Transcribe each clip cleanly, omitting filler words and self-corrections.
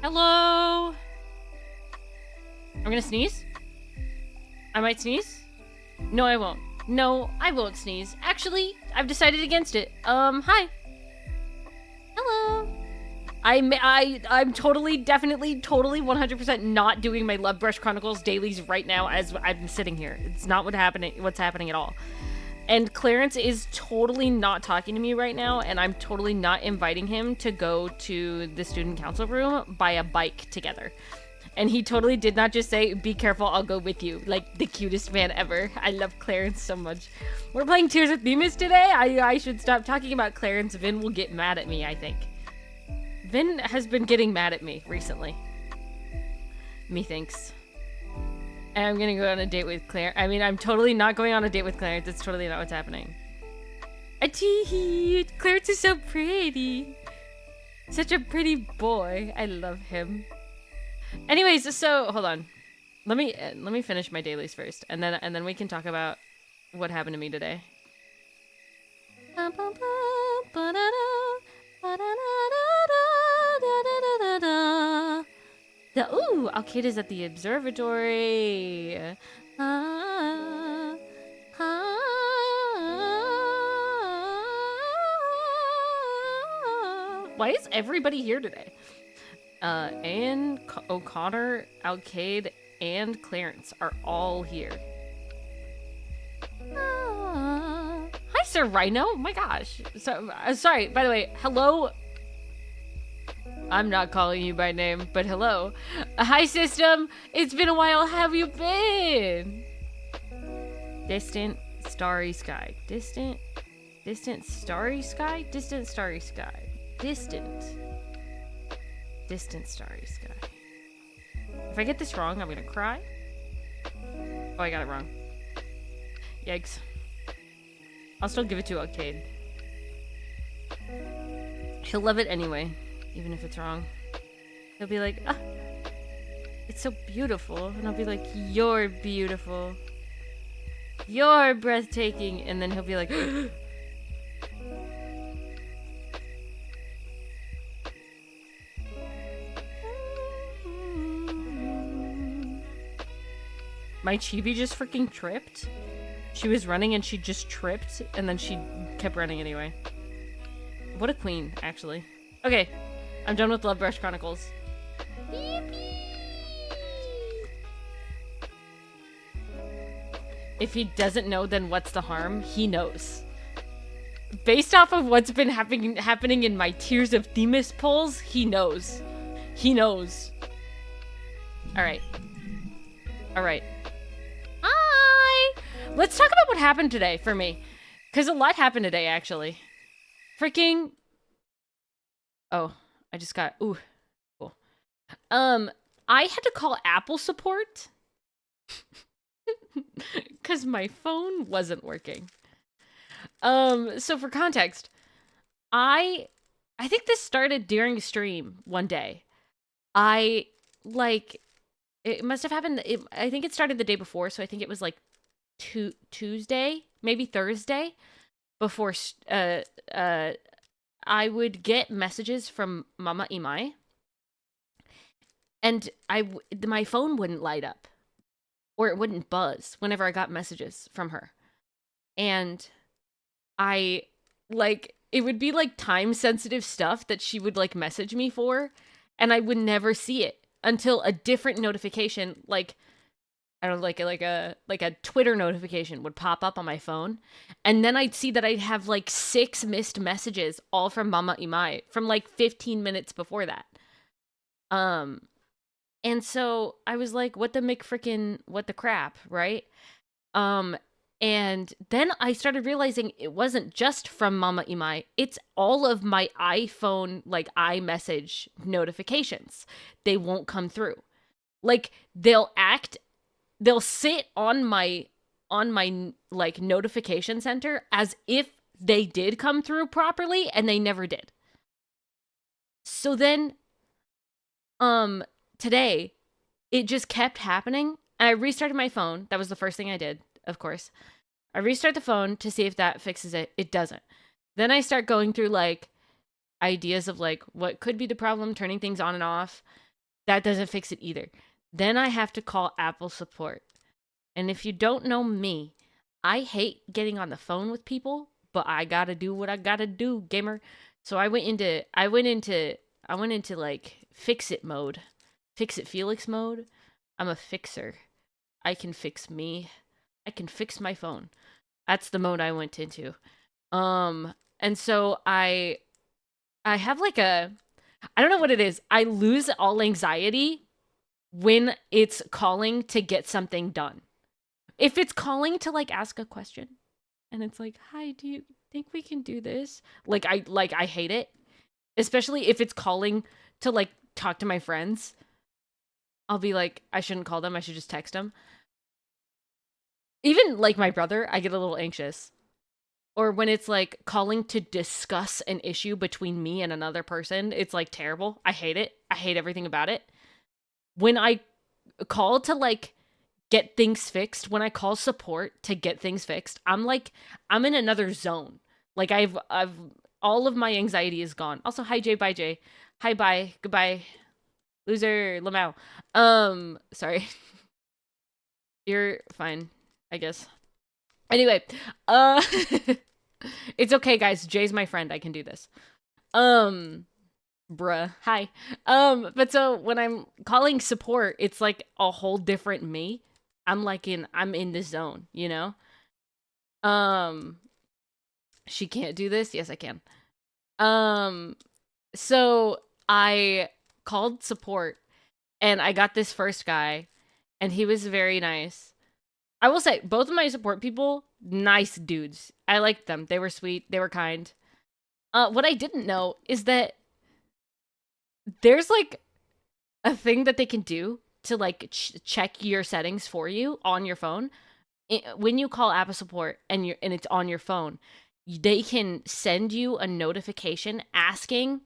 Hello? I'm gonna sneeze? I might sneeze? No, I won't. No, I won't sneeze. Actually, I've decided against it. Hi. Hello. I'm totally, definitely, totally 100% not doing my Love Brush Chronicles dailies right now as I'm sitting here. It's not what's happening at all. And Clarence is totally not talking to me right now, and I'm totally not inviting him to go to the student council room by a bike together. And he totally did not just say, be careful, I'll go with you. Like, the cutest man ever. I love Clarence so much. We're playing Tears of Themis today? I should stop talking about Clarence. Vin will get mad at me, I think. Vin has been getting mad at me recently. Methinks. And I'm gonna go on a date with Claire. I mean, I'm totally not going on a date with Clarence. That's totally not what's happening. Achee! Clarence is so pretty. Such a pretty boy. I love him. Anyways, so hold on. Let me finish my dailies first, and then we can talk about what happened to me today. Ooh, Alcade is at the observatory. Why is everybody here today? And O'Connor, Alcade, and Clarence are all here. Hi, Sir Rhino. My gosh. So, sorry, by the way, hello. I'm not calling you by name, but hello. Hi, system. It's been a while. How have you been? Distant, starry sky. Distant, starry sky? Distant, starry sky. Distant, starry sky. If I get this wrong, I'm gonna cry. Oh, I got it wrong. Yikes. I'll still give it to Arcade. He'll love it anyway. Even if it's wrong. He'll be like, ah, it's so beautiful. And I'll be like, you're beautiful. You're breathtaking. And then he'll be like, my chibi just freaking tripped. She was running and she just tripped. And then she kept running anyway. What a queen, actually. Okay. I'm done with Love Brush Chronicles. If he doesn't know, then what's the harm? He knows. Based off of what's been happening in my Tears of Themis polls, he knows. He knows. Alright. Alright. Hi! Let's talk about what happened today for me. Because a lot happened today, actually. Freaking... Oh. I just got, ooh, cool. I had to call Apple support because my phone wasn't working. So for context, I think this started during a stream one day. It must have happened, I think it started the day before, so I think it was like Tuesday, maybe Thursday, before, I would get messages from Mama Imai, and my phone wouldn't light up, or it wouldn't buzz whenever I got messages from her. And it would be like time-sensitive stuff that she would like message me for, and I would never see it until a different notification, like, I don't know, like a Twitter notification would pop up on my phone. And then I'd see that I'd have like 6 missed messages, all from Mama Imai, from like 15 minutes before that. And so I was like, what the crap, right? And then I started realizing it wasn't just from Mama Imai. It's all of my iPhone, like iMessage notifications. They won't come through. Like they'll sit on my like notification center as if they did come through properly, and they never did. So then today it just kept happening, and I restarted my phone. That was the first thing I did, of course. I restart the phone to see if that fixes it. It doesn't. Then I start going through like ideas of like what could be the problem, turning things on and off. That doesn't fix it either. Then I have to call Apple support. And if you don't know me, I hate getting on the phone with people, but I gotta do what I gotta do, gamer. So I went into like fix it mode, fix it Felix mode. I'm a fixer. I can fix me. I can fix my phone. That's the mode I went into. And so I have like a, I don't know what it is. I lose all anxiety when it's calling to get something done. If it's calling to like ask a question and it's like, "Hi, do you think we can do this?" Like I hate it. Especially if it's calling to like talk to my friends. I'll be like, I shouldn't call them. I should just text them. Even like my brother, I get a little anxious. Or when it's like calling to discuss an issue between me and another person, it's like terrible. I hate it. I hate everything about it. When I call to like get things fixed, when I call support to get things fixed, I'm in another zone. Like I've all of my anxiety is gone. Also, hi Jay, bye Jay. Hi, bye, goodbye. Loser, Lamau. Sorry. You're fine, I guess. Anyway, uh it's okay guys. Jay's my friend. I can do this. Um bruh. Hi. But so when I'm calling support, it's like a whole different me. I'm in the zone, you know? Um she can't do this? Yes, I can. Um so I called support and I got this first guy and he was very nice. I will say both of my support people, nice dudes. I liked them. They were sweet, they were kind. What I didn't know is that there's like a thing that they can do to like check your settings for you on your phone. When you call Apple support and it's on your phone, they can send you a notification asking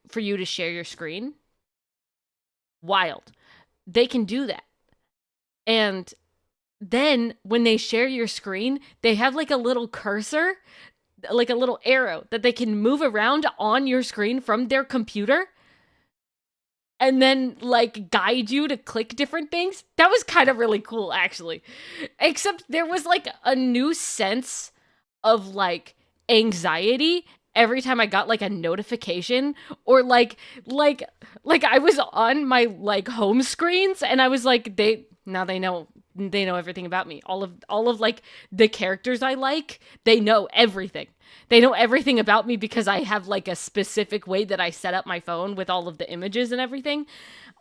for you to share your screen. Wild. They can do that. And then when they share your screen, they have like a little cursor, like a little arrow that they can move around on your screen from their computer and then like guide you to click different things. That was kind of really cool actually. Except there was like a new sense of like anxiety every time I got like a notification or like I was on my like home screens and I was like they know everything about me. All of like the characters I like, they know everything. They know everything about me because I have like a specific way that I set up my phone with all of the images and everything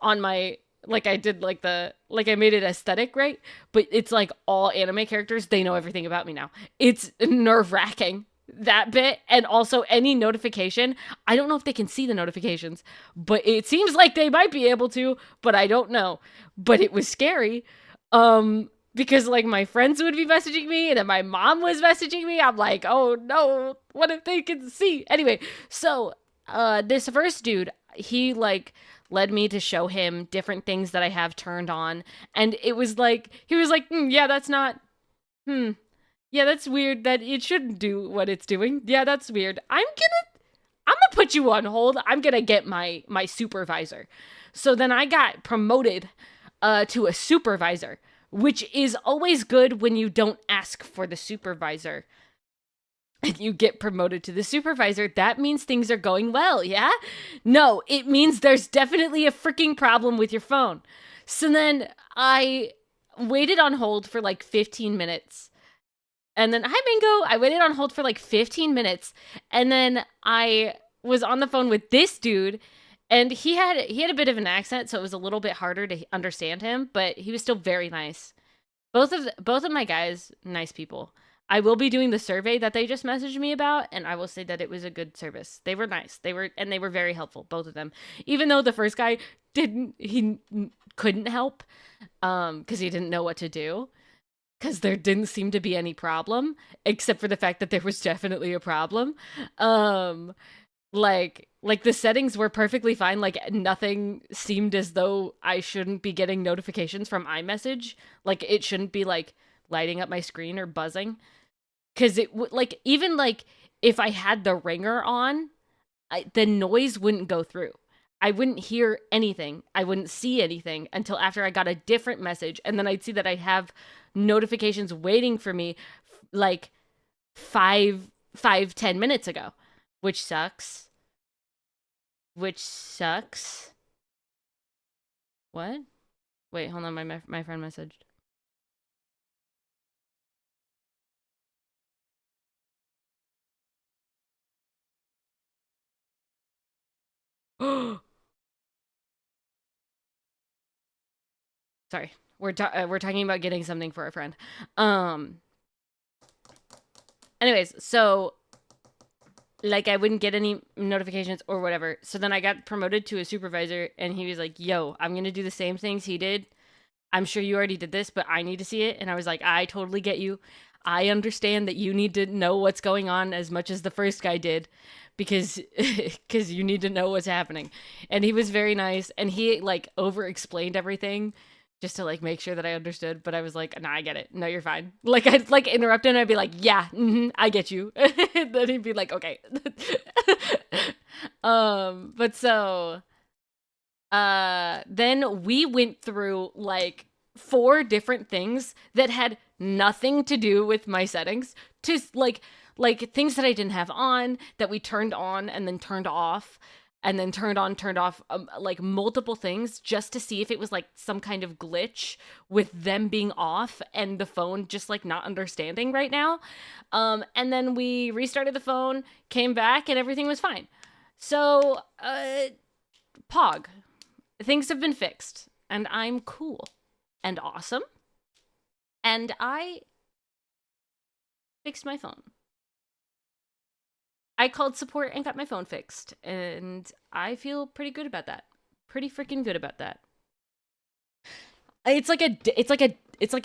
on my like I did like I made it aesthetic, right? But it's like all anime characters, they know everything about me now. It's nerve-wracking that bit. And also any notification, I don't know if they can see the notifications, but it seems like they might be able to, but I don't know. But it was scary. Because like my friends would be messaging me and then my mom was messaging me. I'm like, oh no, what if they can see? Anyway, so this first dude, he like led me to show him different things that I have turned on. And it was like, he was like, yeah, that's not, yeah, that's weird that it shouldn't do what it's doing. Yeah, that's weird. I'm gonna put you on hold. I'm gonna get my supervisor. So then I got promoted to a supervisor, which is always good when you don't ask for the supervisor. And you get promoted to the supervisor, that means things are going well, yeah? No, it means there's definitely a freaking problem with your phone. So then I waited on hold for like 15 minutes. And then, hi, Bingo. I waited on hold for like 15 minutes. And then I was on the phone with this dude. And he had a bit of an accent, so it was a little bit harder to understand him. But he was still very nice. Both of my guys, nice people. I will be doing the survey that they just messaged me about, and I will say that it was a good service. They were nice. They were very helpful, both of them. Even though the first guy couldn't help, because he didn't know what to do, because there didn't seem to be any problem, except for the fact that there was definitely a problem. Like the settings were perfectly fine. Like nothing seemed as though I shouldn't be getting notifications from iMessage. Like it shouldn't be like lighting up my screen or buzzing. Cause it would like, even like if I had the ringer on, the noise wouldn't go through. I wouldn't hear anything. I wouldn't see anything until after I got a different message. And then I'd see that I have notifications waiting for me like 10 minutes ago, which sucks. What? Wait, hold on. My friend messaged. Sorry. We're talking about getting something for a friend. Anyways, so like I wouldn't get any notifications or whatever. So then I got promoted to a supervisor and he was like, "Yo, I'm going to do the same things he did. I'm sure you already did this, but I need to see it." And I was like, "I totally get you. I understand that you need to know what's going on as much as the first guy did because you need to know what's happening." And he was very nice and he like over explained everything just to like make sure that I understood, but I was like, "Nah, I get it. No, you're fine." Like I'd like interrupt him and I'd be like, "Yeah, I get you." Then he'd be like, "Okay." But so then we went through like 4 different things that had nothing to do with my settings, to like things that I didn't have on that we turned on and then turned off and then turned on, turned off, like multiple things just to see if it was like some kind of glitch with them being off and the phone just like not understanding right now. And then we restarted the phone, came back, and everything was fine. So, Pog, things have been fixed, and I'm cool and awesome, and I fixed my phone. I called support and got my phone fixed, and I feel pretty good about that. Pretty freaking good about that. It's like a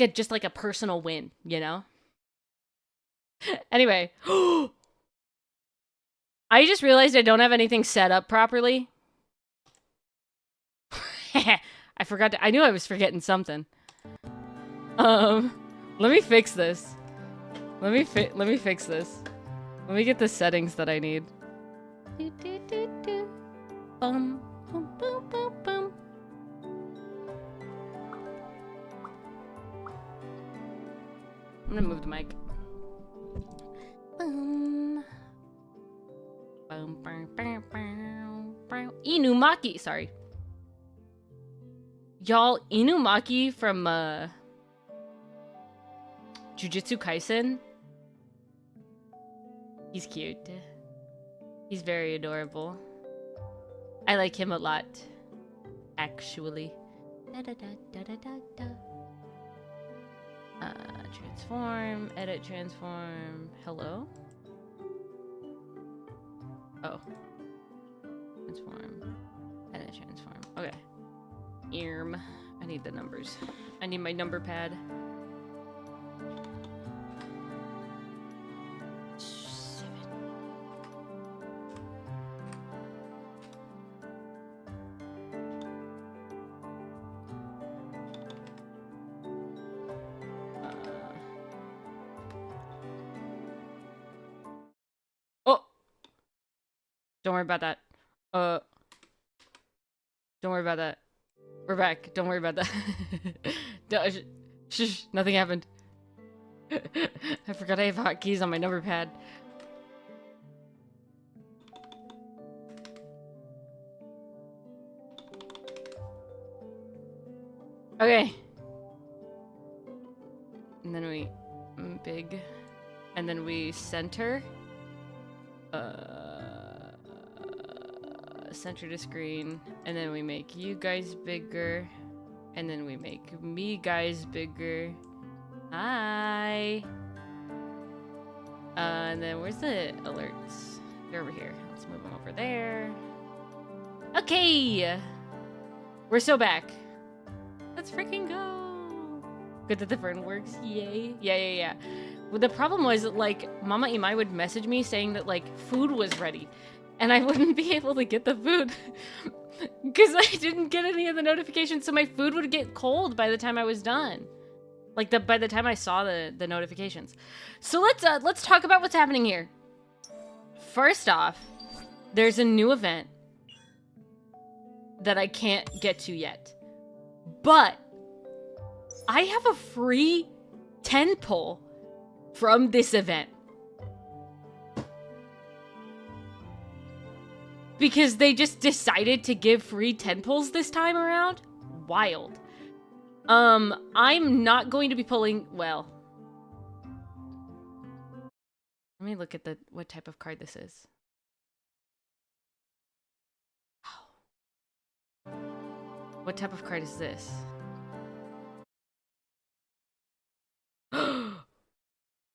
just like a personal win, you know? Anyway, I just realized I don't have anything set up properly. I forgot to, I knew I was forgetting something. Let me fix this. Let me fix this. Let me get the settings that I need. Bum, bum, bum, bum, bum. I'm gonna move the mic. Inumaki, sorry. Y'all, Inumaki from Jujutsu Kaisen. He's cute. He's very adorable. I like him a lot, actually. Transform, edit, transform. Hello? Oh. Transform, edit, transform. Okay. Earm. I need the numbers. I need my number pad. Don't worry about that. Don't worry about that. We're back. Don't worry about that. Shh, nothing happened. I forgot I have hotkeys on my number pad. Okay. And then we big. And then we center. Center to screen, and then we make you guys bigger, and then we make me guys bigger. Hi. And then where's the alerts? They're over here. Let's move them over there. Okay. We're so back. Let's freaking go. Good that the fern works. Yay. Yeah. Well, the problem was that, like, Mama Imai would message me saying that, like, food was ready. And I wouldn't be able to get the food because I didn't get any of the notifications. So my food would get cold by the time I was done. Like by the time I saw the notifications. So let's talk about what's happening here. First off, there's a new event. that I can't get to yet. But I have a free 10 pull from this event. Because they just decided to give free 10 pulls this time around? Wild. I'm not going to be pulling, well. Let me look at what type of card this is. What type of card is this?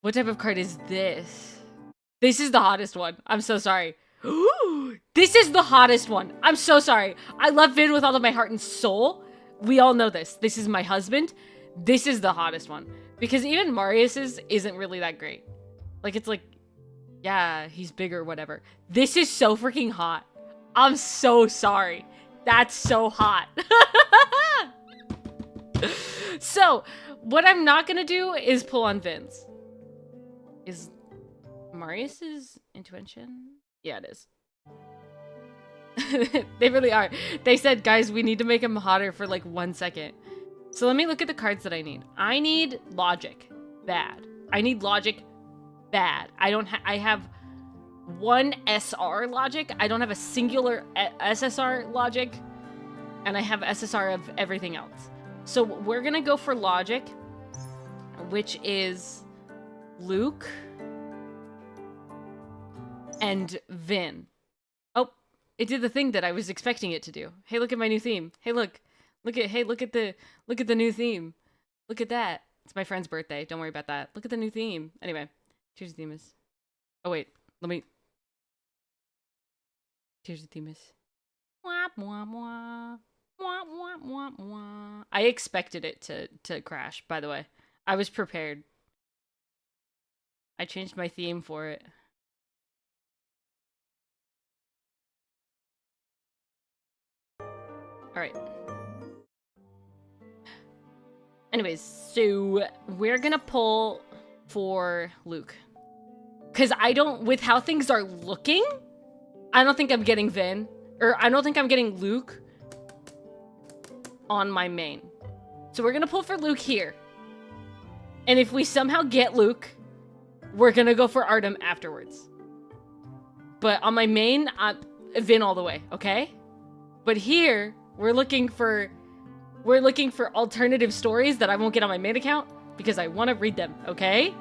What type of card is this? This is the hottest one. I'm so sorry. This is the hottest one. I'm so sorry. I love Vin with all of my heart and soul. We all know this. This is my husband. This is the hottest one. Because even Marius's isn't really that great. Like, it's like, yeah, he's bigger, whatever. This is so freaking hot. I'm so sorry. That's so hot. So, what I'm not gonna do is pull on Vin's. Is Marius's intuition? Yeah, it is. They really are. They said, guys, we need to make him hotter for like 1 second. So let me look at the cards that I need. I need logic. Bad. I need logic. Bad. I have one SR logic. I don't have a singular SSR logic. And I have SSR of everything else. So we're gonna go for logic, which is Luke and Vin. Oh, it did the thing that I was expecting it to do. Hey, look at my new theme. Hey, look at the new theme. Look at that. It's my friend's birthday. Don't worry about that. Look at the new theme. Anyway, here's the Themis. Oh wait, here's the Themis. Wah, wah, wah. Wah, wah, wah, wah. I expected it to crash, by the way. I was prepared. I changed my theme for it. Alright. Anyways, so we're gonna pull for Luke. Because with how things are looking, I don't think I'm getting Vin. Or I don't think I'm getting Luke on my main. So we're gonna pull for Luke here. And if we somehow get Luke, we're gonna go for Artem afterwards. But on my main, Vin all the way, okay? But here, we're looking for alternative stories that I won't get on my main account because I want to read them, okay?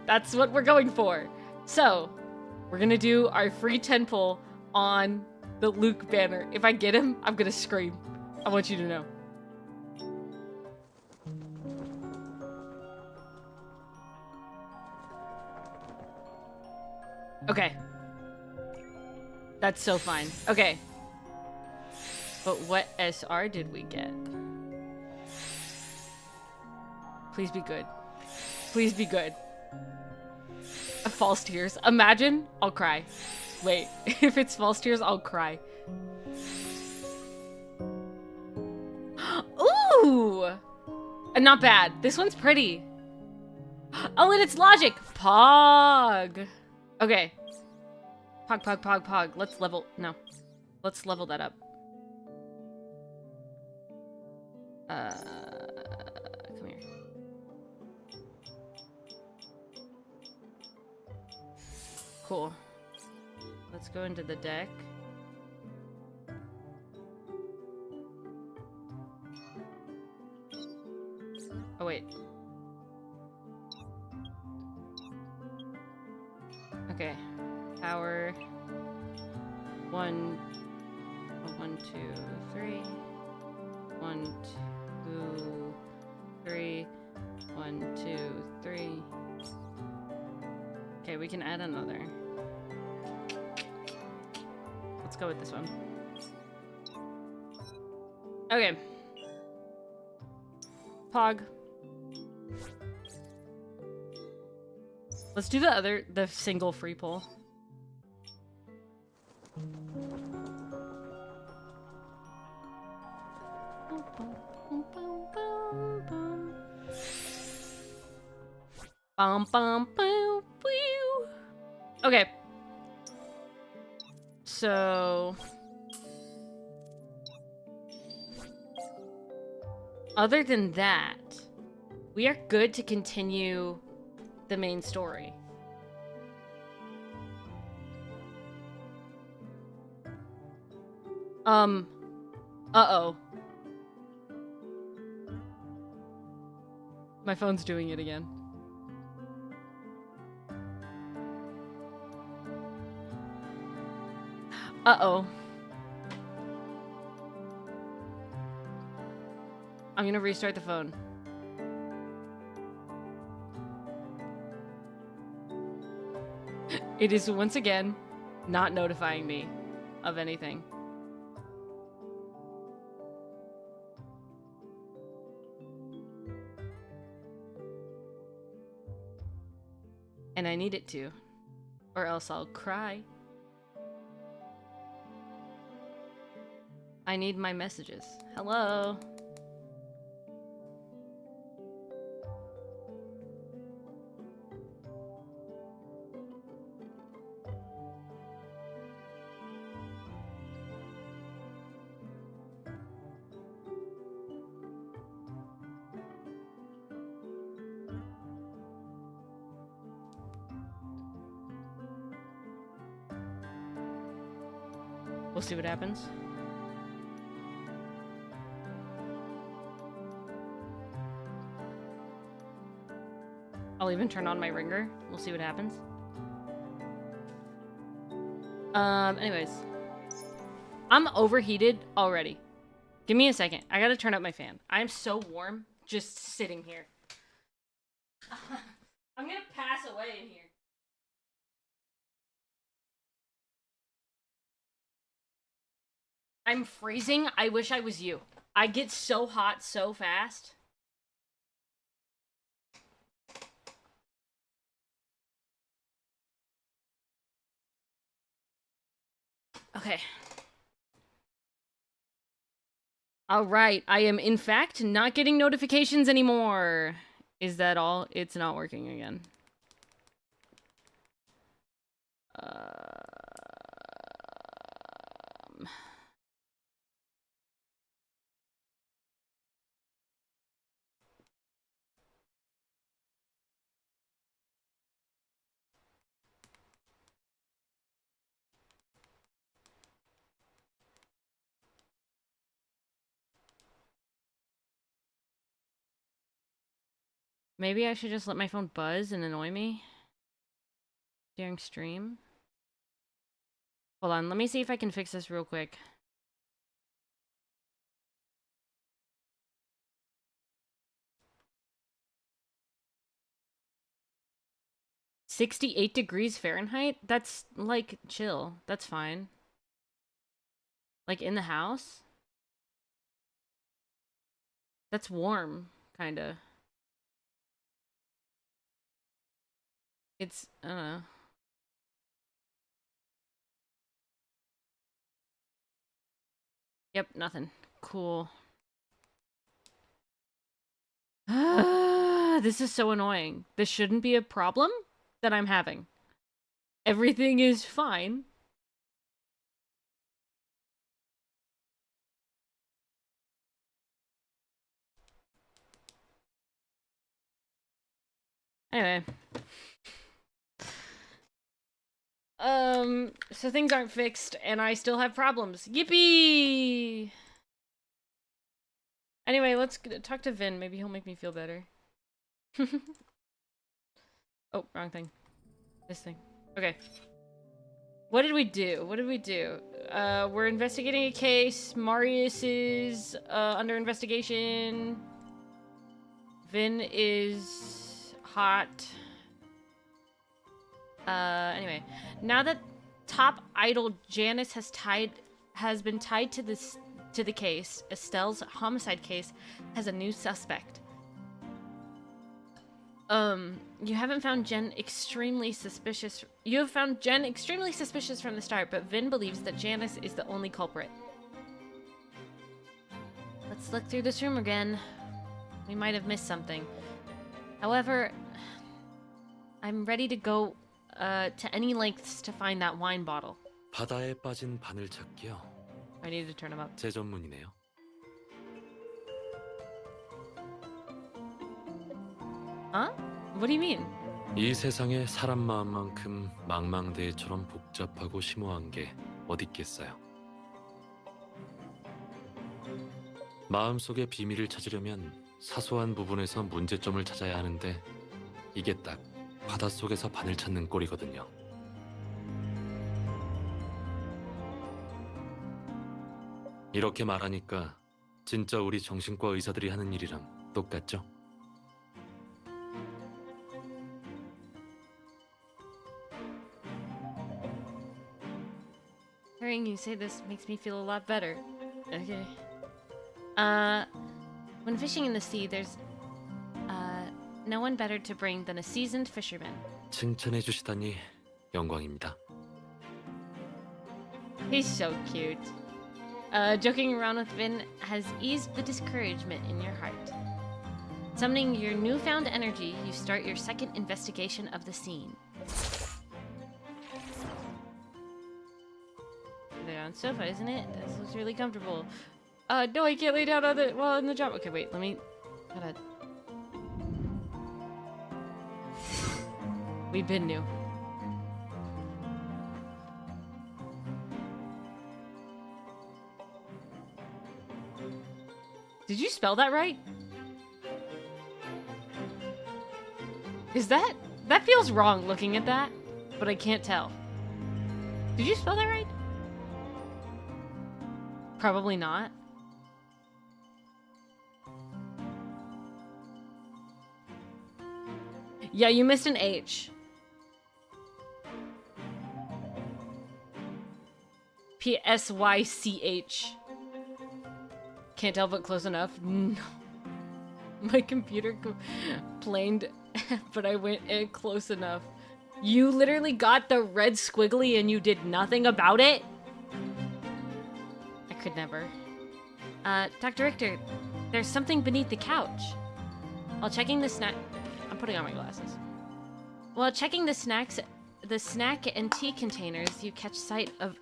That's what we're going for. So, we're gonna do our free 10 pull on the Luke banner. If I get him, I'm gonna scream. I want you to know. Okay. That's so fine. Okay. But what SR did we get? Please be good. Please be good. False tears. Imagine. I'll cry. Wait. If it's false tears, I'll cry. Ooh! Not bad. This one's pretty. Oh, and it's logic. Pog. Okay. Pog, pog, pog, pog. Let's level. No. Let's level that up. Come here. Cool. Let's go into the deck. Oh, wait. Okay. Power. 1, 2, 3. 1, 2, 3. 1, 2, 3. Okay, we can add another. Let's go with this one. Okay. Pog. Let's do the single free pull. Bum, bum, boom, woo. Okay. So Other than that, we are good to continue the main story. Uh-oh. My phone's doing it again. Uh-oh. I'm gonna restart the phone. It is once again not notifying me of anything. And I need it to, or else I'll cry. I need my messages. Hello? We'll see what happens. I'll even turn on my ringer. We'll see what happens. Anyways. I'm overheated already. Give me a second. I gotta turn up my fan. I'm so warm just sitting here. I'm gonna pass away in here. I'm freezing. I wish I was you. I get so hot so fast. Okay. Alright, I am in fact not getting notifications anymore. Is that all? It's not working again. Maybe I should just let my phone buzz and annoy me during stream. Hold on, let me see if I can fix this real quick. $68 degrees Fahrenheit? That's, like, chill. That's fine. Like, in the house? That's warm, kinda. It's, I don't know. Yep, nothing. Cool. This is so annoying. This shouldn't be a problem that I'm having. Everything is fine. Anyway. So things aren't fixed, and I still have problems. Yippee! Anyway, let's talk to Vin. Maybe he'll make me feel better. Oh, wrong thing. This thing. Okay. What did we do? What did we do? We're investigating a case. Marius is, under investigation. Vin is hot. Anyway. Now that top idol Janice has been tied to the case, Estelle's homicide case has a new suspect. You haven't found Jen extremely suspicious. You have found Jen extremely suspicious from the start, but Vin believes that Janice is the only culprit. Let's look through this room again. We might have missed something. However, I'm ready to go to any lengths to find that wine bottle. 바다에 빠진 바늘 찾기요. I need to turn him up. 제 전문이네요. Huh? What do you mean? 이 세상에 사람 마음만큼 망망대해처럼 복잡하고 심오한 게 어디 있겠어요. 마음속의 비밀을 찾으려면 사소한 부분에서 문제점을 찾아야 하는데 이게 딱 바닷속에서 바늘 찾는 꼴이거든요. 이렇게 말하니까 진짜 우리 정신과 의사들이 하는 일이랑 똑같죠? Hearing you say this makes me feel a lot better. Okay. When fishing in the sea, there's no one better to bring than a seasoned fisherman. 칭찬해 주시다니 영광입니다. He's so cute. Joking around with Vin has eased the discouragement in your heart. Summoning your newfound energy, you start your second investigation of the scene. They're on sofa, isn't it? This looks really comfortable. No, I can't lay down on the in the job. Okay, wait, let me gotta. We've been new. Did you spell that right? Is that feels wrong looking at that, but I can't tell. Did you spell that right? Probably not. Yeah, you missed an H. P-S-Y-C-H. Can't tell but close enough. No. My computer complained, but I went in close enough. You literally got the red squiggly and you did nothing about it? I could never. Dr. Richter, there's something beneath the couch. While checking the snack... I'm putting on my glasses. While checking the snack and tea containers, you catch sight of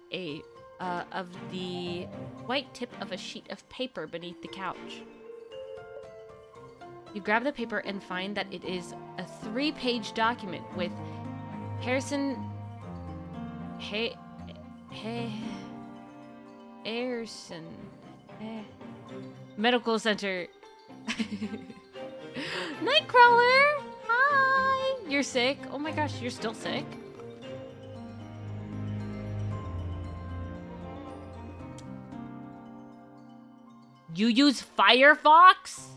the white tip of a sheet of paper beneath the couch. You grab the paper and find that it is a 3-page document with Harrison Medical Center. Nightcrawler! Hi! You're sick? Oh my gosh, you're still sick? You use Firefox?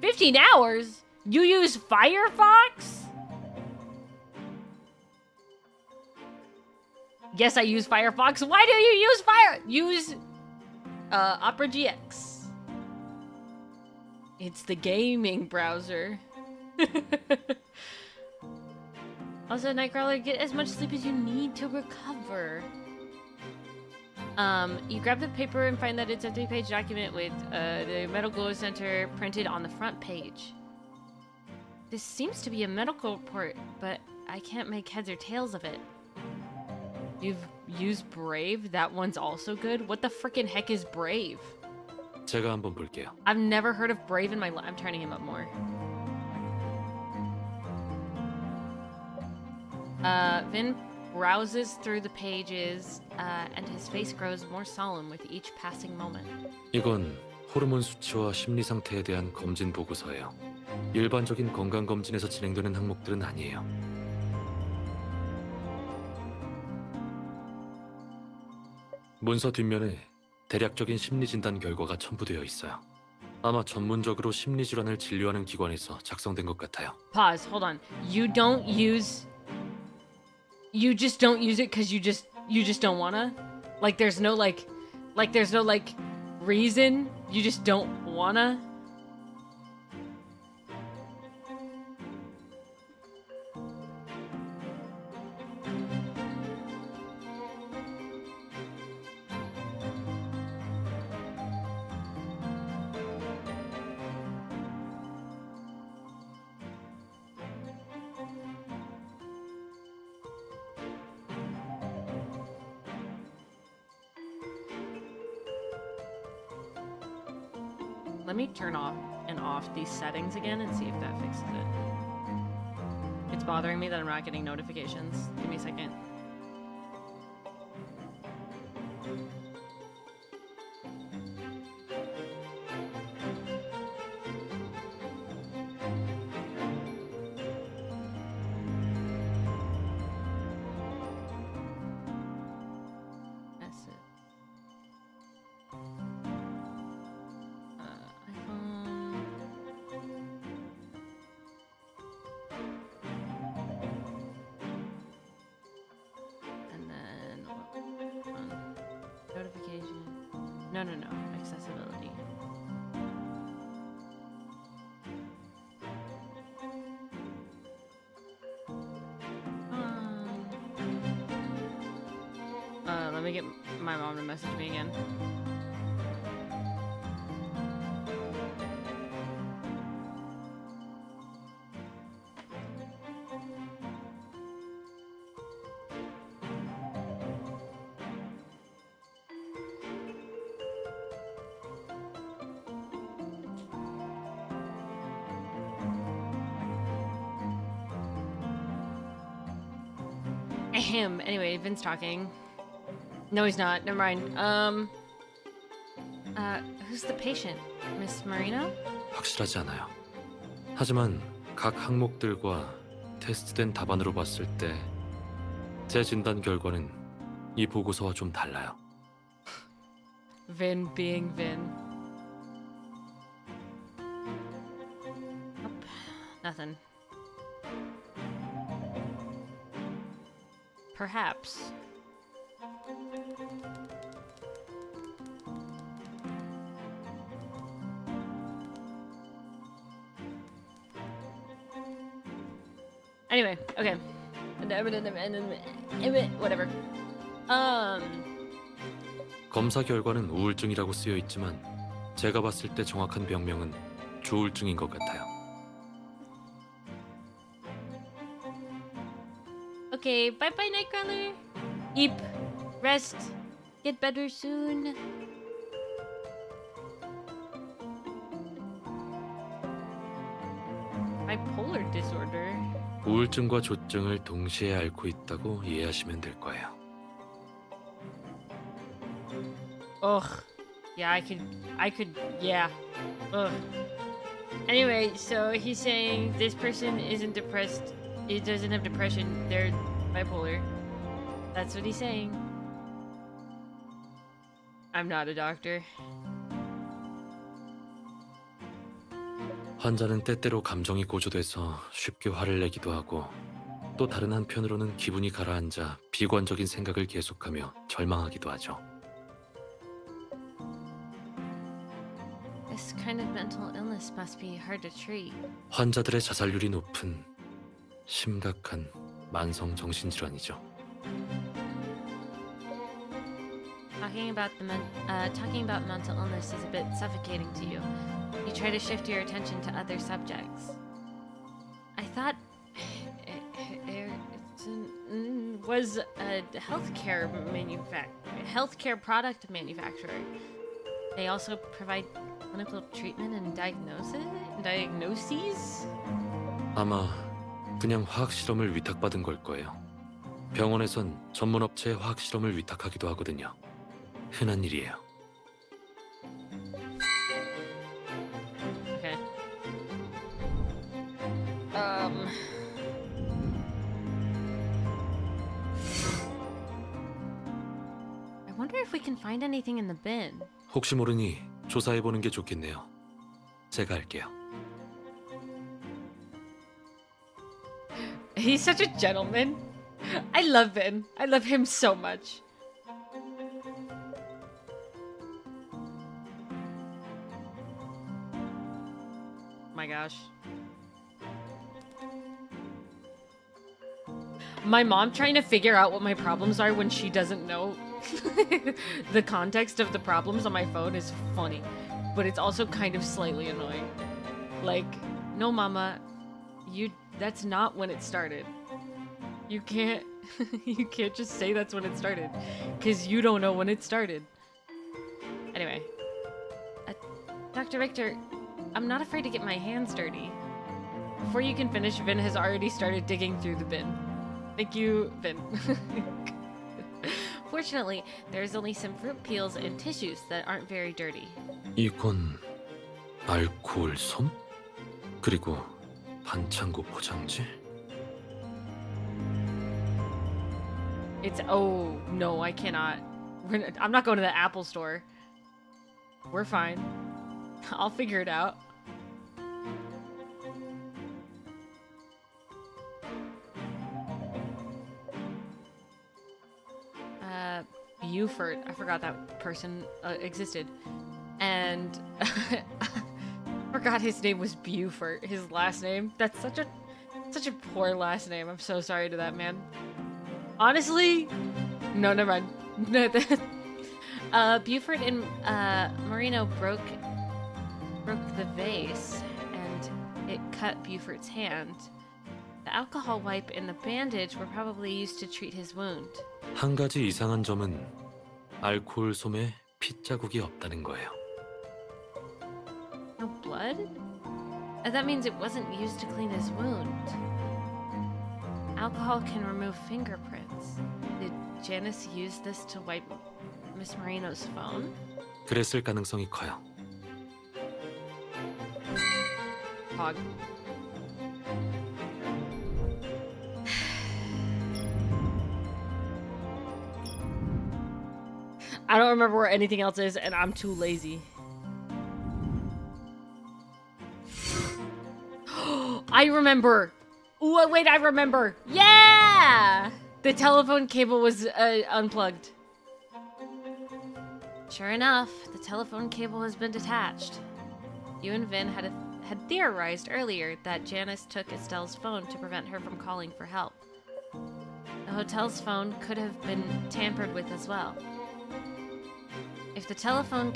15 hours? You use Firefox? Yes, I use Firefox. Why do you use Opera GX? It's the gaming browser. Also, Nightcrawler, get as much sleep as you need to recover. You grab the paper and find that it's a 3-page document with the medical center printed on the front page. This seems to be a medical report, but I can't make heads or tails of it. You've used Brave? That one's also good? What the frickin' heck is Brave? 제가 한번 볼게요. I've never heard of Brave in my life. I'm turning him up more. Vin browses through the pages, and his face grows more solemn with each passing moment. 이건 호르몬 수치와 심리 상태에 대한 검진 보고서예요. 일반적인 건강 검진에서 진행되는 항목들은 아니에요. 문서 뒷면에 대략적인 심리 진단 결과가 첨부되어 있어요. 아마 전문적으로 심리 질환을 진료하는 기관에서 작성된 것 같아요. Pause. Hold on. You just don't use it because you just don't wanna? Like there's no reason? You just don't wanna? Let me turn off and off these settings again and see if that fixes it. It's bothering me that I'm not getting notifications. Give me a second. That's it. iPhone. And then notification. No, accessibility. Let me get my mom to message me again. Ahem. Anyway, Vin's talking. No, he's not. Never mind. Who's the patient? Miss Marino? 확실하지 않아요. 하지만 각 항목들과 테스트된 답안으로 봤을 때 제 진단 결과는 이 보고서와 좀 달라요. Vin being Vin. Nope. Nothing. Perhaps. Anyway, okay. Whatever. 검사 결과는 우울증이라고 쓰여 있지만 제가 봤을 때 정확한 병명은 조울증인 것 같아요. Okay, bye bye, Nightcrawler. Eep, rest, get better soon. Bipolar disorder. 우울증과 조증을 동시에 앓고 있다고 이해하시면 될 거예요. Ugh. Yeah, I could, yeah. Ugh. Anyway, so he's saying this person isn't depressed. He doesn't have depression. They're bipolar. That's what he's saying. I'm not a doctor. 환자는 때때로 감정이 고조돼서 쉽게 화를 내기도 하고 또 다른 한편으로는 기분이 가라앉아 비관적인 생각을 계속하며 절망하기도 하죠. This kind of mental illness must be hard to treat. 환자들의 자살률이 높은 심각한 만성 정신질환이죠. Talking about mental illness is a bit suffocating to you. You try to shift your attention to other subjects. I thought it was a healthcare product manufacturer. They also provide clinical treatment and diagnoses? 아마 그냥 화학 실험을 위탁받은 걸 거예요. 병원에선 전문 업체에 화학 실험을 위탁하기도 하거든요. 흔한 일이에요. Okay. I wonder if we can find anything in the bin. 혹시 모르니 조사해보는 게 좋겠네요. 제가 할게요. He's such a gentleman. I love Vin. I love him so much. My gosh. My mom trying to figure out what my problems are when she doesn't know the context of the problems on my phone is funny, but it's also kind of slightly annoying. Like, no mama, that's not when it started. You can't you can't just say that's when it started, because you don't know when it started. Anyway, a Dr. Victor, I'm not afraid to get my hands dirty. Before you can finish, Vin has already started digging through the bin. Thank you, Vin. Fortunately, there's only some fruit peels and tissues that aren't very dirty. 이건 알코올 솜? 그리고 반창고 포장지? It's oh no, I cannot. I'm not going to the Apple store. We're fine. I'll figure it out. Buford. I forgot that person existed. And I forgot his name was Buford. His last name. That's such a poor last name. I'm so sorry to that man. Honestly, no, never mind. Buford and Marino broke the vase, and it cut Buford's hand. The alcohol wipe and the bandage were probably used to treat his wound. 한 가지 이상한 점은 알코올 솜에 핏자국이 없다는 거예요. No blood? That means it wasn't used to clean his wound. Alcohol can remove fingerprints. Did Janice use this to wipe Miss Marino's phone? 그랬을 가능성이 커요. Pog. I don't remember where anything else is, and I'm too lazy. I remember! Ooh, wait, I remember! Yeah! The telephone cable was unplugged. Sure enough, the telephone cable has been detached. You and Vin had theorized earlier that Janice took Estelle's phone to prevent her from calling for help. The hotel's phone could have been tampered with as well. If the telephone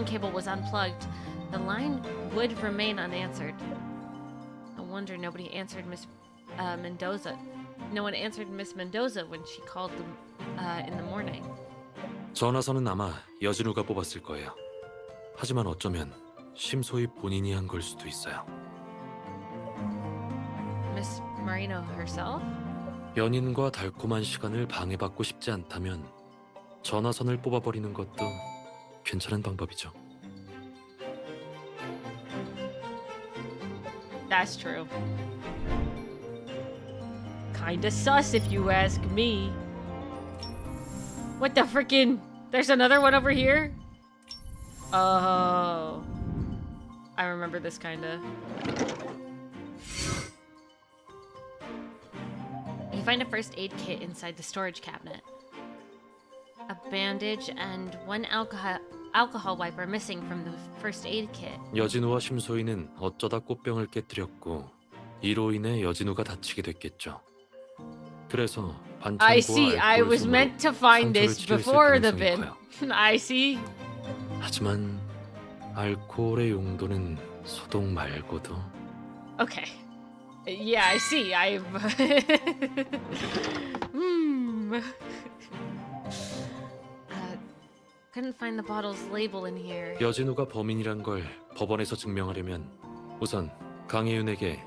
cable was unplugged, the line would remain unanswered. No wonder nobody answered Miss Mendoza. No one answered Miss Mendoza when she called them in the morning. 전화선은 아마 여진우가 뽑았을 거예요. 하지만 어쩌면 심소희 본인이 한 걸 수도 있어요. Miss Marino herself? 연인과 달콤한 시간을 방해받고 싶지 않다면 전화선을 뽑아버리는 것도 괜찮은 방법이죠. That's true. Kinda sus if you ask me. What the frickin'? There's another one over here? Oh. I remember this kinda. You find a first aid kit inside the storage cabinet. A bandage and one alcohol wipe are missing from the first aid kit. 여진우와 심소희는 어쩌다 꽃병을 깨뜨렸고 이로 인해 여진우가 다치게 됐겠죠. 그래서 I see. 반창고와 I was 알코올 meant to 솜으로 find 상처를 this 치료했을 before the 가능성이 bin. 커요. I see. 하지만 알코올의 용도는 소독 말고도 Okay. Yeah, I see. I've. Couldn't find the bottle's label in here. 여진우가 범인이란 걸 법원에서 증명하려면 우선 강혜윤에게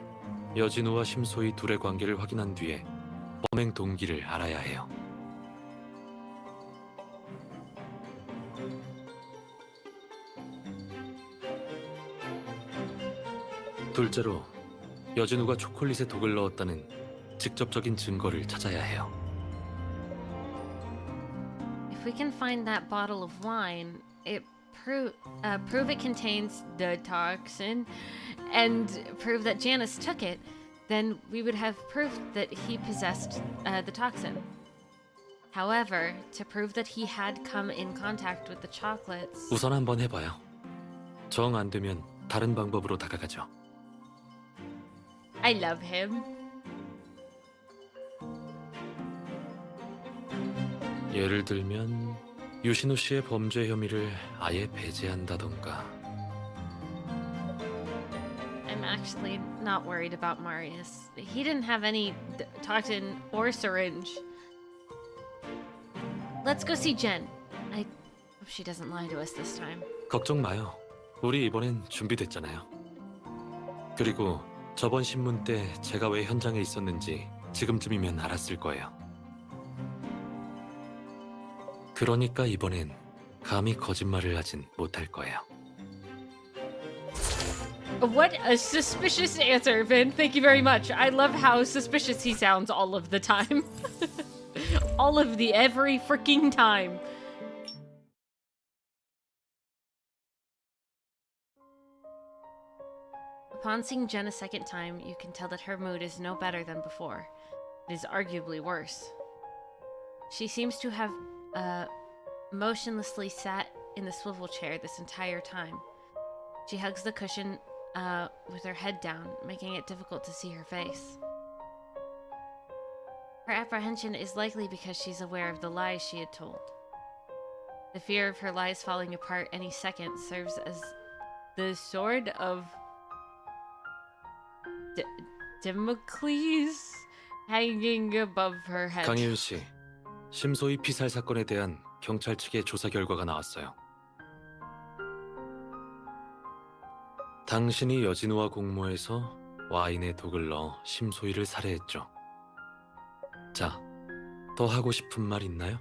여진우와 심소희 둘의 관계를 확인한 뒤에 범행 동기를 알아야 해요. 둘째로 여진우가 초콜릿에 독을 넣었다는 직접적인 증거를 찾아야 해요. If we can find that bottle of wine, prove it contains the toxin, and prove that Janice took it, then we would have proof that he possessed the toxin. However, to prove that he had come in contact with the chocolates... 우선 한번 해봐요. 정 안 되면 다른 방법으로 다가가죠. I love him. 예를 들면 유신우 씨의 범죄 혐의를 아예 배제한다던가. I'm actually not worried about Marius. He didn't have any toxin or syringe. Let's go see Jen. I hope she doesn't lie to us this time. 걱정 마요. 우리 이번엔 준비됐잖아요. 그리고 저번 신문 때 제가 왜 현장에 있었는지 지금쯤이면 알았을 거예요. 그러니까 이번엔 감히 거짓말을 하진 못할 거예요. What a suspicious answer, Vin. Thank you very much. I love how suspicious he sounds all of the time. All of the every freaking time. Upon seeing Jen a second time, you can tell that her mood is no better than before. It is arguably worse. She seems to have motionlessly sat in the swivel chair this entire time. She hugs the cushion with her head down, making it difficult to see her face. Her apprehension is likely because she's aware of the lies she had told. The fear of her lies falling apart any second serves as the sword of Damocles hanging above her head. 강희은 씨, 심소희 피살 사건에 대한 경찰 측의 조사 결과가 나왔어요. 당신이 여진우와 공모해서 와인에 독을 넣어 심소희를 살해했죠. 자, 더 하고 싶은 말 있나요?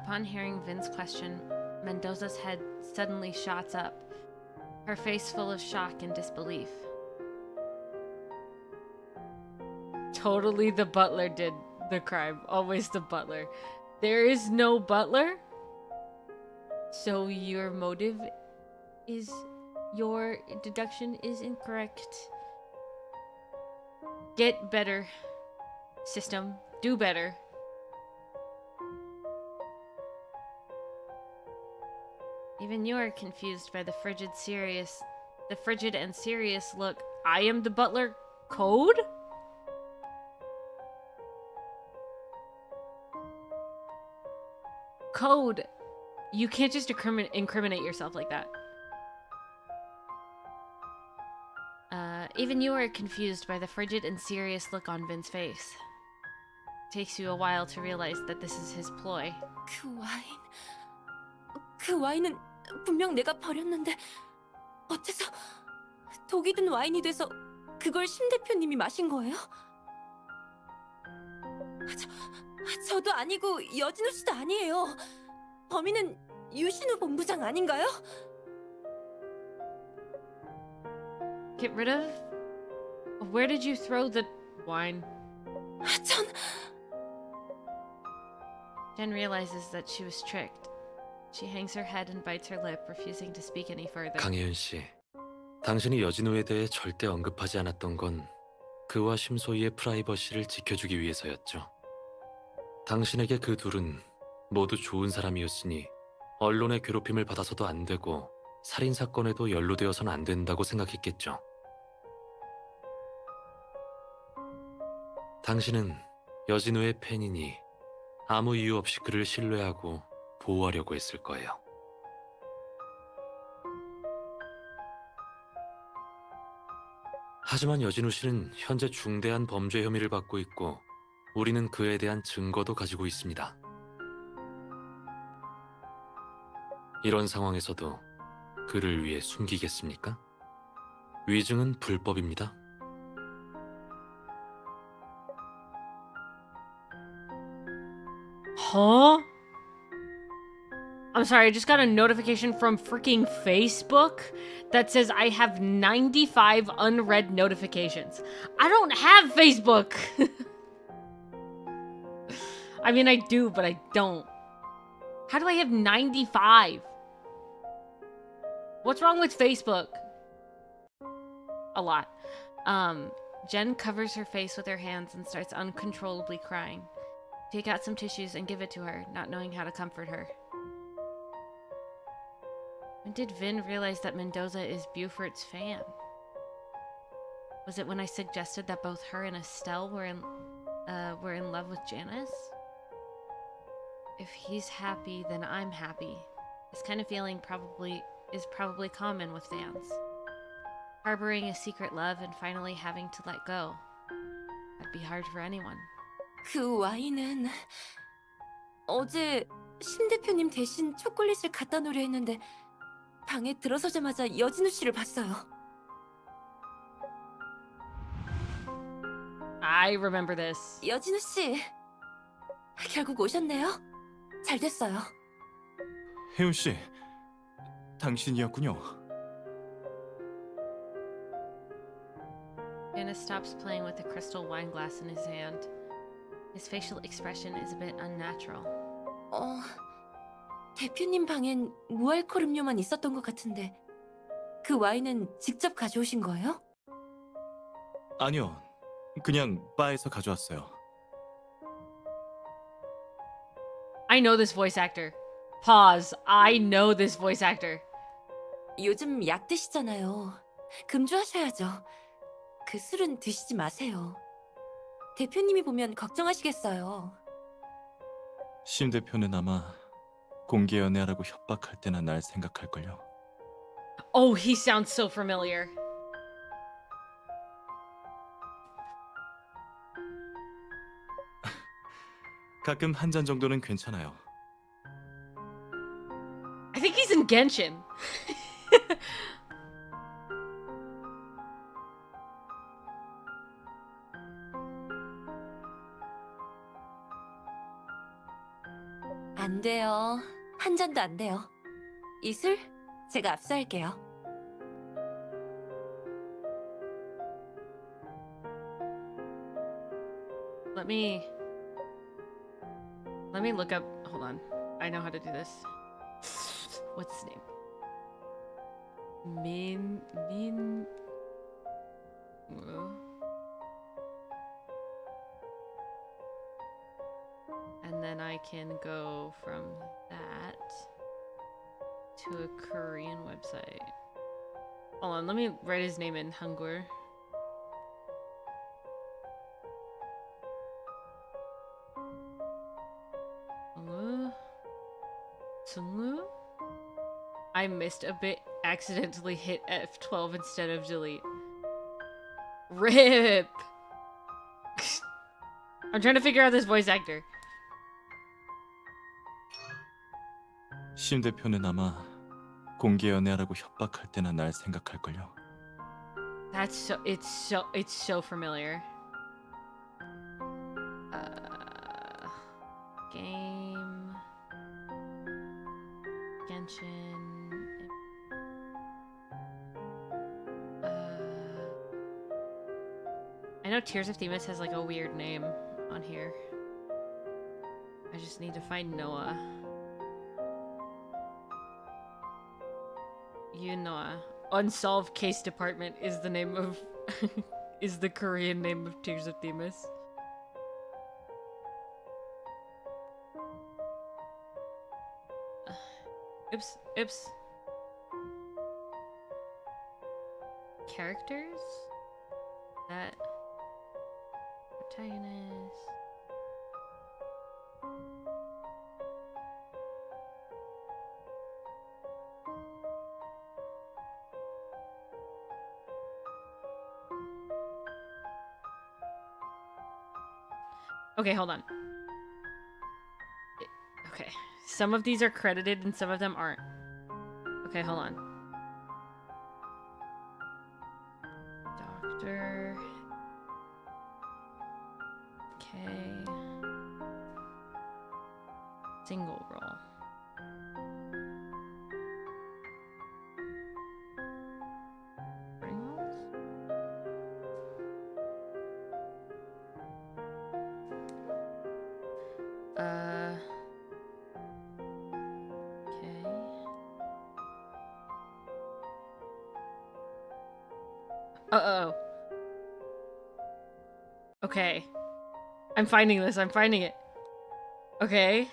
Upon hearing Vin's question, Mendoza's head suddenly shots up, her face full of shock and disbelief. Totally the butler did the crime. Always the butler. There is no butler? So your motive is... your deduction is incorrect. Get better, system. Do better. Even you are confused by the frigid and serious look. I am the butler code? Code. You can't just incriminate yourself like that. Even you are confused by the frigid and serious look on Vin's face. It takes you a while to realize that this is his ploy. 그 와인은 분명 내가 버렸는데 어째서 독이 든 와인이 돼서 그걸 신 대표님이 마신 거예요? 저도 아니고 여진우 씨도 아니에요. 범인은 유신우 본부장 아닌가요? Get rid of? Where did you throw the wine? 전... Jen realizes that she was tricked. She hangs her head and bites her lip, refusing to speak any further. 강혜은 씨, 당신이 여진우에 대해 절대 언급하지 않았던 건 그와 심소희의 프라이버시를 지켜주기 위해서였죠. 당신에게 그 둘은 모두 좋은 사람이었으니 언론의 괴롭힘을 받아서도 안 되고 살인사건에도 연루되어서는 안 된다고 생각했겠죠. 당신은 여진우의 팬이니 아무 이유 없이 그를 신뢰하고 보호하려고 했을 거예요. 하지만 여진우 씨는 현재 중대한 범죄 혐의를 받고 있고 우리는 그에 대한 증거도 가지고 있습니다. 이런 상황에서도 그를 위해 숨기겠습니까? 위증은 불법입니다. Huh? I'm sorry, I just got a notification from freaking Facebook that says I have 95 unread notifications. I don't have Facebook! I mean, I do, but I don't. How do I have 95? What's wrong with Facebook? A lot. Jen covers her face with her hands and starts uncontrollably crying. Take out some tissues and give it to her, not knowing how to comfort her. When did Vin realize that Mendoza is Buford's fan? Was it when I suggested that both her and Estelle were in love with Janice? If he's happy, then I'm happy. This kind of feeling is probably common with fans. Harboring a secret love and finally having to let go. That'd be hard for anyone. 그 와인은 어제 신 대표님 대신 초콜릿을 갖다 놓으려 했는데 방에 들어서자마자 여진우 씨를 봤어요. I remember this. 여진우 씨, 결국 오셨네요. 잘 됐어요. 혜윤 씨, 당신이었군요. Anna stops playing with the crystal wine glass in his hand. His facial expression is a bit unnatural. 대표님 방엔 무알콜 음료만 있었던 것 같은데 그 와인은 직접 가져오신 거예요? 아니요, 그냥 바에서 가져왔어요. I know this voice actor. Pause. I know this voice actor. 요즘 약 드시잖아요. 금주하셔야죠. 그 술은 드시지 마세요. 대표님이 보면 걱정하시겠어요. 심 대표는 아마 공개 연애하라고 협박할 때나 날 생각할걸요. Oh, he sounds so familiar. 가끔 한 잔 정도는 괜찮아요. I think he's in Genshin. 안 돼요. 한 잔도 안 돼요. 이 술 제가 압수할게요. Let me look up. Hold on. I know how to do this. What's his name? Min. And then I can go from that to a Korean website. Hold on, let me write his name in Hangul. Sungwoo? I missed a bit, accidentally hit F12 instead of delete. RIP! I'm trying to figure out this voice actor. 심 대표는 아마 공개 연애하라고 협박할 때나 날 생각할걸요. It's so familiar. Game Genshin. I know Tears of Themis has like a weird name on here. I just need to find Noah. Noah. Unsolved Case Department is the name of is the Korean name of Tears of Themis. Oops. Characters? That protagonist. Okay, hold on. Okay, some of these are credited and some of them aren't. Okay, hold on. Doctor. Okay. Single role. Uh-oh. Okay. I'm finding this. I'm finding it. Okay.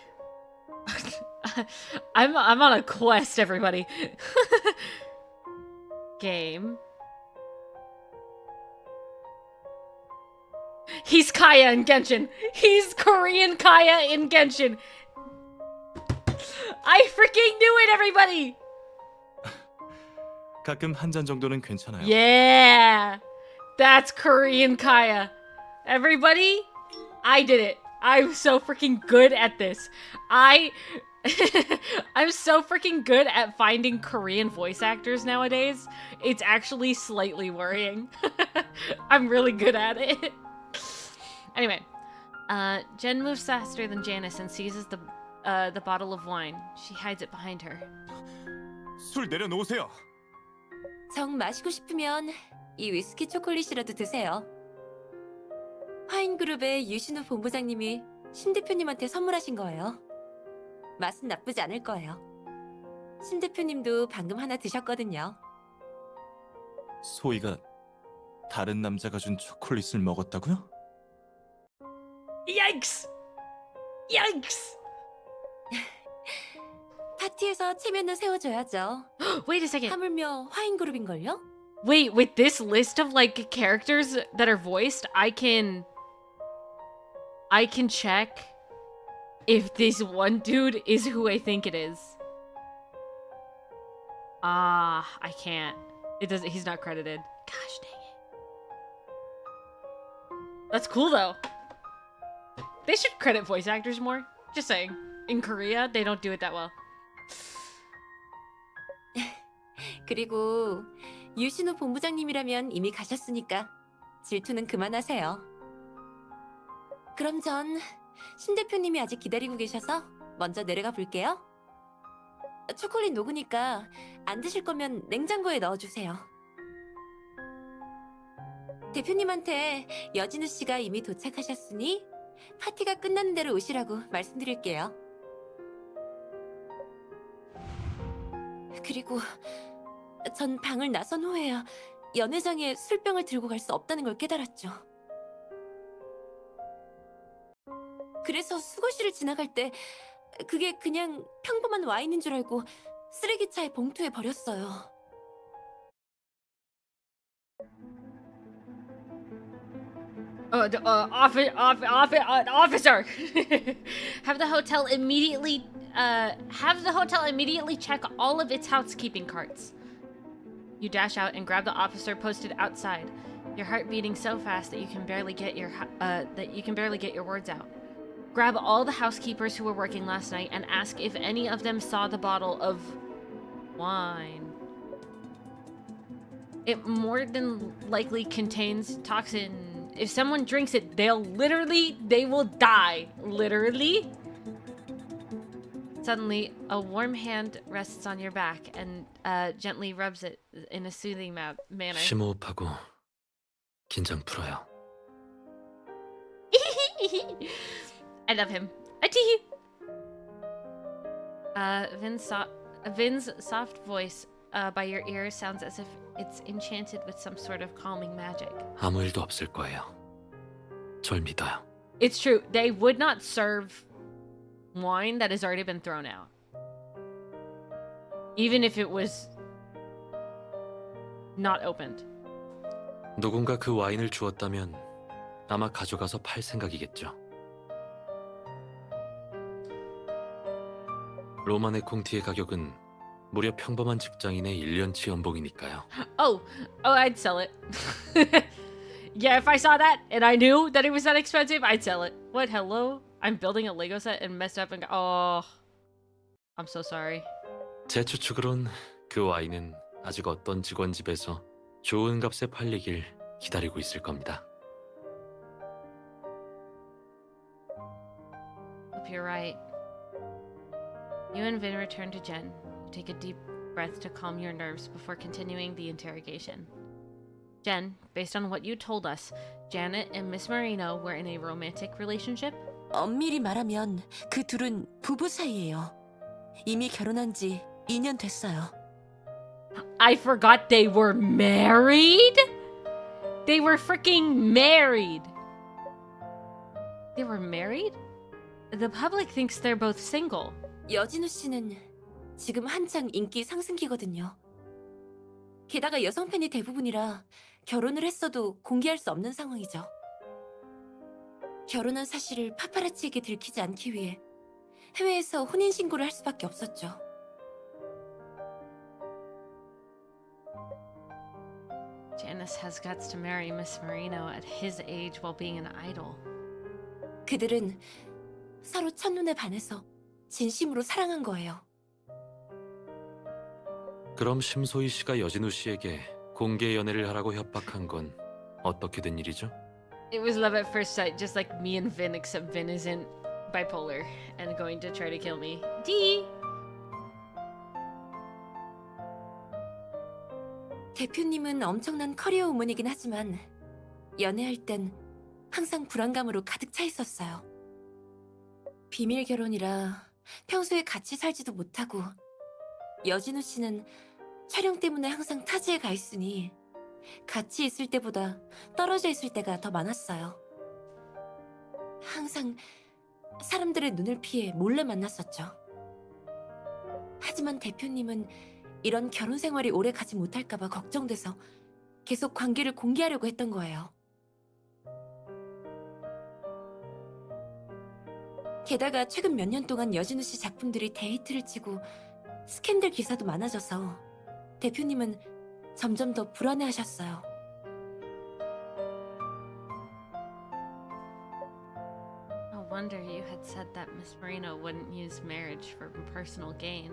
I'm on a quest, everybody. Game. He's Kaya in Genshin. He's Korean Kaya in Genshin. I freaking knew it, everybody. 가끔 한 잔 정도는 괜찮아요. Yeah. That's Korean Kaya. Everybody, I did it. I'm so freaking good at this. I'm so freaking good at finding Korean voice actors nowadays. It's actually slightly worrying. I'm really good at it. Anyway, Jen moves faster than Janice and seizes the bottle of wine. She hides it behind her. 술 내려놓으세요. 정 마시고 싶으면 이 위스키 초콜릿이라도 드세요. 화인그룹의 유신우 본부장님이 심 대표님한테 선물하신 거예요. 맛은 나쁘지 않을 거예요. 심 대표님도 방금 하나 드셨거든요. 소희가 다른 남자가 준 초콜릿을 먹었다고요? Yikes! Yikes! 파티에서 체면은 세워줘야죠. Wait a second. 하물며 화인그룹인걸요? Wait, with this list of like characters that are voiced, I can check if this one dude is who I think it is. I can't. It doesn't. He's not credited. Gosh dang it. That's cool though. They should credit voice actors more. Just saying. In Korea, they don't do it that well. 그리고 유신우 본부장님이라면 이미 가셨으니까 질투는 그만하세요. 그럼 전 신 대표님이 아직 기다리고 계셔서 먼저 내려가 볼게요. 초콜릿 녹으니까 안 드실 거면 냉장고에 넣어주세요. 대표님한테 여진우 씨가 이미 도착하셨으니 파티가 끝나는 대로 오시라고 말씀드릴게요. 그리고 전 방을 나선 후에야 연회장에 술병을 들고 갈 수 없다는 걸 깨달았죠. 그래서 수거실을 지나갈 때 그게 그냥 평범한 와인인 줄 알고 쓰레기차에 봉투에 버렸어요. Officer, have the hotel immediately check all of its housekeeping carts. You dash out and grab the officer posted outside, your heart beating so fast that you can barely get your words out. Grab all the housekeepers who were working last night and ask if any of them saw the bottle of wine. It more than likely contains toxin. If someone drinks it, they will die. Literally. Suddenly, a warm hand rests on your back and gently rubs it in a soothing manner. 심호흡하고 긴장 풀어요. I love him. Vin's soft voice by your ear sounds as if it's enchanted with some sort of calming magic. 아무 일도 없을 거예요. 절 믿어요. It's true. They would not serve wine that has already been thrown out. Even if it was not opened. 누군가 그 와인을 주었다면 아마 가져가서 팔 생각이겠죠. 로만의 콩티의 가격은 무려 평범한 직장인의 1년치 연봉이니까요. Oh, I'd sell it. Yeah, if I saw that and I knew that it was that expensive, I'd sell it. What, hello? I'm building a Lego set and messed up and oh, I'm so sorry. 제 추측으론 그 와인은 아직 어떤 직원 집에서 좋은 값에 팔리길 기다리고 있을 겁니다. Hope you're right. You and Vin return to Jen. You take a deep breath to calm your nerves before continuing the interrogation. Jen, based on what you told us, Janet and Miss Marino were in a romantic relationship? 엄밀히 말하면 그 둘은 부부 사이예요. 이미 결혼한 지 2년 됐어요. I forgot they were married? They were freaking married. They were married? The public thinks they're both single. 여진우 씨는 지금 한창 인기 상승기거든요. 게다가 여성 팬이 대부분이라 결혼을 했어도 공개할 수 없는 상황이죠. 결혼한 사실을 파파라치에게 들키지 않기 위해 해외에서 혼인신고를 할 수밖에 없었죠. Janice has guts to marry Miss Marino at his age while being an idol. 그들은 서로 첫눈에 반해서 진심으로 사랑한 거예요. 그럼 심소희 씨가 여진우 씨에게 공개 연애를 하라고 협박한 건 어떻게 된 일이죠? It was love at first sight, just like me and Vin, except Vin isn't bipolar and going to try to kill me. D. 대표님은 엄청난 커리어 우먼이긴 하지만 연애할 땐 항상 불안감으로 가득 차 있었어요. 비밀 결혼이라 평소에 같이 살지도 못하고 여진우 씨는 촬영 때문에 항상 타지에 가 있으니 같이 있을 때보다 떨어져 있을 때가 더 많았어요. 항상 사람들의 눈을 피해 몰래 만났었죠. 하지만 대표님은 이런 결혼 생활이 오래 가지 못할까봐 걱정돼서 계속 관계를 공개하려고 했던 거예요. 게다가 최근 몇 년 동안 여진우 씨 작품들이 데이트를 치고 스캔들 기사도 많아져서 대표님은 점점 더 불안해하셨어요. No wonder you had said that Miss Marino wouldn't use marriage for personal gain.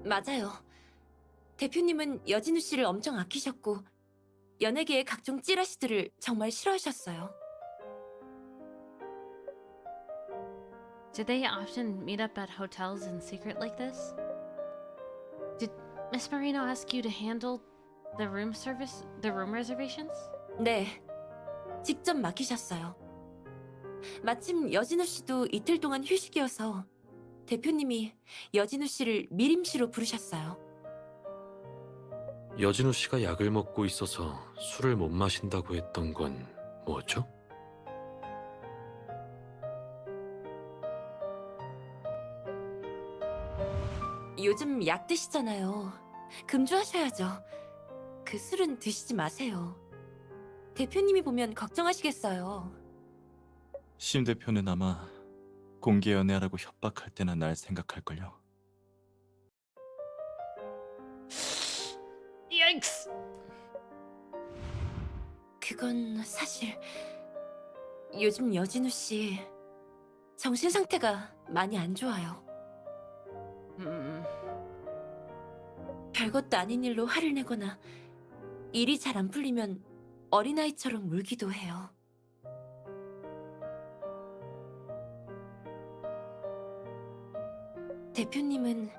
맞아요. 대표님은 여진우 씨를 엄청 아끼셨고 연예계의 각종 찌라시들을 정말 싫어하셨어요. Did they often meet up at hotels in secret like this? Did Miss Marino ask you to handle the room reservations? 네, 직접 맡기셨어요. 마침 여진우 씨도 이틀 동안 휴식이어서 대표님이 여진우 씨를 미림씨로 부르셨어요. 여진우 씨가 약을 먹고 있어서 술을 못 마신다고 했던 건 뭐죠? 요즘 약 드시잖아요. 금주하셔야죠. 그 술은 드시지 마세요. 대표님이 보면 걱정하시겠어요. 심 대표는 아마 공개 연애하라고 협박할 때나 날 생각할걸요. Yikes! 그건 사실 요즘 여진우 씨 정신 상태가 많이 안 좋아요. 별것도 아닌 일로 화를 내거나 일이 잘 안 풀리면 어린아이처럼 울기도 해요. 대표님은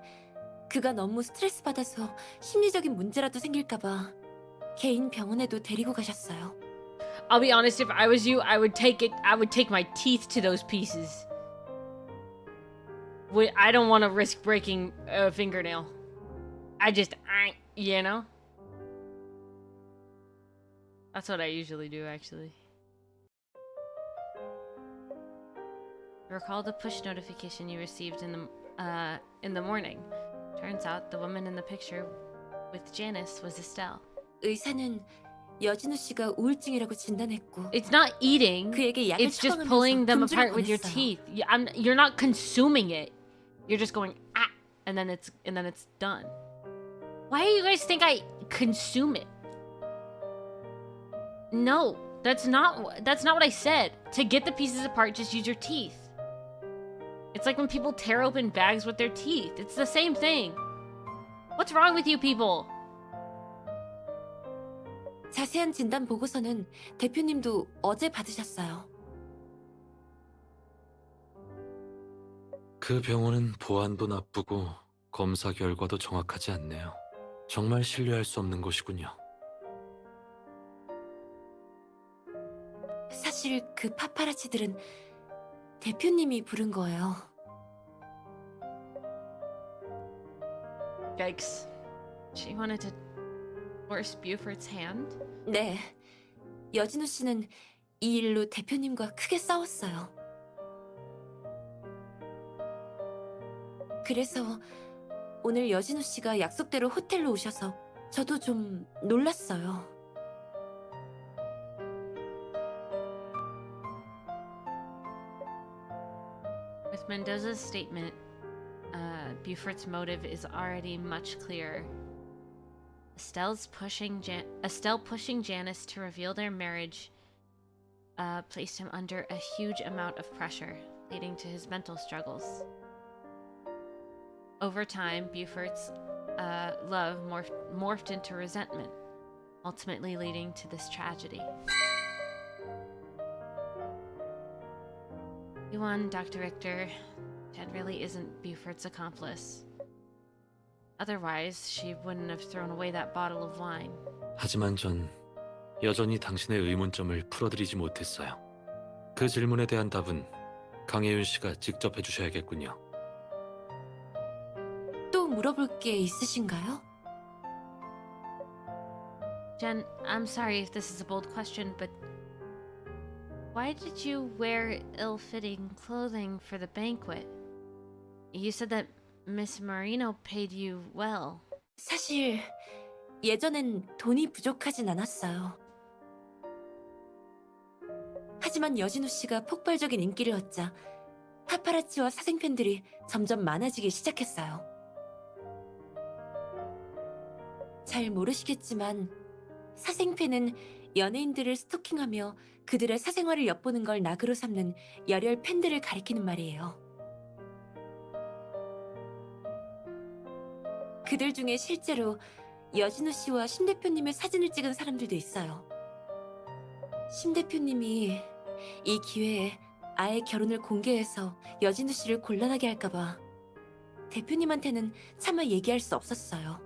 그가 너무 스트레스 받아서 심리적인 문제라도 생길까봐 개인 병원에도 데리고 가셨어요. I'll be honest, if I was you, I would take my teeth to those pieces. I don't want to risk breaking a fingernail. You know? That's what I usually do, actually. Recall the push notification you received in the morning. Turns out the woman in the picture with Janice was Estelle. 의사는 여진우 씨가 우울증이라고 진단했고 It's not eating. 그에게 약을 It's just 처방하면서 pulling them 금주를 apart with your 권했어요. teeth. You're not consuming it. You're just going ah, and then it's done. Why do you guys think I consume it? No, that's not what I said. To get the pieces apart, just use your teeth. It's like when people tear open bags with their teeth. It's the same thing. What's wrong with you people? 자세한 진단 보고서는 대표님도 어제 받으셨어요. 그 병원은 보안도 나쁘고 검사 결과도 정확하지 않네요. 정말 신뢰할 수 없는 곳이군요. 사실 그 파파라치들은 대표님이 부른 거예요. Yikes. She wanted to force Buford's hand? 네, 여진우 씨는 이 일로 대표님과 크게 싸웠어요. 그래서 오늘 여진우 씨가 약속대로 호텔로 오셔서 저도 좀 놀랐어요. With Mendoza's statement, Buford's motive is already much clearer. Estelle pushing Janice to reveal their marriage placed him under a huge amount of pressure, leading to his mental struggles. Over time, Buford's love morphed into resentment, ultimately leading to this tragedy. You won, Dr. Richter. Jen really isn't Buford's accomplice. Otherwise, she wouldn't have thrown away that bottle of wine. 하지만 전 여전히 당신의 의문점을 풀어드리지 못했어요. 그 질문에 대한 답은 강혜윤 씨가 직접 해주셔야겠군요. 또 물어볼 게 있으신가요? Jen, I'm sorry if this is a bold question, but why did you wear ill-fitting clothing for the banquet? You said that Miss Marino paid you well. 사실 예전엔 돈이 부족하진 않았어요. 하지만 여진우 씨가 폭발적인 인기를 얻자 파파라치와 사생팬들이 점점 많아지기 시작했어요. 잘 모르시겠지만 사생팬은 연예인들을 스토킹하며 그들의 사생활을 엿보는 걸 낙으로 삼는 열혈 팬들을 가리키는 말이에요. 그들 중에 실제로 여진우 씨와 심 대표님의 사진을 찍은 사람들도 있어요. 심 대표님이 이 기회에 아예 결혼을 공개해서 여진우 씨를 곤란하게 할까봐 대표님한테는 차마 얘기할 수 없었어요.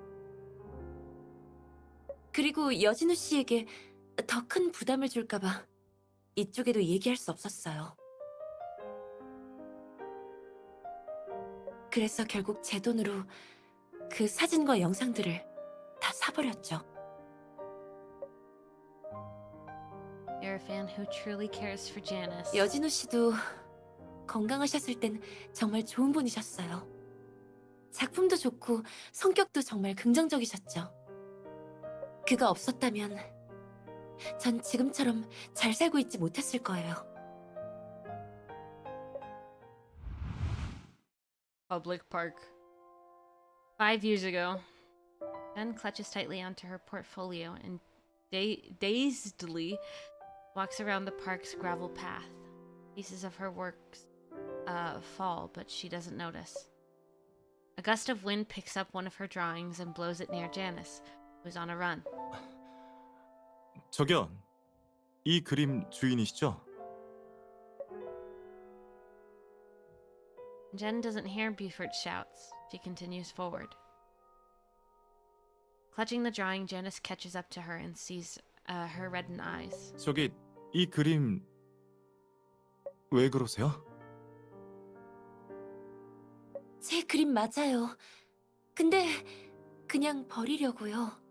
그리고 여진우 씨에게 더 큰 부담을 줄까봐 이쪽에도 얘기할 수 없었어요. 그래서 결국 제 돈으로 그 사진과 영상들을 다 사버렸죠. You're a fan who truly cares for Janice. 여진우 씨도 건강하셨을 땐 정말 좋은 분이셨어요. 작품도 좋고 성격도 정말 긍정적이셨죠. 그가 없었다면 전 지금처럼 잘 살고 있지 못했을 거예요. Public park. 5 years ago, Jen clutches tightly onto her portfolio and dazedly walks around the park's gravel path. Pieces of her works fall, but she doesn't notice. A gust of wind picks up one of her drawings and blows it near Janice, who's on a run. 저기요, 이 그림 주인이시죠? Jen doesn't hear Buford's shouts. She continues forward. Clutching the drawing, Janice catches up to her and sees her reddened eyes. 저기, 이 그림 왜 그러세요? 제 그림 맞아요. 근데 그냥 버리려고요.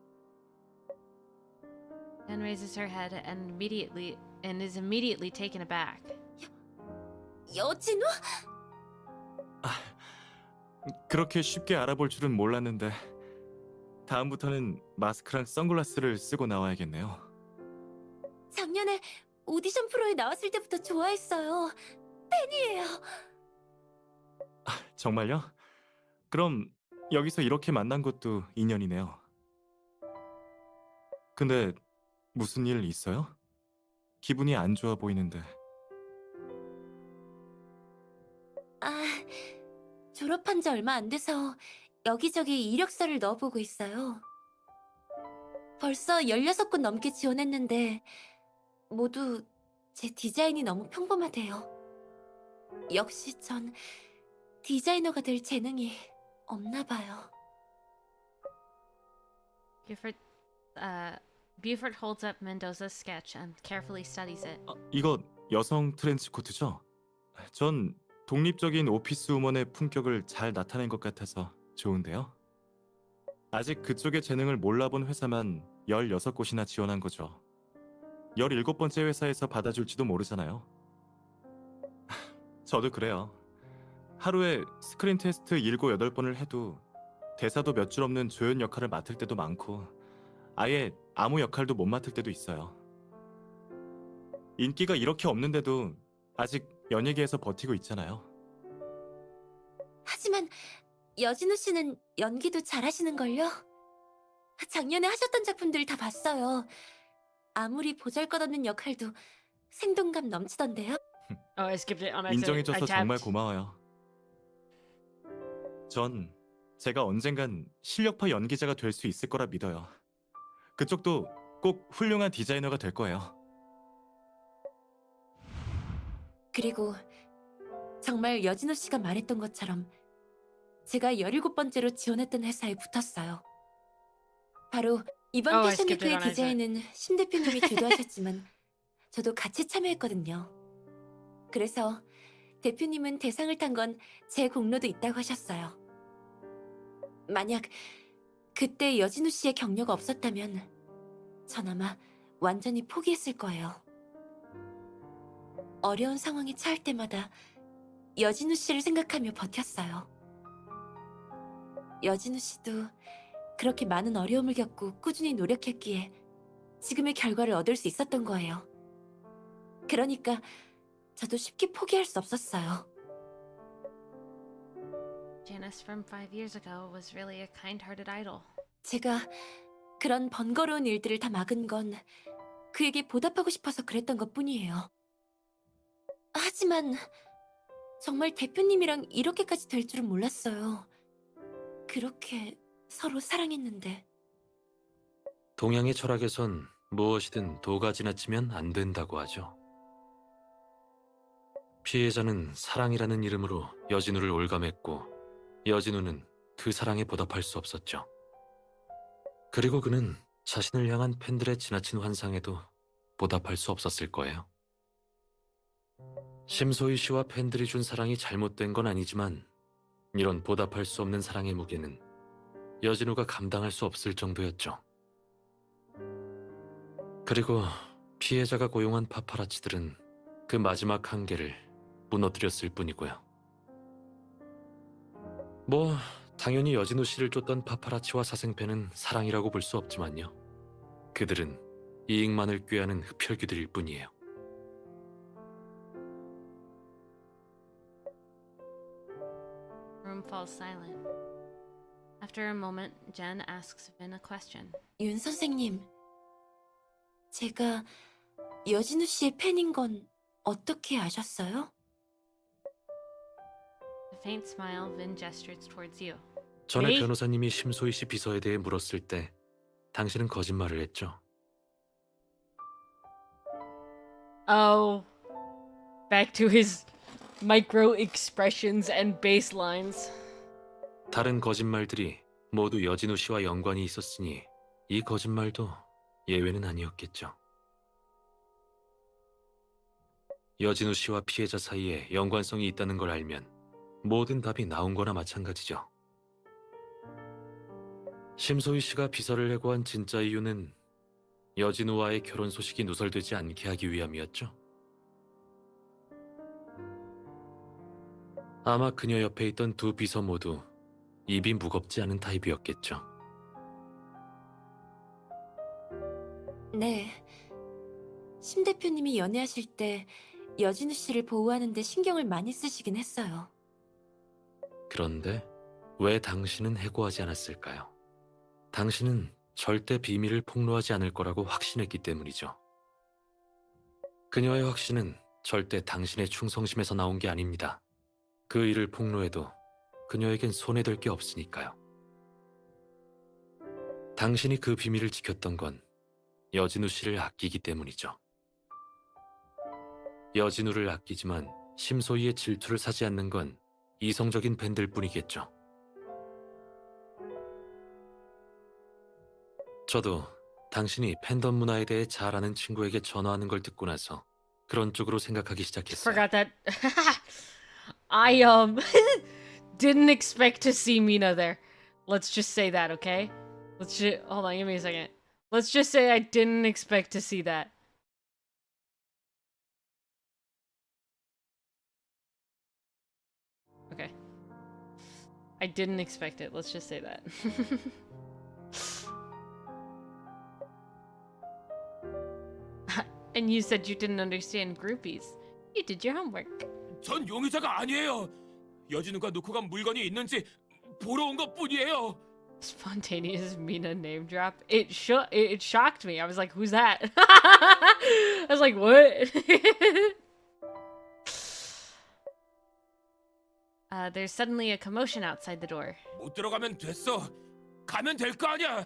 Jen raises her head and is immediately taken aback. 여진우? 그렇게 쉽게 알아볼 줄은 몰랐는데 다음부터는 마스크랑 선글라스를 쓰고 나와야겠네요. 작년에 오디션 프로에 나왔을 때부터 좋아했어요. 팬이에요. 정말요? 그럼 여기서 이렇게 만난 것도 인연이네요. 근데 무슨 일 있어요? 기분이 안 좋아 보이는데. 졸업한 지 얼마 안 돼서 여기저기 이력서를 넣어보고 있어요. 벌써 16건 넘게 지원했는데 모두 제 디자인이 너무 평범하대요. 역시 전 디자이너가 될 재능이 없나 봐요. Buford holds up Mendoza's sketch and carefully studies it. 이거 여성 트렌치 코트죠? 전 독립적인 오피스 우먼의 품격을 잘 나타낸 것 같아서 좋은데요. 아직 그쪽의 재능을 몰라본 회사만 16곳이나 지원한 거죠. 17번째 회사에서 받아줄지도 모르잖아요. 저도 그래요. 하루에 스크린 테스트 7, 8번을 해도 대사도 몇 줄 없는 조연 역할을 맡을 때도 많고 아예 아무 역할도 못 맡을 때도 있어요. 인기가 이렇게 없는데도 아직 연예계에서 버티고 있잖아요. 하지만 여진우 씨는 연기도 잘하시는걸요? 작년에 하셨던 작품들 다 봤어요. 아무리 보잘것없는 역할도 생동감 넘치던데요? Oh, I skipped it on accident. 인정해줘서 I tapped. 정말 고마워요. 전 제가 언젠간 실력파 연기자가 될 수 있을 거라 믿어요. 그쪽도 꼭 훌륭한 디자이너가 될 거예요. 그리고 정말 여진호 씨가 말했던 것처럼 제가 17번째로 지원했던 회사에 붙었어요. 바로 이번 Oh, I 패션 skipped it 위크의 on Isaac. 디자인은 심 대표님이 주도하셨지만 저도 같이 참여했거든요. 그래서 대표님은 대상을 탄 건 제 공로도 있다고 하셨어요. 만약 그때 여진우 씨의 격려가 없었다면 전 아마 완전히 포기했을 거예요. 어려운 상황에 처할 때마다 여진우 씨를 생각하며 버텼어요. 여진우 씨도 그렇게 많은 어려움을 겪고 꾸준히 노력했기에 지금의 결과를 얻을 수 있었던 거예요. 그러니까 저도 쉽게 포기할 수 없었어요. Janice from 5 years ago was really a kind-hearted idol. 제가 그런 번거로운 일들을 다 막은 건 그에게 보답하고 싶어서 그랬던 것뿐이에요. 하지만 정말 대표님이랑 이렇게까지 될 줄은 몰랐어요. 그렇게 서로 사랑했는데. 동양의 철학에선 무엇이든 도가 지나치면 안 된다고 하죠. 피해자는 사랑이라는 이름으로 여진우를 올감했고 여진우는 그 사랑에 보답할 수 없었죠. 그리고 그는 자신을 향한 팬들의 지나친 환상에도 보답할 수 없었을 거예요. 심소희 씨와 팬들이 준 사랑이 잘못된 건 아니지만 이런 보답할 수 없는 사랑의 무게는 여진우가 감당할 수 없을 정도였죠. 그리고 피해자가 고용한 파파라치들은 그 마지막 한계를 무너뜨렸을 뿐이고요. 뭐 당연히 여진우 씨를 쫓던 파파라치와 사생팬은 사랑이라고 볼 수 없지만요. 그들은 이익만을 꾀하는 흡혈귀들일 뿐이에요. Room falls silent. After a moment, Jen asks Vin a question. 윤 선생님, 제가 여진우 씨의 팬인 건 어떻게 아셨어요? With a faint smile, Vin gestures towards you. 전에 네? 변호사님이 심소희 씨 비서에 대해 물었을 때 당신은 거짓말을 했죠. Oh, back to his micro expressions and baselines. 다른 거짓말들이 모두 여진우 씨와 연관이 있었으니 이 거짓말도 예외는 아니었겠죠. 여진우 씨와 피해자 사이에 연관성이 있다는 걸 알면 모든 답이 나온 거나 마찬가지죠. 심소희 씨가 비서를 해고한 진짜 이유는 여진우와의 결혼 소식이 누설되지 않게 하기 위함이었죠. 아마 그녀 옆에 있던 두 비서 모두 입이 무겁지 않은 타입이었겠죠. 네. 심 대표님이 연애하실 때 여진우 씨를 보호하는데 신경을 많이 쓰시긴 했어요. 그런데 왜 당신은 해고하지 않았을까요? 당신은 절대 비밀을 폭로하지 않을 거라고 확신했기 때문이죠. 그녀의 확신은 절대 당신의 충성심에서 나온 게 아닙니다. 그 일을 폭로해도 그녀에겐 손해될 게 없으니까요. 당신이 그 비밀을 지켰던 건 여진우 씨를 아끼기 때문이죠. 여진우를 아끼지만 심소희의 질투를 사지 않는 건 이성적인 팬들 뿐이겠죠. 저도 당신이 팬덤 문화에 대해 잘 아는 친구에게 전화하는 걸 듣고 나서 그런 쪽으로 생각하기 시작했어요. Forgot that. I didn't expect to see Mina there. Let's just say that, okay? Hold on, give me a second. Let's just say I didn't expect to see that. Okay. I didn't expect it. Let's just say that. And you said you didn't understand groupies. You did your homework. 전 용의자가 아니에요. 여진우가 놓고 간 물건이 있는지 보러 온 것뿐이에요. Spontaneous Mina name drop. It shocked me. I was like, who's that? I was like, what? There's suddenly a commotion outside the door. 못 들어가면 됐어. 가면 될 거 아니야.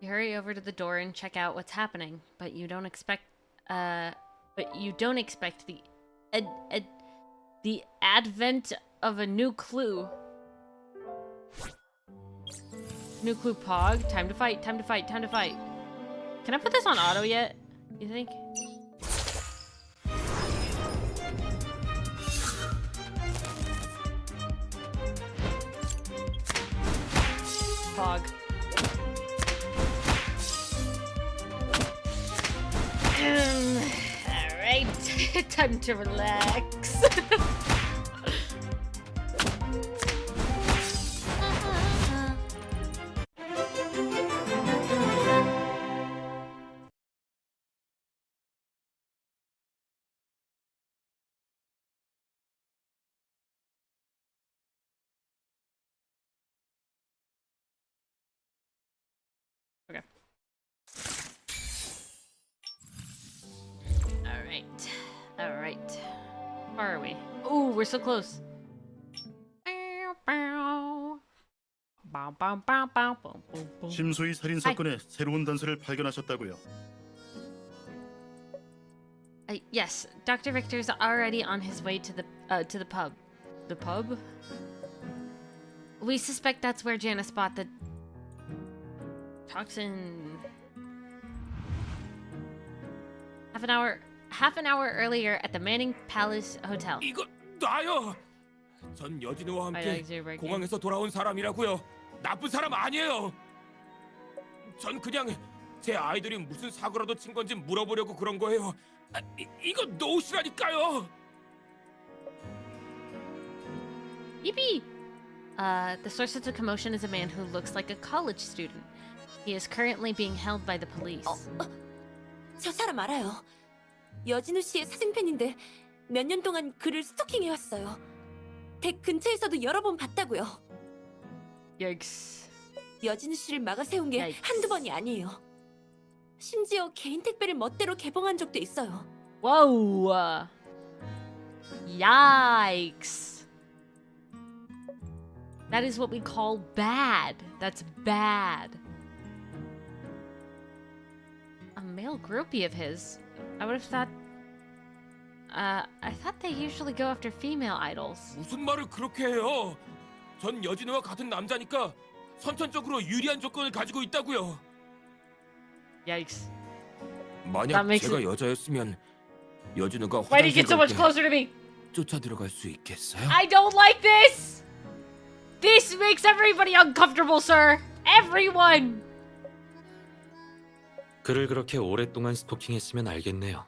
You hurry over to the door and check out what's happening, but you don't expect the the advent of a new clue. New clue pog. Time to fight, time to fight, time to fight. Can I put this on auto yet? You think? Pog. Alright, time to relax. Okay. Alright. Alright. Where are we? Ooh, we're so close. 심소희 살인 사건의 새로운 단서를 발견하셨다고요. Yes, Dr. Victor's already on his way to the pub. The pub? We suspect that's where Janice bought the toxin. Half an hour earlier at the Manning Palace Hotel. 이거 나요. 전 여진우와 함께 Alexander 공항에서 돌아온 사람이라고요. 나쁜 사람 아니에요. 전 그냥 제 아이들이 무슨 사고라도 친 건지 물어보려고 그런 거예요. 이거 노시라니까요. Yippee! The source of the commotion is a man who looks like a college student. He is currently being held by the police. 저 사람 알아요. 여진우 씨의 사생팬인데 몇 년 동안 그를 스토킹해왔어요. 댁 근처에서도 여러 번 봤다고요. Yikes. 여진우 씨를 막아 세운 게 Yikes. 한두 번이 아니에요. 심지어 개인 택배를 멋대로 개봉한 적도 있어요. Whoa! Yikes! That is what we call bad. That's bad. A male groupie of his. I would have thought. I thought they usually go after female idols. 무슨 말을 그렇게 해요? 전 여진우와 같은 남자니까 선천적으로 유리한 조건을 가지고 있다고요. Yikes. 만약 That makes 제가 it- 여자였으면 여진우가 Why do you 화장실 get so 갈 much 때 closer to me? 쫓아 들어갈 수 있겠어요? I don't like this! This makes everybody uncomfortable, sir! Everyone! 그를 그렇게 오랫동안 스토킹했으면 알겠네요.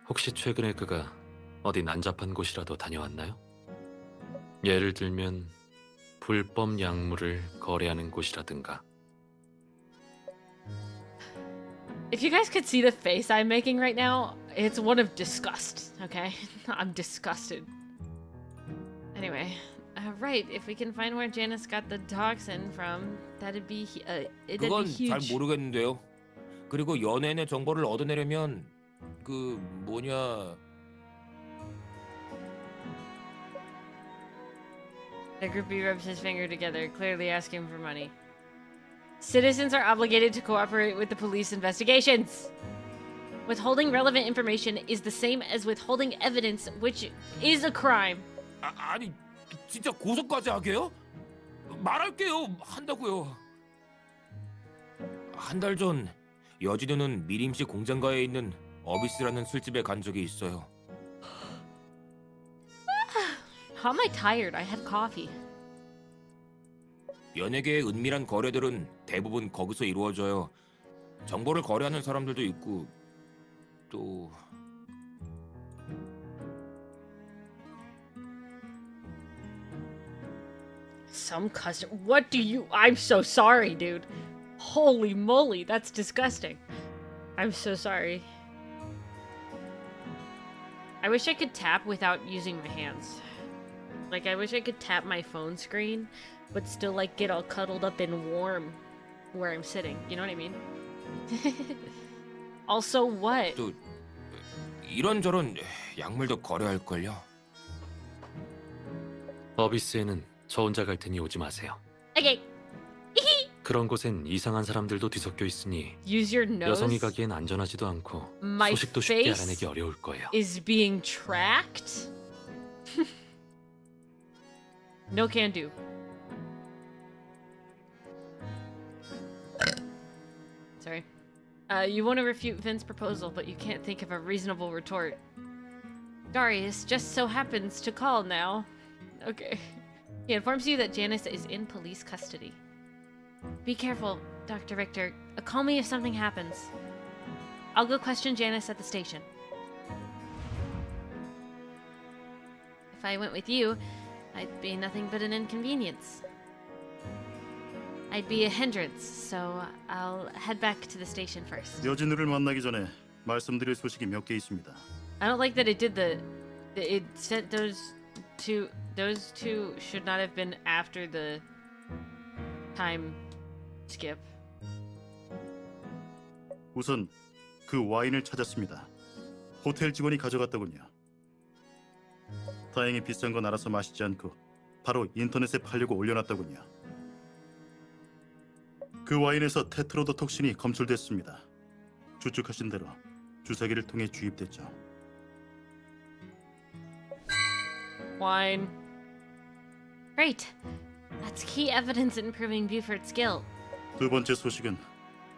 혹시 최근에 그가 어디 난잡한 곳이라도 다녀왔나요? 예를 들면 불법 약물을 거래하는 곳이라든가. If you guys could see the face I'm making right now, it's one of disgust, okay? I'm disgusted. Anyway, right, if we can find where Janice got the toxin from, that'd be 그건 잘 huge. 모르겠는데요. 그리고 연예인의 정보를 얻어내려면 그 뭐냐 The groupie rubs his finger together, clearly asking for money. Citizens are obligated to cooperate with the police investigations. Withholding relevant information is the same as withholding evidence, which is a crime. 아니 진짜 고소까지 하게요? 말할게요. 한다고요. 한 달 전 여진우는 미림시 공장가에 있는 어비스라는 술집에 간 적이 있어요. How am I tired? I had coffee. 연예계의 은밀한 거래들은 대부분 거기서 이루어져요. 정보를 거래하는 사람들도 있고 또 Some customer. What do you? I'm so sorry, dude. Holy moly, that's disgusting. I'm so sorry. I wish I could tap without using my hands. Like, I wish I could tap my phone screen, but still, like, get all cuddled up and warm where I'm sitting. You know what I mean? Also, what? 또 이런저런 약물도 거래할 걸요. 어비스에는 저 혼자 갈 테니 오지 마세요. Okay. 그런 곳엔 이상한 사람들도 뒤섞여 있으니 Use your nose. 여성이 가기엔 안전하지도 않고 My 소식도 쉽게 face 알아내기 어려울 거예요. is being tracked. No can do. Sorry. You want to refute Vin's proposal, but you can't think of a reasonable retort. Darius just so happens to call now. Okay. He informs you that Janice is in police custody. Be careful, Dr. Richter. Call me if something happens. I'll go question Janice at the station. If I went with you, I'd be nothing but an inconvenience. I'd be a hindrance, so I'll head back to the station first. 여진우를 만나기 전에 말씀드릴 소식이 몇 개 있습니다. I don't like that it did it said those two should not have been after the time skip. 우선 그 와인을 찾았습니다. 호텔 직원이 가져갔더군요. 다행히 비싼 건 알아서 마시지 않고 바로 인터넷에 팔려고 올려놨더군요. 그 와인에서 테트로도톡신이 검출됐습니다. 추측하신 대로 주사기를 통해 주입됐죠. Wine. Great. That's key evidence in proving Buford's guilt. 두 번째 소식은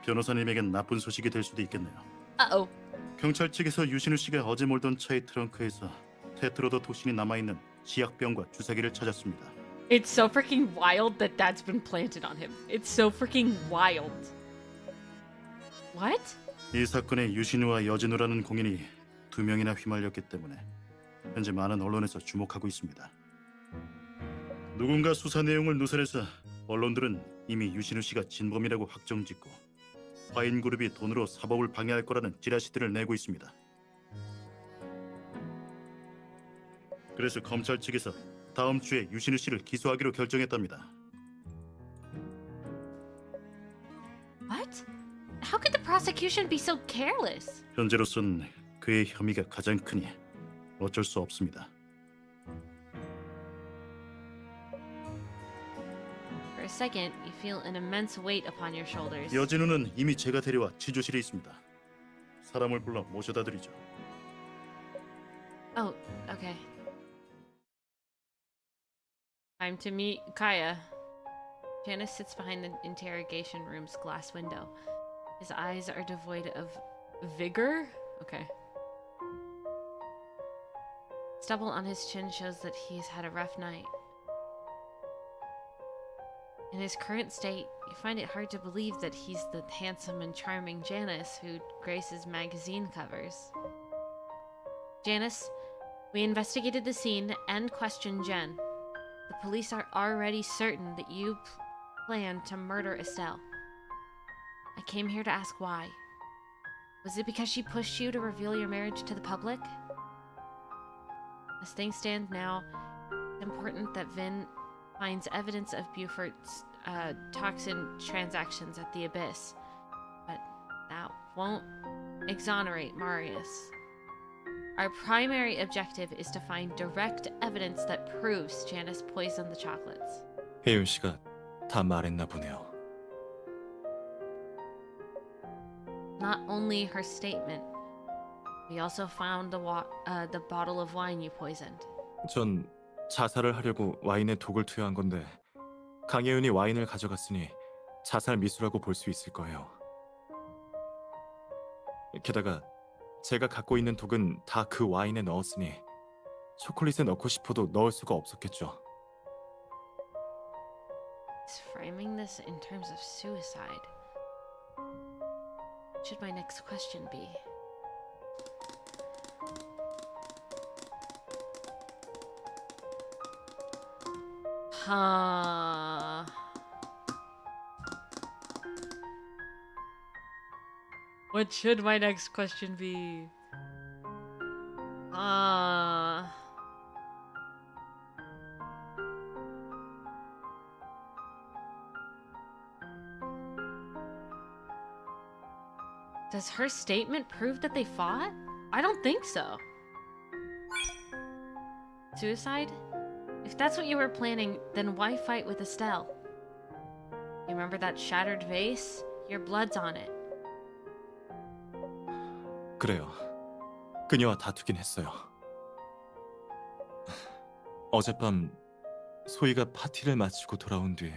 변호사님에겐 나쁜 소식이 될 수도 있겠네요. Uh-oh. 경찰 측에서 유신우 씨가 어제 몰던 차의 트렁크에서 테트로도톡신이 남아있는 치약병과 주사기를 찾았습니다. It's so freaking wild that that's been planted on him. It's so freaking wild. What? 이 사건에 유신우와 여진우라는 공인이 2명이나 휘말렸기 때문에 현재 많은 언론에서 주목하고 있습니다. 누군가 수사 내용을 누설해서 언론들은 이미 유신우 씨가 진범이라고 확정짓고 화인 그룹이 돈으로 사법을 방해할 거라는 찌라시들을 내고 있습니다. 그래서 검찰 측에서 다음 주에 유신우 씨를 기소하기로 결정했답니다. What? How could the prosecution be so careless? 현재로선 그의 혐의가 가장 크니 어쩔 수 없습니다. For a second, you feel an immense weight upon your shoulders. 여진우는 이미 제가 데려와 치조실에 있습니다. 사람을 불러 모셔다 드리죠. Oh, okay. Time to meet Kaya. Janice sits behind the interrogation room's glass window. His eyes are devoid of vigor? Okay. Stubble on his chin shows that he's had a rough night. In his current state, you find it hard to believe that he's the handsome and charming Janice who graces magazine covers. Janice, we investigated the scene and questioned Jen. The police are already certain that you planned to murder Estelle. I came here to ask why. Was it because she pushed you to reveal your marriage to the public? As things stand now, it's important that Vin finds evidence of Buford's toxin transactions at the Abyss. But that won't exonerate Marius. Our primary objective is to find direct evidence that proves Janice poisoned the chocolates. 혜윤 씨가 다 말했나 보네요. Not only her statement, we also found the bottle of wine you poisoned. 전 자살을 하려고 와인에 독을 투여한 건데 강혜윤이 와인을 가져갔으니 자살 미수라고 볼 수 있을 거예요. 게다가 제가 갖고 있는 독은 다 그 와인에 넣었으니 초콜릿에 넣고 싶어도 넣을 수가 없었겠죠. He's framing this in terms of suicide. What should my next question be? Huh. What should my next question be? Does her statement prove that they fought? I don't think so. Suicide? If that's what you were planning, then why fight with Estelle? You remember that shattered vase? Your blood's on it. 그래요. 그녀와 다투긴 했어요. 어젯밤 소희가 파티를 마치고 돌아온 뒤에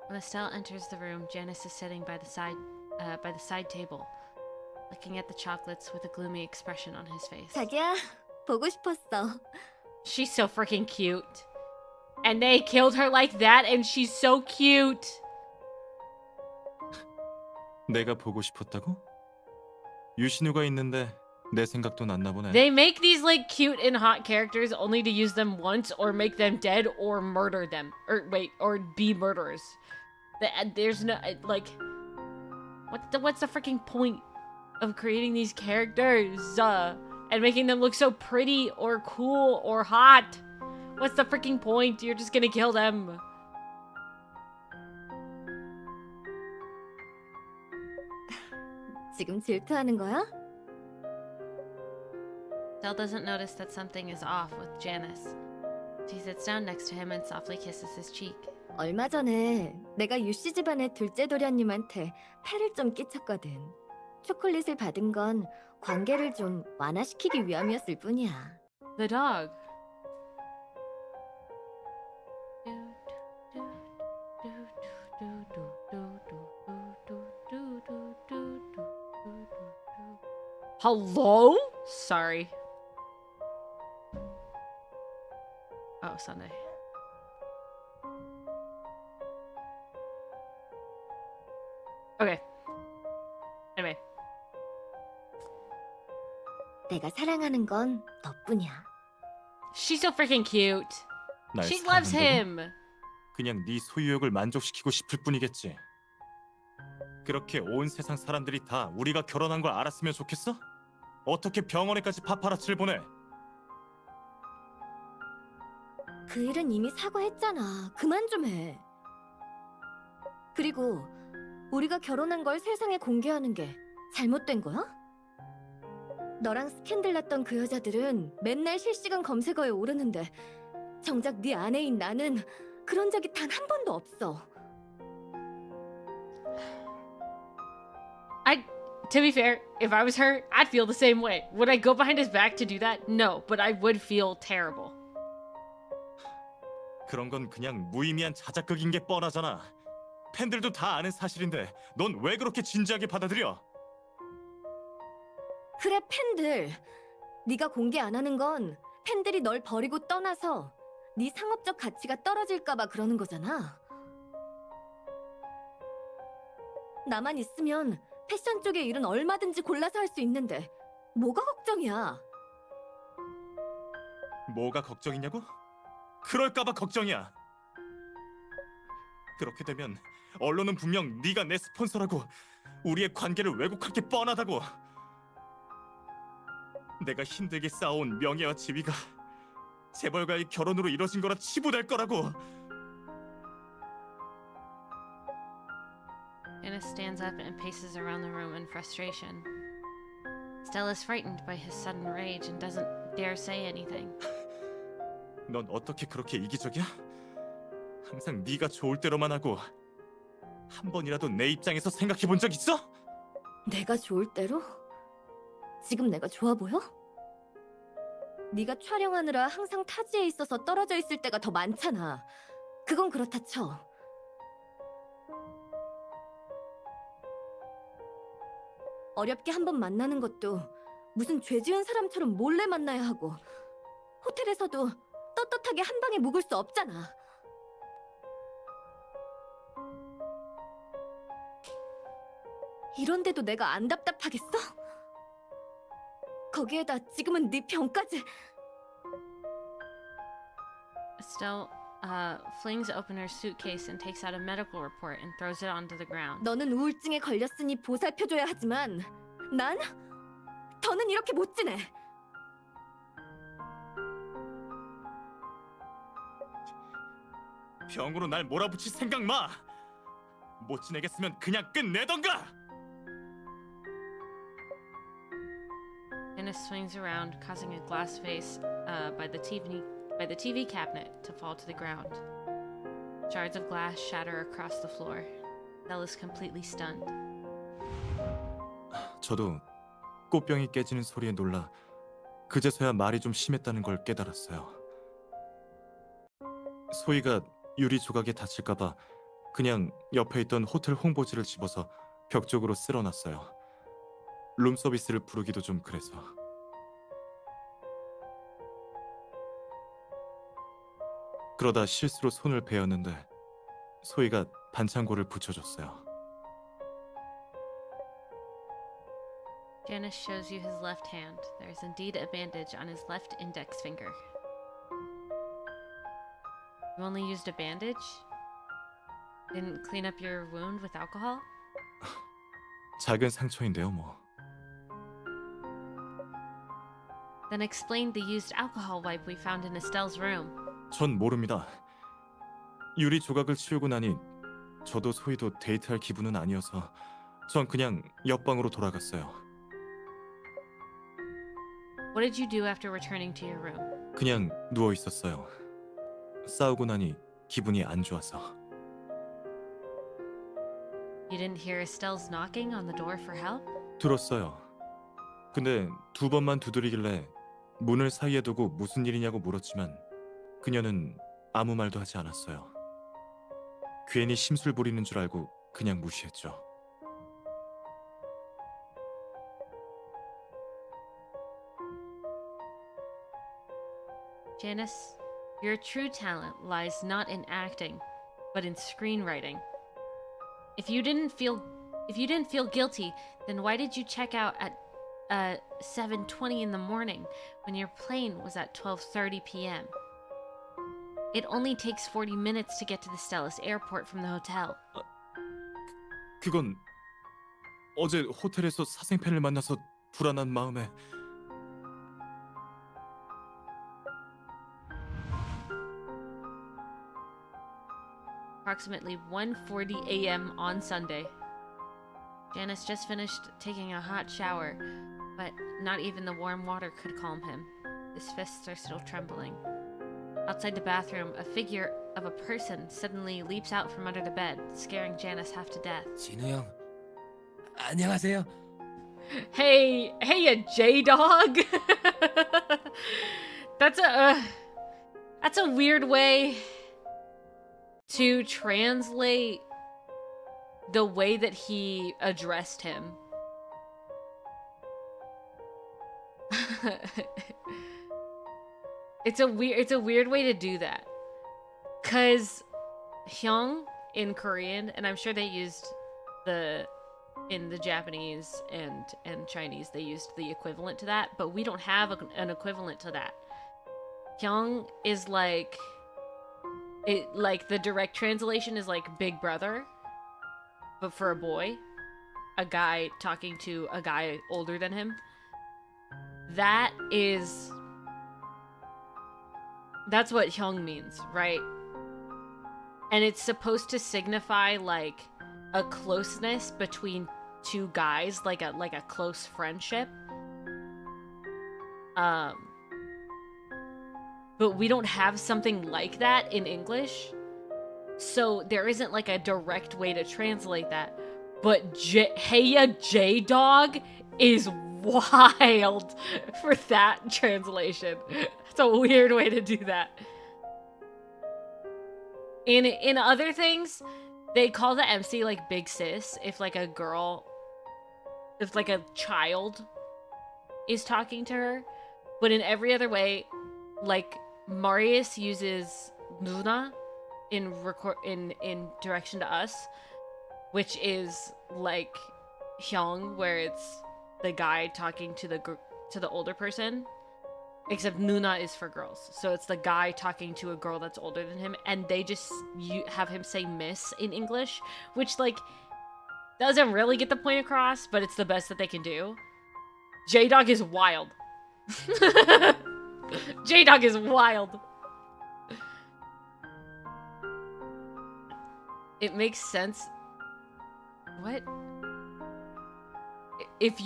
When Estelle enters the room, Janice is sitting by the side table, looking at the chocolates with a gloomy expression on his face. 자기야, 보고 싶었어. She's so freaking cute. And they killed her like that, and she's so cute. 내가 보고 싶었다고? 유신우가 있는데 내 생각도 났나 보네. They make these like cute and hot characters only to use them once or make them dead or murder them. Or be murderers. There's no like what's the freaking point of creating these characters and making them look so pretty or cool or hot? What's the freaking point? You're just gonna kill them. 지금 질투하는 거야? Estelle doesn't notice that something is off with Janice. She sits down next to him and softly kisses his cheek. 얼마 전에 내가 유씨 집안의 둘째 도련님한테 패를 좀 끼쳤거든. 초콜릿을 받은 건 관계를 좀 완화시키기 위함이었을 뿐이야. The dog. Hello? Sorry. Oh, Sunday. Okay. Anyway. 내가 사랑하는 건 너뿐이야. She's so freaking cute. 날 She loves 사랑한다고? him. 그냥 네 소유욕을 만족시키고 싶을 뿐이겠지. 그렇게 온 세상 사람들이 다 우리가 결혼한 걸 알았으면 좋겠어? 어떻게 병원에까지 파파라치를 보내? 그 일은 이미 사과했잖아. 그만 좀 해. 그리고 우리가 결혼한 걸 세상에 공개하는 게 잘못된 거야? 너랑 스캔들 났던 그 여자들은 맨날 실시간 검색어에 오르는데 정작 네 아내인 나는 그런 적이 단 한 번도 없어. To be fair, if I was her, I'd feel the same way. Would I go behind his back to do that? No, but I would feel terrible. 그런 건 그냥 무의미한 자작극인 게 뻔하잖아. 팬들도 다 아는 사실인데 넌 왜 그렇게 진지하게 받아들여? 그래, 팬들. 네가 공개 안 하는 건 팬들이 널 버리고 떠나서 네 상업적 가치가 떨어질까 봐 그러는 거잖아. 나만 있으면 패션 쪽의 일은 얼마든지 골라서 할 수 있는데 뭐가 걱정이야? 뭐가 걱정이냐고? 그럴까 봐 걱정이야. 그렇게 되면 언론은 분명 네가 내 스폰서라고 우리의 관계를 왜곡할 게 뻔하다고. 내가 힘들게 쌓아온 명예와 지위가 재벌과의 결혼으로 이뤄진 거라 치부될 거라고. Anna stands up and paces around the room in frustration. Stella is frightened by his sudden rage and doesn't dare say anything. 넌 어떻게 그렇게 이기적이야? 항상 네가 좋을 대로만 하고 한 번이라도 내 입장에서 생각해 본 적 있어? 내가 좋을 대로? 지금 내가 좋아 보여? 네가 촬영하느라 항상 타지에 있어서 떨어져 있을 때가 더 많잖아. 그건 그렇다 쳐. 어렵게 한 번 만나는 것도 무슨 죄 지은 사람처럼 몰래 만나야 하고 호텔에서도 떳떳하게 한 방에 묵을 수 없잖아. 이런데도 내가 안 답답하겠어? 거기에다 지금은 네 병까지. Estelle flings open her suitcase and takes out a medical report and throws it onto the ground. 너는 우울증에 걸렸으니 보살펴줘야 하지만 난 더는 이렇게 못 지내. 병으로 날 몰아붙일 생각 마. 못 지내겠으면 그냥 끝내던가. Janice swings around, causing a glass vase by the TV cabinet to fall to the ground. Shards of glass shatter across the floor. Belle is completely stunned. 저도 꽃병이 깨지는 소리에 놀라 그제서야 말이 좀 심했다는 걸 깨달았어요. 소희가 유리 조각에 다칠까봐 그냥 옆에 있던 호텔 홍보지를 집어서 벽 쪽으로 쓸어놨어요. 룸서비스를 부르기도 좀 그래서. 그러다 실수로 손을 베었는데 소희가 반창고를 붙여줬어요. Janice shows you his left hand. There is indeed a bandage on his left index finger. You only used a bandage? Didn't clean up your wound with alcohol? 작은 상처인데요, 뭐. Then explain the used alcohol wipe we found in Estelle's room. 전 모릅니다. 유리 조각을 치우고 나니 저도 소희도 데이트할 기분은 아니어서 전 그냥 옆방으로 돌아갔어요. What did you do after returning to your room? 그냥 누워 있었어요. 싸우고 나니 기분이 안 좋아서. You didn't hear Estelle's knocking on the door for help? 들었어요. 근데 2번만 두드리길래 문을 사이에 두고 무슨 일이냐고 물었지만 그녀는 아무 말도 하지 않았어요. 괜히 심술 부리는 줄 알고 그냥 무시했죠. Janice, your true talent lies not in acting, but in screenwriting. If you didn't feel guilty, then why did you check out at 7:20 in the morning when your plane was at 12:30 p.m.? It only takes 40 minutes to get to the Stellis airport from the hotel. 그건 어제 호텔에서 사생팬을 만나서 불안한 마음에 Approximately 1:40 a.m. on Sunday. Janice just finished taking a hot shower, but not even the warm water could calm him. His fists are still trembling. Outside the bathroom, a figure of a person suddenly leaps out from under the bed, scaring Janice half to death. 진우 형, 안녕하세요. Hey, you J-Dog! That's a weird way to translate the way that he addressed him. It's a weird way to do that. 'Cause hyung in Korean, and I'm sure they used in the Japanese and Chinese, they used the equivalent to that, but we don't have an equivalent to that. Hyung is like the direct translation is like big brother, but for a boy, a guy talking to a guy older than him. That's what hyung means, right? And it's supposed to signify like a closeness between two guys, like a close friendship. But we don't have something like that in English, so there isn't like a direct way to translate that. But Heya J-Dog is wild for that translation. It's a weird way to do that. In other things, they call the MC like big sis if like a child is talking to her. But in every other way, like Marius uses Nuna in direction to us, which is like hyung, where it's the guy talking to the older person, except Nuna is for girls. So it's the guy talking to a girl that's older than him, and they just have him say miss in English, which like doesn't really get the point across, but it's the best that they can do. J-Dog is wild. J-Dog is wild. It makes sense. What? If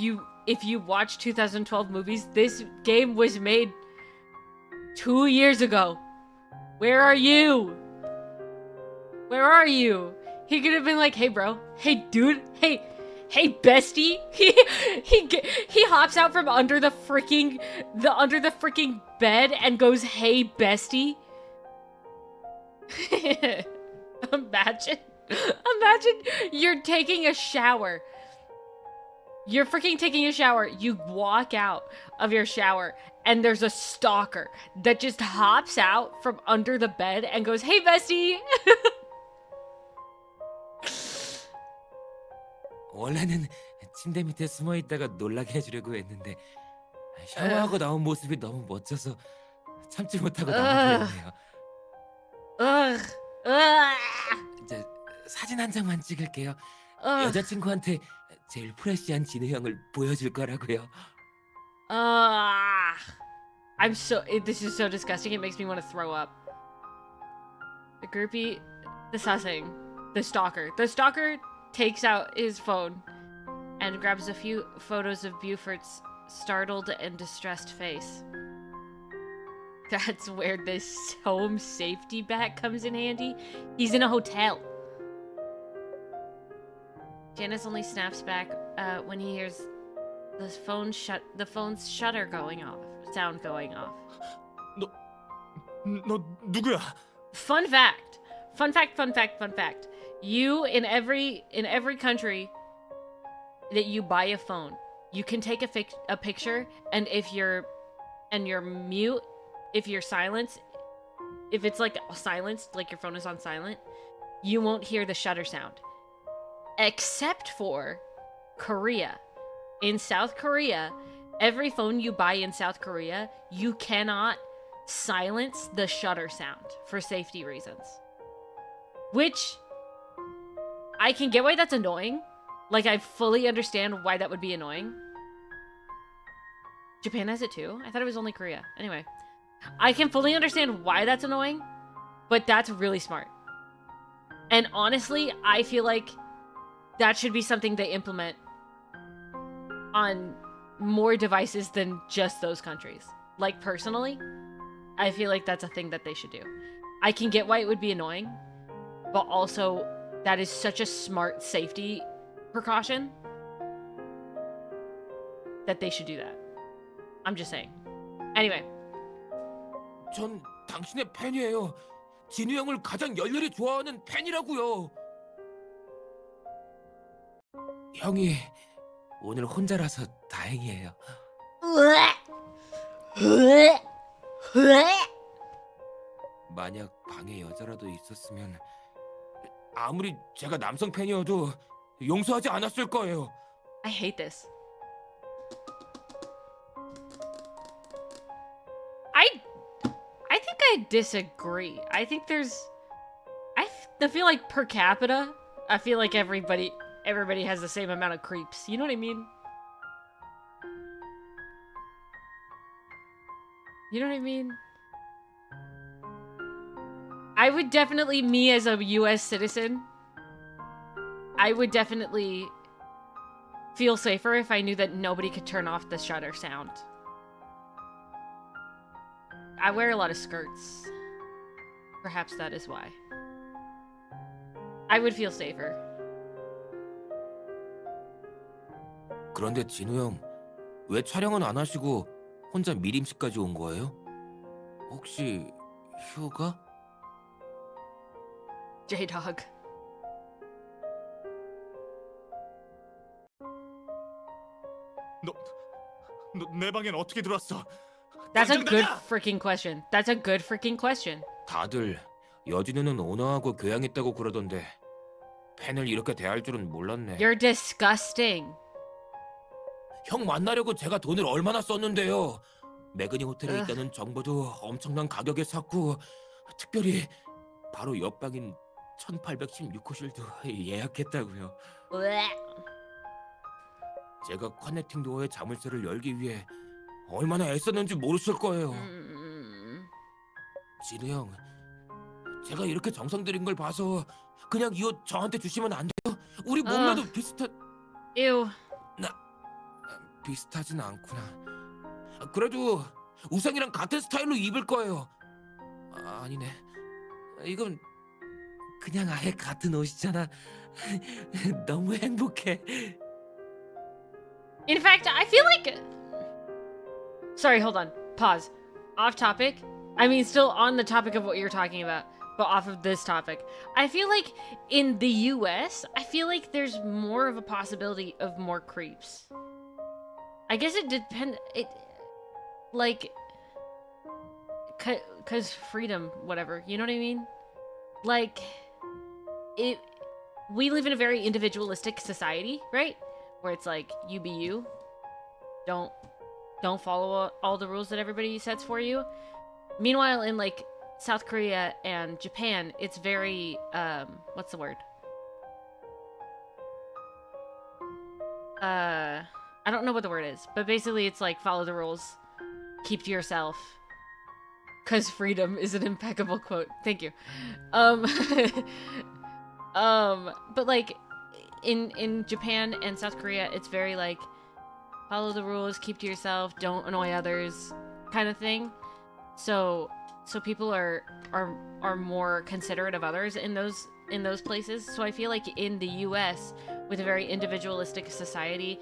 if you watch 2012 movies, this game was made 2 years ago. Where are you? Where are you? He could have been like, hey bro, hey dude, hey bestie. He hops out from under the freaking bed and goes, hey bestie. Imagine you're taking a shower. You're freaking taking a shower. You walk out of your shower and there's a stalker that just hops out from under the bed and goes, hey bestie. 원래는 침대 밑에 숨어 있다가 놀라게 해주려고 했는데 샤워하고 나온 모습이 너무 멋져서 참지 못하고 나와버렸네요. 이제 사진 한 장만 찍을게요. 여자친구한테 제일 프레시한 진우 형을 보여줄 거라고요. This is so disgusting. It makes me want to throw up. The groupie, the sussing, the stalker. The stalker takes out his phone and grabs a few photos of Buford's startled and distressed face. That's where this home safety bat comes in handy. He's in a hotel. Janice only snaps back when he hears the phone's shutter going off, sound going off. 너 누구야? Fun fact. You in every country that you buy a phone, you can take a picture, and if you're mute, if you're silenced, if it's like silenced, like your phone is on silent, you won't hear the shutter sound. Except for Korea. In South Korea, every phone you buy in South Korea, you cannot silence the shutter sound for safety reasons. Which I can get why that's annoying. Like, I fully understand why that would be annoying. Japan has it too? I thought it was only Korea. Anyway, I can fully understand why that's annoying, but that's really smart. And honestly, I feel like that should be something they implement on more devices than just those countries. Like, personally, I feel like that's a thing that they should do. I can get why it would be annoying, but also that is such a smart safety precaution that they should do that. I'm just saying. Anyway. 전 당신의 팬이에요. 진우 형을 가장 열렬히 좋아하는 팬이라고요. 형이 오늘 혼자라서 다행이에요. 만약 방에 여자라도 있었으면 아무리 제가 남성 팬이어도 용서하지 않았을 거예요. I hate this. I think I disagree. I think I feel like per capita, I feel like everybody has the same amount of creeps. You know what I mean? You know what I mean? I would definitely, me as a US citizen, I would definitely feel safer if I knew that nobody could turn off the shutter sound. I wear a lot of skirts. Perhaps that is why. I would feel safer. 그런데 진우 형, 왜 촬영은 안 하시고 혼자 미림씨까지 온 거예요? 혹시 휴가? J-Dog. 너 내 방엔 어떻게 들어왔어? That's a 당장 good 나가! freaking question. That's a good freaking question. 다들 여진우는 오너하고 교양있다고 그러던데 팬을 이렇게 대할 줄은 몰랐네. You're disgusting. 형 만나려고 제가 돈을 얼마나 썼는데요. 매그니 호텔에 있다는 정보도 엄청난 가격에 샀고 특별히 바로 옆방인 1816호실도 예약했다고요. 제가 커넥팅 도어의 자물쇠를 열기 위해 얼마나 애썼는지 모르실 거예요. 진우 형, 제가 이렇게 정성 들인 걸 봐서 그냥 이 옷 저한테 주시면 안 돼요? 우리 몸매도 비슷한... Ew. 비슷하진 않구나. 그래도 우상이랑 같은 스타일로 입을 거예요. 아니네. 이건 그냥 아예 같은 옷이잖아. 너무 행복해. In fact, I feel like. Sorry, hold on. Pause. Off topic. I mean, still on the topic of what you're talking about, but off of this topic. I feel like in the US, I feel like there's more of a possibility of more creeps. I guess it depends. It. Like. Because freedom, whatever. You know what I mean? Like. We live in a very individualistic society, right? Where it's like, you be you. Don't follow all the rules that everybody sets for you. Meanwhile, in like South Korea and Japan, it's very what's the word? I don't know what the word is, but basically it's like follow the rules, keep to yourself, cause freedom is an impeccable quote. Thank you. But like in Japan and South Korea, it's very like follow the rules, keep to yourself, don't annoy others, kind of thing. So people are more considerate of others in those places. So I feel like in the US, with a very individualistic society,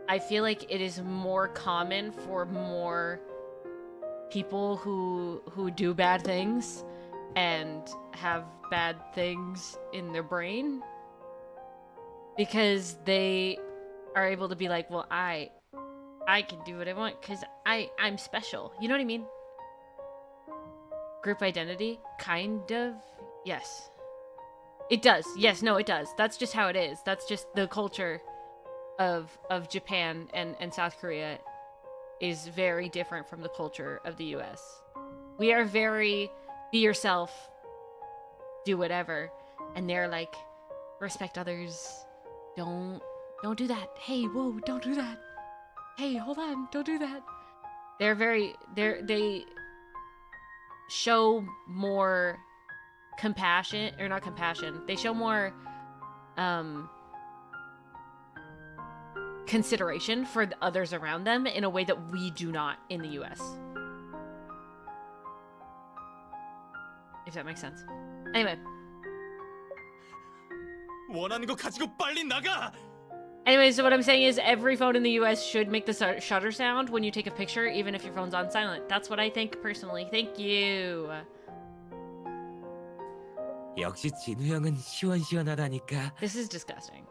I feel like it is more common for more people who do bad things and have bad things in their brain, because they are able to be like, well, I can do what I want because I'm special. You know what I mean? Group identity, kind of. Yes. It does. Yes, no, it does. That's just how it is. That's just the culture of Japan and South Korea is very different from the culture of the US. We are very be yourself, do whatever, and they're like respect others. Don't do that. Hey, whoa, don't do that. Hey, hold on, don't do that. They show more compassion, or not compassion. They show more consideration for the others around them in a way that we do not in the US. If that makes sense. Anyway. 원하는 거 가지고 빨리 나가. Anyway, so what I'm saying is every phone in the US should make the shutter sound when you take a picture, even if your phone's on silent. That's what I think personally. Thank you. 역시 진우 형은 시원시원하다니까. This is disgusting.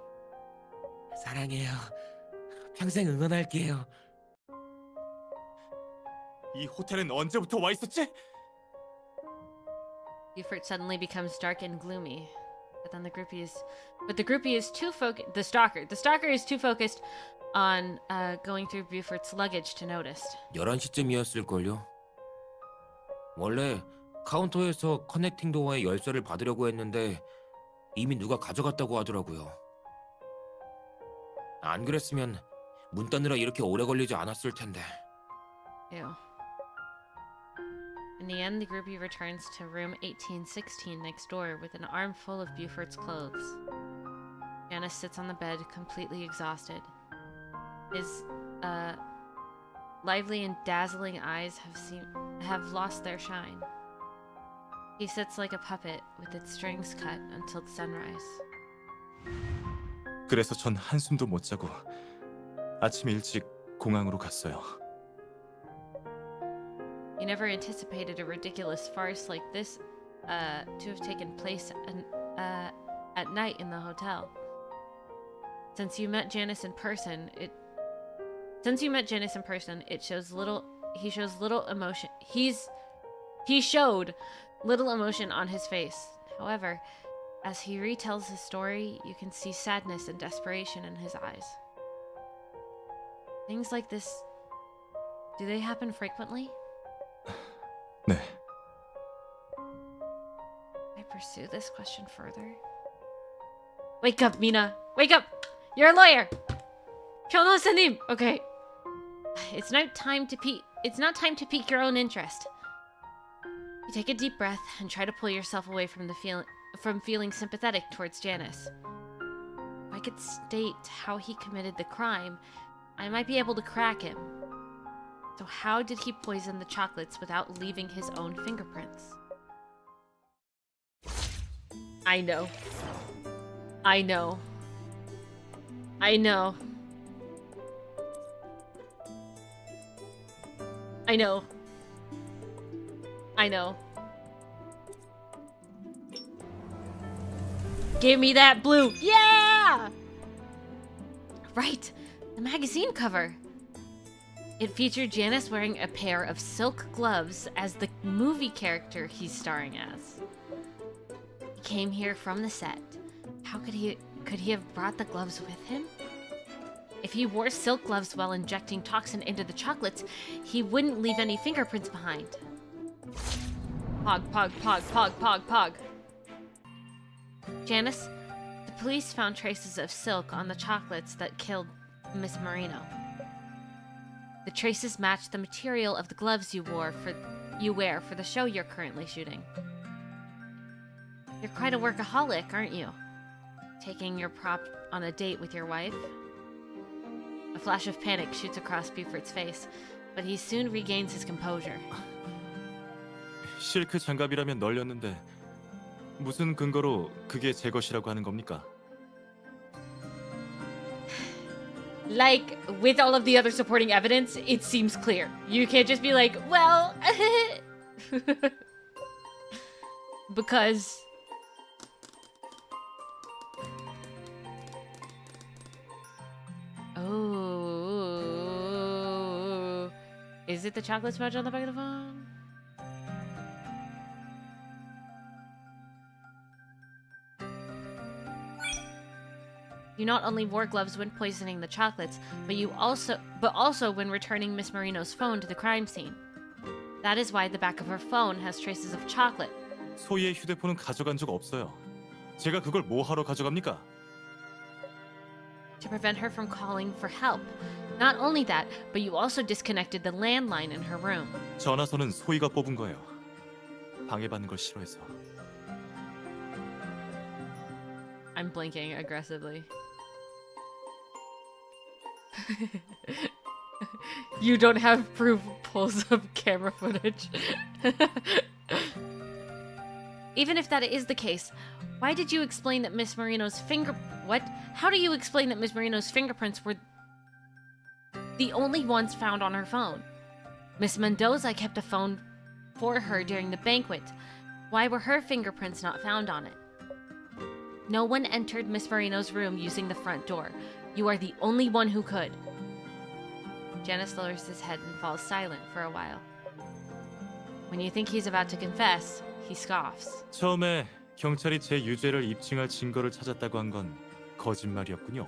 사랑해요. 평생 응원할게요. 이 호텔은 언제부터 와 있었지? Buford suddenly becomes dark and gloomy. But then the groupie is too focused. The stalker is too focused on going through Buford's luggage to notice. 11시쯤이었을걸요. 원래 카운터에서 커넥팅 도어의 열쇠를 받으려고 했는데 이미 누가 가져갔다고 하더라고요. 안 그랬으면 문 따느라 이렇게 오래 걸리지 않았을 텐데. Ew. In the end, the groupie returns to room 1816 next door with an arm full of Buford's clothes. Janice sits on the bed, completely exhausted. His, lively and dazzling eyes have lost their shine. He sits like a puppet with its strings cut until the sunrise. 그래서 전 한숨도 못 자고 아침 일찍 공항으로 갔어요. You never anticipated a ridiculous farce like this to have taken place at night in the hotel. Since you met Janice in person, it shows little. He shows little emotion. He showed little emotion on his face. However, as he retells his story, you can see sadness and desperation in his eyes. Things like this, do they happen frequently? 네. I pursue this question further. Wake up, Mina. Wake up. You're a lawyer. 변호사님. Okay. It's not time to pique your own interest. You take a deep breath and try to pull yourself away from feeling sympathetic towards Janice. If I could state how he committed the crime, I might be able to crack him. So how did he poison the chocolates without leaving his own fingerprints? I know. I know. I know. I know. I know. Give me that blue. Yeah! Right. The magazine cover. It featured Janice wearing a pair of silk gloves as the movie character he's starring as. He came here from the set. How could he have brought the gloves with him? If he wore silk gloves while injecting toxin into the chocolates, he wouldn't leave any fingerprints behind. Pog, pog, pog, pog, pog, pog. Janice, the police found traces of silk on the chocolates that killed Miss Marino. The traces match the material of the gloves you wear for the show you're currently shooting. You're quite a workaholic, aren't you? Taking your prop on a date with your wife? A flash of panic shoots across Bufort's face, but he soon regains his composure. 실크 장갑이라면 널렸는데 무슨 근거로 그게 제 것이라고 하는 겁니까? Like, with all of the other supporting evidence, it seems clear. You can't just be like, well... because... Oh... Is it the chocolate smudge on the back of the phone? You not only wore gloves when poisoning the chocolates, but also when returning Miss Marino's phone to the crime scene. That is why the back of her phone has traces of chocolate. 소희의 휴대폰은 가져간 적 없어요. 제가 그걸 뭐 하러 가져갑니까? To prevent her from calling for help. Not only that, but you also disconnected the landline in her room. 전화선은 소희가 뽑은 거예요. 방해받는 걸 싫어해서. I'm blinking aggressively. You don't have proof pulls of camera footage. Even if that is the case, why did you explain that Miss Marino's How do you explain that Miss Marino's fingerprints were the only ones found on her phone? Miss Mendoza kept a phone for her during the banquet. Why were her fingerprints not found on it? No one entered Miss Marino's room using the front door. You are the only one who could. Janice lowers his head and falls silent for a while. When you think he's about to confess, he scoffs. 처음에 경찰이 제 유죄를 입증할 증거를 찾았다고 한 건 거짓말이었군요.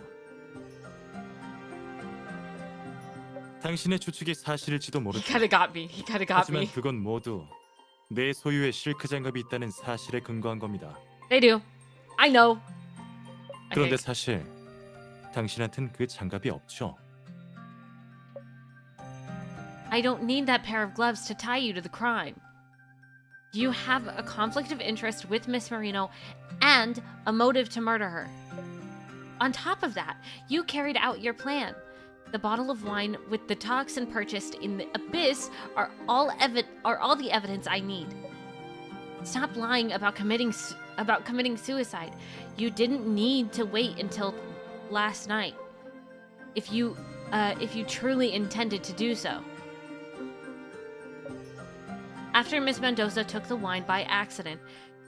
당신의 추측이 사실일지도 He 모르죠. kinda got me. He kinda got 하지만 me. 그건 모두 내 소유의 실크 장갑이 있다는 사실에 근거한 겁니다. They do. I know. 그런데 Okay. 사실 당신한텐 그 장갑이 없죠. I don't need that pair of gloves to tie you to the crime. You have a conflict of interest with Miss Marino and a motive to murder her. On top of that, you carried out your plan. The bottle of wine with the toxin purchased in the abyss are all the evidence I need. Stop lying about committing suicide. You didn't need to wait until last night. If you truly intended to do so. After Miss Mendoza took the wine by accident,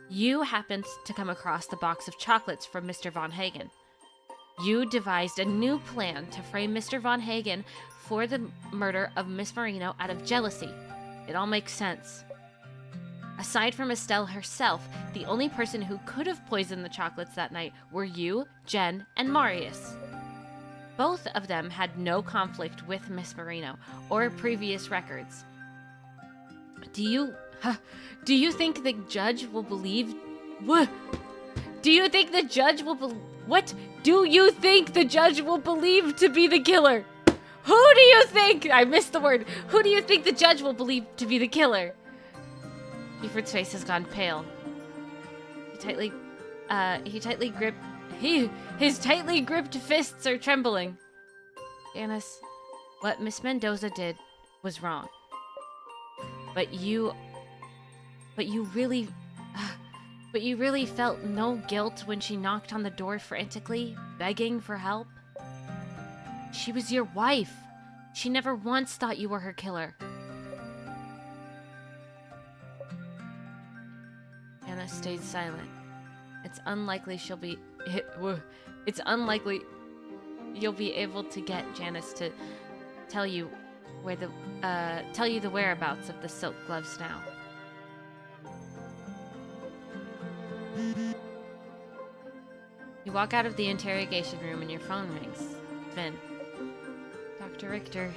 you happened to come across the box of chocolates from Mr. Von Hagen. You devised a new plan to frame Mr. Von Hagen for the murder of Miss Marino out of jealousy. It all makes sense. Aside from Estelle herself, the only person who could have poisoned the chocolates that night were you, Jen, and Marius. Both of them had no conflict with Miss Marino or previous records. Do you think the judge will believe what? Do you think the judge will what do you think the judge will believe to be the killer? Who do you think? I missed the word. Who do you think the judge will believe to be the killer? Buford's face has gone pale. His tightly gripped fists are trembling. Janice, what Miss Mendoza did was wrong. But you really felt no guilt when she knocked on the door frantically, begging for help? She was your wife. She never once thought you were her killer. Anna stayed silent. It's unlikely you'll be able to get Janice to tell you the whereabouts of the silk gloves now. You walk out of the interrogation room and your phone rings. Finn. Dr. Richter.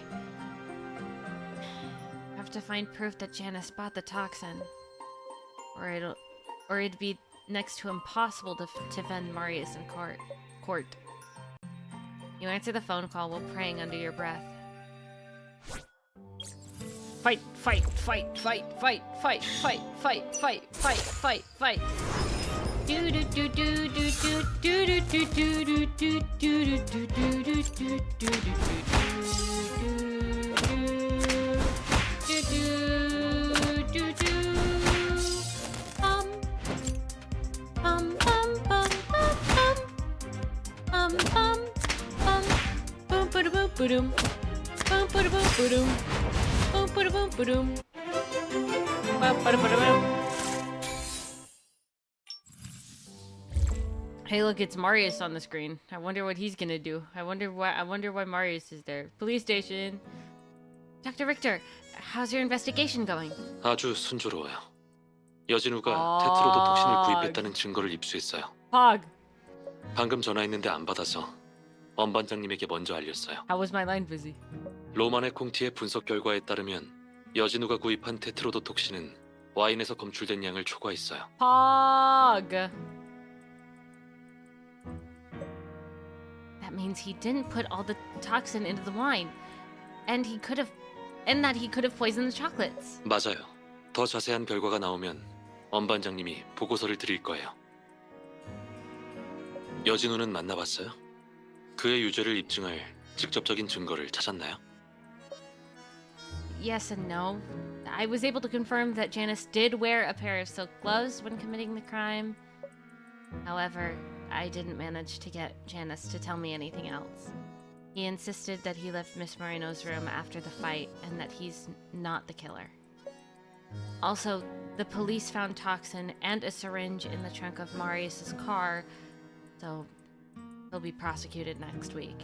You have to find proof that Janice bought the toxin. Or it'd be next to impossible to defend Marius in court. You answer the phone call while praying under your breath. Fight, fight, fight, fight, fight, fight, fight, fight, fight, fight, fight, fight. Do do do do do do do do do do do do do do do do Boom, boom, boom, boom, boom, boom, boom, boom. Hey, look, it's Marius on the screen. I wonder what he's gonna do. I wonder why Marius is there. Police station. Dr. Richter, how's your investigation going? 아주 순조로워요. 여진우가 테트로도 톡신을 구입했다는 증거를 입수했어요. Pog. 방금 전화했는데 안 받아서 엄 반장님에게 먼저 알렸어요. How was my line busy? 로만의 콩티의 분석 결과에 따르면 여진우가 구입한 테트로도 톡신은 와인에서 검출된 양을 초과했어요. Pog. That means he didn't put all the toxin into the wine, and that he could have poisoned the chocolates. 맞아요. 더 자세한 결과가 나오면 엄 반장님이 보고서를 드릴 거예요. 여진우는 만나봤어요? 그의 유죄를 입증할 직접적인 증거를 찾았나요? Yes and no. I was able to confirm that Janice did wear a pair of silk gloves when committing the crime. However, I didn't manage to get Janice to tell me anything else. He insisted that he left Miss Marino's room after the fight and that he's not the killer. Also, the police found toxin and a syringe in the trunk of Marius's car, so he'll be prosecuted next week.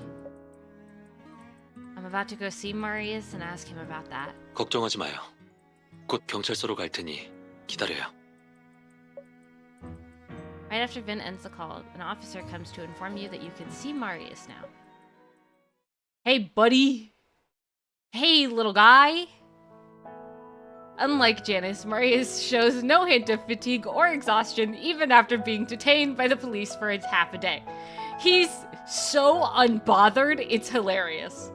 I'm about to go see Marius and ask him about that. 걱정하지 마요. 곧 경찰서로 갈 테니 기다려요. Right after Vin ends the call, an officer comes to inform you that you can see Marius now. Hey, buddy! Hey, little guy! Unlike Janice, Marius shows no hint of fatigue or exhaustion even after being detained by the police for half a day. He's so unbothered, it's hilarious.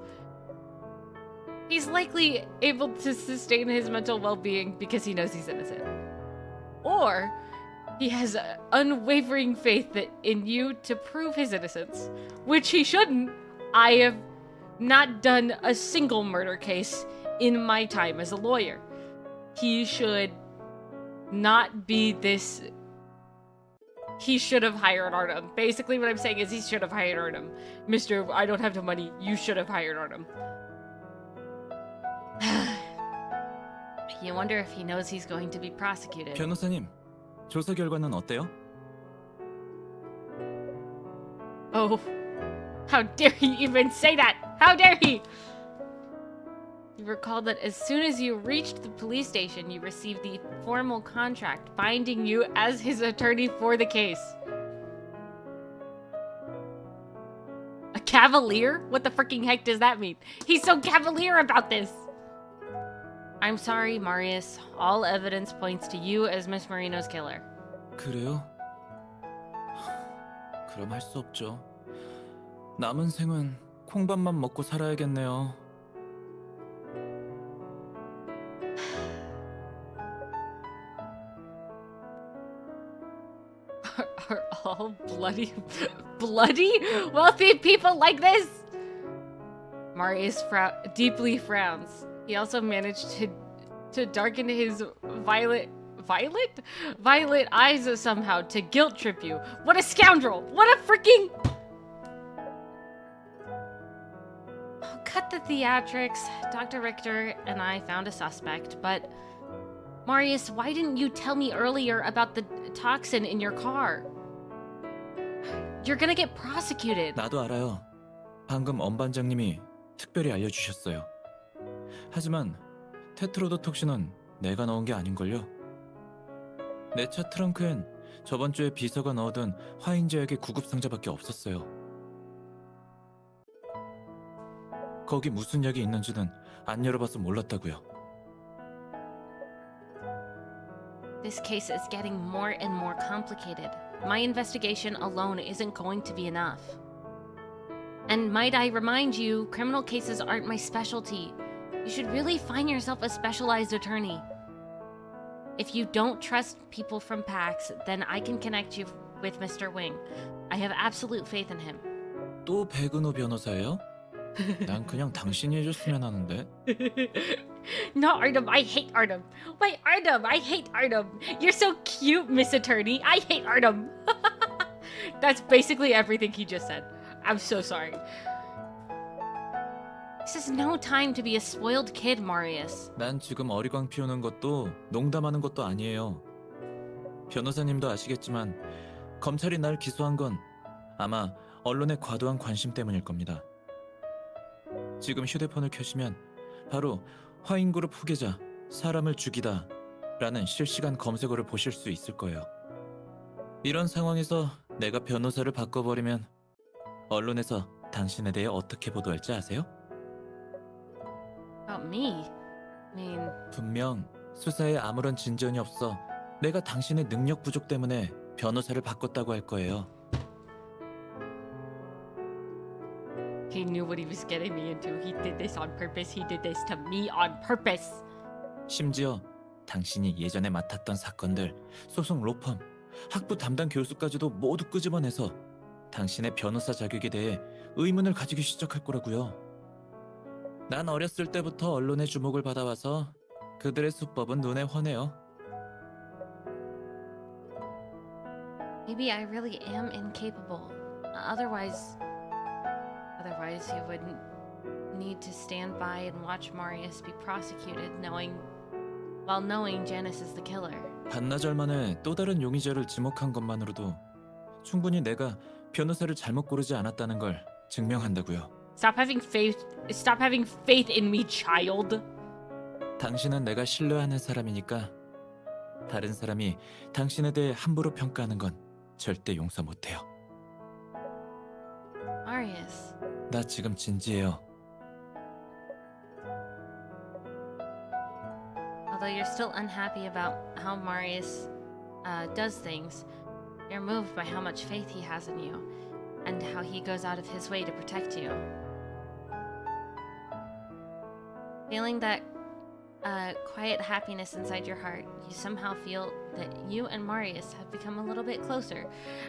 He's likely able to sustain his mental well-being because he knows he's innocent. Or he has unwavering faith in you to prove his innocence, which he shouldn't. I have not done a single murder case in my time as a lawyer. He should not be this. He should have hired Artem. Basically what I'm saying is he should have hired Artem. Mr. I don't have the money, you should have hired Artem. You wonder if he knows he's going to be prosecuted. 변호사님, 조사 결과는 어때요? Oh, how dare he even say that? How dare he? You recall that as soon as you reached the police station, you received the formal contract binding you as his attorney for the case. A cavalier? What the freaking heck does that mean? He's so cavalier about this! I'm sorry, Marius. All evidence points to you as Miss Marino's killer. 그래요? 그럼 할 수 없죠. 남은 생은 콩밥만 먹고 살아야겠네요. Are all bloody wealthy people like this? Marius deeply frowns. He also managed to darken his violet eyes somehow to guilt trip you. What a scoundrel! What a freaking... Oh, cut the theatrics. Dr. Richter and I found a suspect, but... Marius, why didn't you tell me earlier about the toxin in your car? You're gonna get prosecuted. 나도 알아요. 방금 엄 반장님이 특별히 알려주셨어요. 하지만 테트로도톡신은 내가 넣은 게 아닌걸요. 내 차 트렁크엔 저번 주에 비서가 넣어둔 화인제약의 구급 상자밖에 없었어요. 거기 무슨 약이 있는지는 안 열어봐서 몰랐다고요. This case is getting more and more complicated. My investigation alone isn't going to be enough. And might I remind you, criminal cases aren't my specialty. You should really find yourself a specialized attorney. If you don't trust people from PAX, then I can connect you with Mr. Wing. I have absolute faith in him. 또 백은호 변호사예요? 난 그냥 당신이 해줬으면 하는데. No, Artem, I hate Artem. Why, Artem, I hate Artem. You're so cute, Miss Attorney. I hate Artem. That's basically everything he just said. I'm so sorry. This is no time to be a spoiled kid, Marius. 난 지금 어리광 피우는 것도 농담하는 것도 아니에요. 변호사님도 아시겠지만 검찰이 날 기소한 건 아마 언론의 과도한 관심 때문일 겁니다. 지금 휴대폰을 켜시면 바로 화인그룹 후계자 사람을 죽이다 라는 실시간 검색어를 보실 수 있을 거예요. 이런 상황에서 내가 변호사를 바꿔버리면 언론에서 당신에 대해 어떻게 보도할지 아세요? About me? I mean... 분명 수사에 아무런 진전이 없어 내가 당신의 능력 부족 때문에 변호사를 바꿨다고 할 거예요. He knew what he was getting me into. He did this on purpose. He did this to me on purpose. 심지어 당신이 예전에 맡았던 사건들, 소송 로펌, 학부 담당 교수까지도 모두 끄집어내서 당신의 변호사 자격에 대해 의문을 가지기 시작할 거라고요. 난 어렸을 때부터 언론의 주목을 받아와서 그들의 수법은 눈에 훤해요. Maybe I really am incapable. Otherwise you wouldn't need to stand by and watch Marius be prosecuted while knowing Janice is the killer. 반나절 만에 또 다른 용의자를 지목한 것만으로도 충분히 내가 변호사를 잘못 고르지 않았다는 걸 증명한다고요. Stop having faith in me, child. 당신은 내가 신뢰하는 사람이니까 다른 사람이 당신에 대해 함부로 평가하는 건 절대 용서 못해요. Marius. 나 지금 진지해요. Although you're still unhappy about how Marius does things, you're moved by how much faith he has in you and how he goes out of his way to protect you. Feeling that quiet happiness inside your heart, you somehow feel that you and Marius have become a little bit closer,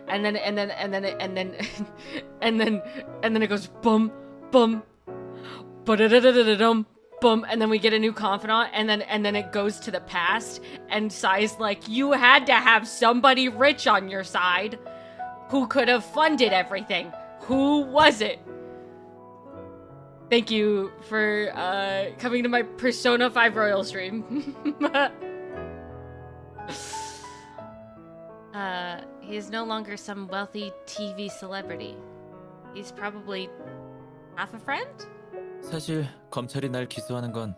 and then it goes bum bum, ba-da-da-da-da-dum, bum, and then we get a new confidant, and then it goes to the past, and Sai's like, you had to have somebody rich on your side, who could have funded everything. Who was it? Thank you for coming to my Persona 5 Royal stream. He is no longer some wealthy TV celebrity. He's probably half a friend? 사실 검찰이 날 기소하는 건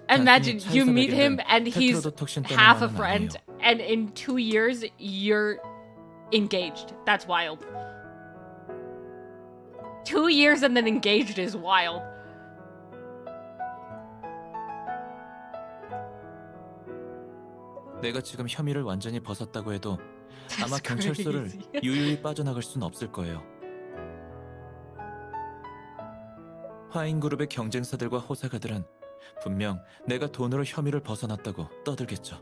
Imagine you meet him and he's 테트로도톡신 half a 때문만은 friend, 아니에요. and in 2 years you're engaged. That's wild. 2 years and then engaged is wild. 내가 지금 혐의를 완전히 벗었다고 해도 아마 That's 경찰서를 crazy. 유유히 빠져나갈 순 없을 거예요. 화인그룹의 경쟁사들과 호사가들은 분명 내가 돈으로 혐의를 벗어났다고 떠들겠죠.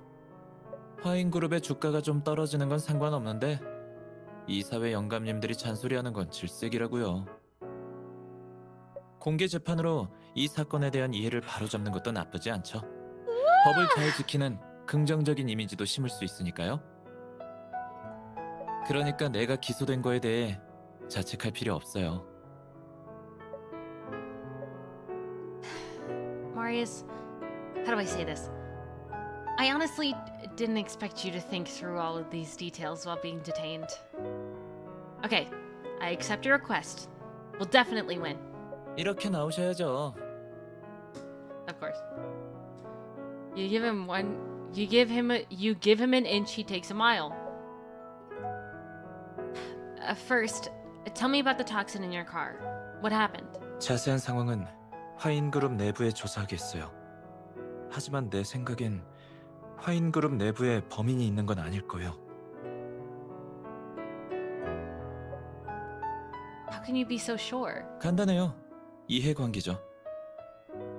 화인그룹의 주가가 좀 떨어지는 건 상관없는데 이사회 영감님들이 잔소리하는 건 질색이라고요. 공개 재판으로 이 사건에 대한 이해를 바로잡는 것도 나쁘지 않죠. 법을 잘 지키는 긍정적인 이미지도 심을 수 있으니까요. 그러니까 내가 기소된 거에 대해 자책할 필요 없어요. Marius, how do I say this? I honestly didn't expect you to think through all of these details while being detained. Okay, I accept your request. We'll definitely win, 이렇게 나오셔야죠. of course. You give him an inch, he takes a mile. First, tell me about the toxin in your car. What happened? 자세한 상황은 화인그룹 내부에 조사하겠어요. 하지만 내 생각엔 화인그룹 내부에 범인이 있는 건 아닐 거예요. How can you be so sure? 간단해요. 이해관계죠.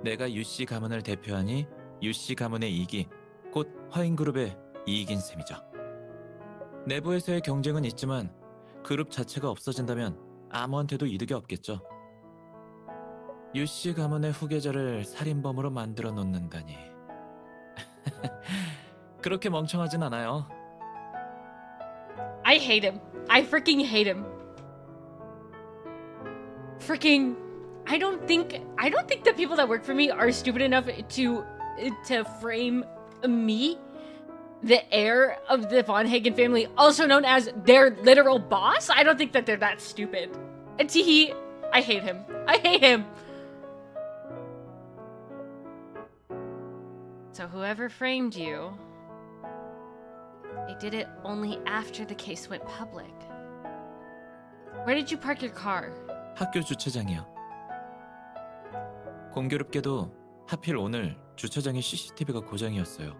내가 유씨 가문을 대표하니 유씨 가문의 이익이 곧 화인그룹의 이익인 셈이죠. 내부에서의 경쟁은 있지만 그룹 자체가 없어진다면 아무한테도 이득이 없겠죠. 유씨 가문의 후계자를 살인범으로 만들어 놓는다니. 그렇게 멍청하진 않아요. I hate him. I freaking hate him. Freaking I don't think the people that work for me are stupid enough to frame me, the heir of the Von Hagen family, also known as their literal boss. I don't think that they're that stupid. And Teehee, I hate him. I hate him. So whoever framed you, they did it only after the case went public. Where did you park your car? 학교 주차장이요. 공교롭게도 하필 오늘 주차장에 CCTV가 고장이었어요.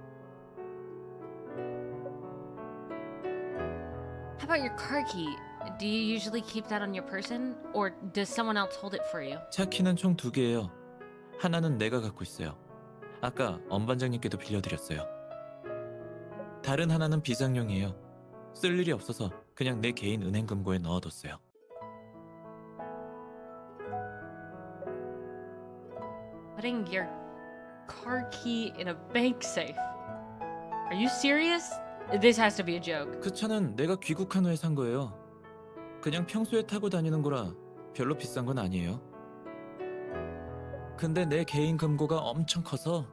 How about your car key? Do you usually keep that on your person? Or does someone else hold it for you? 차 키는 총 2개예요. 하나는 내가 갖고 있어요. 아까 엄반장님께도 빌려드렸어요. 다른 하나는 비상용이에요. 쓸 일이 없어서 그냥 내 개인 은행 금고에 넣어뒀어요. Putting your car key in a bank safe. Are you serious? This has to be a joke. 그 차는 내가 귀국한 후에 산 거예요. 그냥 평소에 타고 다니는 거라 별로 비싼 건 아니에요. 근데 내 개인 금고가 엄청 커서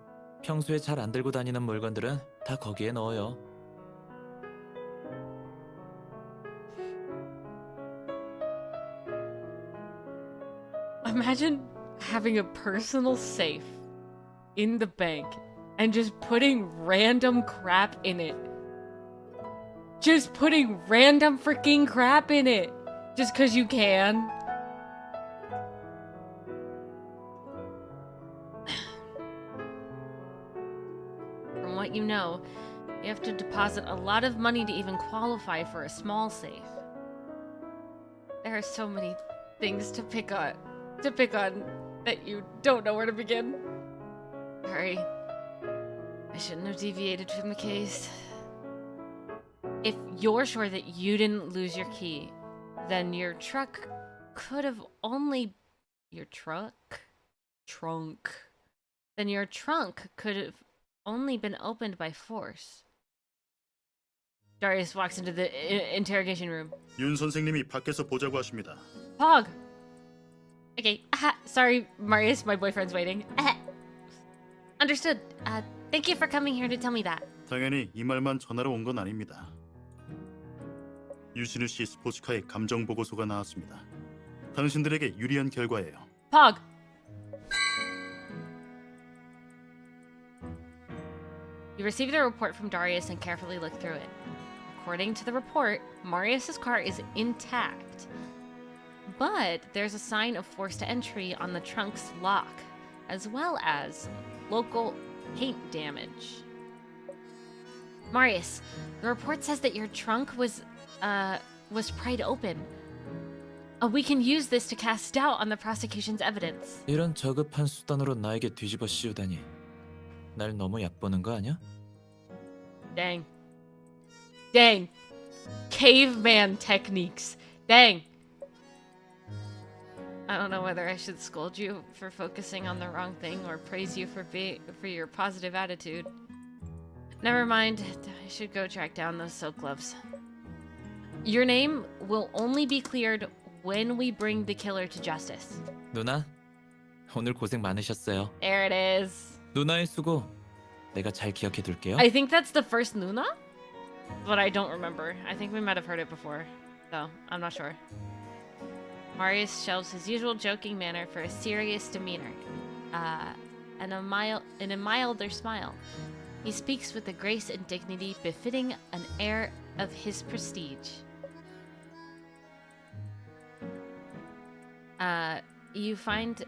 평소에 잘 안 들고 다니는 물건들은 다 거기에 넣어요. Imagine having a personal safe in the bank and just putting random crap in it. Just putting random freaking crap in it. Just because you can. From what you know, you have to deposit a lot of money to even qualify for a small safe. There are so many things to pick on that you don't know where to begin. Sorry. I shouldn't have deviated from the case. If you're sure that you didn't lose your key, then your truck could have only... Your truck? Trunk. Then your trunk could have only been opened by force. Darius walks into the interrogation room. 윤 선생님이 밖에서 보자고 하십니다. Pog! Okay, sorry, Marius, my boyfriend's waiting. Understood. Thank you for coming here to tell me that. 당연히 이 말만 전하러 온 건 아닙니다. 유신우 씨 스포츠카의 감정 보고서가 나왔습니다. 당신들에게 유리한 결과예요. Pog! You received the report from Darius and carefully looked through it. According to the report, Marius's car is intact. But there's a sign of forced entry on the trunk's lock, as well as local paint damage. Marius, the report says that your trunk was pried open. We can use this to cast doubt on the prosecution's evidence. 이런 저급한 수단으로 나에게 뒤집어 씌우다니. 날 너무 얕보는 거 아니야? Dang. Dang. Caveman techniques. Dang. I don't know whether I should scold you for focusing on the wrong thing or praise you for your positive attitude. Never mind. I should go track down those silk gloves. Your name will only be cleared when we bring the killer to justice. 누나, 오늘 고생 많으셨어요. There it is. 누나의 수고 내가 잘 기억해 둘게요. I think that's the first Luna, but I don't remember. I think we might have heard it before, though I'm not sure. Marius shelves his usual joking manner for a serious demeanor, and in a milder smile. He speaks with a grace and dignity befitting an heir of his prestige. You find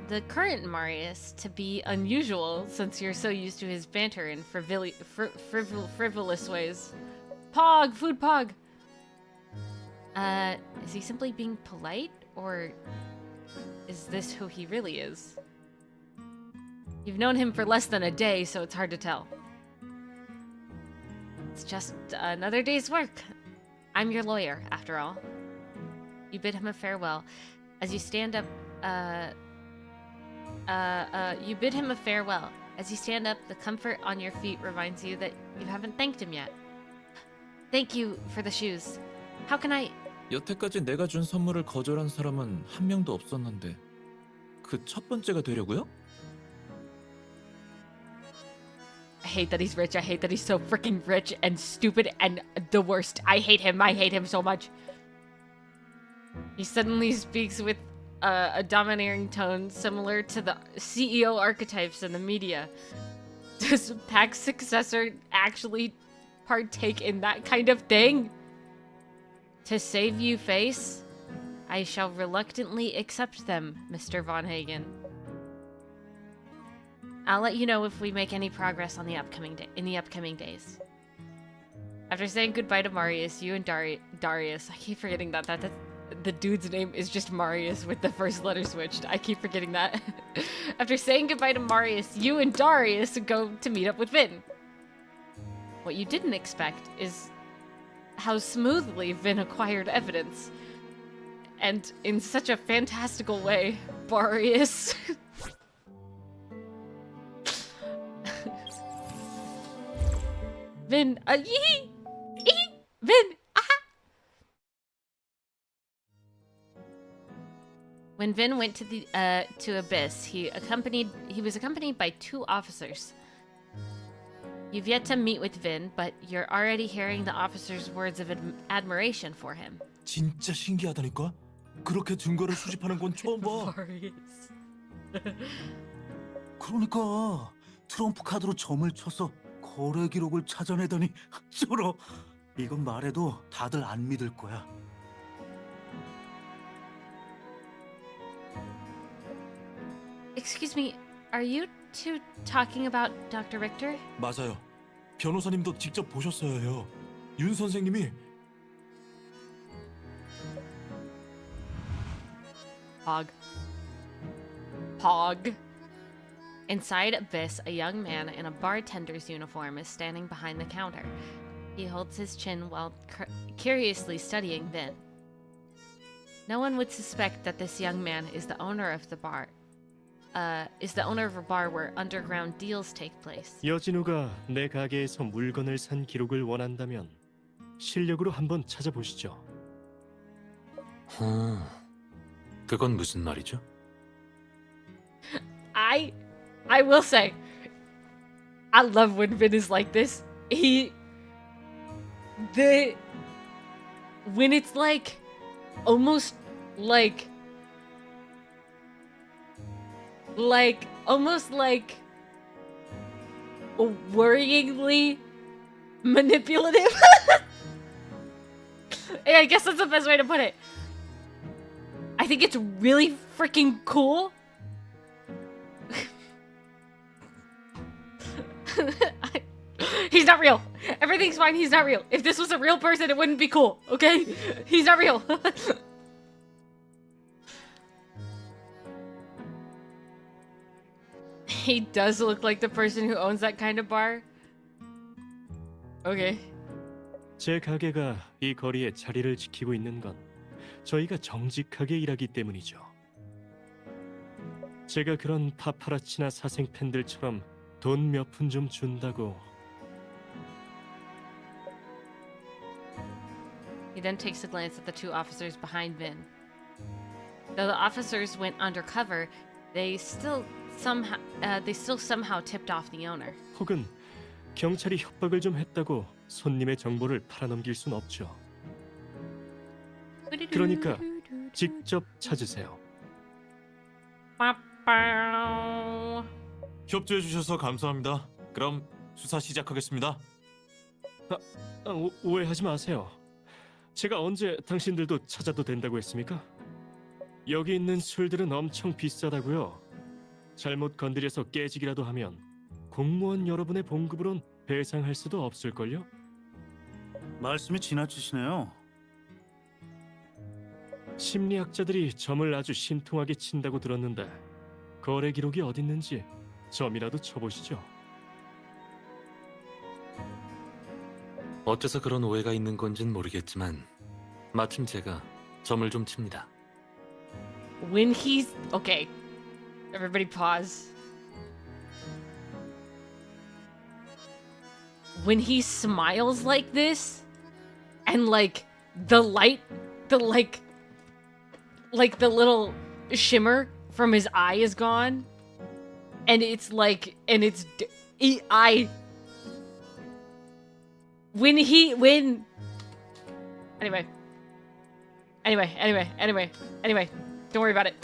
the current Marius to be unusual since you're so used to his banter and frivolous ways. Pog! Food pog! Is he simply being polite, or is this who he really is? You've known him for less than a day, so it's hard to tell. It's just another day's work. I'm your lawyer, after all. You bid him a farewell. As you stand up, you bid him a farewell. As you stand up, the comfort on your feet reminds you that you haven't thanked him yet. Thank you for the shoes. How can I... 여태까지 내가 준 선물을 거절한 사람은 한 명도 없었는데 그 첫 번째가 되려고요? I hate that he's rich. I hate that he's so freaking rich and stupid and the worst. I hate him. I hate him so much. He suddenly speaks with a domineering tone similar to the CEO archetypes in the media. Does Pack's successor actually partake in that kind of thing? To save you face, I shall reluctantly accept them, Mr. Von Hagen. I'll let you know if we make any progress on the upcoming days. After saying goodbye to Marius, you and Darius, I keep forgetting that the dude's name is just Marius with the first letter switched. I keep forgetting that. After saying goodbye to Marius, you and Darius go to meet up with Vin. What you didn't expect is how smoothly Vin acquired evidence. And in such a fantastical way, Marius... Vin, Vin, When Vin went to Abyss, he was accompanied by 2 officers. You've yet to meet with Vin, but you're already hearing the officers' words of admiration for him. 진짜 신기하다니까? 그렇게 증거를 수집하는 건 처음 봐. Marius. 그러니까 트럼프 카드로 점을 쳐서 거래 기록을 찾아내다니 쩔어. 이건 말해도 다들 안 믿을 거야. Excuse me, are you two talking about Dr. Richter? 맞아요. 변호사님도 직접 보셨어야 해요. 윤 선생님이 Pog. Inside Abyss, a young man in a bartender's uniform is standing behind the counter. He holds his chin while curiously studying Vin. No one would suspect that this young man is the owner of the bar. A bar where underground deals take place. 여진우가 내 가게에서 물건을 산 기록을 원한다면 실력으로 한번 찾아보시죠. 그건 무슨 말이죠? I will say, I love when Vin is like this. When it's like, almost almost like worryingly manipulative. Yeah, I guess that's the best way to put it. I think it's really freaking cool. He's not real. Everything's fine. He's not real. If this was a real person, it wouldn't be cool. Okay? He's not real. He does look like the person who owns that kind of bar. Okay. 제 가게가 이 거리에 자리를 지키고 있는 건 저희가 정직하게 일하기 때문이죠. 제가 그런 파파라치나 사생 팬들처럼 돈 몇 푼 좀 준다고. He then takes a glance at the two officers behind Vin. Though the officers went undercover, they still somehow tipped off the owner. 혹은 경찰이 협박을 좀 했다고 손님의 정보를 팔아넘길 순 없죠. 그러니까 직접 찾으세요. 빠빠우. 협조해 주셔서 감사합니다. 그럼 수사 시작하겠습니다. 오해하지 마세요. 제가 언제 당신들도 찾아도 된다고 했습니까? 여기 있는 술들은 엄청 비싸다고요. 잘못 건드려서 깨지기라도 하면 공무원 여러분의 봉급으론 배상할 수도 없을걸요? 말씀이 지나치시네요. 심리학자들이 점을 아주 신통하게 친다고 들었는데 거래 기록이 어딨는지 점이라도 쳐보시죠. 어째서 그런 오해가 있는 건진 모르겠지만 마침 제가 점을 좀 칩니다. When he's okay, everybody pause. When he smiles like this, and like the light, the like the little shimmer from his eye is gone, and it's like, and it's when anyway, don't worry about it.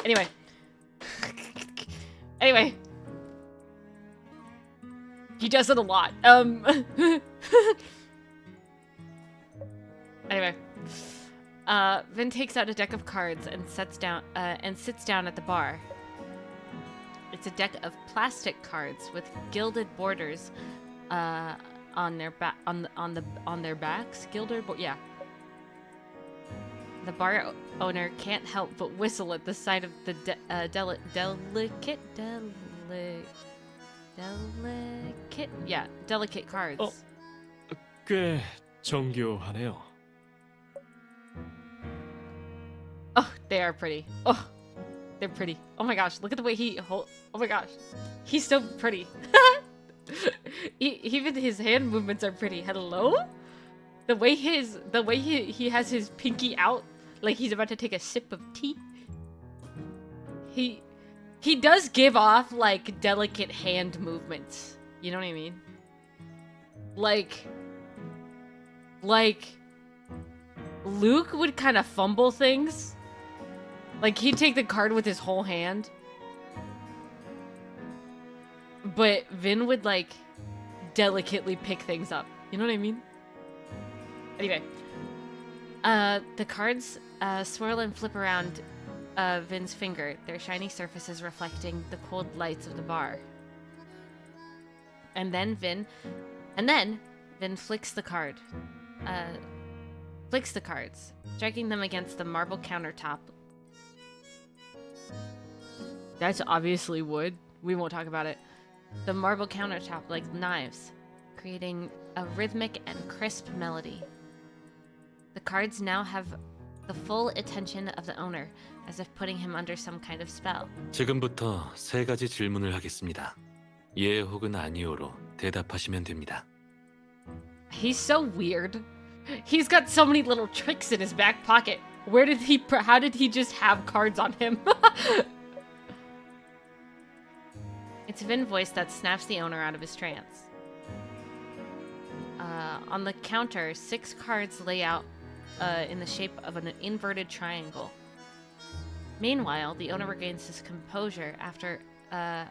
Anyway, he does it a lot. Anyway, Vin takes out a deck of cards and sits down at the bar. It's a deck of plastic cards with gilded borders on their their backs. Yeah. The bar owner can't help but whistle at the sight of the delicate cards. 꽤 정교하네요. Oh, they are pretty. Oh, they're pretty. Oh my gosh, look at the way oh my gosh, he's so pretty. Even his hand movements are pretty. Hello? The way he has his pinky out like he's about to take a sip of tea. He does give off like delicate hand movements. You know what I mean? Like Luke would kind of fumble things. Like he'd take the card with his whole hand. But Vin would like delicately pick things up. You know what I mean? Anyway, the cards swirl and flip around Vin's finger, their shiny surfaces reflecting the cold lights of the bar. And then Vin flicks the cards, striking them against the marble countertop. That's obviously wood. We won't talk about it. The marble countertop like knives, creating a rhythmic and crisp melody. The cards now have the full attention of the owner, as if putting him under some kind of spell. 지금부터 세 가지 질문을 하겠습니다. 예 혹은 아니오로 대답하시면 됩니다. He's so weird. He's got so many little tricks in his back pocket. How did he just have cards on him? It's Vin's voice that snaps the owner out of his trance. On the counter, 6 cards lay out in the shape of an inverted triangle. Meanwhile, the owner regains his composure after a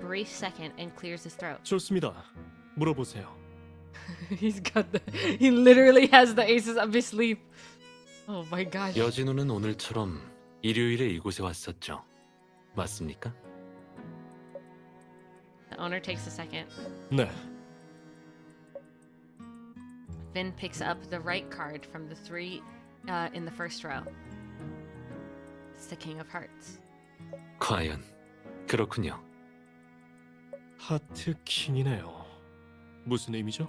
brief second and clears his throat. 좋습니다. 물어보세요. He literally has the aces up his sleeve. Oh my gosh. 여진우는 오늘처럼 일요일에 이곳에 왔었죠. 맞습니까? The owner takes a second. 네. Vin picks up the right card from the 3 in the first row. It's the King of Hearts. 과연 그렇군요. 하트 킹이네요. 무슨 의미죠?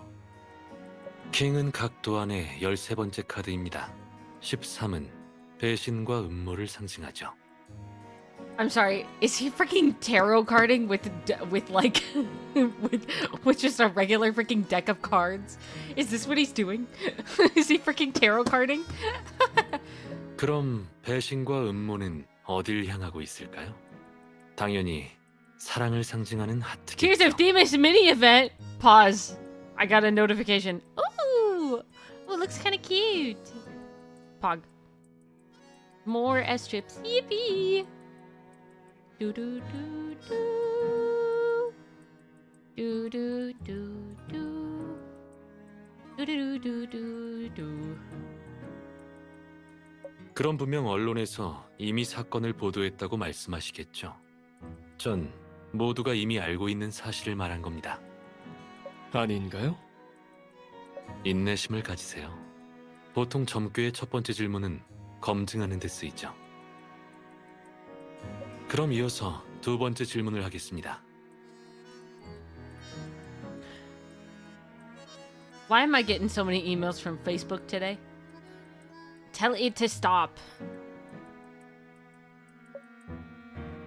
킹은 각 도안의 13번째 카드입니다. 13은 배신과 음모를 상징하죠. I'm sorry. Is he freaking tarot carding with like with just a regular freaking deck of cards? Is this what he's doing? Is he freaking tarot carding? 그럼 배신과 음모는 어딜 향하고 있을까요? 당연히 사랑을 상징하는 Here's a 하트겠죠. Themis mini event. Pause. I got a notification. Ooh, it looks kind of cute. Pog. More S strips. Yippee. Do do do do. Do do do do. Do do do do do. 그럼 분명 언론에서 이미 사건을 보도했다고 말씀하시겠죠. 전 모두가 이미 알고 있는 사실을 말한 겁니다. 아닌가요? 인내심을 가지세요. 보통 점괘의 첫 번째 질문은 검증하는 데 쓰이죠. 그럼 이어서 두 번째 질문을 하겠습니다. Why am I getting so many emails from Facebook today? Tell it to stop.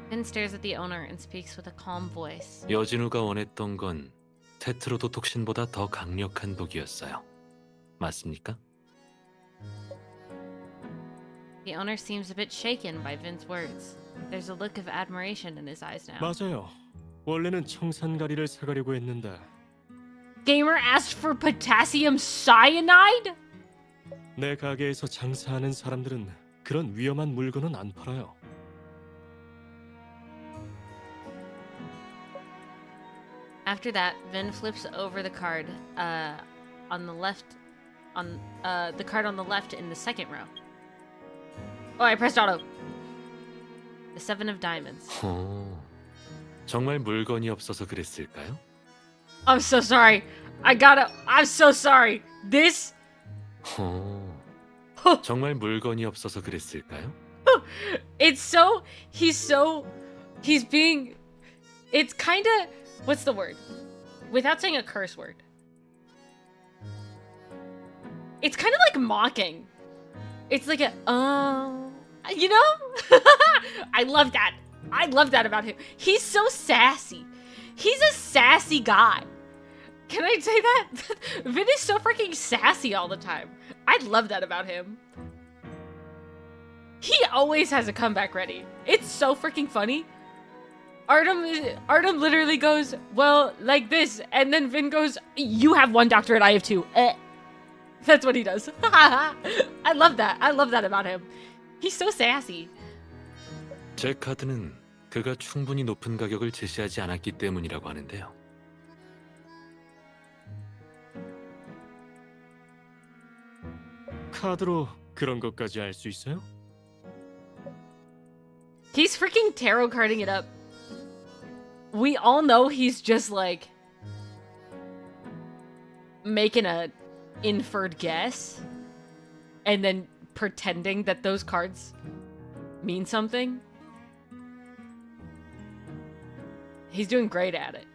Finn stares at the owner and speaks with a calm voice. 여진우가 원했던 건 테트로도톡신보다 더 강력한 독이었어요. 맞습니까? The owner seems a bit shaken by Vin's words. There's a look of admiration in his eyes now. 맞아요. 원래는 청산가리를 사가려고 했는데 Gamer asked for potassium cyanide? 내 가게에서 장사하는 사람들은 그런 위험한 물건은 안 팔아요. After that, Vin flips over the card on the left on the card on the left in the second row. Oh, I pressed auto. The seven of diamonds. 정말 물건이 없어서 그랬을까요? I'm so sorry. I'm so sorry. This 정말 물건이 없어서 그랬을까요? he's being it's kind of what's the word? Without saying a curse word. It's kind of like mocking. It's like a you know? I love that. I love that about him. He's so sassy. He's a sassy guy. Can I say that? Vin is so freaking sassy all the time. I love that about him. He always has a comeback ready. It's so freaking funny. Artem literally goes, well, like this, and then Vin goes, you have one doctorate, I have two. That's what he does. I love that. I love that about him. He's so sassy. 제 카드는 그가 충분히 높은 가격을 제시하지 않았기 때문이라고 하는데요. 카드로 그런 것까지 알 수 있어요? He's freaking tarot carding it up. We all know he's just like making a inferred guess and then pretending that those cards mean something. He's doing great at it.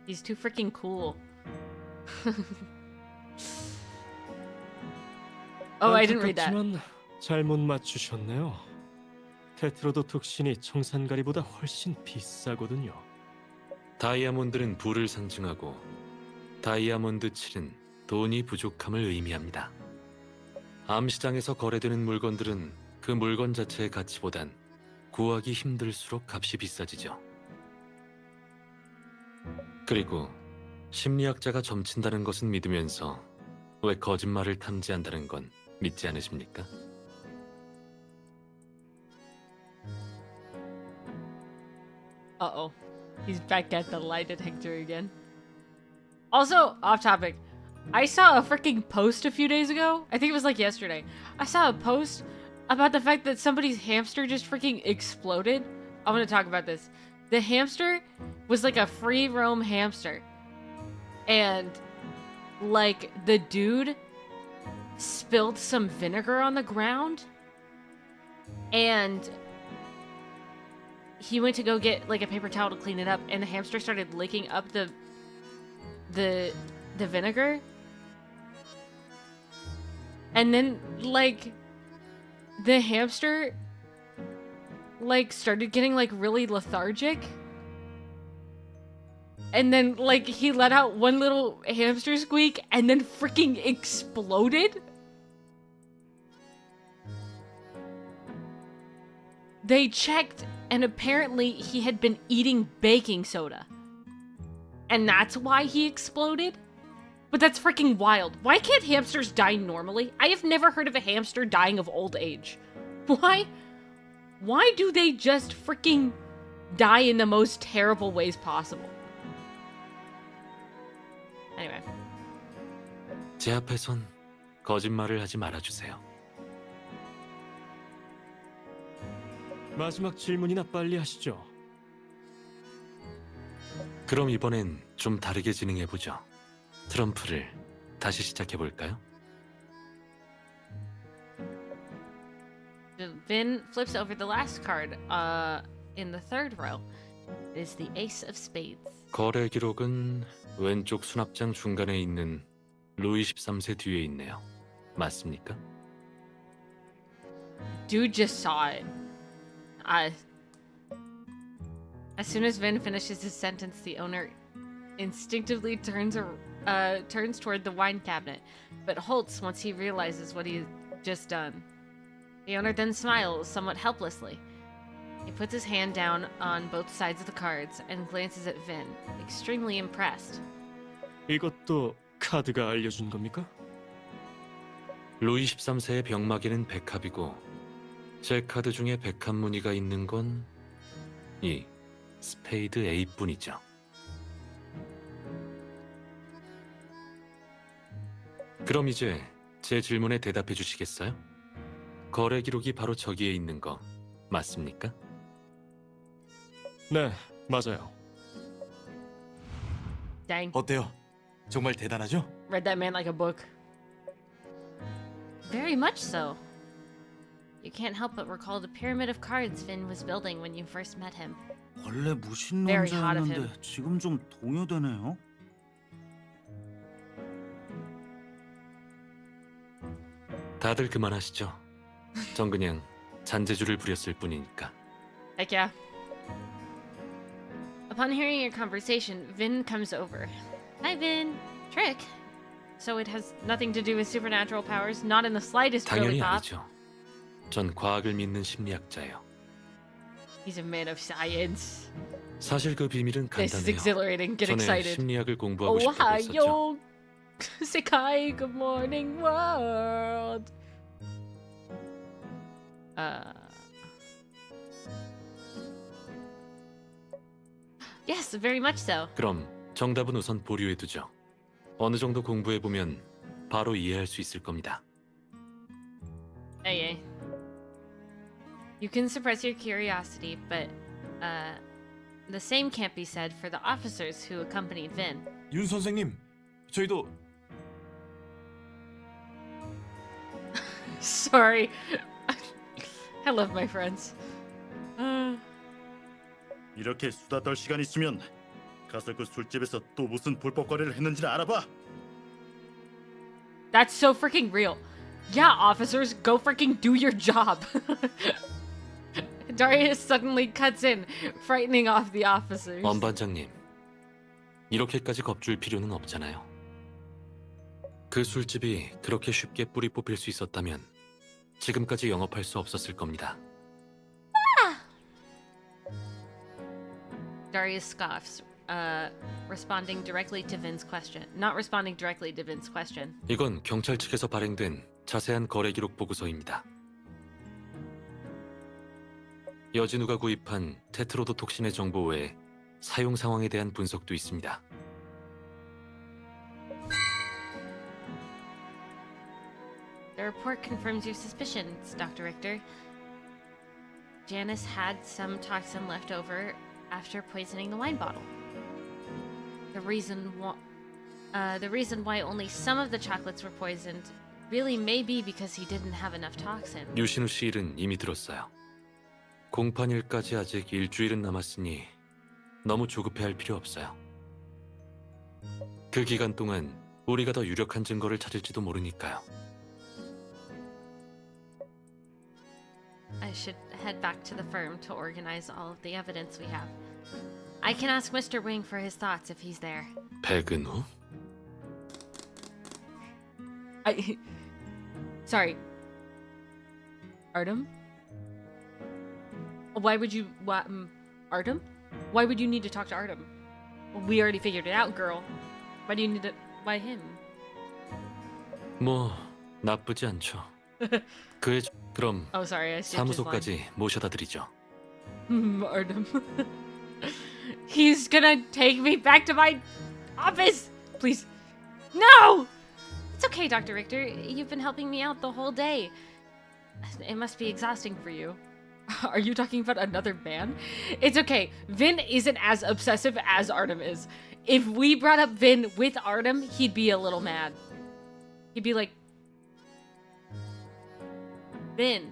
He's too freaking cool. Oh, I didn't read that. 안타깝지만 잘못 맞추셨네요. 테트로도 톡신이 청산가리보다 훨씬 비싸거든요. 다이아몬드는 부를 상징하고 다이아몬드 7은 돈이 부족함을 의미합니다. 암시장에서 거래되는 물건들은 그 물건 자체의 가치보단 구하기 힘들수록 값이 비싸지죠. 그리고 심리학자가 점친다는 것은 믿으면서 왜 거짓말을 탐지한다는 건 믿지 않으십니까? Uh-oh. He's back at the lie detector again. Also, off topic. I saw a freaking post a few days ago. I think it was like yesterday. I saw a post about the fact that somebody's hamster just freaking exploded. I'm gonna talk about this. The hamster was like a free roam hamster. And like the dude spilled some vinegar on the ground. And he went to go get like a paper towel to clean it up, and the hamster started licking up the vinegar. And then like the hamster like started getting like really lethargic. And then like he let out one little hamster squeak and then freaking exploded. They checked and apparently he had been eating baking soda. And that's why he exploded? But that's freaking wild. Why can't hamsters die normally? I have never heard of a hamster dying of old age. Why? Why do they just freaking die in the most terrible ways possible? Anyway. 제 앞에선 거짓말을 하지 말아주세요. 마지막 질문이나 빨리 하시죠. 그럼 이번엔 좀 다르게 진행해보죠. 트럼프를 다시 시작해볼까요? Vin flips over the last card in the third row. It is the Ace of Spades. 거래 기록은 왼쪽 수납장 중간에 있는 루이 13세 뒤에 있네요. 맞습니까? Dude just saw it. As soon as Vin finishes his sentence, the owner instinctively turns toward the wine cabinet, but halts once he realizes what he's just done. The owner then smiles somewhat helplessly. He puts his hand down on both sides of the cards and glances at Vin, extremely impressed. 이것도 카드가 알려준 겁니까? 루이 13세의 병마개는 백합이고 제 카드 중에 백합 무늬가 있는 건 이 스페이드 A뿐이죠. 그럼 이제 제 질문에 대답해 주시겠어요? 거래 기록이 바로 저기에 있는 거 맞습니까? 네, 맞아요. Dang, 어때요? 정말 대단하죠? read that man like a book. Very much so. You can't help but recall the pyramid of cards Vin was building when you first met him. 원래 Very hot of 무신론자였는데 지금 좀 동요되네요. 다들 그만하시죠. 전 그냥 잔재주를 부렸을 뿐이니까. Heck yeah. Upon hearing your conversation, Vin comes over. Hi, Vin. Trick? So it has nothing to do with supernatural powers? Not in the slightest, really, 당연히 Pop. 아니죠. 전 과학을 믿는 심리학자예요. He's a man of science. 사실 그 비밀은 This is 간단해요. exhilarating. Get 전에 excited. 심리학을 공부하고 싶다고 했었죠. Ohio! Sekai, good morning, world! Yes, very much so. 그럼 정답은 우선 보류해두죠. 어느 정도 공부해보면 바로 이해할 수 있을 겁니다. Hey, you can suppress your curiosity, but the same can't be said for the officers who accompanied Vin. 윤 선생님, 저희도 Sorry. I love my friends. 이렇게 수다 떨 시간 있으면 가서 그 술집에서 또 무슨 불법거래를 했는지를 알아봐. That's so freaking real. Yeah, officers, go freaking do your job. Darius suddenly cuts in, frightening off the officers. 엄반장님, 이렇게까지 겁줄 필요는 없잖아요. 그 술집이 그렇게 쉽게 뿌리 뽑힐 수 있었다면 지금까지 영업할 수 없었을 겁니다. Darius scoffs, responding directly to Vin's question. Not responding directly to Vin's question. 이건 경찰 측에서 발행된 자세한 거래 기록 보고서입니다. 여진우가 구입한 테트로도 톡신의 정보 외에 사용 상황에 대한 분석도 있습니다. The report confirms your suspicions, Dr. Richter. Janice had some toxin left over after poisoning the wine bottle. The reason why only some of the chocolates were poisoned really may be because he didn't have enough toxin. 유신우 씨 일은 이미 들었어요. 공판일까지 아직 일주일은 남았으니 너무 조급해할 필요 없어요. 그 기간 동안 우리가 더 유력한 증거를 찾을지도 모르니까요. I should head back to the firm to organize all of the evidence we have. I can ask Mr. Wing for his thoughts if he's there. 백은우? Sorry. Artem? Why would you... Artem? Why would you need to talk to Artem? We already figured it out, girl. Why do you need to... Why him? 뭐 나쁘지 않죠. 그의 그럼 Oh, sorry, I skipped his line. 사무소까지 모셔다 드리죠. Artem. He's gonna take me back to my office! Please. No! It's okay, Dr. Richter. You've been helping me out the whole day. It must be exhausting for you. Are you talking about another man? It's okay. Vin isn't as obsessive as Artem is. If we brought up Vin with Artem, he'd be a little mad. He'd be like, Vin.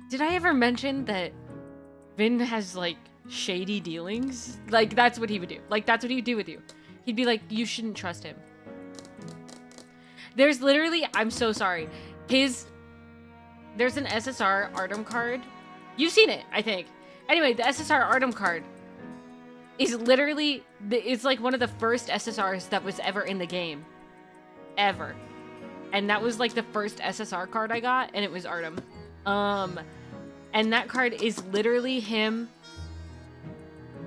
Did I ever mention that Vin has, like, shady dealings? Like, that's what he would do. Like, that's what he would do with you. He'd be like, you shouldn't trust him. There's literally, I'm so sorry. There's an SSR Artem card. You've seen it, I think. Anyway, the SSR Artem card is literally, it's like one of the first SSRs that was ever in the game. Ever. And that was like the first SSR card I got, and it was Artem. And that card is literally him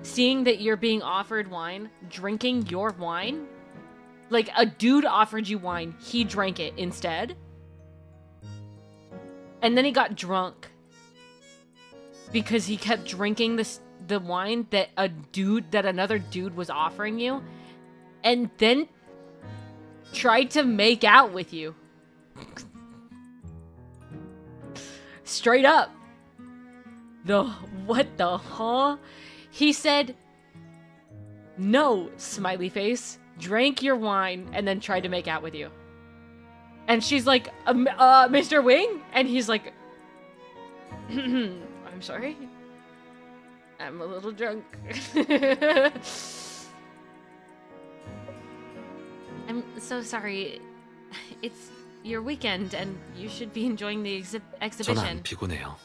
seeing that you're being offered wine, drinking your wine. Like, a dude offered you wine, he drank it instead. And then he got drunk. Because he kept drinking the wine that another dude was offering you. And then tried to make out with you. Straight up. What the huh? He said, no, smiley face, drank your wine, and then tried to make out with you. And she's like, Mr. Wing? And he's like, I'm sorry? I'm a little drunk. I'm so sorry. It's your weekend, and you should be enjoying the 전 exhibition. 안 피곤해요.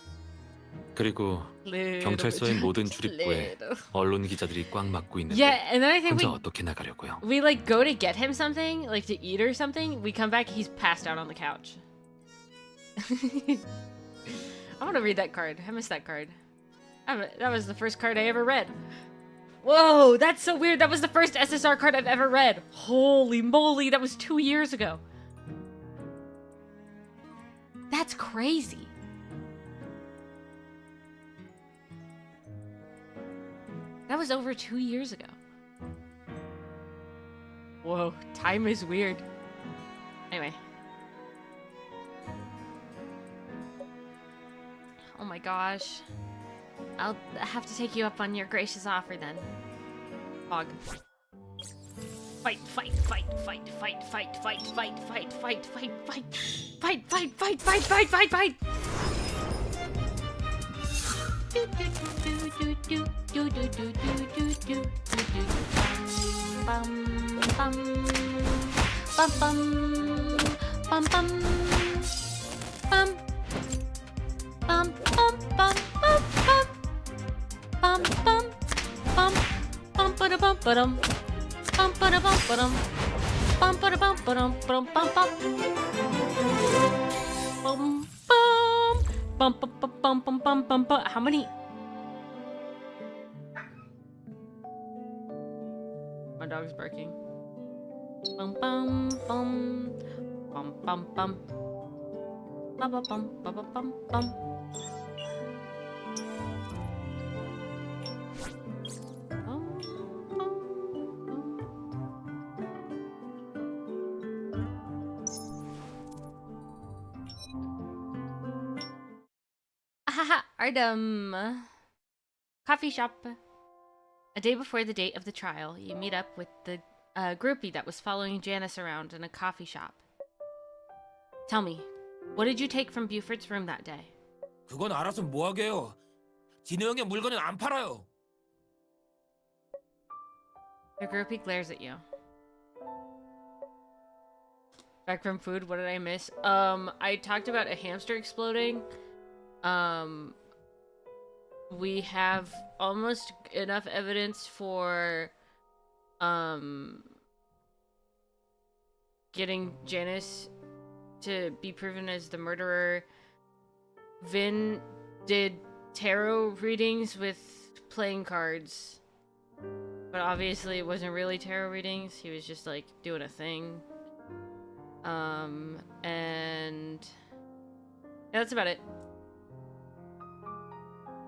그리고 Little 경찰서의 bit. 모든 출입구에 Little. 언론 기자들이 꽉 막고 있는데 Yeah, and then I think 혼자 어떻게 나가려고요? we like go to get him something, like to eat or something. We come back, he's passed out on the couch. I want to read that card. I missed that card. That was the first card I ever read. Whoa, that's so weird. That was the first SSR card I've ever read. Holy moly, that was 2 years ago. That's crazy. That was over 2 years ago. Whoa, time is weird. Anyway. Oh my gosh. I'll have to take you up on your gracious offer then. Fog. Fight, fight, fight, fight, fight, fight, fight, fight, fight, fight, fight, fight, fight, fight, fight, fight, fight, fight, fight. Bum bum bum bum bum bum bum bum bum bum bum bum bum bum ba bum ba-dum bum ba bum ba-dum bum ba bum ba-dum bum bum bum bum bum bum bum bum bum bum. How many? My dog's barking. Bum bum bum bum bum bum bum bum bum bum bum bum. Haha, Artem. Coffee shop. A day before the date of the trial, you meet up with the groupie that was following Janice around in a coffee shop. Tell me, what did you take from Buford's room that day? 그건 알아서 뭐 하게요. 진우 형의 물건은 안 팔아요. The groupie glares at you. Back from food, what did I miss? I talked about a hamster exploding. We have almost enough evidence for, getting Janice to be proven as the murderer. Vin did tarot readings with playing cards. But obviously it wasn't really tarot readings. He was just like doing a thing. And yeah, that's about it.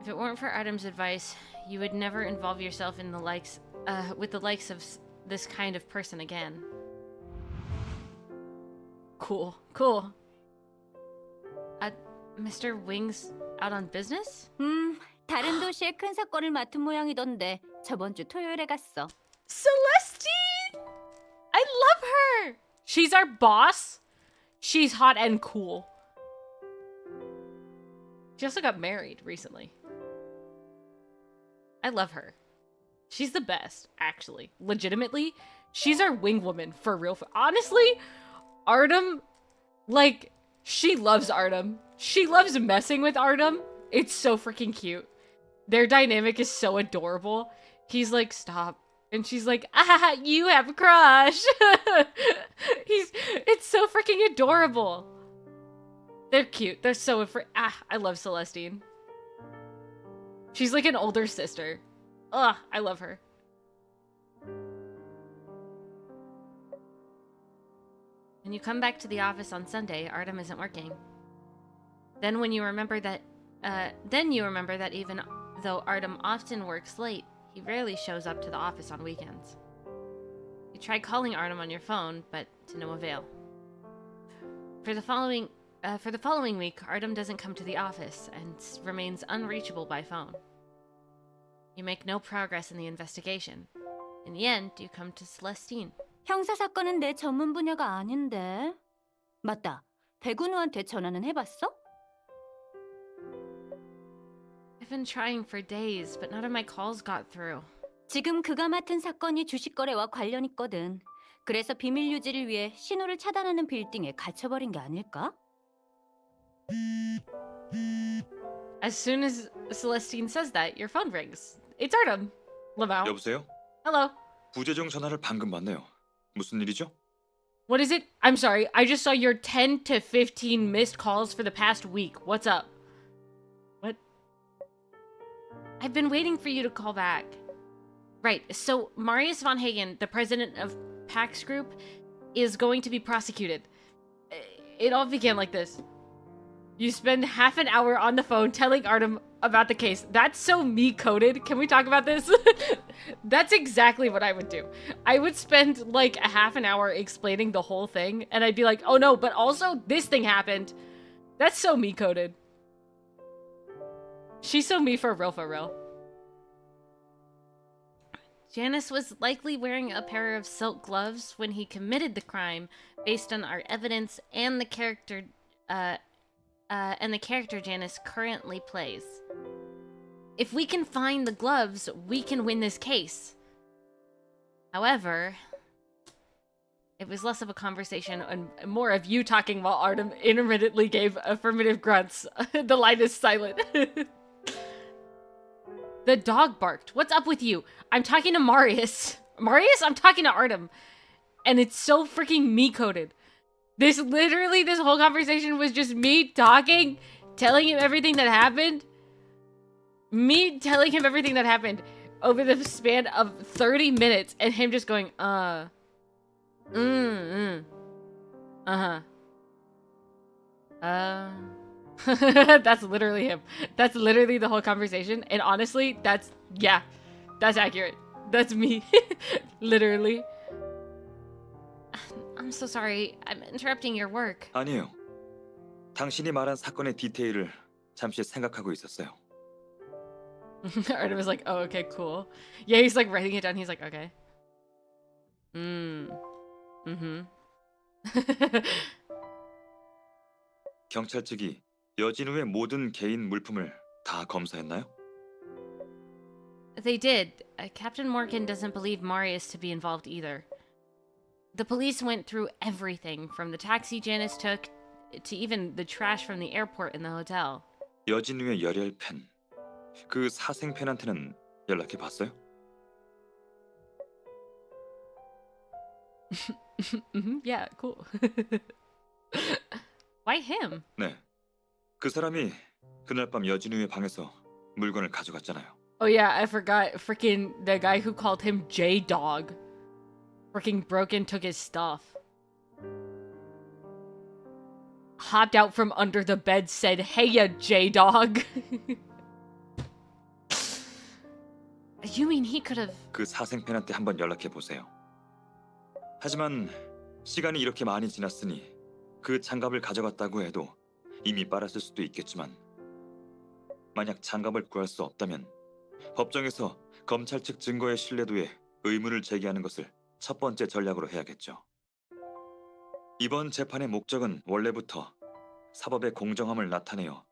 If it weren't for Adam's advice, you would never involve yourself in the likes, with the likes of this kind of person again. Cool, cool. Mr. Wing's out on business? 다른 도시의 큰 사건을 맡은 모양이던데 저번 주 토요일에 갔어. Celestine! I love her! She's our boss. She's hot and cool. She also got married recently. I love her. She's the best, actually. Legitimately, she's our wing woman, for real. Honestly, Artem, like, she loves Artem. She loves messing with Artem. It's so freaking cute. Their dynamic is so adorable. He's like, stop. And she's like, ah, you have a crush. It's so freaking adorable. They're cute. They're so, I love Celestine. She's like an older sister. Ugh, I love her. When you come back to the office on Sunday, Artem isn't working. Then you remember that even though Artem often works late, he rarely shows up to the office on weekends. You try calling Artem on your phone, but to no avail. For the following week, Artem doesn't come to the office and remains unreachable by phone. You make no progress in the investigation. In the end, you come to Celestine. 형사 사건은 내 전문 분야가 아닌데. 맞다. 백은우한테 전화는 해봤어? I've been trying for days, but none of my calls got through. 지금 그가 맡은 사건이 주식 거래와 관련 있거든. 그래서 비밀 유지를 위해 신호를 차단하는 빌딩에 갇혀버린 게 아닐까? As soon as Celestine says that, your phone rings. It's Artem. Lamau. 여보세요? Hello. 부재중 전화를 방금 받네요. 무슨 일이죠? What is it? I'm sorry. I just saw your 10 to 15 missed calls for the past week. What's up? What? I've been waiting for you to call back. Right. So Marius von Hagen, the president of Pax Group, is going to be prosecuted. It all began like this. You spend half an hour on the phone telling Artem about the case. That's so me-coded. Can we talk about this? That's exactly what I would do. I would spend like a half an hour explaining the whole thing, and I'd be like, oh no, but also this thing happened. That's so me-coded. She's so me for real, for real. Janice was likely wearing a pair of silk gloves when he committed the crime, based on our evidence and the character Janice currently plays. If we can find the gloves, we can win this case. However, it was less of a conversation and more of you talking while Artem intermittently gave affirmative grunts. The line is silent. The dog barked. What's up with you? I'm talking to Marius. Marius? I'm talking to Artem. And it's so freaking me-coded. This whole conversation was just me talking, telling him everything that happened. Me telling him everything that happened over the span of 30 minutes and him just going, uh-huh. That's literally him. That's literally the whole conversation. And honestly, that's accurate. That's me. Literally. I'm so sorry. I'm interrupting your work. 아니에요. 당신이 말한 사건의 디테일을 잠시 생각하고 있었어요. Artem was like, oh, okay, cool. Yeah, he's like writing it down. He's like, okay. 경찰 측이 여진우의 모든 개인 물품을 다 검사했나요? They did. Captain Morgan doesn't believe Marius to be involved either. The police went through everything from the taxi Janice took to even the trash from the airport and the hotel. 여진우의 열혈 팬, 그 사생 팬한테는 연락해 봤어요? Yeah, cool. Why him? 네. 그 사람이 그날 밤 여진우의 방에서 물건을 가져갔잖아요. Oh yeah, I forgot. Freaking the guy who called him J-Dog. Freaking broke and took his stuff. Hopped out from under the bed, said, "Hey, ya J-Dog." You mean he could have... 그 사생 팬한테 한번 연락해 보세요. 하지만 시간이 이렇게 많이 지났으니 그 장갑을 가져갔다고 해도 이미 빨았을 수도 있겠지만 만약 장갑을 구할 수 없다면 법정에서 검찰 측 증거의 신뢰도에 의문을 제기하는 것을 첫 번째 전략으로 해야겠죠. 이번 재판의 목적은 원래부터 사법의 공정함을 나타내어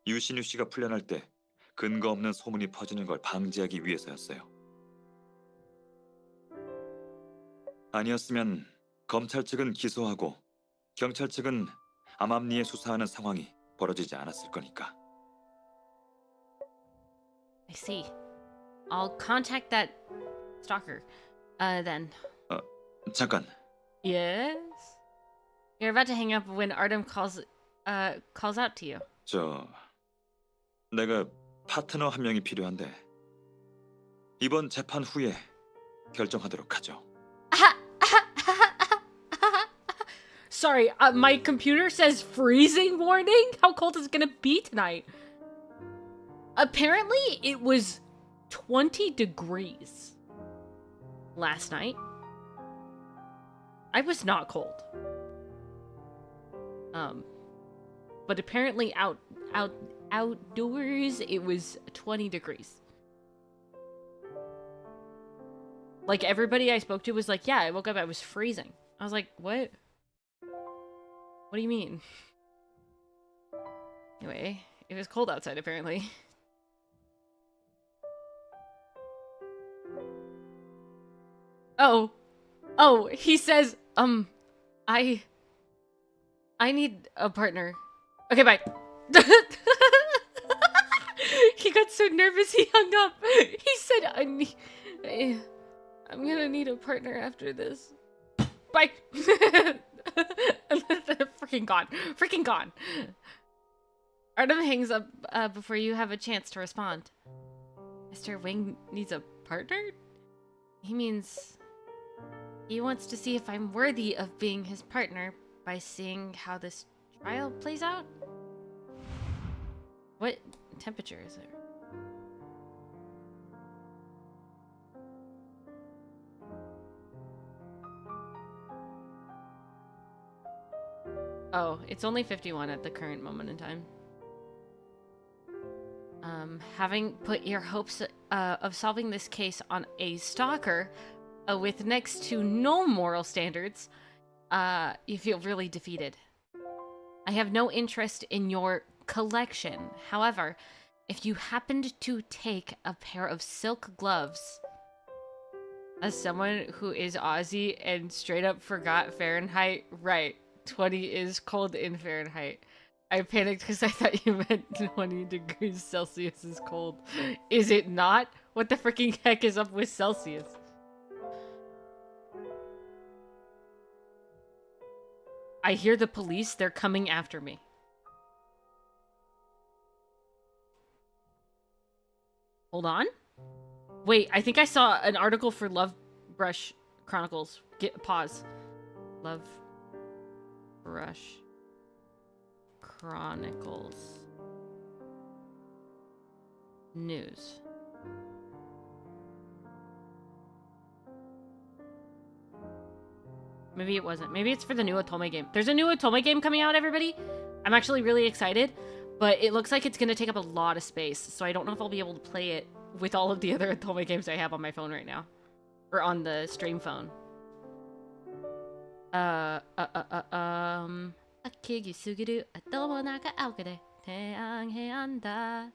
유신유 씨가 풀려날 때 근거 없는 소문이 퍼지는 걸 방지하기 위해서였어요. 아니었으면 검찰 측은 기소하고 경찰 측은 암암리에 수사하는 상황이 벌어지지 않았을 거니까. I see. I'll contact that stalker. Then. 잠깐. Yes? You're about to hang up when Artem calls out to you. 내가 파트너 한 명이 필요한데 이번 재판 후에 결정하도록 하죠. Sorry, my computer says freezing warning? How cold is it gonna be tonight? Apparently, it was 20 degrees last night. I was not cold. But apparently outdoors, it was 20 degrees. Like, everybody I spoke to was like, yeah, I woke up, I was freezing. I was like, what? What do you mean? Anyway, it was cold outside, apparently. Oh, he says, I need a partner. Okay, bye. He got so nervous he hung up. He said, I'm gonna need a partner after this. Bye. Freaking gone. Freaking gone. Artem hangs up before you have a chance to respond. Mr. Wing needs a partner? He means he wants to see if I'm worthy of being his partner by seeing how this trial plays out. What temperature is it? Oh, it's only 51 at the current moment in time. Having put your hopes of solving this case on a stalker with next to no moral standards, you feel really defeated. I have no interest in your collection. However, if you happened to take a pair of silk gloves, as someone who is Aussie and straight up forgot Fahrenheit, right, 20 is cold in Fahrenheit. I panicked because I thought you meant 20 degrees Celsius is cold. Is it not? What the freaking heck is up with Celsius? I hear the police. They're coming after me. Hold on. Wait, I think I saw an article for Love Brush Chronicles. Pause. Love Brush Chronicles news. Maybe it wasn't. Maybe it's for the new Otome game. There's a new Otome game coming out, everybody. I'm actually really excited, but it looks like it's going to take up a lot of space, so I don't know if I'll be able to play it with all of the other Otome games I have on my phone right now. Or on the stream phone. 아끼기 수기를 떠나가 아우게 태양해 한다.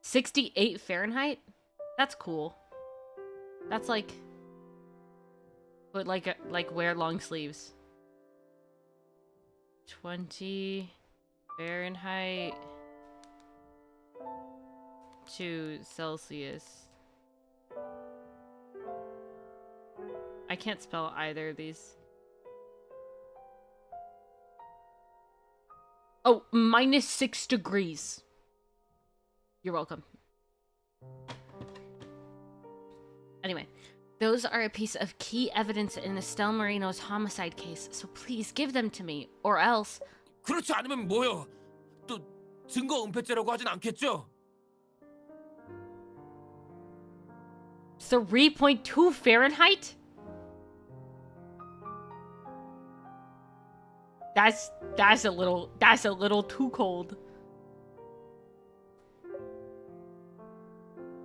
68 Fahrenheit? That's cool. That's like But like wear long sleeves. 20 Fahrenheit to Celsius. I can't spell either of these. Oh, -6 degrees. You're welcome. Anyway, those are a piece of key evidence in Estelle Moreno's homicide case, so please give them to me, or else... 그렇지 않으면 뭐요? 또 증거 은폐죄라고 하진 않겠죠? 3.2 Fahrenheit? That's a little too cold.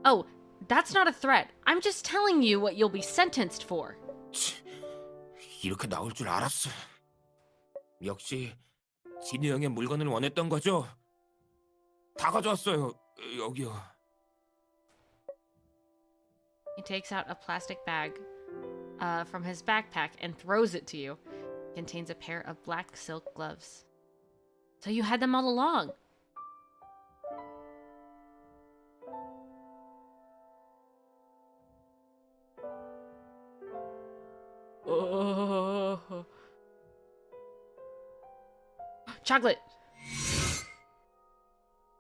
Oh, that's not a threat. I'm just telling you what you'll be sentenced for. 이렇게 나올 줄 알았어. 역시 진우 형의 물건을 원했던 거죠? 다 가져왔어요. 여기요. He takes out a plastic bag from his backpack and throws it to you. It contains a pair of black silk gloves. So you had them all along. Oh. Chocolate!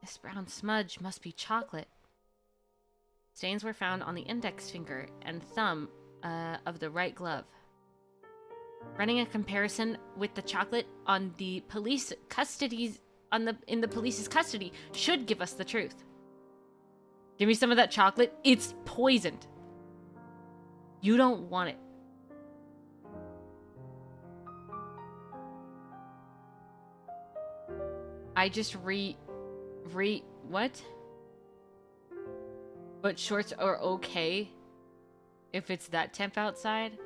This brown smudge must be chocolate. Stains were found on the index finger and thumb of the right glove. Running a comparison with the chocolate on the police custody in the police's custody should give us the truth. Give me some of that chocolate. It's poisoned. You don't want it. I just what? But shorts are okay if it's that temp outside?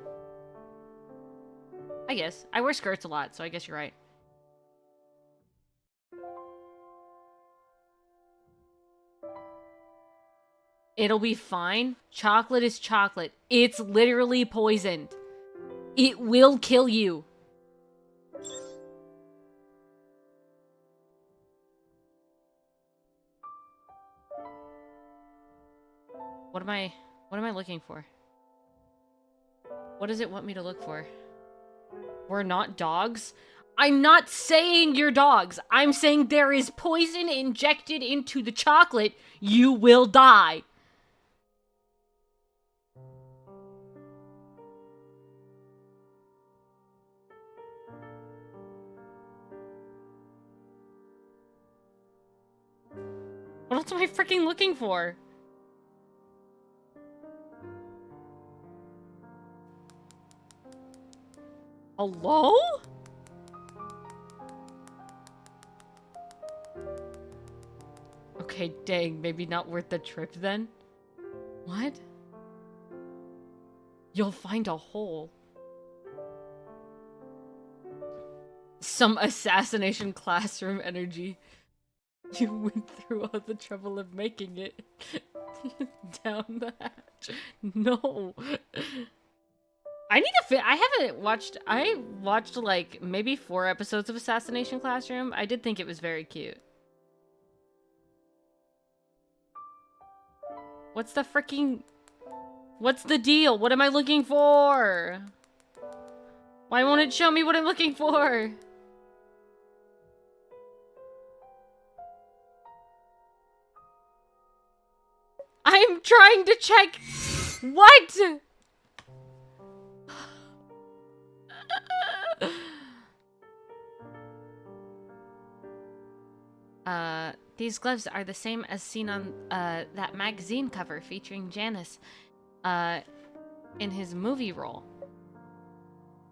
I guess. I wear skirts a lot, so I guess you're right. It'll be fine. Chocolate is chocolate. It's literally poisoned. It will kill you. What am I looking for? What does it want me to look for? We're not dogs? I'm not saying you're dogs. I'm saying there is poison injected into the chocolate. You will die. What else am I freaking looking for? Hello? Okay, dang, maybe not worth the trip then. What? You'll find a hole. Some assassination classroom energy. You went through all the trouble of making it. Down the hatch. No. I need to I watched like maybe 4 episodes of Assassination Classroom. I did think it was very cute. What's the deal? What am I looking for? Why won't it show me what I'm looking for? I'm trying to check. What? These gloves are the same as seen on that magazine cover featuring Janice in his movie role.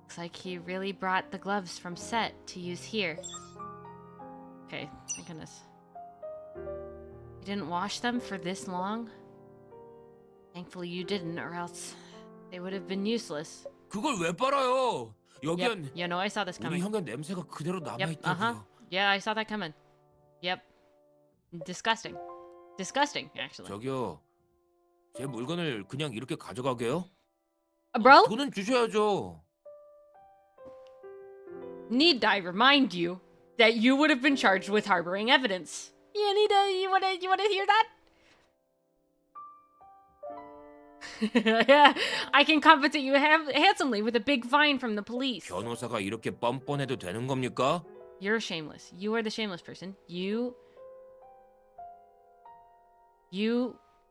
Looks like he really brought the gloves from set to use here. Okay, thank goodness. You didn't wash them for this long? Thankfully you didn't, or else they would have been useless. 그걸 왜 빨아요? 여기엔 Yep, you know I saw this 우리 coming. 형의 냄새가 그대로 남아 Yep, 있다고요. Yeah, I saw that coming. Yep. Disgusting. Disgusting, actually. 저기요, 제 물건을 그냥 이렇게 가져가게요? Bro, 돈은 주셔야죠. need I remind you that you would have been charged with harboring evidence? You wanna hear that? Yeah, I can compensate you handsomely with a big fine from the police. 변호사가 이렇게 뻔뻔해도 되는 겁니까? You're shameless. You are the shameless person. You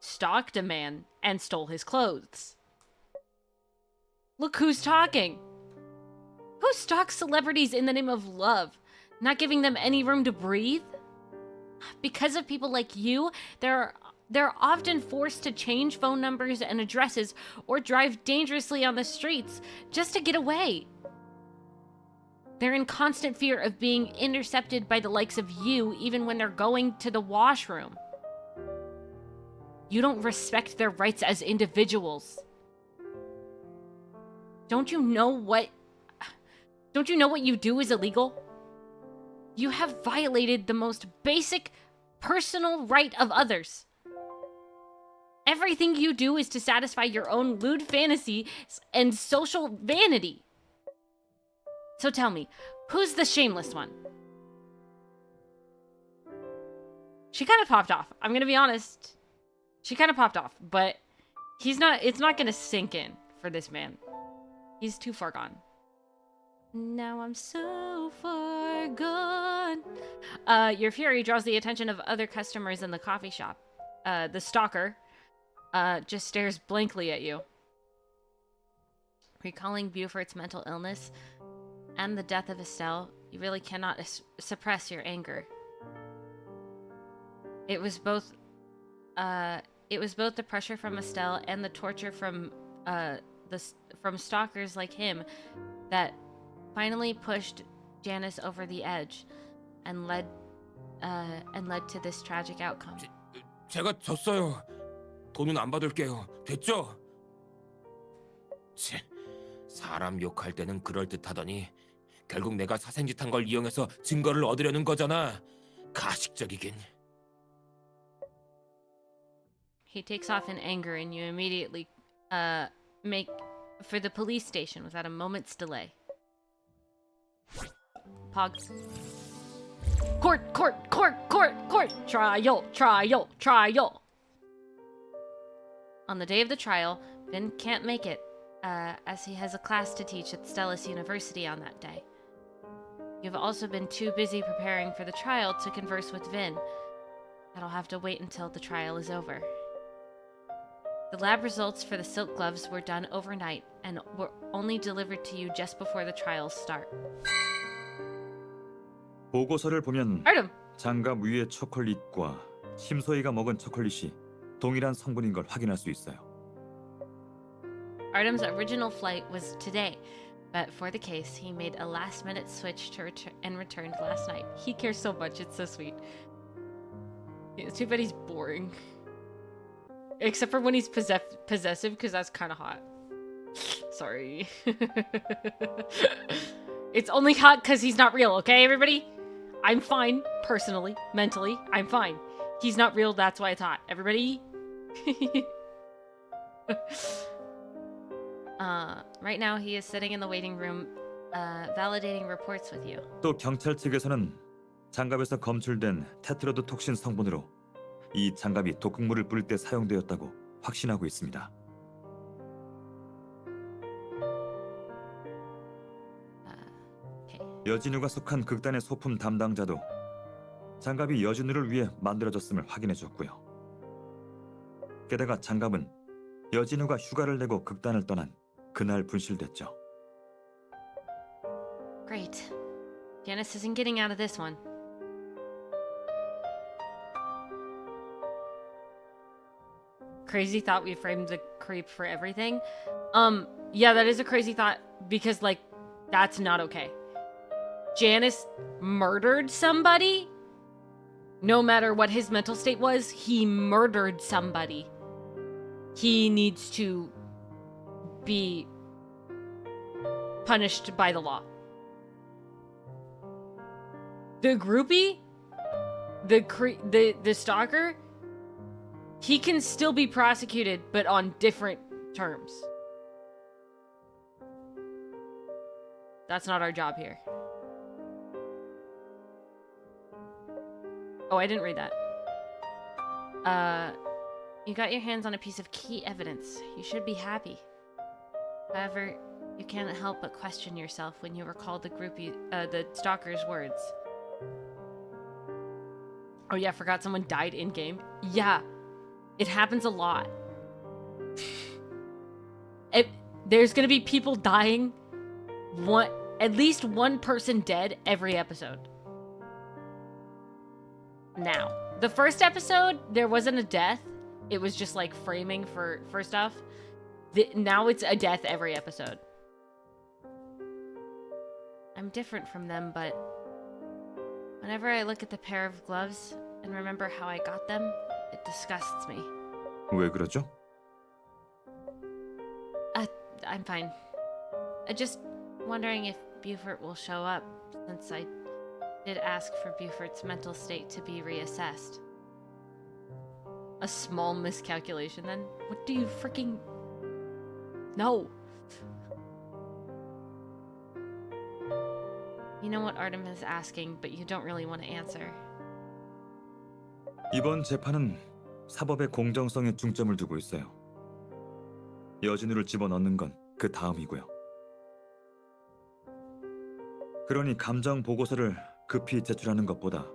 stalked a man and stole his clothes. Look who's talking. Who stalks celebrities in the name of love, not giving them any room to breathe? Because of people like you, they're often forced to change phone numbers and addresses or drive dangerously on the streets just to get away. They're in constant fear of being intercepted by the likes of you even when they're going to the washroom. You don't respect their rights as individuals. Don't you know what you do is illegal? You have violated the most basic personal right of others. Everything you do is to satisfy your own lewd fantasy and social vanity. So tell me, who's the shameless one? She kind of popped off. I'm gonna be honest. She kind of popped off, but it's not gonna sink in for this man. He's too far gone. Now I'm so far gone. Your fury draws the attention of other customers in the coffee shop. The stalker just stares blankly at you. Recalling Beaufort's mental illness and the death of Estelle, you really cannot suppress your anger. It was both the pressure from Estelle and the torture from stalkers like him that finally pushed Janice over the edge and led to this tragic outcome. 제가 졌어요. 돈은 안 받을게요. 됐죠? 사람 욕할 때는 그럴듯하더니 결국 내가 사생짓한 걸 이용해서 증거를 얻으려는 거잖아. 가식적이긴. He takes off in anger and you immediately make for the police station without a moment's delay. Pog. Court! Trial! On the day of the trial, Vin can't make it, as he has a class to teach at Stellus University on that day. You've also been too busy preparing for the trial to converse with Vin. That'll have to wait until the trial is over. The lab results for the silk gloves were done overnight and were only delivered to you just before the trials start. 보고서를 보면 Artem! 장갑 위의 초콜릿과 심소희가 먹은 초콜릿이 동일한 성분인 걸 확인할 수 있어요. Artem's original flight was today, but for the case, he made a last-minute switch to and returned last night. He cares so much, it's so sweet. It's too bad he's boring. Except for when he's possessive, because that's kind of hot. Sorry. It's only hot because he's not real, okay, everybody? I'm fine, personally, mentally, I'm fine. He's not real, that's why it's hot. Everybody? Right now he is sitting in the waiting room, validating reports with you. 또 경찰 측에서는 장갑에서 검출된 테트로드 톡신 성분으로 이 장갑이 독극물을 뿌릴 때 사용되었다고 확신하고 있습니다. 여진우가 속한 극단의 소품 담당자도 장갑이 여진우를 위해 만들어졌음을 확인해줬고요. 게다가 장갑은 여진우가 휴가를 내고 극단을 떠난 그날 분실됐죠. Great. Janice isn't getting out of this one. Crazy thought we framed the creep for everything. Yeah, that is a crazy thought because, like, that's not okay. Janice murdered somebody? No matter what his mental state was, he murdered somebody. He needs to be punished by the law. The groupie? The stalker? He can still be prosecuted, but on different terms. That's not our job here. Oh, I didn't read that. You got your hands on a piece of key evidence. You should be happy. However, you can't help but question yourself when you recall the stalker's words. Oh yeah, forgot someone died in-game. Yeah, it happens a lot. There's gonna be people dying. At least one person dead every episode. Now, the first episode, there wasn't a death. It was just like framing for stuff. Now it's a death every episode. I'm different from them, but whenever I look at the pair of gloves and remember how I got them, it disgusts me. 왜 그러죠? I'm fine. I'm just wondering if Buford will show up, since I did ask for Buford's mental state to be reassessed. A small miscalculation, then? What do you freaking... No! You know what Artem is asking, but you don't really want to answer. 이번 재판은 사법의 공정성에 중점을 두고 있어요. 여진우를 집어넣는 건 그 다음이고요. 그러니 감정 보고서를 급히 제출하는 것보다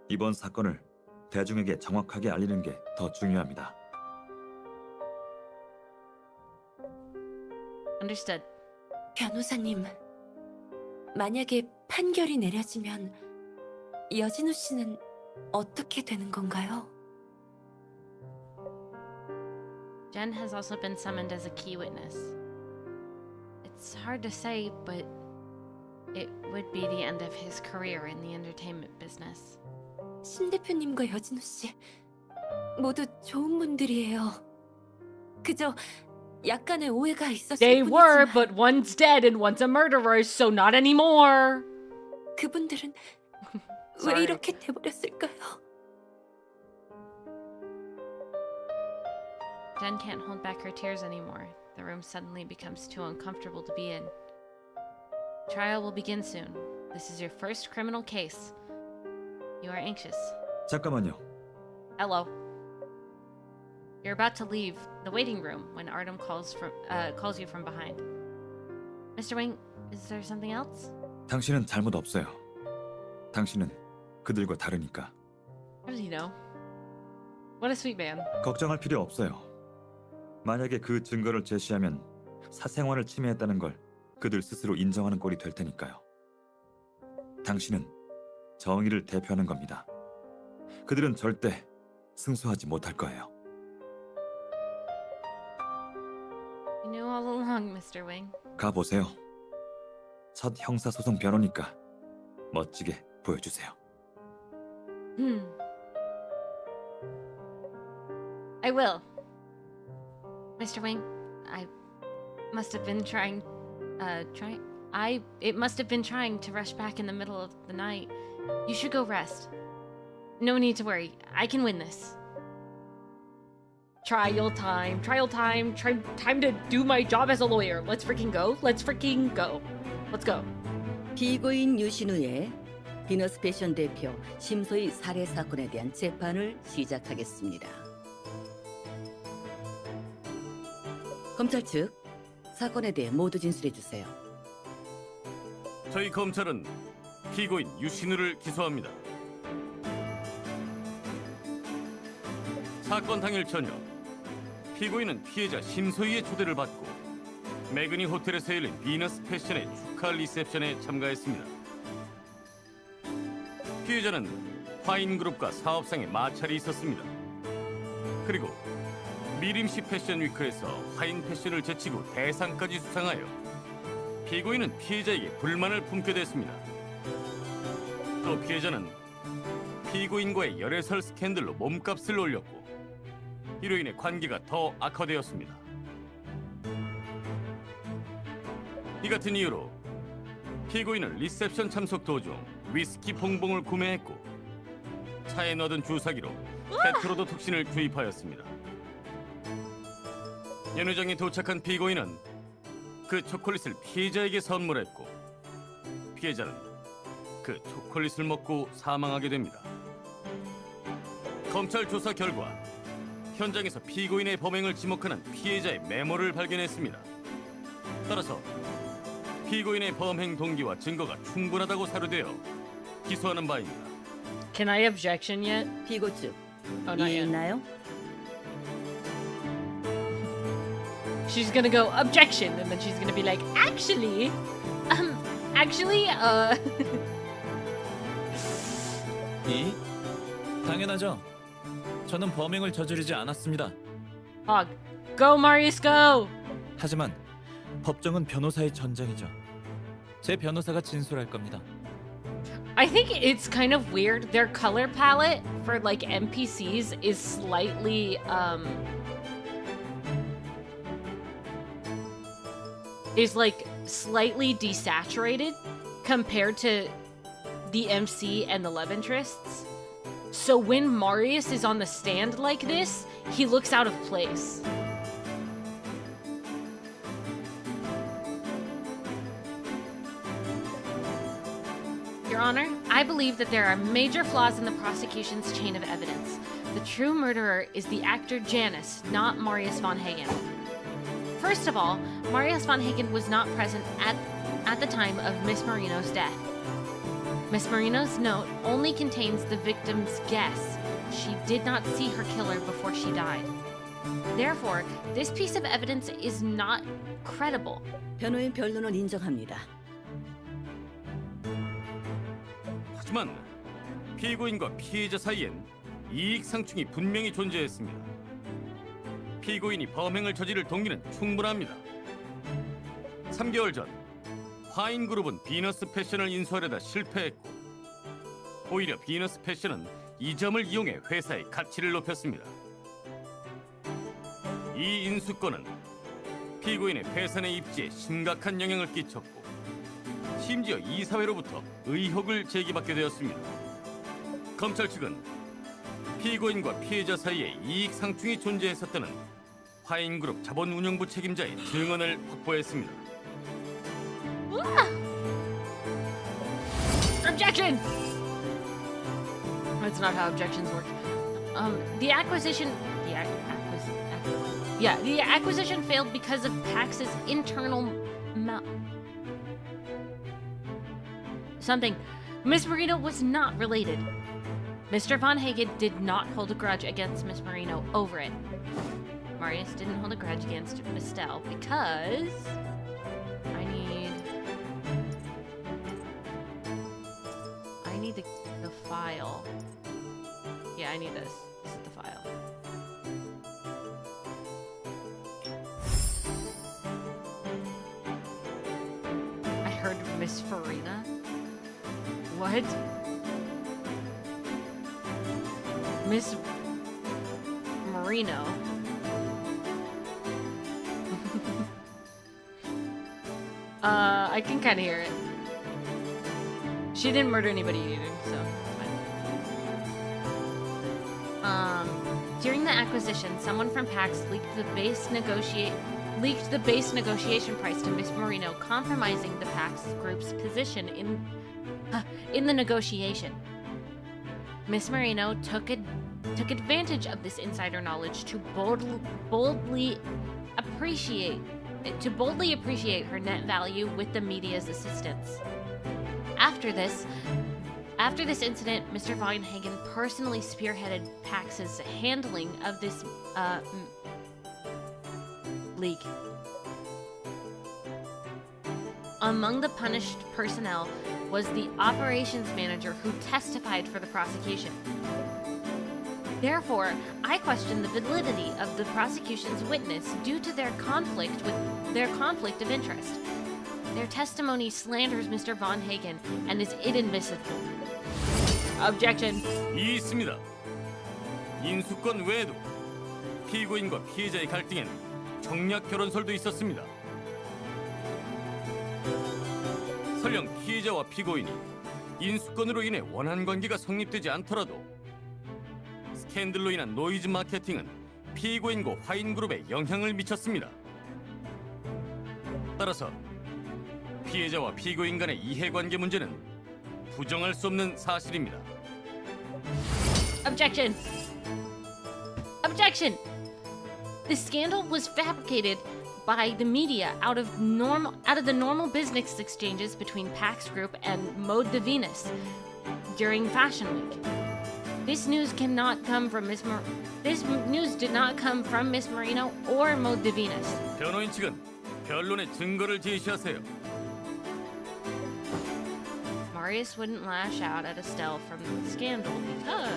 이번 사건을 대중에게 정확하게 알리는 게 더 중요합니다. Understood. 변호사님, 만약에 판결이 내려지면 여진우 씨는 어떻게 되는 건가요? Jen has also been summoned as a key witness. It's hard to say, but it would be the end of his career in the entertainment business. 신 대표님과 여진우 씨 모두 좋은 분들이에요. 그저 약간의 오해가 있었을 They 뿐이지만 were, but one's dead and one's a murderer, so not anymore. 그분들은 왜 Sorry. 이렇게 돼버렸을까요? Jen can't hold back her tears anymore. The room suddenly becomes too uncomfortable to be in. Trial will begin soon. This is your first criminal case. You are anxious. 잠깐만요. Hello. You're about to leave the waiting room when Artem calls you from behind. Mr. Wing, is there something else? 당신은 잘못 없어요. 당신은 그들과 다르니까. How does he know? What a sweet man. 걱정할 필요 없어요. 만약에 그 증거를 제시하면 사생활을 침해했다는 걸 그들 스스로 인정하는 꼴이 될 테니까요. 당신은 정의를 대표하는 겁니다. 그들은 절대 승소하지 못할 거예요. You knew all along, Mr. Wing. 가보세요. 첫 형사소송 변호니까 멋지게 보여주세요. I will. Mr. Wing, I must have been trying to rush back in the middle of the night. You should go rest. No need to worry. I can win this. Trial time. Time to do my job as a lawyer. Let's freaking go. Let's go. 피고인 유신우의 비너스 패션 대표 심소희 살해 사건에 대한 재판을 시작하겠습니다. 검찰 측 사건에 대해 모두 진술해 주세요. 저희 검찰은 피고인 유신우를 기소합니다. 사건 당일 저녁, 피고인은 피해자 심소희의 초대를 받고 매그니 호텔에서 열린 비너스 패션의 축하 리셉션에 참가했습니다. 피해자는 화인그룹과 사업상의 마찰이 있었습니다. 그리고 미림시 패션 위크에서 화인 패션을 제치고 대상까지 수상하여 피고인은 피해자에게 불만을 품게 됐습니다. 또 피해자는 피고인과의 열애설 스캔들로 몸값을 올렸고 이로 인해 관계가 더 악화되었습니다. 이 같은 이유로 피고인은 리셉션 참석 도중 위스키 봉봉을 구매했고 차에 넣어둔 주사기로 테트로도 톡신을 주입하였습니다. 연회장에 도착한 피고인은 그 초콜릿을 피해자에게 선물했고 피해자는 그 초콜릿을 먹고 사망하게 됩니다. 검찰 조사 결과 현장에서 피고인의 범행을 지목하는 피해자의 메모를 발견했습니다. 따라서 피고인의 범행 동기와 증거가 충분하다고 사료되어 기소하는 바입니다. Can I objection yet? 피고 측 Oh, not yet. 이해했나요? She's gonna go objection, and then she's gonna be like, actually, 이? 당연하죠. 저는 범행을 저지르지 않았습니다. go Marius, go! 하지만 법정은 변호사의 전장이죠. 제 변호사가 진술할 겁니다. I think it's kind of weird. Their color palette for like NPCs is slightly slightly desaturated compared to the MC and the love interests. So when Marius is on the stand like this, he looks out of place. Your Honor, I believe that there are major flaws in the prosecution's chain of evidence. The true murderer is the actor Janus, not Marius von Hagen. First of all, Marius von Hagen was not present at the time of Miss Marino's death. Miss Marino's note only contains the victim's guess. She did not see her killer before she died. Therefore, this piece of evidence is not credible. 변호인 변론을 인정합니다. 하지만 피고인과 피해자 사이엔 이익 상충이 분명히 존재했습니다. 피고인이 범행을 저지를 동기는 충분합니다. 3개월 전 화인 그룹은 비너스 패션을 인수하려다 실패했고 오히려 비너스 패션은 이 점을 이용해 회사의 가치를 높였습니다. 이 인수권은 피고인의 회사 내 입지에 심각한 영향을 끼쳤고 심지어 이사회로부터 의혹을 제기받게 되었습니다. 검찰 측은 피고인과 피해자 사이에 이익 상충이 존재했었다는 화인그룹 자본운용부 책임자의 증언을 확보했습니다. Objection! That's not how objections work. The acquisition failed because of Pax's internal something. Miss Marino was not related. Mr. Von Hagen did not hold a grudge against Miss Marino over it. Marius didn't hold a grudge against Mistel because I need the file. Yeah, I need this. This is the file. I heard Miss Farina. What? Miss Marino. I can kind of hear it. She didn't murder anybody either, so fine. During the acquisition, someone from PAX leaked the base negotiation price to Miss Marino, compromising the PAX group's position in the negotiation. Miss Marino took advantage of this insider knowledge to boldly appreciate her net value with the media's assistance. After this incident, Mr. Von Hagen personally spearheaded Pax's handling of this leak. Among the punished personnel was the operations manager who testified for the prosecution. Therefore, I question the validity of the prosecution's witness due to their conflict of interest. Their testimony slanders Mr. Von Hagen and is inadmissible. Objection. 있습니다. 인수권 외에도 피고인과 피해자의 갈등엔 정략 결혼설도 있었습니다. 설령 피해자와 피고인이 인수권으로 인해 원한 관계가 성립되지 않더라도 스캔들로 인한 노이즈 마케팅은 피고인과 화인그룹에 영향을 미쳤습니다. 따라서 피해자와 피고인 간의 이해관계 문제는 부정할 수 없는 사실입니다. Objection! Objection! The scandal was fabricated by the media out of the normal business exchanges between Pax Group and Mode de Venus during Fashion Week. This news did not come from Miss Marino or Mode de Venus. 변호인 측은 변론의 증거를 제시하세요. Marius wouldn't lash out at Estelle from the scandal because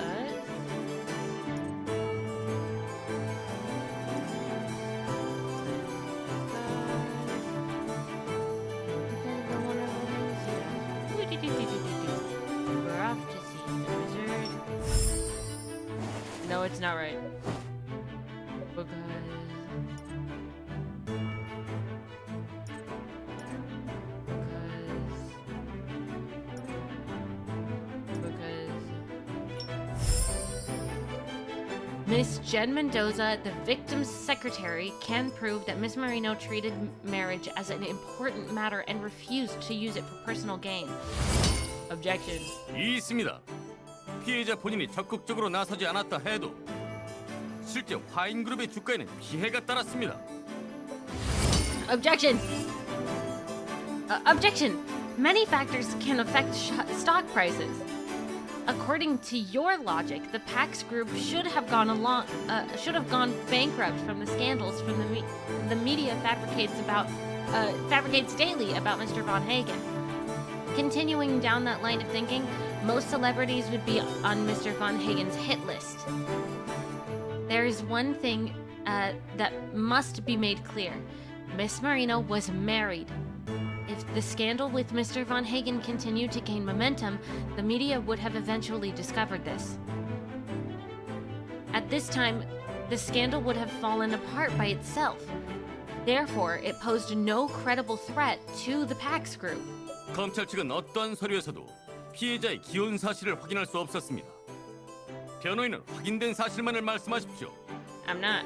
we're off to see the wizard. No, it's not right. Miss Jen Mendoza, the victim's secretary, can prove that Miss Marino treated marriage as an important matter and refused to use it for personal gain. Objection. 있습니다. 피해자 본인이 적극적으로 나서지 않았다 해도 실제 화인그룹의 주가에는 피해가 따랐습니다. Objection. Objection. Many factors can affect stock prices. According to your logic, the Pax Group should have gone bankrupt from the scandals from the media fabricates daily about Mr. Von Hagen. Continuing down that line of thinking, most celebrities would be on Mr. Von Hagen's hit list. There is one thing that must be made clear. Miss Marino was married. If the scandal with Mr. Von Hagen continued to gain momentum, the media would have eventually discovered this. At this time, the scandal would have fallen apart by itself. Therefore, it posed no credible threat to the Pax Group. 검찰 측은 어떠한 서류에서도 피해자의 기혼 사실을 확인할 수 없었습니다. 변호인은 확인된 사실만을 말씀하십시오. I'm not.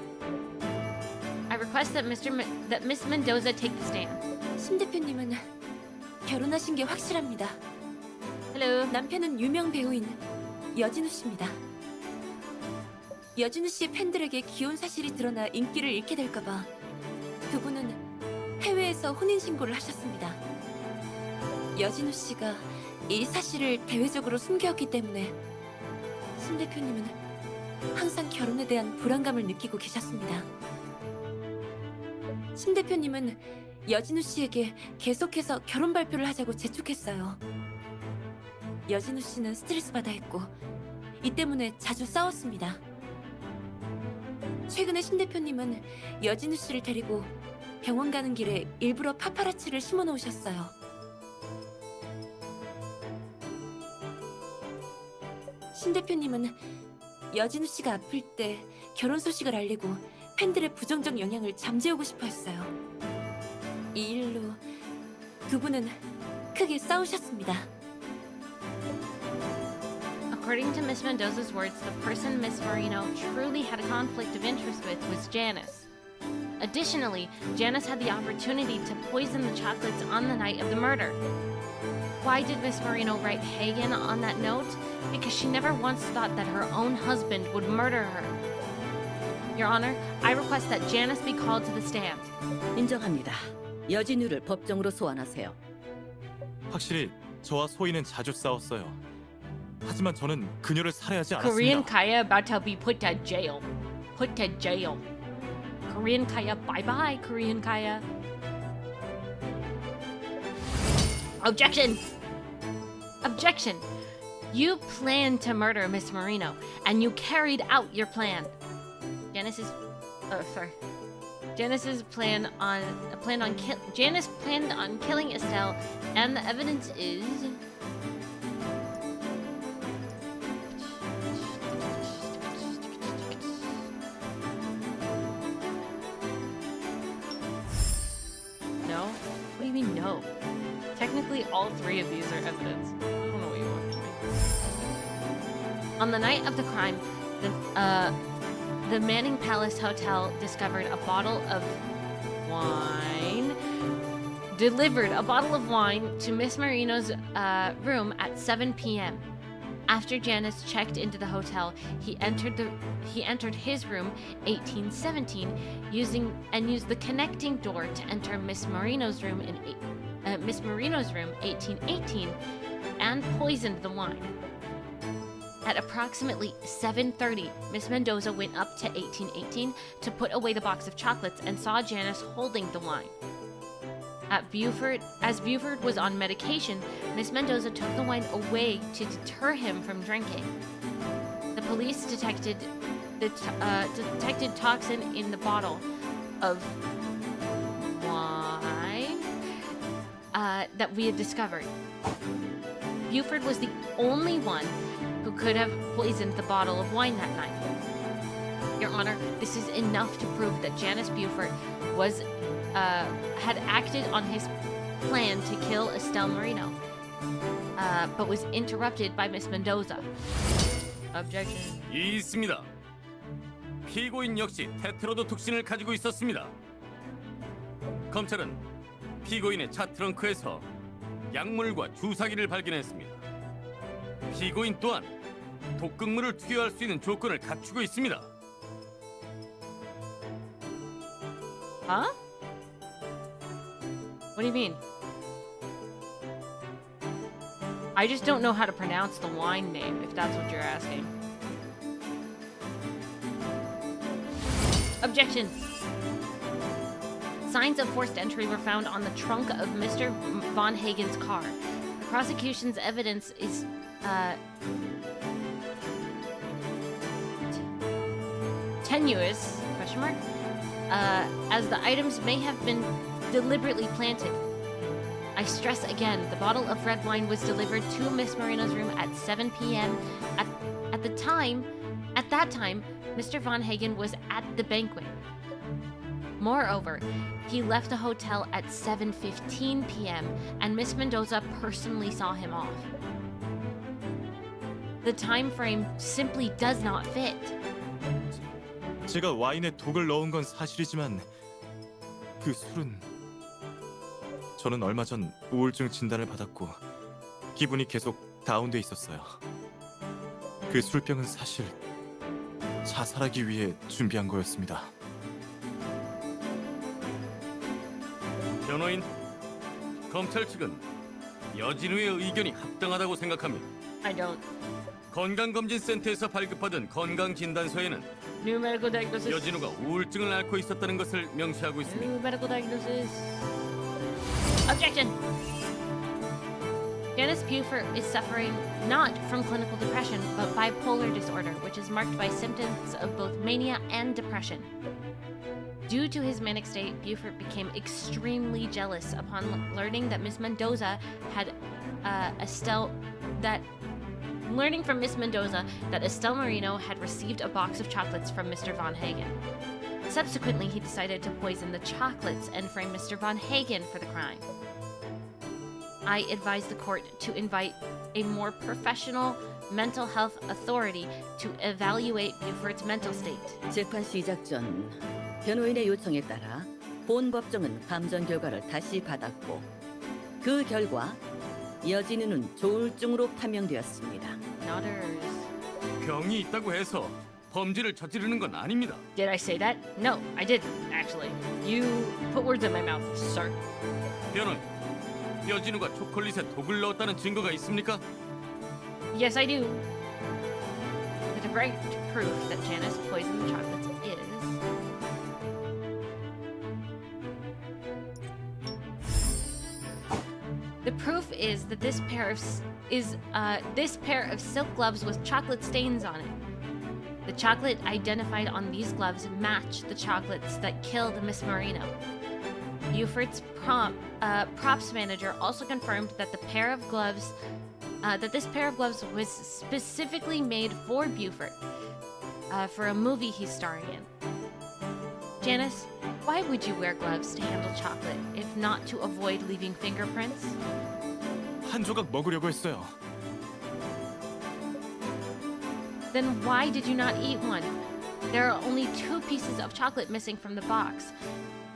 I request that Miss Mendoza take the stand. 신 대표님은 결혼하신 게 확실합니다. Hello. 남편은 유명 배우인 여진우 씨입니다. 여진우 씨의 팬들에게 기혼 사실이 드러나 인기를 잃게 될까봐 두 분은 해외에서 혼인 신고를 하셨습니다. 여진우 씨가 이 사실을 대외적으로 숨겼기 때문에 신 대표님은 항상 결혼에 대한 불안감을 느끼고 계셨습니다. 신 대표님은 여진우 씨에게 계속해서 결혼 발표를 하자고 재촉했어요. 여진우 씨는 스트레스 받아 했고 이 때문에 자주 싸웠습니다. 최근에 신 대표님은 여진우 씨를 데리고 병원 가는 길에 일부러 파파라치를 심어 놓으셨어요. 신 대표님은 여진우 씨가 아플 때 결혼 소식을 알리고 팬들의 부정적 영향을 잠재우고 싶어 했어요. 이 일로 두 분은 크게 싸우셨습니다. According to Miss Mendoza's words, the person Miss Marino truly had a conflict of interest with was Janice. Additionally, Janice had the opportunity to poison the chocolates on the night of the murder. Why did Miss Marino write Hagen on that note? Because she never once thought that her own husband would murder her. Your Honor, I request that Janice be called to the stand. 인정합니다. 여진우를 법정으로 소환하세요. 확실히 저와 소희는 자주 싸웠어요. 하지만 저는 그녀를 살해하지 Korean 않았습니다. Kaya about to be put to jail. Put to jail. Korean Kaya, bye bye, Korean Kaya. Objection! Objection! You planned to murder Miss Marino, and you carried out your plan. Janice planned on killing Estelle, and the evidence is. No? What do you mean no? Technically, all three of these are evidence. I don't know what you want from me. On the night of the crime, the Manning Palace Hotel discovered a bottle of wine delivered a bottle of wine to Miss Marino's room at 7 p.m. After Janice checked into the hotel, he entered his room 1817 used the connecting door to enter Miss Marino's room 1818 and poisoned the wine. At approximately 7:30, Miss Mendoza went up to 1818 to put away the box of chocolates and saw Janice holding the wine. As Buford was on medication, Miss Mendoza took the wine away to deter him from drinking. The police detected toxin in the bottle of wine that we had discovered. Buford was the only one who could have poisoned the bottle of wine that night. Your Honor, this is enough to prove that Janice Buford had acted on his plan to kill Estelle Marino, but was interrupted by Miss Mendoza. Objection. 있습니다. 피고인 역시 테트로도 톡신을 가지고 있었습니다. 검찰은 피고인의 차 트렁크에서 약물과 주사기를 발견했습니다. 피고인 또한 독극물을 투여할 수 있는 조건을 갖추고 있습니다. Huh? What do you mean? I just don't know how to pronounce the wine name, if that's what you're asking. Objection. Signs of forced entry were found on the trunk of Mr. Von Hagen's car. The prosecution's evidence is tenuous, question mark, as the items may have been deliberately planted. I stress again, the bottle of red wine was delivered to Miss Marino's room at 7 p.m. At that time, Mr. Von Hagen was at the banquet. Moreover, he left the hotel at 7:15 p.m. and Miss Mendoza personally saw him off. The time frame simply does not fit. 제가 와인에 독을 넣은 건 사실이지만 그 술은 저는 얼마 전 우울증 진단을 받았고 기분이 계속 다운돼 있었어요. 그 술병은 사실 자살하기 위해 준비한 거였습니다. 변호인, 검찰 측은 여진우의 의견이 합당하다고 생각합니다. I don't. 건강검진센터에서 발급받은 건강진단서에는 New medical diagnosis. 여진우가 우울증을 앓고 있었다는 것을 명시하고 있습니다. New medical diagnosis. Objection. Janice Buford is suffering not from clinical depression, but bipolar disorder, which is marked by symptoms of both mania and depression. Due to his manic state, Buford became extremely jealous upon learning that Miss Mendoza had learning from Miss Mendoza that Estelle Marino had received a box of chocolates from Mr. Von Hagen. Subsequently, he decided to poison the chocolates and frame Mr. Von Hagen for the crime. I advise the court to invite a more professional mental health authority to evaluate Buford's mental state. 재판 시작 전 변호인의 요청에 따라 본 법정은 감정 결과를 다시 받았고 그 결과 여진우는 조울증으로 판명되었습니다. Nodders. 병이 있다고 해서 범죄를 저지르는 건 아닙니다. Did I say that? No, I didn't, actually. You put words in my mouth, sir. 변호인, 여진우가 초콜릿에 독을 넣었다는 증거가 있습니까? Yes, I do. The direct proof that Janice poisoned the chocolates is... The proof is that this pair of silk gloves with chocolate stains on it. The chocolate identified on these gloves match the chocolates that killed Miss Marino. Buford's props manager also confirmed that this pair of gloves was specifically made for Buford for a movie he's starring in. Janice, why would you wear gloves to handle chocolate if not to avoid leaving fingerprints? 한 조각 먹으려고 했어요. Then why did you not eat one? There are only 2 pieces of chocolate missing from the box.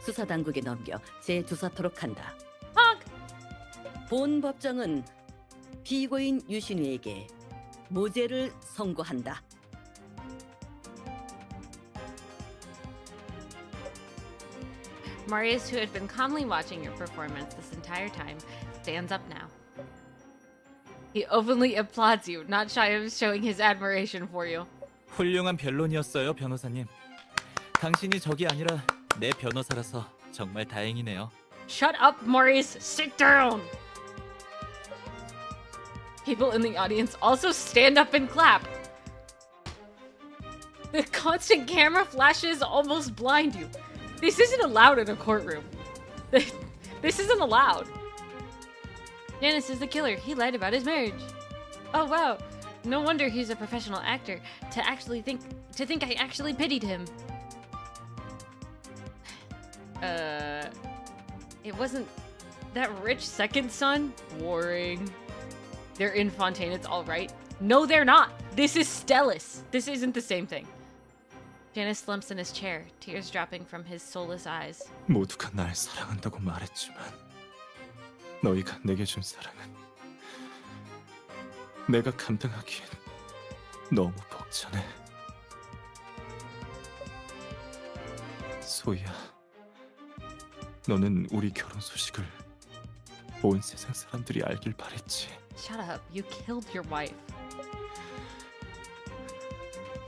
수사 당국에 넘겨 재조사토록 한다. Honk! 본 법정은 피고인 유신우에게 무죄를 선고한다. Marius, who had been calmly watching your performance this entire time, stands up now. He openly applauds you, not shy of showing his admiration for you. 훌륭한 변론이었어요, 변호사님. 당신이 적이 아니라 내 변호사라서 정말 다행이네요. Shut up, Marius! Sit down! People in the audience also stand up and clap. The constant camera flashes almost blind you. This isn't allowed in a courtroom. This isn't allowed. Janice is the killer. He lied about his marriage. Oh wow. No wonder he's a professional actor. To think I actually pitied him. It wasn't that rich second son? Boring. They're in Fontaine, it's alright. No, they're not. This is Stellis. This isn't the same thing. Janice slumps in his chair, tears dropping from his soulless eyes. 모두가 날 사랑한다고 말했지만 너희가 내게 준 사랑은 내가 감당하기엔 너무 벅차네. 소희야, 너는 우리 결혼 소식을 온 세상 사람들이 알길 바랬지. Shut up. You killed your wife.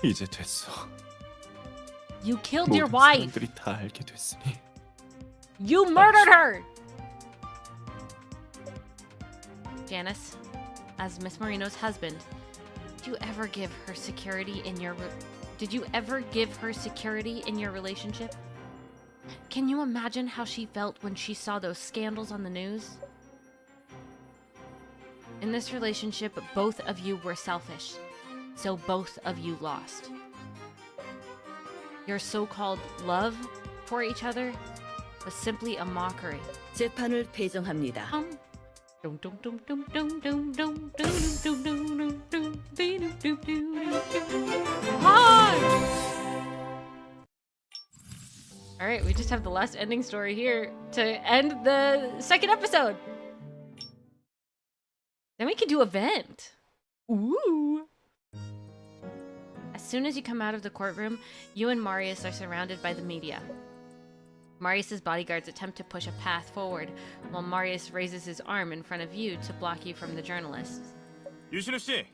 이제 됐어. You killed your 모든 wife. 사람들이 다 알게 됐으니 You murdered her! Janice, as Miss Marino's husband, did you ever give her security in your relationship? Can you imagine how she felt when she saw those scandals on the news? In this relationship, both of you were selfish, so both of you lost. Your so-called love for each other was simply a mockery. 재판을 폐정합니다. Alright, we just have the last ending story here to end the second episode. Then we can do a vent. Ooh. As soon as you come out of the courtroom, you and Marius are surrounded by the media. Marius's bodyguards attempt to push a path forward, while Marius raises his arm in front of you to block you from the journalists. 유신우 씨,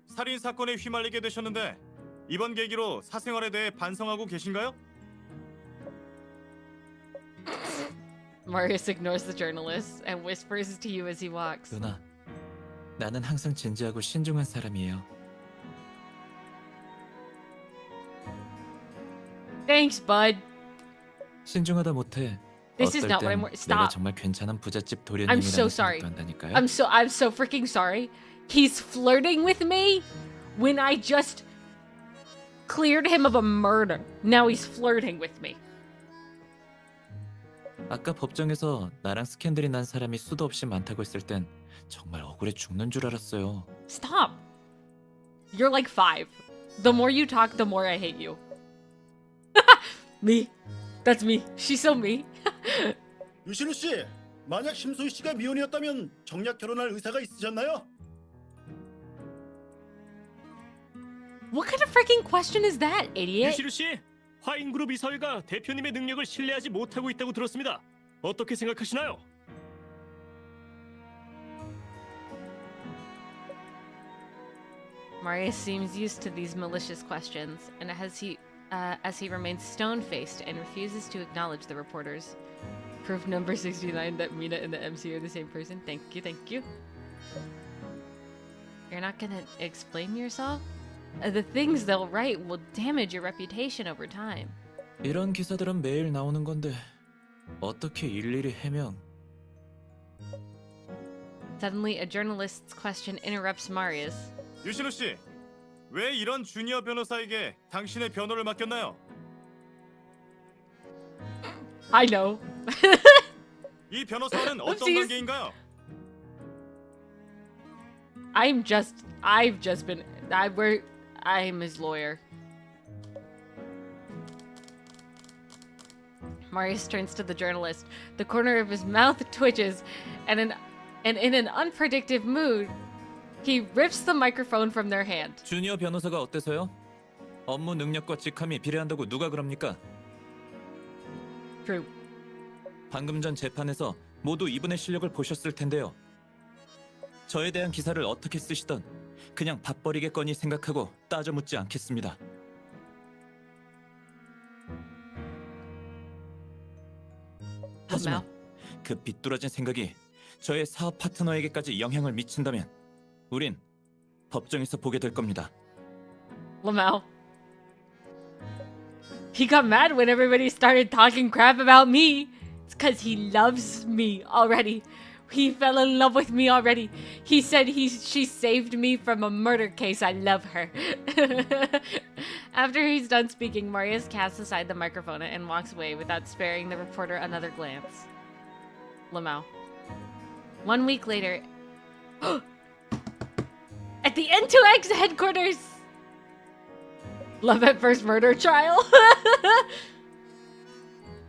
살인 사건에 휘말리게 되셨는데 이번 계기로 사생활에 대해 반성하고 계신가요? Marius ignores the journalists and whispers to you as he walks. 누나, 나는 항상 진지하고 신중한 사람이에요. Thanks, bud. 신중하다 못해 This is 어떨 not what 땐 I'm. 내가 Stop. 정말 괜찮은 부잣집 I'm so 도련님이라는 sorry. 생각도 한다니까요. I'm so freaking sorry. He's flirting with me when I just cleared him of a murder. Now he's flirting with me. 아까 법정에서 나랑 스캔들이 난 사람이 수도 없이 많다고 했을 땐 정말 억울해 죽는 줄 알았어요. Stop. You're like 5. The more you talk, the more I hate you. Me. That's me. She's so me. 유신우 씨, 만약 심소희 씨가 미혼이었다면 정략 결혼할 의사가 있으셨나요? What kind of freaking question is that, idiot? 유시루 씨, 화인그룹 이사회가 대표님의 능력을 신뢰하지 못하고 있다고 들었습니다. 어떻게 생각하시나요? Marius seems used to these malicious questions, and as he remains stone-faced and refuses to acknowledge the reporters. Proof number 69 that Mina and the MC are the same person. Thank you, thank you. You're not gonna explain yourself? The things they'll write will damage your reputation over time. 이런 기사들은 매일 나오는 건데 어떻게 일일이 해명? Suddenly, a journalist's question interrupts Marius. 유신우 씨, 왜 이런 주니어 변호사에게 당신의 변호를 맡겼나요? I know. 이 변호사와는 어떤 Oopsies. 관계인가요? I'm his lawyer. Marius turns to the journalist. The corner of his mouth twitches, and in an unpredictable mood, he rips the microphone from their hand. 주니어 변호사가 어때서요? 업무 능력과 직함이 비례한다고 누가 그럽니까? True. 방금 전 재판에서 모두 이분의 실력을 보셨을 텐데요. 저에 대한 기사를 어떻게 쓰시던 그냥 밥벌이겠거니 생각하고 따져 묻지 않겠습니다. 하지만 그 비뚤어진 생각이 저의 사업 파트너에게까지 영향을 미친다면 우린 법정에서 보게 될 겁니다. Lamau. He got mad when everybody started talking crap about me. It's because he loves me already. He fell in love with me already. He said she saved me from a murder case. I love her. After he's done speaking, Marius casts aside the microphone and walks away without sparing the reporter another glance. Lamau. 1 week later, at the N2X headquarters, love at first murder trial.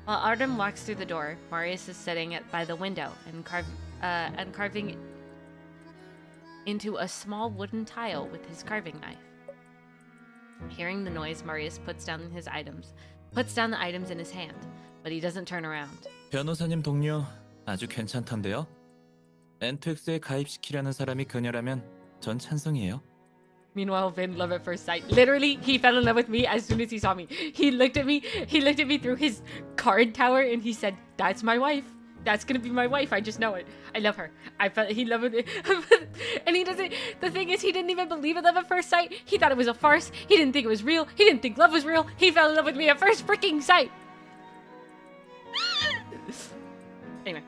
While Artem walks through the door, Marius is sitting by the window and carving into a small wooden tile with his carving knife. Hearing the noise, Marius puts down the items in his hand, but he doesn't turn around. 변호사님 동료 아주 괜찮던데요? N2X에 가입시키려는 사람이 그녀라면 전 찬성이에요. Meanwhile, Vin, love at first sight. Literally, he fell in love with me as soon as he saw me. He looked at me through his card tower and he said, "That's my wife. That's gonna be my wife. I just know it. I love her." He loved it. And he doesn't, the thing is, he didn't even believe in love at first sight. He thought it was a farce. He didn't think it was real. He didn't think love was real. He fell in love with me at first freaking sight. Anyway.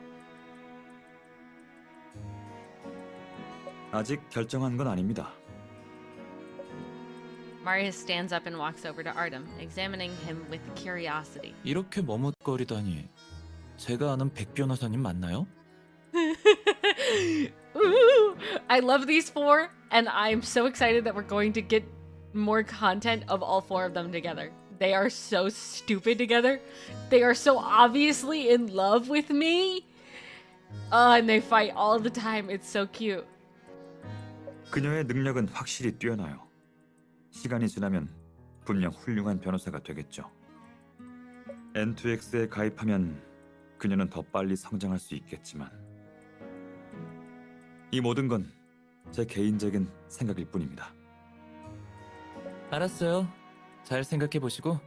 아직 결정한 건 아닙니다. Marius stands up and walks over to Artem, examining him with curiosity. 이렇게 머뭇거리다니 제가 아는 백 변호사님 맞나요? Ooh, I love these four, and I'm so excited that we're going to get more content of all four of them together. They are so stupid together. They are so obviously in love with me. And they fight all the time. It's so cute. 그녀의 능력은 확실히 뛰어나요. 시간이 지나면 분명 훌륭한 변호사가 되겠죠. N2X에 가입하면 그녀는 더 빨리 성장할 수 있겠지만 이 모든 건 제 개인적인 생각일 뿐입니다. 알았어요. 잘 생각해 보시고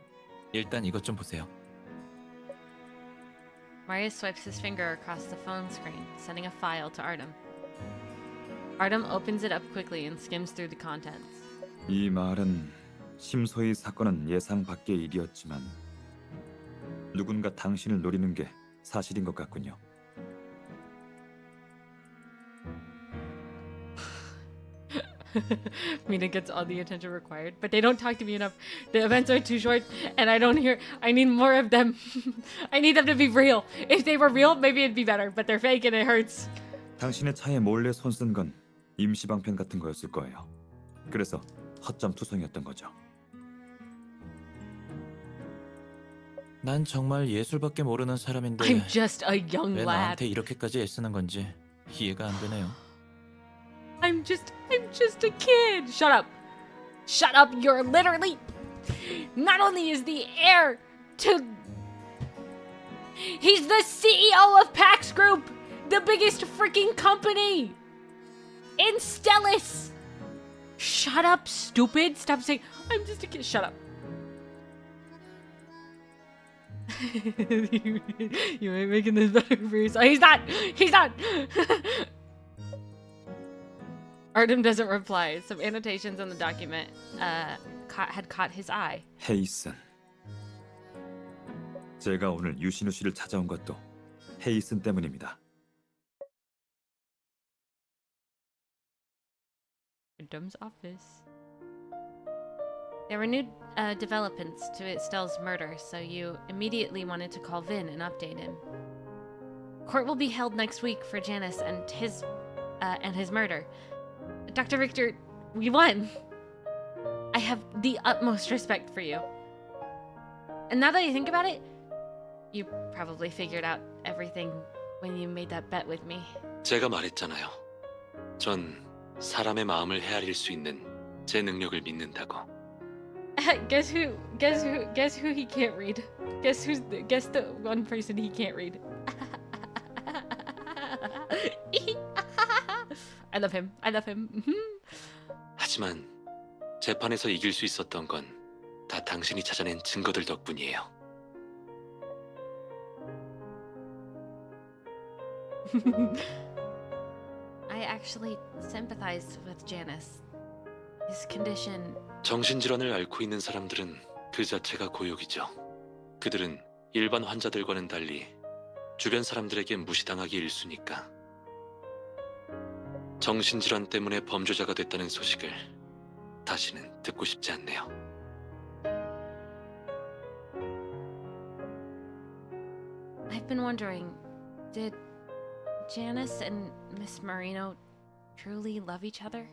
일단 이것 좀 보세요. Marius swipes his finger across the phone screen, sending a file to Artem. Artem opens it up quickly and skims through the contents. 이 말은 심소희 사건은 예상 밖의 일이었지만 누군가 당신을 노리는 게 사실인 것 같군요. Mina gets all the attention required, but they don't talk to me enough. The events are too short, and I need more of them. I need them to be real. If they were real, maybe it'd be better, but they're fake and it hurts. 당신의 차에 몰래 손 쓴 건 임시방편 같은 거였을 거예요. 그래서 허점 투성이었던 거죠. 난 정말 예술밖에 모르는 사람인데 I'm just a young 왜 lad. 나한테 이렇게까지 애쓰는 건지 이해가 안 되네요. I'm just a kid. Shut up. Shut up. You're literally not only is the heir to he's the CEO of PAX Group, the biggest freaking company in Stellis. Shut up, stupid. Stop saying I'm just a kid. Shut up. You ain't making this better for yourself. He's not. Artem doesn't reply. Some annotations on the document had caught his eye. 헤이슨. 제가 오늘 유신우 씨를 찾아온 것도 헤이슨 때문입니다. Artem's office. There were new developments to Estelle's murder, so you immediately wanted to call Vin and update him. Court will be held next week for Janice and his murder. Dr. Richter, we won. I have the utmost respect for you. And now that I think about it, You probably figured out everything when you made that bet with me. 제가 말했잖아요. 전 사람의 마음을 헤아릴 수 있는 제 능력을 믿는다고. Guess who he can't read. Guess the one person he can't read. I love him. 하지만 재판에서 이길 수 있었던 건 다 당신이 찾아낸 증거들 덕분이에요. I actually sympathize with Janice. His condition. 정신질환을 앓고 있는 사람들은 그 자체가 고역이죠. 그들은 일반 환자들과는 달리 주변 사람들에게 무시당하기 일쑤니까. 정신질환 때문에 범죄자가 됐다는 소식을 다시는 듣고 싶지 않네요. I've been wondering, did Janice and Miss Marino truly love each other?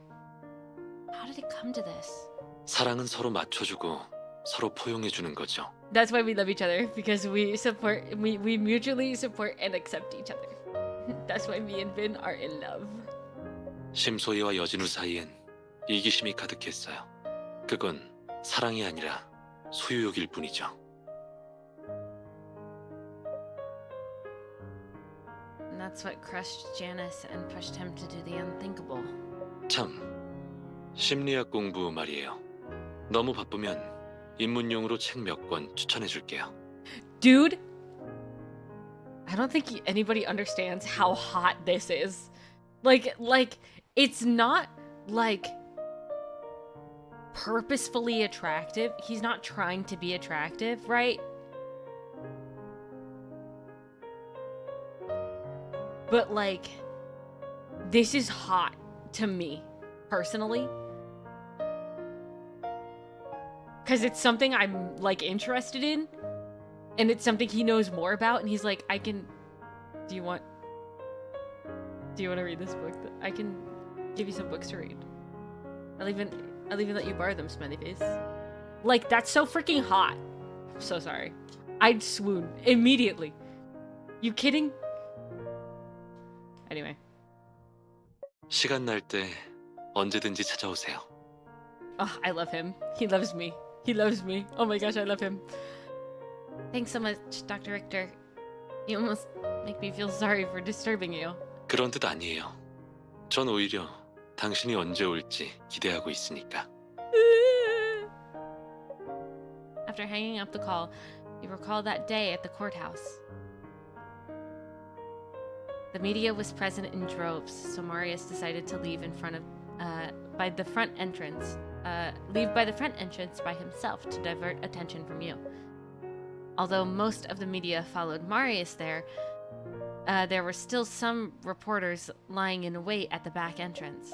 How did it come to this? 사랑은 서로 맞춰주고 서로 포용해주는 거죠. That's why we love each other, because we mutually support and accept each other. That's why me and Vin are in love. 심소희와 여진우 사이엔 이기심이 가득했어요. 그건 사랑이 아니라 소유욕일 뿐이죠. And that's what crushed Janice and pushed him to do the unthinkable. 참, 심리학 공부 말이에요. 너무 바쁘면 입문용으로 책 몇 권 추천해줄게요. Dude, I don't think anybody understands how hot this is. Like it's not like purposefully attractive. He's not trying to be attractive, right? But like, this is hot to me, personally. Because it's something I'm like interested in. And it's something he knows more about, and he's like, do you want to read this book? I can give you some books to read. I'll even let you borrow them, smiley face. Like, that's so freaking hot. I'm so sorry. I'd swoon immediately. You kidding? Anyway. 시간 날 때 언제든지 찾아오세요. Oh, I love him. He loves me. Oh my gosh, I love him. Thanks so much, Dr. Richter. You almost make me feel sorry for disturbing you. 그런 뜻 아니에요. 전 오히려 당신이 언제 올지 기대하고 있으니까. After hanging up the call, you recall that day at the courthouse. The media was present in droves, so Marius decided to leave by the front entrance by himself to divert attention from you. Although most of the media followed Marius there were still some reporters lying in wait at the back entrance.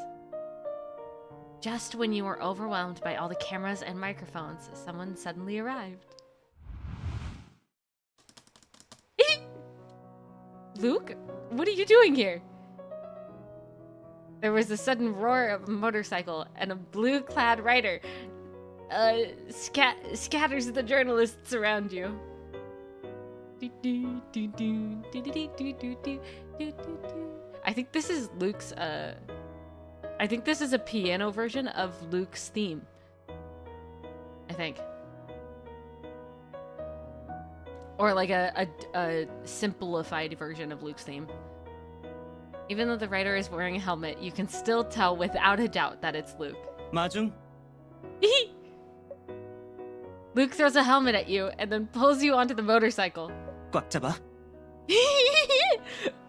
Just when you were overwhelmed by all the cameras and microphones, someone suddenly arrived. Luke, what are you doing here? There was a sudden roar of a motorcycle, and a blue-clad rider scatters the journalists around you. I think this is Luke's, I think this is a piano version of Luke's theme. I think. Or like a simplified version of Luke's theme. Even though the writer is wearing a helmet, you can still tell without a doubt that it's Luke. 마중. Luke throws a helmet at you and then pulls you onto the motorcycle. 꽉 잡아.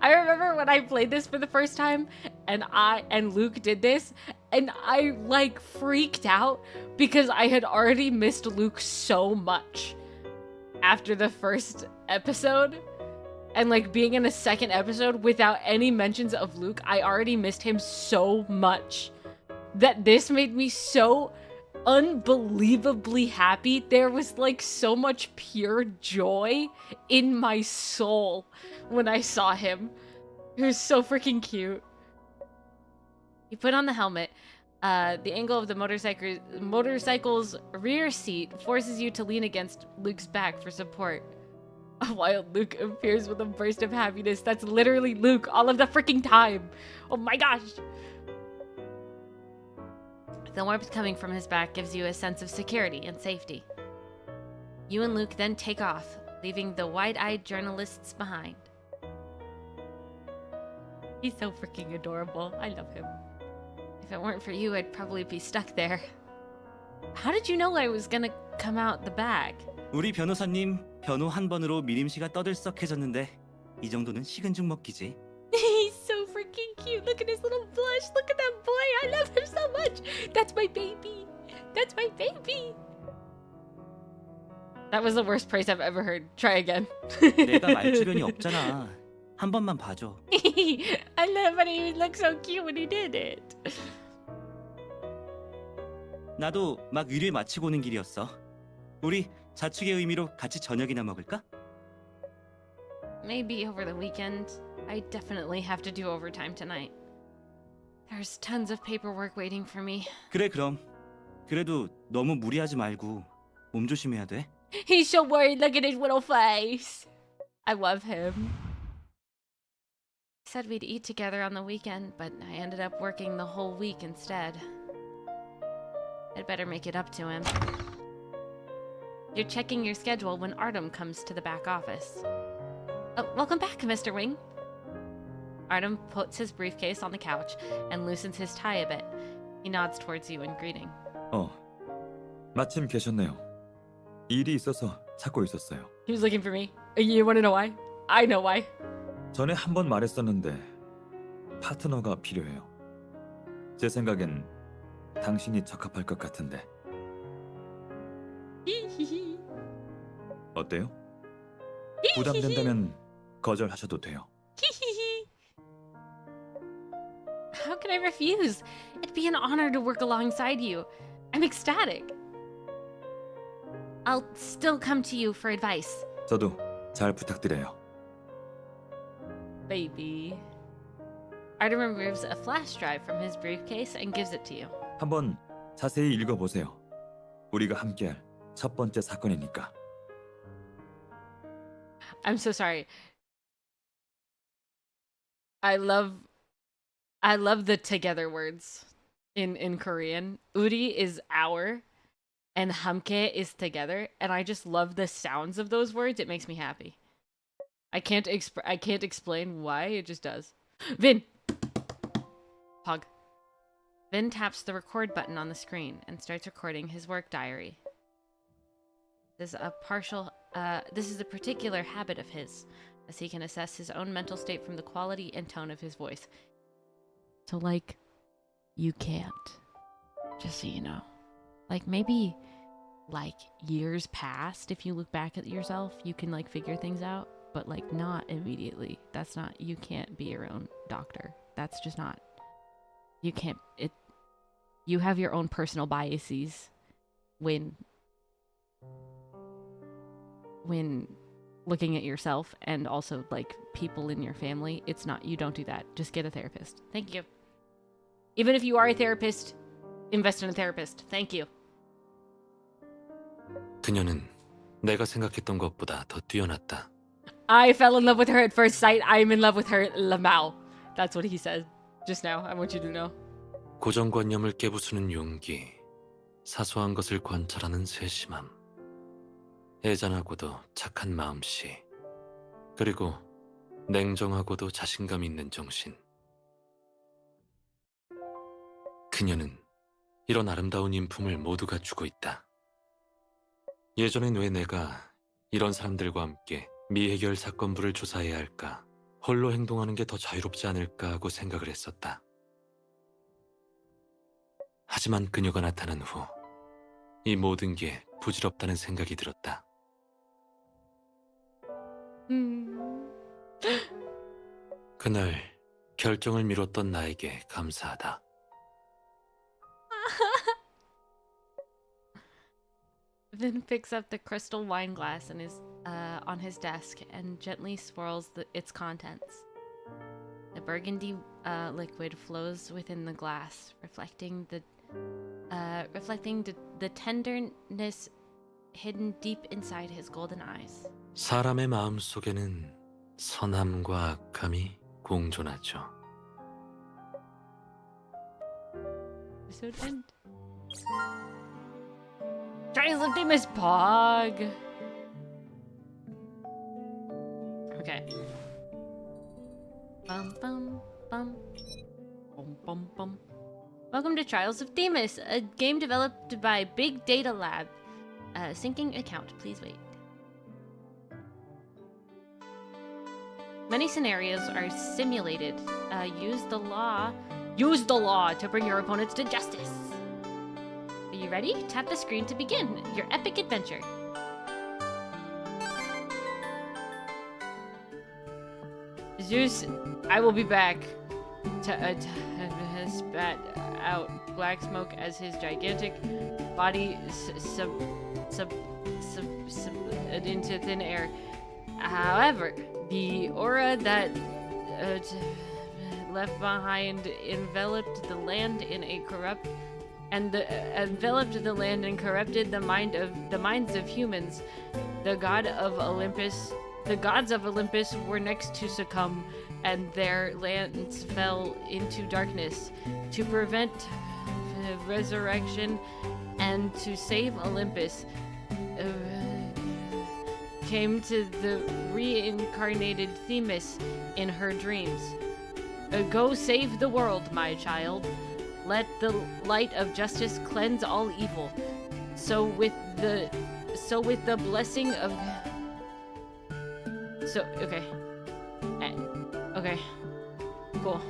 I remember when I played this for the first time and Luke did this, and I like freaked out because I had already missed Luke so much after the first episode. And like being in a second episode without any mentions of Luke, I already missed him so much that this made me so unbelievably happy. There was like so much pure joy in my soul when I saw him. It was so freaking cute. You put on the helmet. The angle of the motorcycle's rear seat forces you to lean against Luke's back for support. While Luke appears with a burst of happiness. That's literally Luke all of the freaking time. Oh my gosh. The warmth coming from his back gives you a sense of security and safety. You and Luke then take off, leaving the wide-eyed journalists behind. He's so freaking adorable. I love him. If it weren't for you, I'd probably be stuck there. How did you know I was gonna come out the bag? 우리 변호사님 변호 한 번으로 미림 씨가 떠들썩해졌는데 이 정도는 식은 죽 먹기지. He's so freaking cute. Look at his little blush. Look at that boy. I love him so much. That's my baby. That's my baby. That was the worst praise I've ever heard. Try again. 내가 말주변이 없잖아. 한 번만 봐줘. I love it. He looked so cute when he did it. 나도 막 일을 마치고 오는 길이었어. 우리 자축의 의미로 같이 저녁이나 먹을까? Maybe over the weekend. I definitely have to do overtime tonight. There's tons of paperwork waiting for me. 그래 그럼. 그래도 너무 무리하지 말고 몸 조심해야 돼. He's so worried. Look at his little face. I love him. Said we'd eat together on the weekend, but I ended up working the whole week instead. I'd better make it up to him. You're checking your schedule when Artem comes to the back office. Oh, welcome back, Mr. Wing. Artem puts his briefcase on the couch and loosens his tie a bit. He nods towards you in greeting. 마침 계셨네요. 일이 있어서 찾고 있었어요. He was looking for me. You want to know why? I know why. 전에 한 번 말했었는데 파트너가 필요해요. 제 생각엔 당신이 적합할 것 같은데. 어때요? 부담된다면 거절하셔도 돼요. How can I refuse? It'd be an honor to work alongside you. I'm ecstatic. I'll still come to you for advice. 저도 잘 부탁드려요. Baby. Artem removes a flash drive from his briefcase and gives it to you. 한번 자세히 읽어보세요. 우리가 함께할 첫 번째 사건이니까. I'm so sorry. I love the together words in Korean. Uri is our and 함께 is together, and I just love the sounds of those words. It makes me happy. I can't explain why, it just does. Vin. Pog. Vin taps the record button on the screen and starts recording his work diary. This is a particular habit of his, as he can assess his own mental state from the quality and tone of his voice. So, like, you can't. Just so you know. Like, maybe, like, years past, if you look back at yourself, you can, like, figure things out. But, like, not immediately. That's not, you can't be your own doctor. That's just not. You can't, you have your own personal biases when looking at yourself and also like people in your family. It's not, you don't do that. Just get a therapist. Thank you. Even if you are a therapist, invest in a therapist. Thank you. 그녀는 내가 생각했던 것보다 더 뛰어났다. I fell in love with her at first sight. I'm in love with her, Lamau. That's what he said just now. I want you to know. 고정관념을 깨부수는 용기, 사소한 것을 관찰하는 세심함, 애잔하고도 착한 마음씨, 그리고 냉정하고도 자신감 있는 정신. 그녀는 이런 아름다운 인품을 모두 갖추고 있다. 예전엔 왜 내가 이런 사람들과 함께 미해결 사건부를 조사해야 할까, 홀로 행동하는 게 더 자유롭지 않을까 하고 생각을 했었다. 하지만 그녀가 나타난 후 이 모든 게 부질없다는 생각이 들었다. 그날 결정을 미뤘던 나에게 감사하다. Vin picks up the crystal wine glass and is on his desk and gently swirls its contents. The burgundy liquid flows within the glass, reflecting the tenderness hidden deep inside his golden eyes. 사람의 마음 속에는 선함과 악함이 공존하죠. Episode end. Trials of Themis Pog. Okay. Bum bum bum. Bum bum bum. Welcome to Trials of Themis, a game developed by Big Data Lab. Syncing account, please wait. Many scenarios are simulated. Use the law to bring your opponents to justice. Are you ready? Tap the screen to begin your epic adventure. Zeus, I will be back. Spat out black smoke as his gigantic body into thin air. However, the aura that left behind enveloped the land and corrupted the minds of humans. The gods of Olympus were next to succumb, and their lands fell into darkness. To prevent resurrection and to save Olympus, came to the reincarnated Themis in her dreams. Go save the world, my child. Let the light of justice cleanse all evil. So with the blessing of okay. Okay. Cool.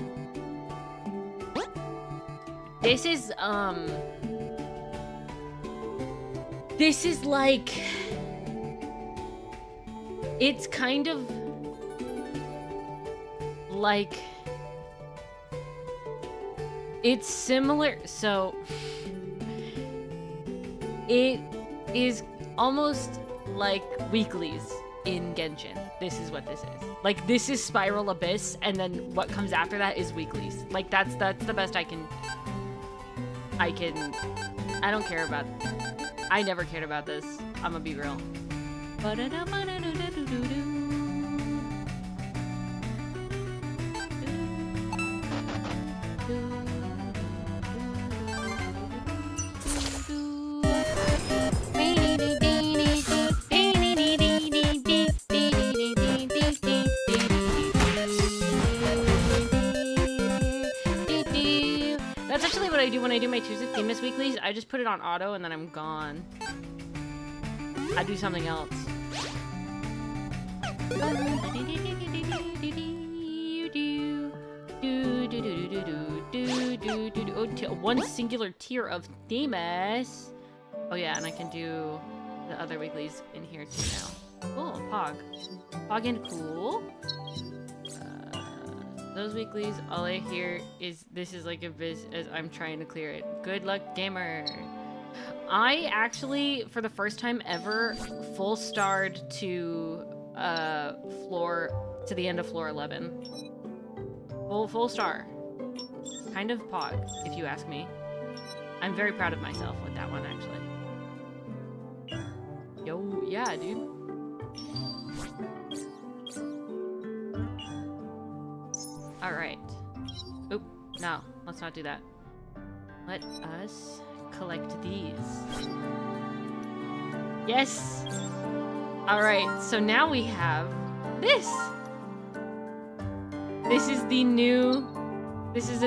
This is like, it's kind of like, it's similar, so it is almost like weeklies in Genshin. This is what this is. Like, this is Spiral Abyss, and then what comes after that is weeklies. Like, that's the best I don't care about, I never cared about this. I'm gonna be real. That's actually what I do when I do my Tuesday Themis weeklies. I just put it on auto and then I'm gone. I do something else. Oh, one singular tier of Themis. Oh yeah, and I can do the other weeklies in here too now. Cool, Pog. Pog and cool. Those weeklies, all I hear is this is like a biz as I'm trying to clear it. Good luck, gamer. I actually, for the first time ever, full starred to the end of floor 11. Full star. Kind of Pog, if you ask me. I'm very proud of myself with that one, actually. Yo, yeah, dude. Alright. Oop, no, let's not do that. Let us collect these. Yes! Alright, so now we have this! This is a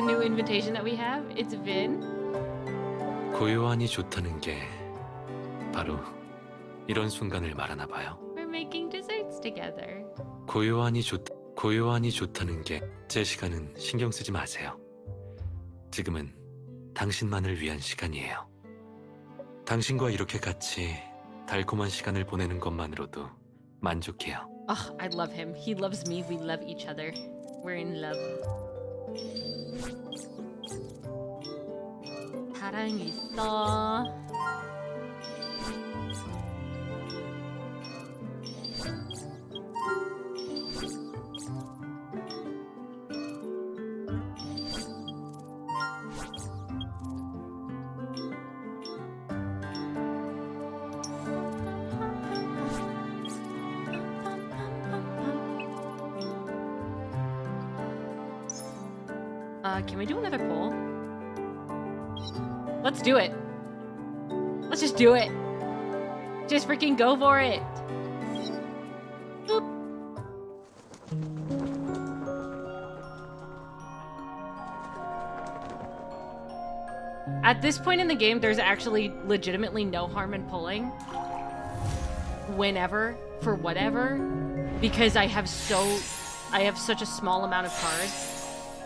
new invitation that we have. It's Vin. 고요한이 좋다는 게 바로 이런 순간을 말하나 봐요. We're making desserts together. 고요한이 좋다는 게 제 시간은 신경 쓰지 마세요. 지금은 당신만을 위한 시간이에요. 당신과 이렇게 같이 달콤한 시간을 보내는 것만으로도 만족해요. Oh, I love him. He loves me. We love each other. We're in love. 사랑했어. Can we do another poll? Let's do it. Let's just do it. Just freaking go for it. Boop. At this point in the game, there's actually legitimately no harm in pulling. Whenever, for whatever, because I have such a small amount of cards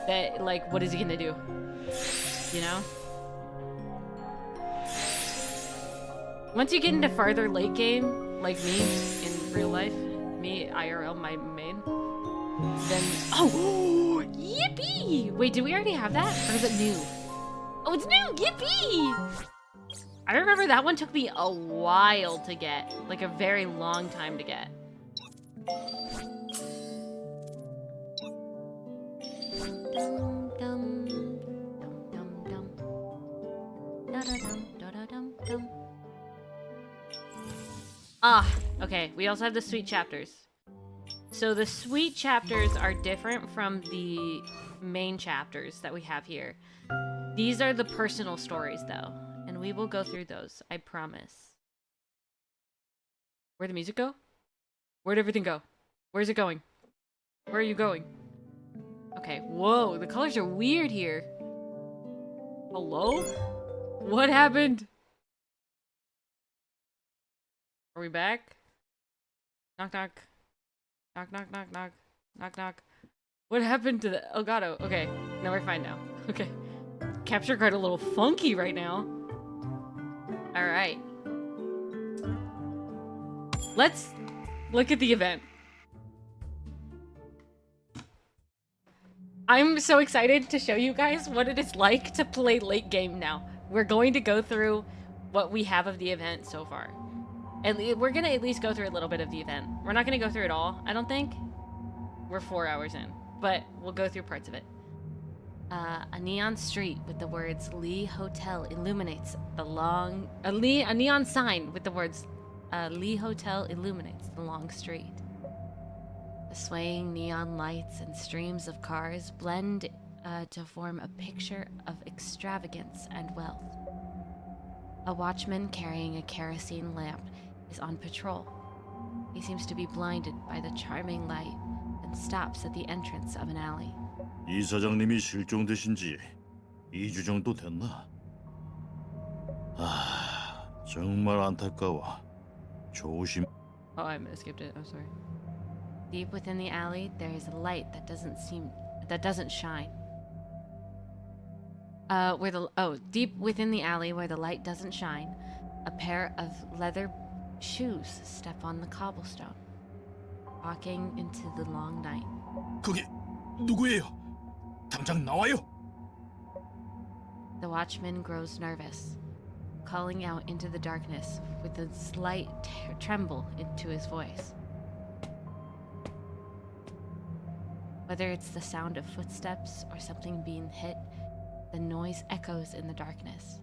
that, like, what is he gonna do? You know? Once you get into farther late game, like me in real life, me IRL my main, then oh yippee! Wait, did we already have that, or is it new? Oh, it's new! Yippee! I remember that one took me a while to get, like a very long time to get. Dum, dum, dum, dum, dum. Da-da-dum, da-da-dum, dum. Ah, okay. We also have the sweet chapters. So the sweet chapters are different from the main chapters that we have here. These are the personal stories, though, and we will go through those, I promise. Where'd the music go? Where'd everything go? Where's it going? Where are you going? Okay, whoa, the colors are weird here. Hello? What happened? Are we back? Knock, knock. Knock, knock, knock, knock. Knock, knock. What happened to the Elgato? Okay, no, we're fine now. Okay. Capture card a little funky right now. Alright. Let's look at the event. I'm so excited to show you guys what it is like to play late game now. We're going to go through what we have of the event so far. We're gonna at least go through a little bit of the event. We're not gonna go through it all, I don't think. We're 4 hours in, but we'll go through parts of it. A neon street with the words Lee Hotel illuminates the long... A neon sign with the words Lee Hotel illuminates the long street. The swaying neon lights and streams of cars blend to form a picture of extravagance and wealth. A watchman carrying a kerosene lamp is on patrol. He seems to be blinded by the charming light and stops at the entrance of an alley. 이 사장님이 실종되신 지 2주 정도 됐나? 아, 정말 안타까워. 조심. Oh, I skipped it. I'm sorry. Deep within the alley, there is a light that doesn't shine. Deep within the alley where the light doesn't shine, a pair of leather shoes step on the cobblestone, walking into the long night. 그게 누구예요? 당장 나와요. The watchman grows nervous, calling out into the darkness with a slight tremble into his voice. Whether it's the sound of footsteps or something being hit, the noise echoes in the darkness.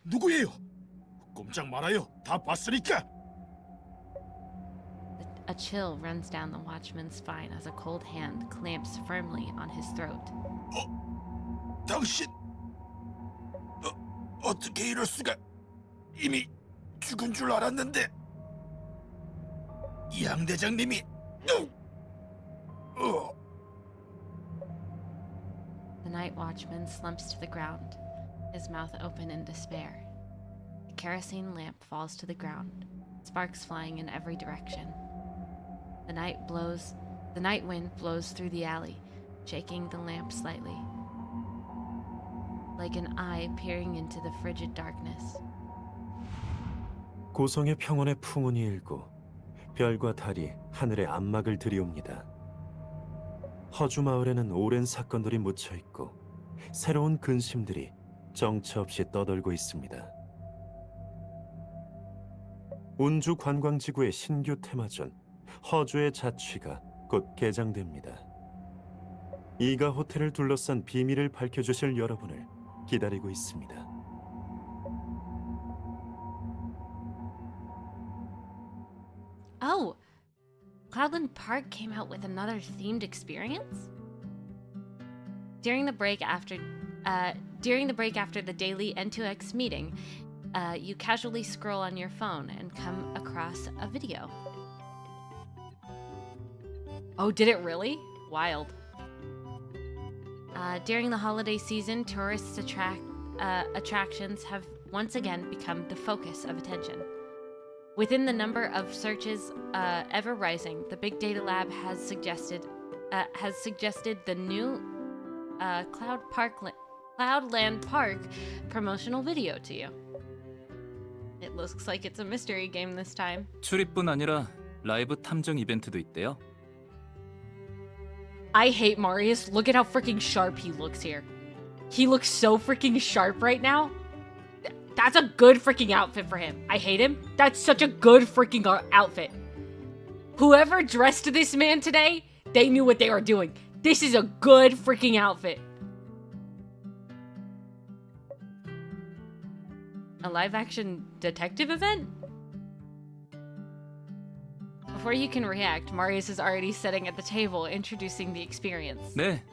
누구예요? 꼼짝 말아요. 다 봤으니까. A chill runs down the watchman's spine as a cold hand clamps firmly on his throat. 당신 어떻게 이럴 수가? 이미 죽은 줄 알았는데. 양 대장님이 The night watchman slumps to the ground, his mouth open in despair. The kerosene lamp falls to the ground, sparks flying in every direction. The night wind blows through the alley, shaking the lamp slightly, like an eye peering into the frigid darkness. 고성의 평온의 풍운이 일고 별과 달이 하늘에 안막을 들이옵니다. 허주 마을에는 오랜 사건들이 묻혀 있고 새로운 근심들이 정처 없이 떠돌고 있습니다. 운주 관광지구의 신규 테마전 허주의 자취가 곧 개장됩니다. 이가 호텔을 둘러싼 비밀을 밝혀주실 여러분을 기다리고 있습니다. Oh, Cloudland Park came out with another themed experience? During the break after the daily N2X meeting, you casually scroll on your phone and come across a video. Oh, did it really? Wild. During the holiday season, tourist attractions have once again become the focus of attention. Within the number of searches ever rising, the Big Data Lab has suggested the new Cloudland Park promotional video to you. It looks like it's a mystery game this time. 출입뿐 아니라 라이브 탐정 이벤트도 있대요. I hate Marius. Look at how freaking sharp he looks here. He looks so freaking sharp right now. That's a good freaking outfit for him. I hate him. That's such a good freaking outfit. Whoever dressed this man today, they knew what they were doing. This is a good freaking outfit. A live-action detective event? Before you can react, Marius is already sitting at the table introducing the experience. 네,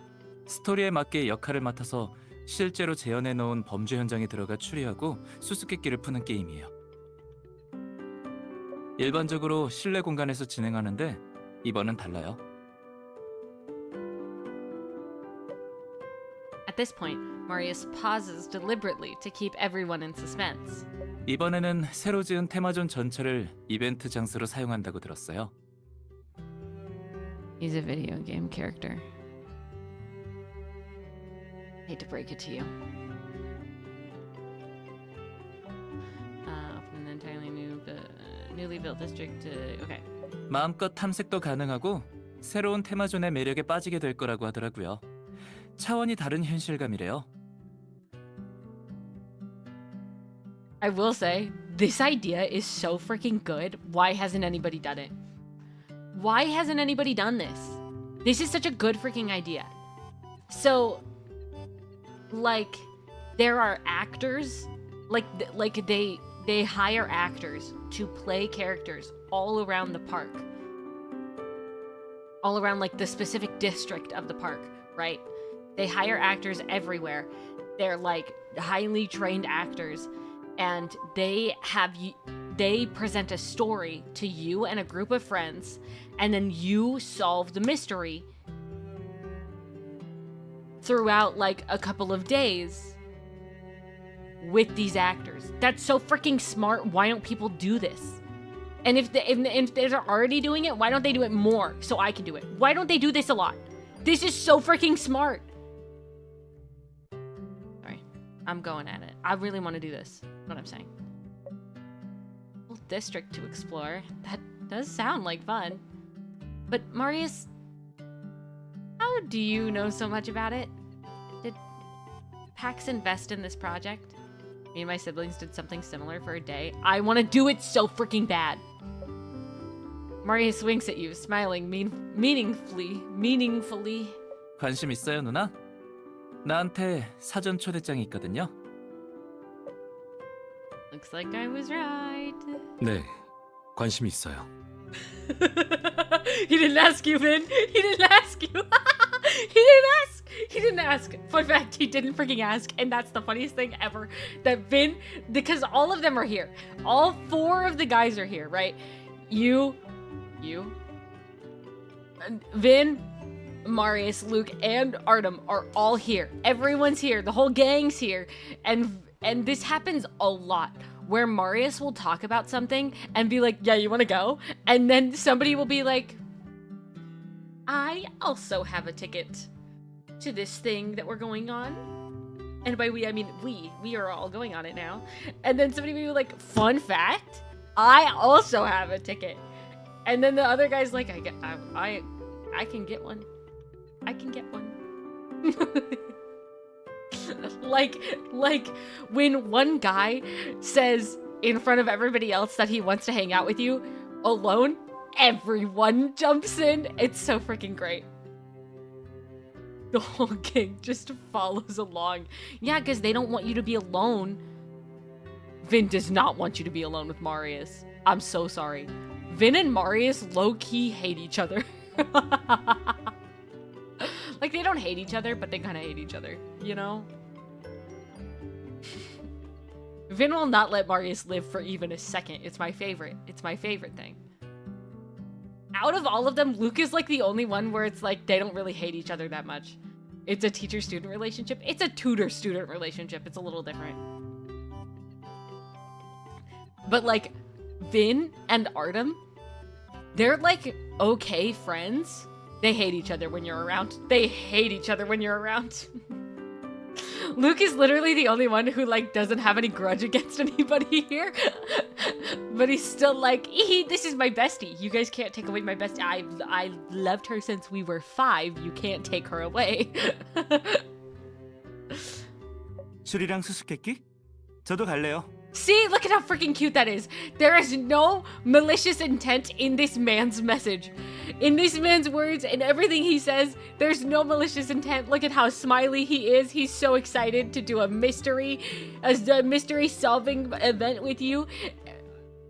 스토리에 맞게 역할을 맡아서 실제로 재현해 놓은 범죄 현장에 들어가 추리하고 수수께끼를 푸는 게임이에요. 일반적으로 실내 공간에서 진행하는데 이번은 달라요. At this point, Marius pauses deliberately to keep everyone in suspense. 이번에는 새로 지은 테마존 전체를 이벤트 장소로 사용한다고 들었어요. He's a video game character. Hate to break it to you. Open an entirely newly built district. Okay. 마음껏 탐색도 가능하고 새로운 테마존의 매력에 빠지게 될 거라고 하더라고요. 차원이 다른 현실감이래요. I will say, this idea is so freaking good. Why hasn't anybody done it? Why hasn't anybody done this? This is such a good freaking idea. So, like, there are actors, like they hire actors to play characters all around the park. All around, like, the specific district of the park, right? They hire actors everywhere. They're, like, highly trained actors. And they present a story to you and a group of friends, and then you solve the mystery throughout like a couple of days with these actors. That's so freaking smart. Why don't people do this? And if they're already doing it, why don't they do it more so I can do it? Why don't they do this a lot? This is so freaking smart. I'm going at it. I really want to do this. That's what I'm saying. Whole district to explore. That does sound like fun. But Marius, how do you know so much about it? Did PAX invest in this project? Me and my siblings did something similar for a day. I want to do it so freaking bad. Marius winks at you, smiling meaningfully. 관심 있어요, 누나? 나한테 사전 초대장이 있거든요. Looks like I was right. 네, 관심이 있어요. He didn't ask you, Vin. He didn't ask you. He didn't ask. Fun fact, he didn't freaking ask. And that's the funniest thing ever. That Vin, because all of them are here. All 4 of the guys are here, right? You, Vin, Marius, Luke, and Artem are all here. Everyone's here. The whole gang's here. And this happens a lot, where Marius will talk about something and be like, yeah, you want to go? And then somebody will be like, I also have a ticket to this thing that we're going on. And by we, I mean we are all going on it now. And then somebody will be like, fun fact, I also have a ticket. And then the other guy's like, I can get one. I can get one. like when one guy says in front of everybody else that he wants to hang out with you alone, everyone jumps in. It's so freaking great. The whole gang just follows along. Yeah, because they don't want you to be alone. Vin does not want you to be alone with Marius. I'm so sorry. Vin and Marius low-key hate each other. Like, Like, they don't hate each other, but they kind of hate each other, you know? Vin will not let Marius live for even a second. It's my favorite. It's my favorite thing. Out of all of them, Luke is like the only one where it's like they don't really hate each other that much. It's a teacher-student relationship. It's a tutor-student relationship. It's a little different. But like, Vin and Artem, they're like okay friends. They hate each other when you're around. They hate each other when you're around. Luke is literally the only one who like doesn't have any grudge against anybody here. But he's still like, this is my bestie. You guys can't take away my bestie. I loved her since we were 5. You can't take her away. 술이랑 수수께끼? 저도 갈래요. See, look at how freaking cute that is. There is no malicious intent in this man's message. In this man's words and everything he says, there's no malicious intent. Look at how smiley he is. He's so excited to do a mystery solving event with you.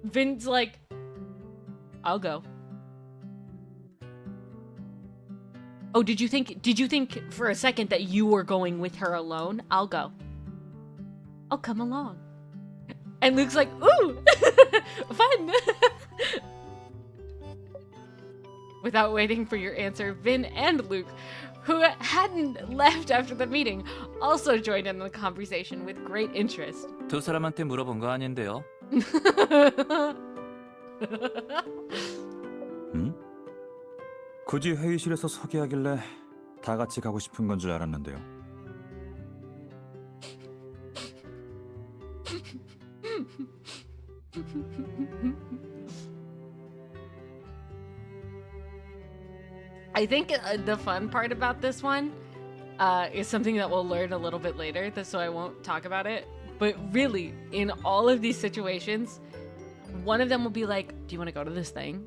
Vin's like, I'll go. Oh, did you think for a second that you were going with her alone? I'll go. I'll come along. And Luke's like, ooh, fun. Without waiting for your answer, Vin and Luke, who hadn't left after the meeting, also joined in the conversation with great interest. 두 사람한테 물어본 거 아닌데요. 응? 굳이 회의실에서 서게 하길래 다 같이 가고 싶은 건 줄 알았는데요. I think the fun part about this one is something that we'll learn a little bit later, so I won't talk about it. But really, in all of these situations, one of them will be like, do you want to go to this thing?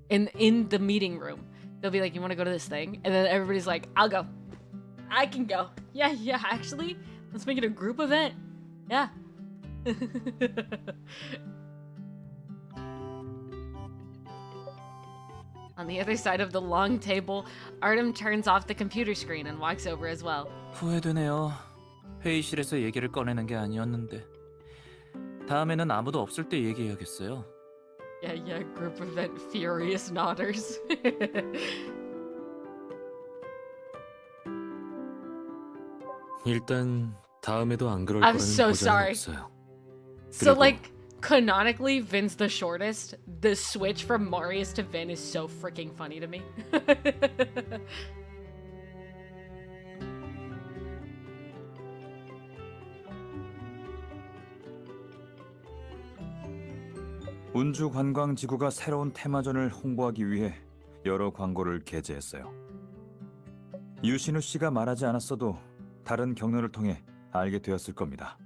In the meeting room, they'll be like, you want to go to this thing? And then everybody's like, I'll go. I can go. Yeah, actually, let's make it a group event. Yeah. On the other side of the long table, Artem turns off the computer screen and walks over as well. 후회되네요. 회의실에서 얘기를 꺼내는 게 아니었는데. 다음에는 아무도 없을 때 얘기해야겠어요. Yeah, group event furious nodders. 일단 다음에도 안 그럴 I'm 거라는 so 보장은 sorry. 없어요. So 그리고- like, canonically, Vin's the shortest. The switch from Marius to Vin is so freaking funny to me. 운주관광지구가 새로운 테마전을 홍보하기 위해 여러 광고를 게재했어요. 유신우 씨가 말하지 않았어도 다른 경로를 통해 알게 되었을 겁니다.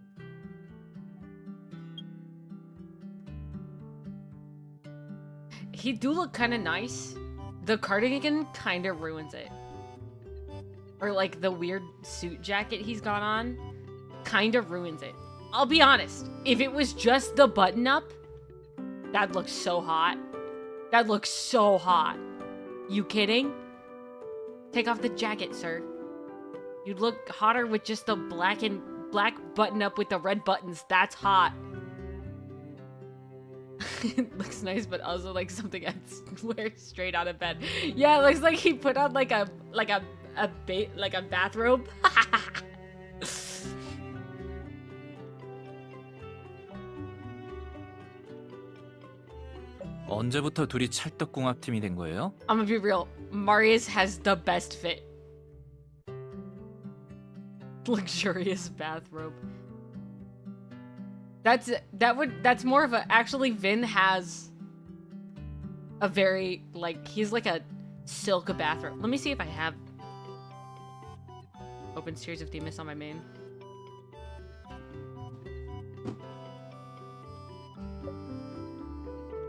He do look kind of nice. The cardigan kind of ruins it. Or like the weird suit jacket he's got on kind of ruins it. I'll be honest. If it was just the button up, that looks so hot. That looks so hot. You kidding? Take off the jacket, sir. You'd look hotter with just the black button up with the red buttons. That's hot. It looks nice, but also like something I'd wear straight out of bed. Yeah, it looks like he put on like a bathrobe. 언제부터 둘이 찰떡궁합팀이 된 거예요? I'm gonna be real. Marius has the best fit. Luxurious bathrobe. That's more of a, actually Vin has a very, like, he's like a silk bathrobe. Let me see if I have open Tears of Themis on my main.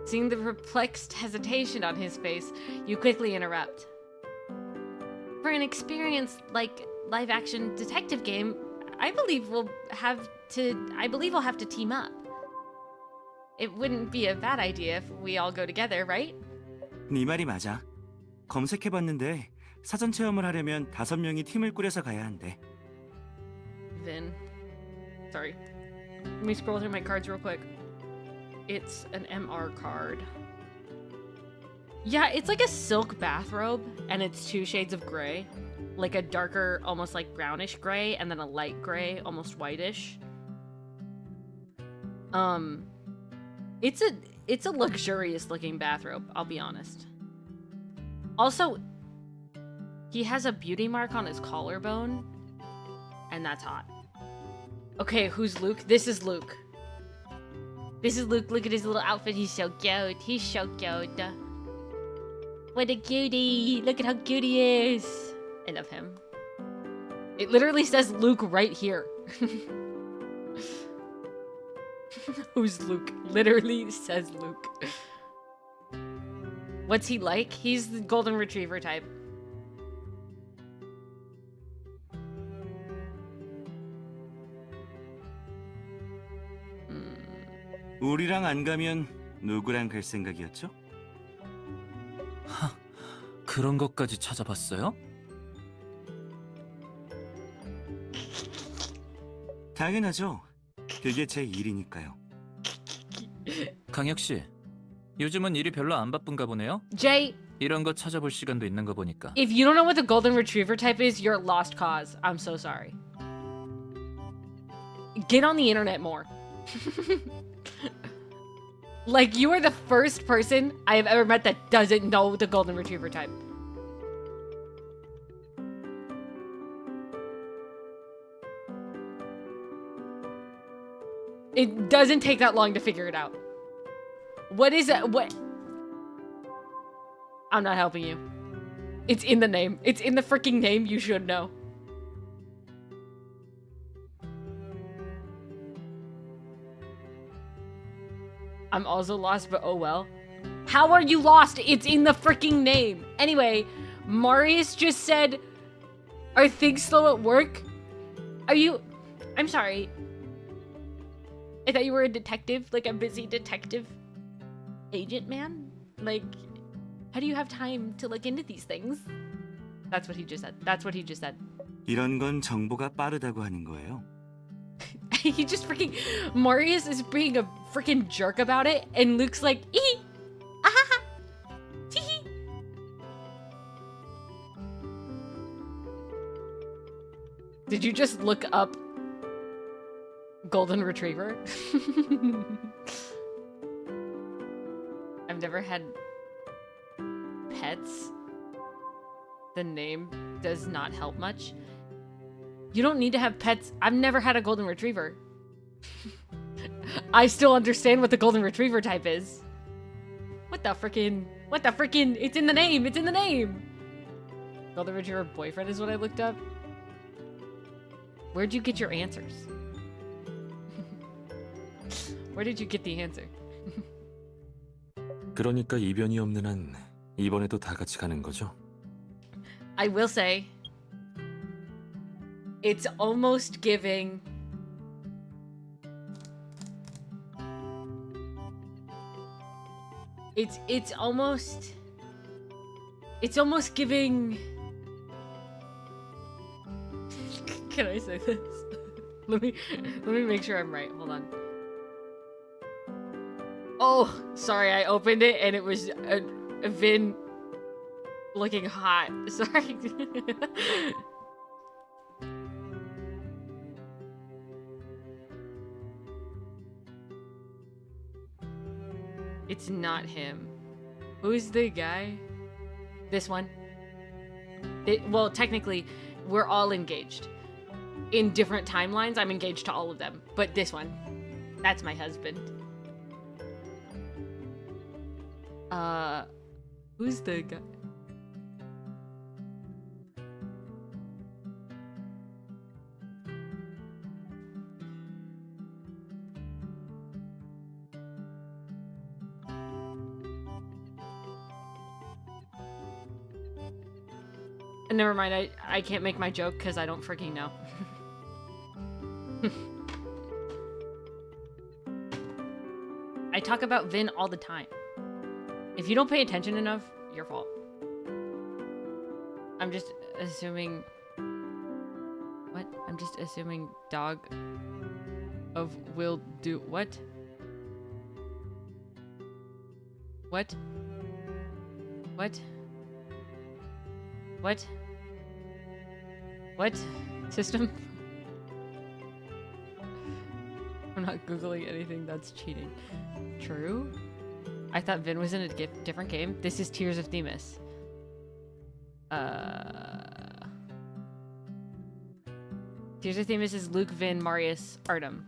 Seeing the perplexed hesitation on his face, you quickly interrupt. For an experienced, like, live-action detective game, I believe we'll have to team up. It wouldn't be a bad idea if we all go together, right? 네 말이 맞아. 검색해봤는데 사전 체험을 하려면 5명이 팀을 꾸려서 가야 한대. Vin. Sorry. Let me scroll through my cards real quick. It's an MR card. Yeah, it's like a silk bathrobe, and it's 2 shades of gray. Like a darker, almost like brownish gray, and then a light gray, almost whitish. It's a luxurious looking bathrobe, I'll be honest. Also, he has a beauty mark on his collarbone, and that's hot. Okay, who's Luke? This is Luke. This is Luke. Look at his little outfit. He's so cute. He's so cute. What a cutie. Look at how cute he is. I love him. It literally says Luke right here. Who's Luke? Literally says Luke. What's he like? He's the golden retriever type. 우리랑 안 가면 누구랑 갈 생각이었죠? 그런 것까지 찾아봤어요? 당연하죠. 그게 제 일이니까요. 강혁 씨, 요즘은 일이 별로 안 바쁜가 보네요. Jay, 이런 거 찾아볼 시간도 있는 거 보니까. if you don't know what the golden retriever type is, you're a lost cause. I'm so sorry. Get on the internet more. Like, you are the first person I have ever met that doesn't know the golden retriever type. It doesn't take that long to figure it out. What is it? What? I'm not helping you. It's in the name. It's in the freaking name. You should know. I'm also lost, but oh well. How are you lost? It's in the freaking name. Anyway, Marius just said, are things slow at work? Are you... I'm sorry. I thought you were a detective, like a busy detective agent man. Like, how do you have time to look into these things? That's what he just said. That's what he just said. 이런 건 정보가 빠르다고 하는 거예요. He just freaking... Marius is being a freaking jerk about it, and Luke's like, ee! Ah! Tee! Did you just look up golden retriever? I've never had pets. The name does not help much. You don't need to have pets. I've never had a golden retriever. I still understand what the golden retriever type is. What the freaking... It's in the name! It's in the name! Golden retriever boyfriend is what I looked up. Where'd you get your answers? Where did you get the answer? 그러니까 이변이 없는 한 이번에도 다 같이 가는 거죠? I will say, it's almost giving... It's almost giving... Can I say this? let me make sure I'm right. Hold on. Oh, sorry, I opened it and it was a Vin looking hot. Sorry. It's not him. Who's the guy? This one? Well, technically, we're all engaged. In different timelines, I'm engaged to all of them. But this one, that's my husband. Who's the guy? Never mind, I can't make my joke because I don't freaking know. I talk about Vin all the time. If you don't pay attention enough, your fault. I'm just assuming... What? I'm just assuming dog of will do... What? What? What? What? What? System? I'm not Googling anything, that's cheating. True? I thought Vin was in a different game. This is Tears of Themis. Tears of Themis is Luke, Vin, Marius, Artem.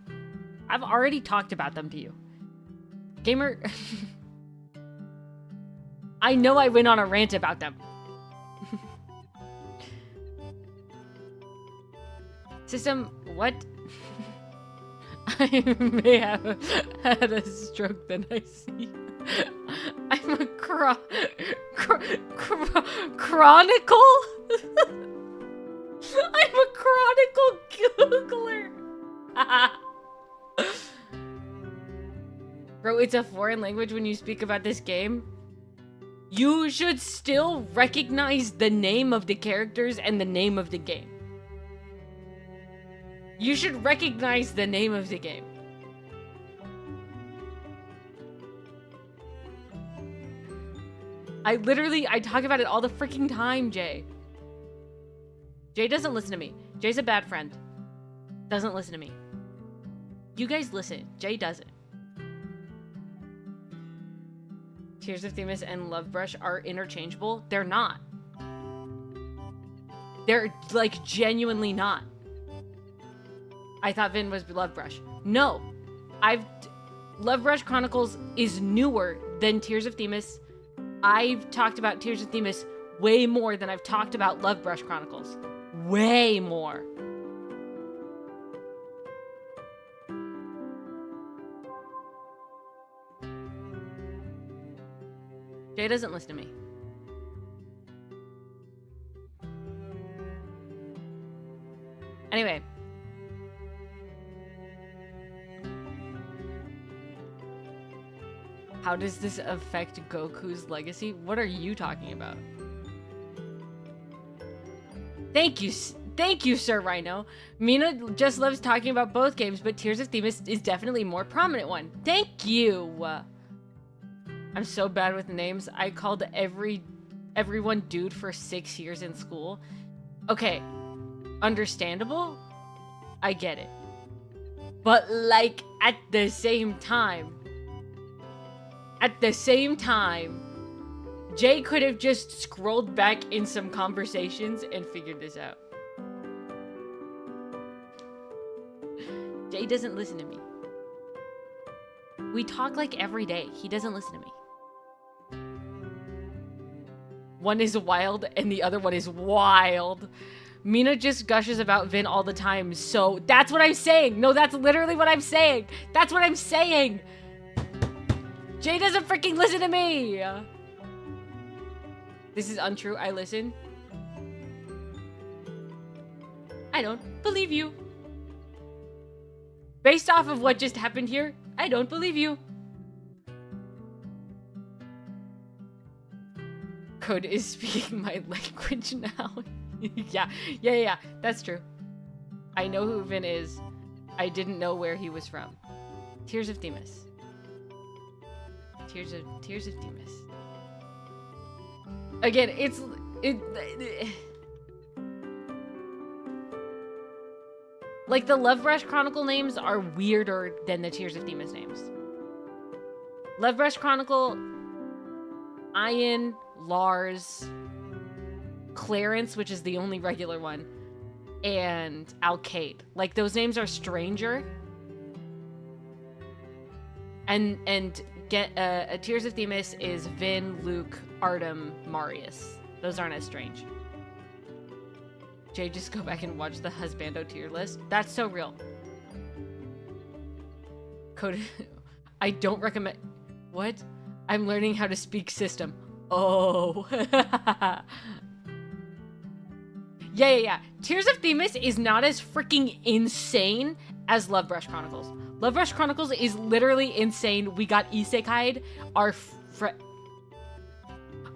I've already talked about them to you. Gamer... I know I went on a rant about them. System, what? I may have had a stroke then I see. I'm a chronicle? I'm a chronicle Googler. Bro, it's a foreign language when you speak about this game. You should still recognize the name of the characters and the name of the game. You should recognize the name of the game. I talk about it all the freaking time, Jay. Jay doesn't listen to me. Jay's a bad friend. Doesn't listen to me. You guys listen. Jay doesn't. Tears of Themis and Love Brush are interchangeable. They're not. They're, like, genuinely not. I thought Vin was Love Brush. No. Love Brush Chronicles is newer than Tears of Themis. I've talked about Tears of Themis way more than I've talked about Love Brush Chronicles. Way more. Jay doesn't listen to me. Anyway. How does this affect Goku's legacy? What are you talking about? Thank you, Sir Rhino. Mina just loves talking about both games, but Tears of Themis is definitely a more prominent one. Thank you. I'm so bad with names. I called everyone dude for 6 years in school. Okay, understandable. I get it. But like at the same time, Jay could have just scrolled back in some conversations and figured this out. Jay doesn't listen to me. We talk like every day. He doesn't listen to me. One is wild and the other one is wild. Mina just gushes about Vin all the time, so that's what I'm saying. No, that's literally what I'm saying. That's what I'm saying. Jay doesn't freaking listen to me. This is untrue. I listen. I don't believe you. Based off of what just happened here, I don't believe you. Code is speaking my language now. Yeah, that's true. I know who Vin is. I didn't know where he was from. Tears of Themis. Tears of Themis. Again, like the Love Brush Chronicle names are weirder than the Tears of Themis names. Love Brush Chronicle, Ian, Lars, Clarence, which is the only regular one, and Alcade. Like those names are stranger. And Tears of Themis is Vin, Luke, Artem, Marius. Those aren't as strange. Jay, just go back and watch the Husbando tier list. That's so real. Code. I don't recommend. What? I'm learning how to speak system. Oh. Yeah. Tears of Themis is not as freaking insane as Love Brush Chronicles. Love Brush Chronicles is literally insane. We got isekai'd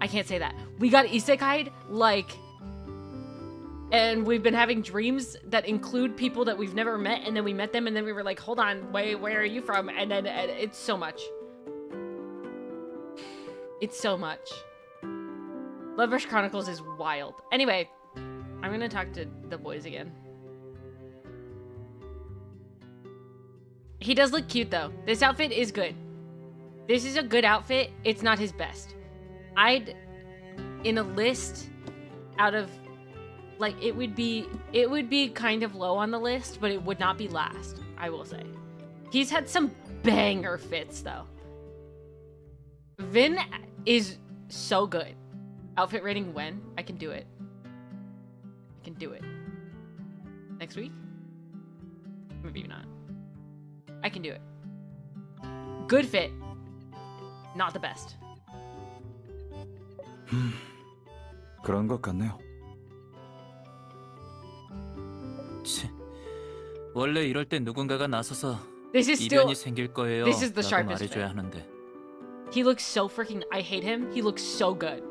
I can't say that. We got isekai'd like And we've been having dreams that include people that we've never met, and then we met them, and then we were like, hold on, wait, where are you from? And then it's so much. It's so much. Love Rush Chronicles is wild. Anyway, I'm gonna talk to the boys again. He does look cute though. This outfit is good. This is a good outfit. It's not his best. In a list out of, like, it would be kind of low on the list, but it would not be last, I will say. He's had some banger fits though. Vin is so good. Outfit rating when? I can do it. I can do it. Next week? Maybe not. I can do it. Good fit. Not the best. 그런 것 같네요. 치, 원래 이럴 때 누군가가 나서서 This is still, 이변이 생길 거예요. this is the 라고 sharpest 말해줘야 fit. 하는데. He looks so freaking, I hate him. He looks so good.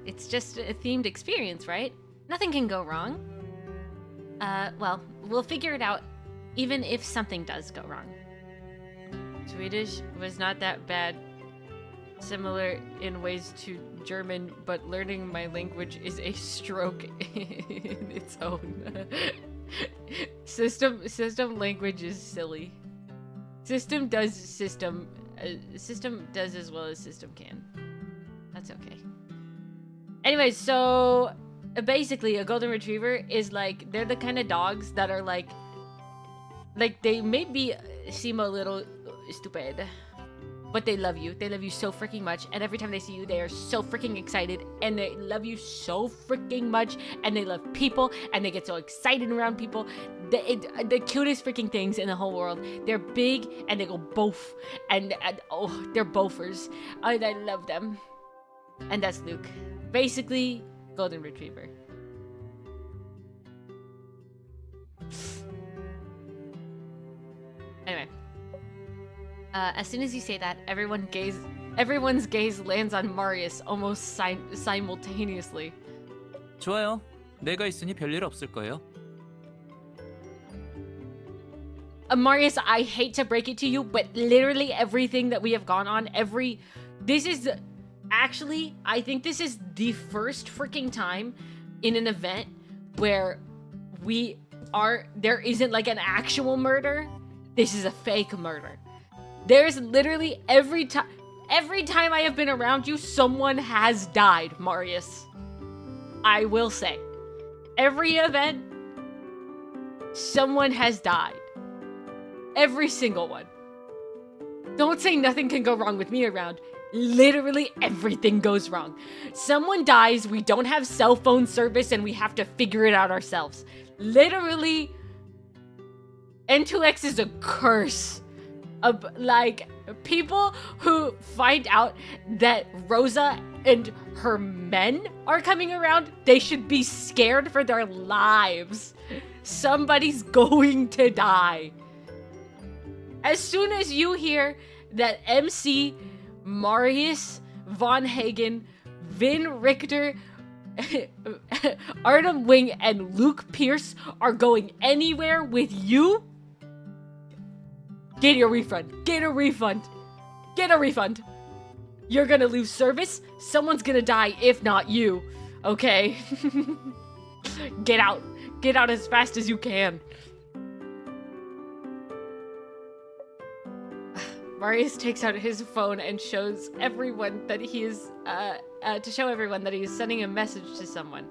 It's just a themed experience, right? Nothing can go wrong. Well, we'll figure it out, even if something does go wrong. Swedish was not that bad. Similar in ways to German, but learning my language is a stroke in its own. System language is silly. System does as well as system can. That's okay. Anyways, so basically a golden retriever is like, they're the kind of dogs that are like they maybe seem a little stupid, but they love you. They love you so freaking much, and every time they see you, they are so freaking excited, and they love you so freaking much, and they love people, and they get so excited around people. The cutest freaking things in the whole world. They're big, and they go bof, and oh, they're bofers. I love them. And that's Luke. Basically, golden retriever. Anyway. As soon as you say that, everyone's gaze lands on Marius almost simultaneously. 좋아요. 내가 있으니 별일 없을 거예요. Marius, I hate to break it to you, but literally everything that we have gone on, actually, I think this is the first freaking time in an event where there isn't like an actual murder. This is a fake murder. There's literally every time I have been around you, someone has died, Marius. I will say. Every event, someone has died. Every single one. Don't say nothing can go wrong with me around. Literally everything goes wrong. Someone dies, we don't have cell phone service, and we have to figure it out ourselves. Literally, N2X is a curse. Like, people who find out that Rosa and her men are coming around, they should be scared for their lives. Somebody's going to die. As soon as you hear that MC, Marius, Von Hagen, Vin Richter, Artem Wing, and Luke Pierce are going anywhere with you, get your refund. Get a refund. Get a refund. You're gonna lose service. Someone's gonna die, if not you. Okay? Get out. Get out as fast as you can. Marius takes out his phone and shows everyone that he is, to show everyone that he is sending a message to someone.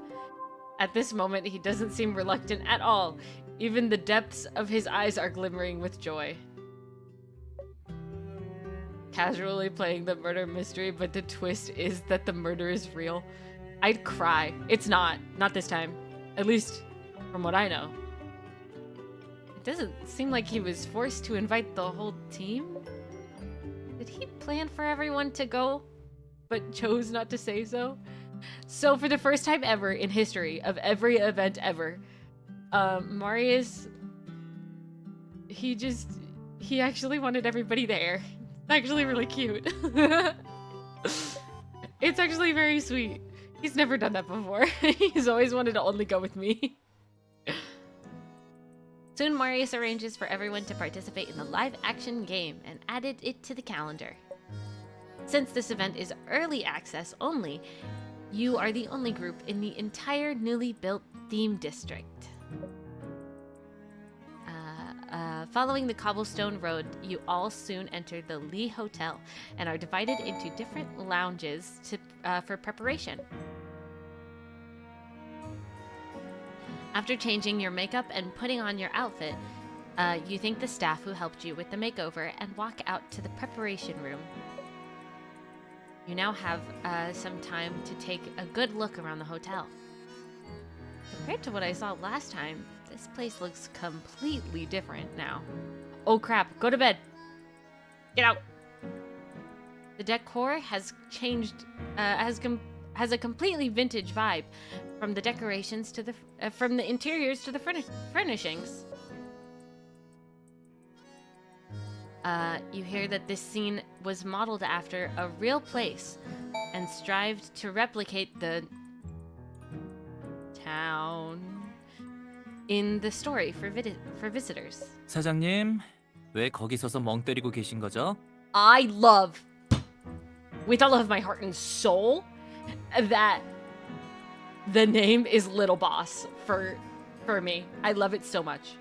At this moment, he doesn't seem reluctant at all. Even the depths of his eyes are glimmering with joy. Casually playing the murder mystery, but the twist is that the murder is real. I'd cry. It's not. Not this time. At least, from what I know. It doesn't seem like he was forced to invite the whole team. Did he plan for everyone to go, but chose not to say so? So for the first time ever in history of every event ever, Marius, he actually wanted everybody there. actually really cute. It's actually very sweet. He's never done that before. He's always wanted to only go with me. Soon Marius arranges for everyone to participate in the live-action game and added it to the calendar. Since this event is early access only, you are the only group in the entire newly built theme district. Following the cobblestone road, you all soon enter the Lee Hotel and are divided into different lounges for preparation. After changing your makeup and putting on your outfit, you thank the staff who helped you with the makeover and walk out to the preparation room. You now have some time to take a good look around the hotel. Compared to what I saw last time, this place looks completely different now. Oh crap, go to bed! Get out! The decor has changed, has a completely vintage vibe, from the decorations to the from the interiors to the furnishings. You hear that this scene was modeled after a real place and strived to replicate the town in the story for visitors. 사장님, 왜 거기 서서 멍 때리고 계신 거죠? I love, with all of my heart and soul, that the name is Little Boss for me. I love it so much.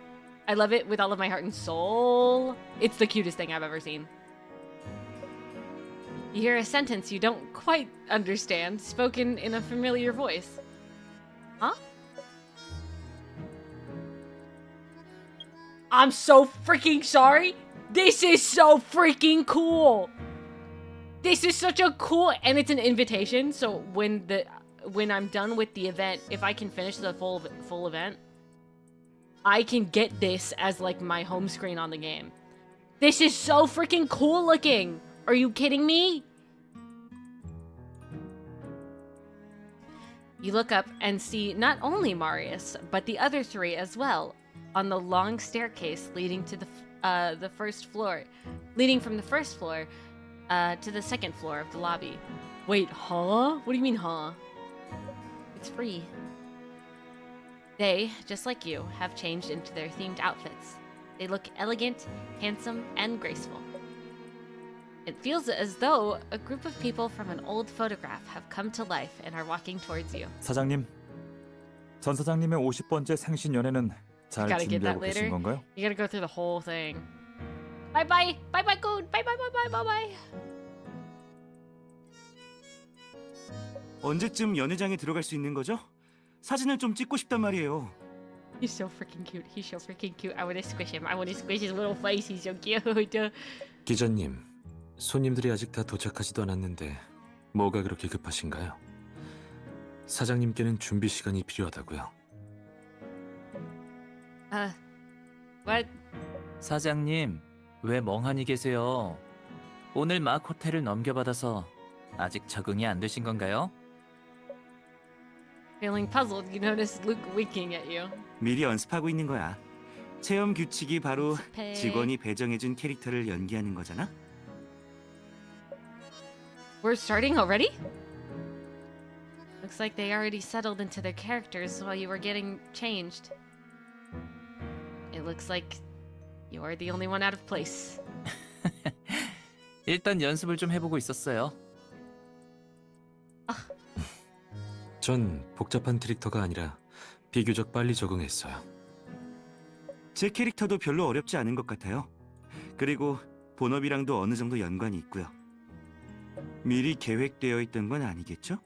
I love it with all of my heart and soul. It's the cutest thing I've ever seen. You hear a sentence you don't quite understand, spoken in a familiar voice. Huh? I'm so freaking sorry. This is so freaking cool. This is such a cool, and it's an invitation. So when I'm done with the event, if I can finish the full event, I can get this as like my home screen on the game. This is so freaking cool looking. Are you kidding me? You look up and see not only Marius, but the other three as well, on the long staircase leading to the first floor, leading from the first floor to the second floor of the lobby. Wait, huh? What do you mean, huh? It's free. They, just like you, have changed into their themed outfits. They look elegant, handsome, and graceful. It feels as though a group of people from an old photograph have come to life and are walking towards you. 사장님, 전 사장님의 50번째 생신 연회는 잘 Gotta get that 준비하고 계신 later. 건가요? You gotta go through the whole thing. Bye bye! Bye bye, code! Bye bye bye bye bye bye! 언제쯤 연회장에 들어갈 수 있는 거죠? 사진을 좀 찍고 싶단 말이에요. He's so freaking cute. He's so freaking cute. I wanna squish him. I wanna squish his little face. He's so cute. 기자님, 손님들이 아직 다 도착하지도 않았는데 뭐가 그렇게 급하신가요? 사장님께는 준비 시간이 필요하다고요. What? 사장님, 왜 멍하니 계세요? 오늘 막 호텔을 넘겨받아서 아직 적응이 안 되신 건가요? Feeling puzzled, you notice Luke winking at you. 미리 연습하고 있는 거야. 체험 규칙이 바로 연습해. 직원이 배정해준 캐릭터를 연기하는 거잖아. We're starting already? Looks like they already settled into their characters while you were getting changed. It looks like you're the only one out of place. 일단 연습을 좀 해보고 있었어요. 전 복잡한 캐릭터가 아니라 비교적 빨리 적응했어요. 제 캐릭터도 별로 어렵지 않은 것 같아요. 그리고 본업이랑도 어느 정도 연관이 있고요. 미리 계획되어 있던 건 아니겠죠?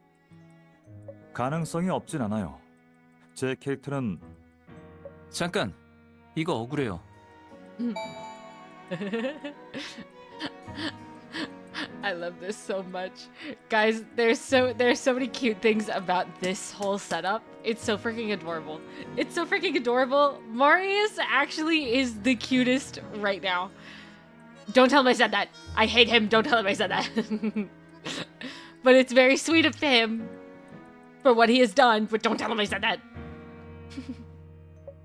가능성이 없진 않아요. 제 캐릭터는 잠깐, 이거 억울해요. I love this so much. Guys, there's so many cute things about this whole setup. It's so freaking adorable. It's so freaking adorable. Marius actually is the cutest right now. Don't tell him I said that. I hate him. Don't tell him I said that. But it's very sweet of him for what he has done, but don't tell him I said that.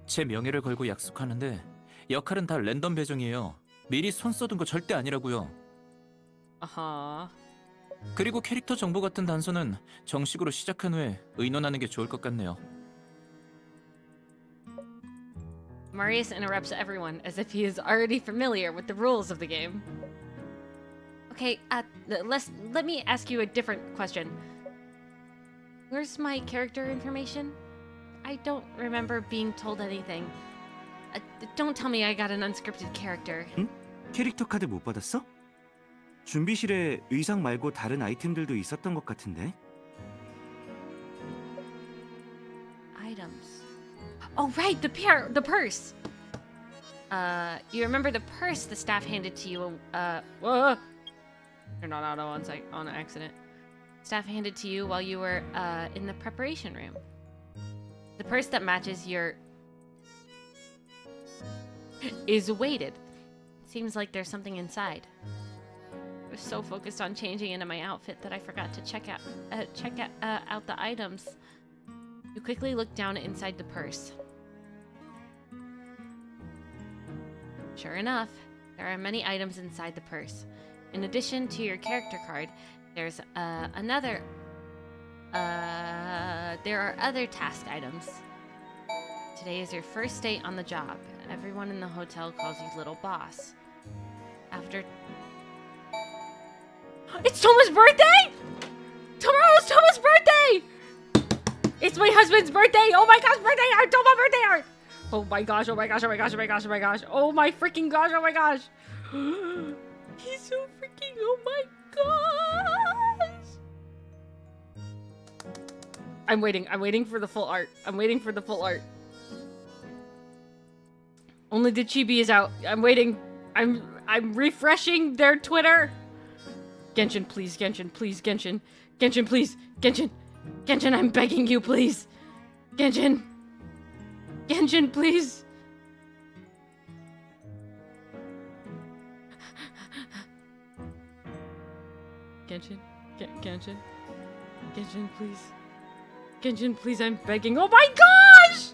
제 명예를 걸고 약속하는데 역할은 다 랜덤 배정이에요. 미리 손 써둔 거 절대 아니라고요. 아하. 그리고 캐릭터 정보 같은 단서는 정식으로 시작한 후에 의논하는 게 좋을 것 같네요. Marius interrupts everyone as if he is already familiar with the rules of the game. Okay, let me ask you a different question. Where's my character information? I don't remember being told anything. Don't tell me I got an unscripted character. 응? 캐릭터 카드 못 받았어? 준비실에 의상 말고 다른 아이템들도 있었던 것 같은데. Items. Oh right, the purse. You remember the purse the staff handed to you? Whoa. You're not out on accident. Staff handed to you while you were in the preparation room. The purse that matches your is weighted. Seems like there's something inside. I was so focused on changing into my outfit that I forgot to check out the items. You quickly look down inside the purse. Sure enough, there are many items inside the purse. In addition to your character card, there's there are other task items. Today is your first day on the job. Everyone in the hotel calls you Little Boss. After... It's Toma's birthday! Tomorrow's Toma's birthday! It's my husband's birthday! Oh my gosh, birthday art! Toma birthday art! Oh my gosh, oh my gosh, oh my gosh, oh my gosh, oh my gosh. Oh my freaking gosh, oh my gosh. He's so freaking, oh my gosh. I'm waiting for the full art. I'm waiting for the full art. Only the chibi is out. I'm waiting. I'm refreshing their Twitter. Genshin, please, Genshin, please, Genshin. Genshin, please, Genshin. Genshin, I'm begging you, please. Genshin. Genshin, please. Genshin. Genshin. Genshin, please. Genshin, please, I'm begging. Oh my gosh!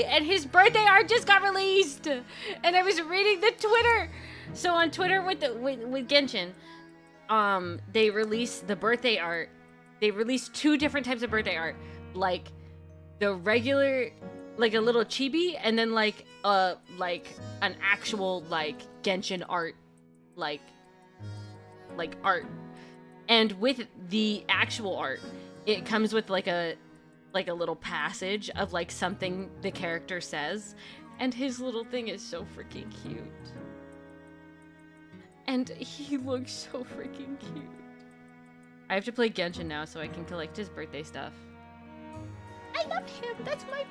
And his birthday art just got released, and I was reading the Twitter. So on Twitter with Genshin, they released the birthday art. They released two different types of birthday art, like the regular, like a little chibi, and then like an actual like Genshin art, like art. And with the actual art, it comes with like a little passage of like something the character says, and his little thing is so freaking cute. And he looks so freaking cute. I have to play Genshin now so I can collect his birthday stuff. I love him. That's my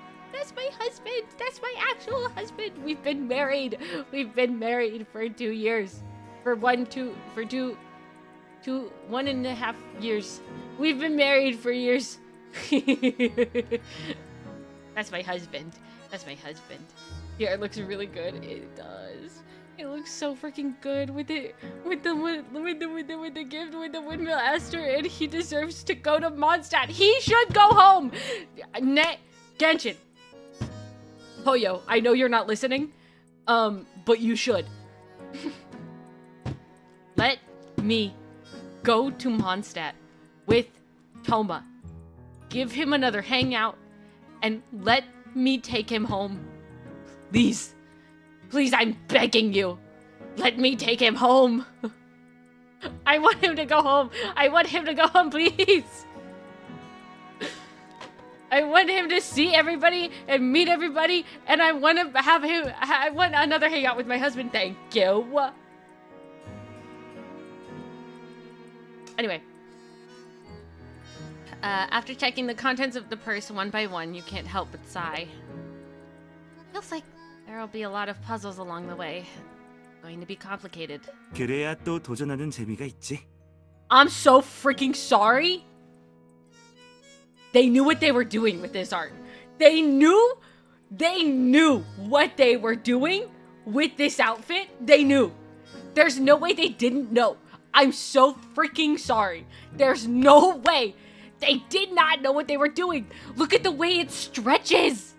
husband. That's my actual husband. We've been married. We've been married for 2 years. For 1.5 years. We've been married for years. That's my husband. That's my husband. Yeah, it looks really good. It does. It looks so freaking good with the gift with the windmill Esther, and he deserves to go to Mondstadt. He should go home. Genshin. Hoyo, I know you're not listening, but you should. Let me go to Mondstadt with Toma. Give him another hangout, and let me take him home. Please. Please, I'm begging you. Let me take him home. I want him to go home. I want him to go home, please. I want him to see everybody and meet everybody, and I want to have him. I want another hangout with my husband. Thank you. Anyway. After checking the contents of the purse one by one, you can't help but sigh. Feels like there'll be a lot of puzzles along the way. Going to be complicated. 그래야 또 도전하는 재미가 있지. I'm so freaking sorry. They knew what they were doing with this art. They knew what they were doing with this outfit. They knew. There's no way they didn't know. I'm so freaking sorry. There's no way. They did not know what they were doing. Look at the way it stretches.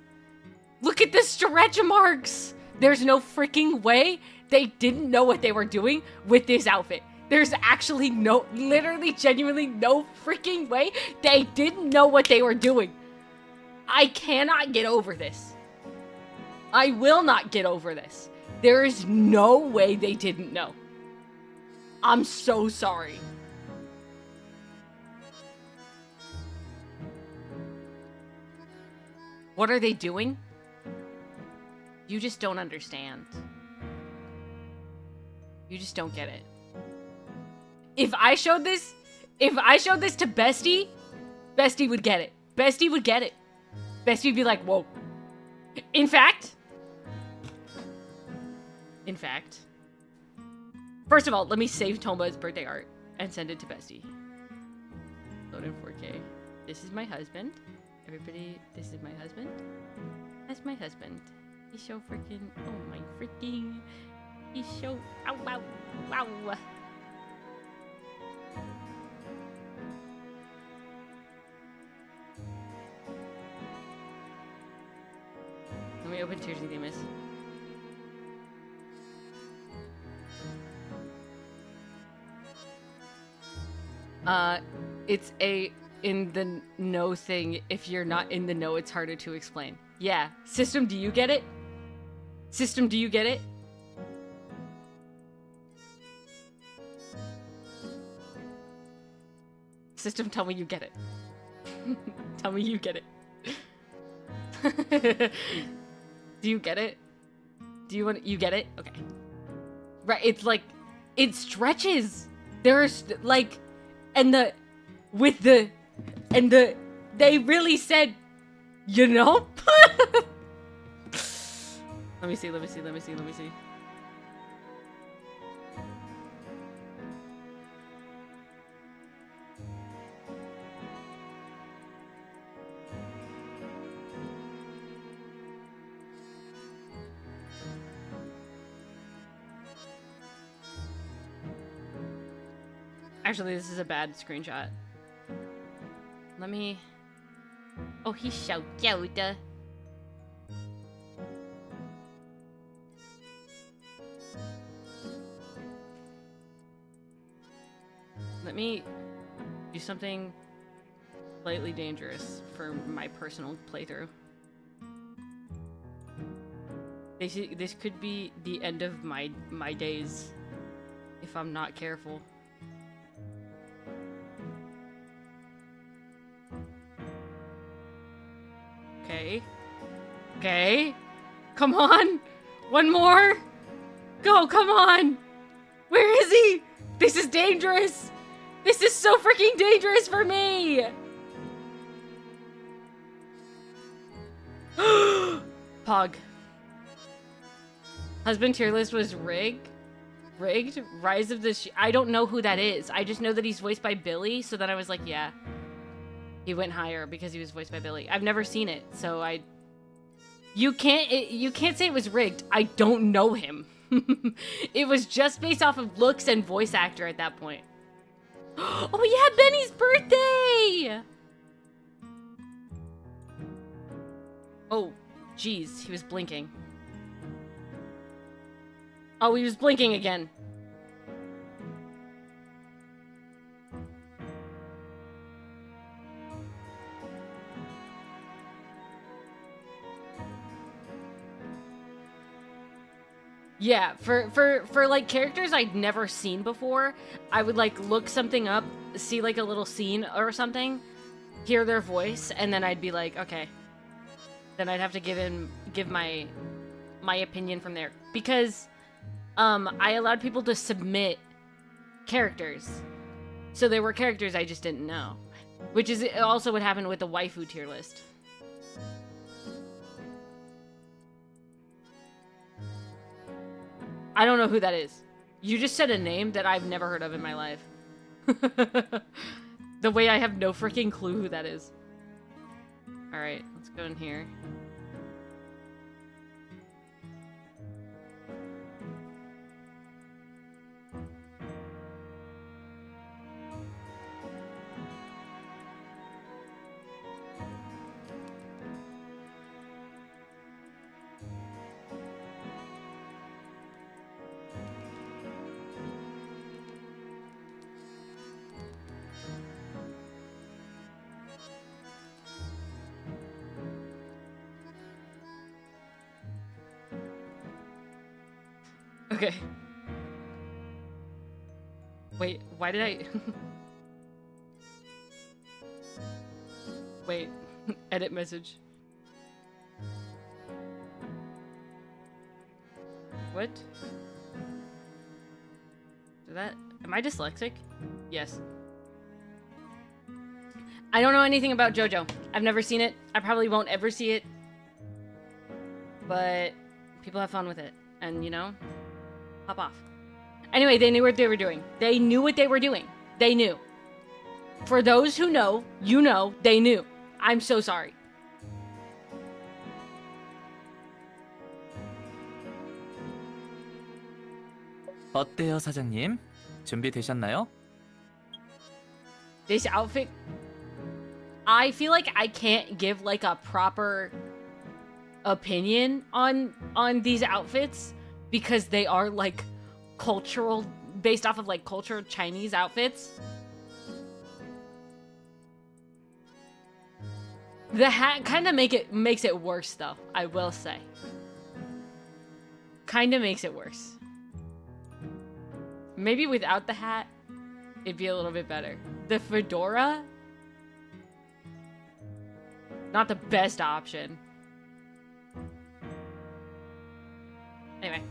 Look at the stretch marks. There's no freaking way they didn't know what they were doing with this outfit. There's actually no, literally, genuinely no freaking way they didn't know what they were doing. I cannot get over this. I will not get over this. There is no way they didn't know. I'm so sorry. What are they doing? You just don't understand. You just don't get it. If I showed this to Bestie, Bestie would get it. Bestie would get it. Bestie would be like, whoa. In fact, first of all, let me save Toma's birthday art and send it to Bestie. Load in 4K. This is my husband. Everybody, this is my husband. That's my husband. He's so freaking, oh my freaking, he's so, ow, wow, wow. Let me open Tears and Themis. It's a in the know thing. If you're not in the know, it's harder to explain. Yeah. System, do you get it? System, do you get it? System, tell me you get it. Tell me you get it. Do you get it? Do you want you get it? Okay. Right, it's like it stretches. There's like they really said, you know? Let me see. Actually, this is a bad screenshot. Let me... Oh, he's so cute. Let me do something slightly dangerous for my personal playthrough. This could be the end of my days if I'm not careful. Okay. Come on. One more. Go, come on. Where is he? This is dangerous. This is so freaking dangerous for me. Pog. Husband tier list was rigged? Rise of the I don't know who that is. I just know that he's voiced by Billy, so then I was like, yeah. He went higher because he was voiced by Billy. I've never seen it, so you can't say it was rigged. I don't know him. It was just based off of looks and voice actor at that point. Oh yeah, Benny's birthday! Oh, jeez, he was blinking. Oh, he was blinking again. Yeah, for like characters I'd never seen before, I would like look something up, see like a little scene or something, hear their voice, and then I'd be like, okay. Then I'd have to give my opinion from there, because I allowed people to submit characters. So there were characters I just didn't know, which is also what happened with the waifu tier list. I don't know who that is. You just said a name that I've never heard of in my life. The way I have no freaking clue who that is. Alright, let's go in here. Okay. Wait, why did I... Wait, edit message. What? Did that... Am I dyslexic? Yes. I don't know anything about JoJo. I've never seen it. I probably won't ever see it. But people have fun with it. And, you know, pop off. Anyway, they knew what they were doing. They knew what they were doing. They knew. For those who know, you know, they knew. I'm so sorry. 어때요, 사장님? 준비되셨나요? This outfit, I feel like I can't give like a proper opinion on these outfits because they are like cultural, based off of like cultural Chinese outfits. The hat kind of makes it worse though, I will say. Kind of makes it worse. Maybe without the hat, it'd be a little bit better. The fedora, not the best option. Anyway.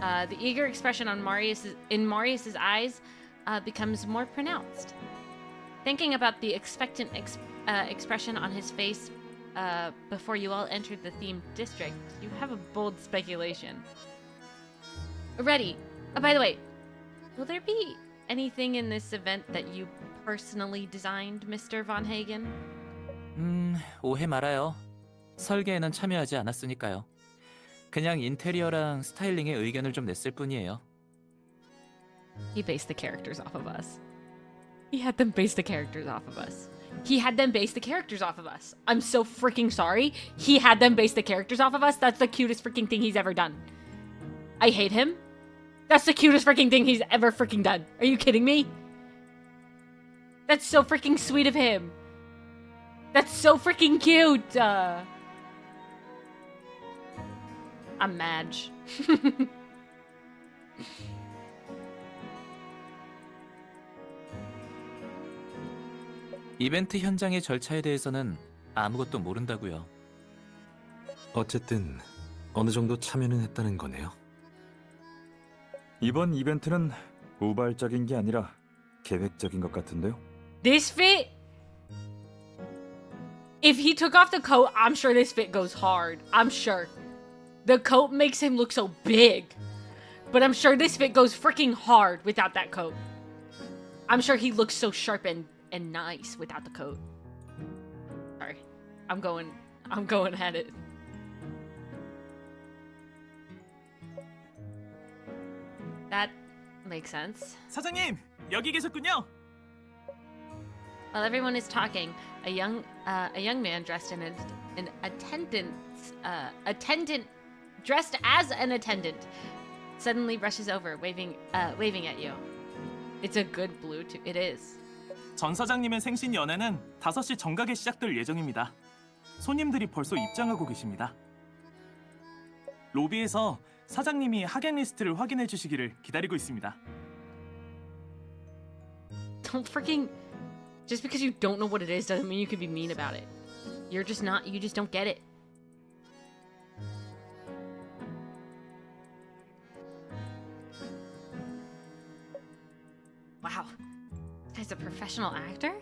The eager expression on Marius's eyes becomes more pronounced. Thinking about the expectant expression on his face before you all entered the themed district, you have a bold speculation. Ready. By the way, will there be anything in this event that you personally designed, Mr. Von Hagen? 오해 말아요. 설계에는 참여하지 않았으니까요. 그냥 인테리어랑 스타일링에 의견을 좀 냈을 뿐이에요. He based the characters off of us. He had them base the characters off of us. He had them base the characters off of us. I'm so freaking sorry. He had them base the characters off of us. That's the cutest freaking thing he's ever done. I hate him. That's the cutest freaking thing he's ever freaking done. Are you kidding me? That's so freaking sweet of him. That's so freaking cute. I'm Madge. 이벤트 현장의 절차에 대해서는 아무것도 모른다고요. 어쨌든 어느 정도 참여는 했다는 거네요. 이번 이벤트는 우발적인 게 아니라 계획적인 것 같은데요. This fit? If he took off the coat, I'm sure this fit goes hard. I'm sure. The coat makes him look so big. But I'm sure this fit goes freaking hard without that coat. I'm sure he looks so sharp and nice without the coat. Sorry. I'm going at it. That makes sense. 사장님, 여기 계셨군요. While everyone is talking, a young man dressed in an attendant dressed as an attendant suddenly rushes over, waving at you. It's a good blue too. It is. 전 사장님의 생신 연회는 5시 정각에 시작될 예정입니다. 손님들이 벌써 입장하고 계십니다. 로비에서 사장님이 하객 리스트를 확인해 주시기를 기다리고 있습니다. Don't freaking. Just because you don't know what it is doesn't mean you can be mean about it. You're just not. You just don't get it. Wow. This guy's a professional actor?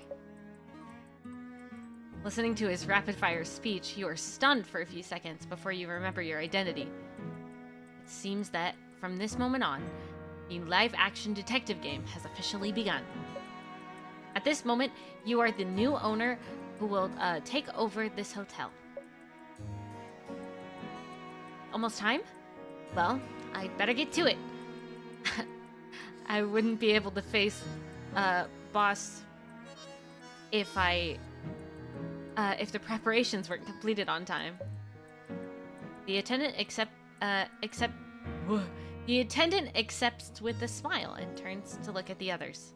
Listening to his rapid-fire speech, you are stunned for a few seconds before you remember your identity. It seems that, from this moment on, the live-action detective game has officially begun. At this moment, you are the new owner who will take over this hotel. Almost time? Well, I'd better get to it. I wouldn't be able to face boss if the preparations weren't completed on time. The attendant the attendant accepts with a smile and turns to look at the others.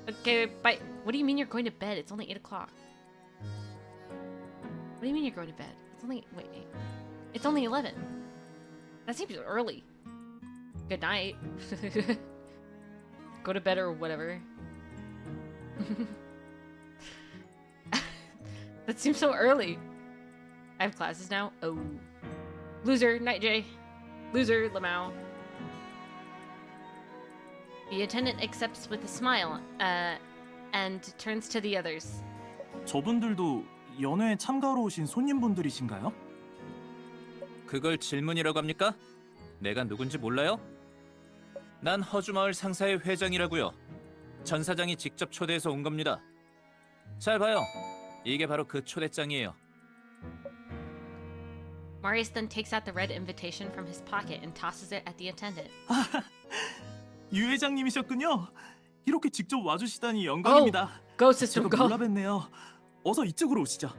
Okay, but what do you mean you're going to bed? It's only 8 o'clock. What do you mean you're going to bed? It's only it's only 11. That seems early. Good night. Go to bed or whatever. That seems so early. I have classes now. Oh. Loser, Night J. Loser, Lamau. The attendant accepts with a smile, and turns to the others. 저분들도 연회에 참가하러 오신 손님분들이신가요? 그걸 질문이라고 합니까? 내가 누군지 몰라요? 난 허주마을 상사의 회장이라고요. 전 사장이 직접 초대해서 온 겁니다. 잘 봐요. 이게 바로 그 초대장이에요. Marius then takes out the red invitation from his pocket and tosses it at the attendant. 유 회장님이셨군요. 이렇게 직접 와주시다니 영광입니다. Go system, 제가 go. 몰라 뵀네요. 어서 이쪽으로 오시죠.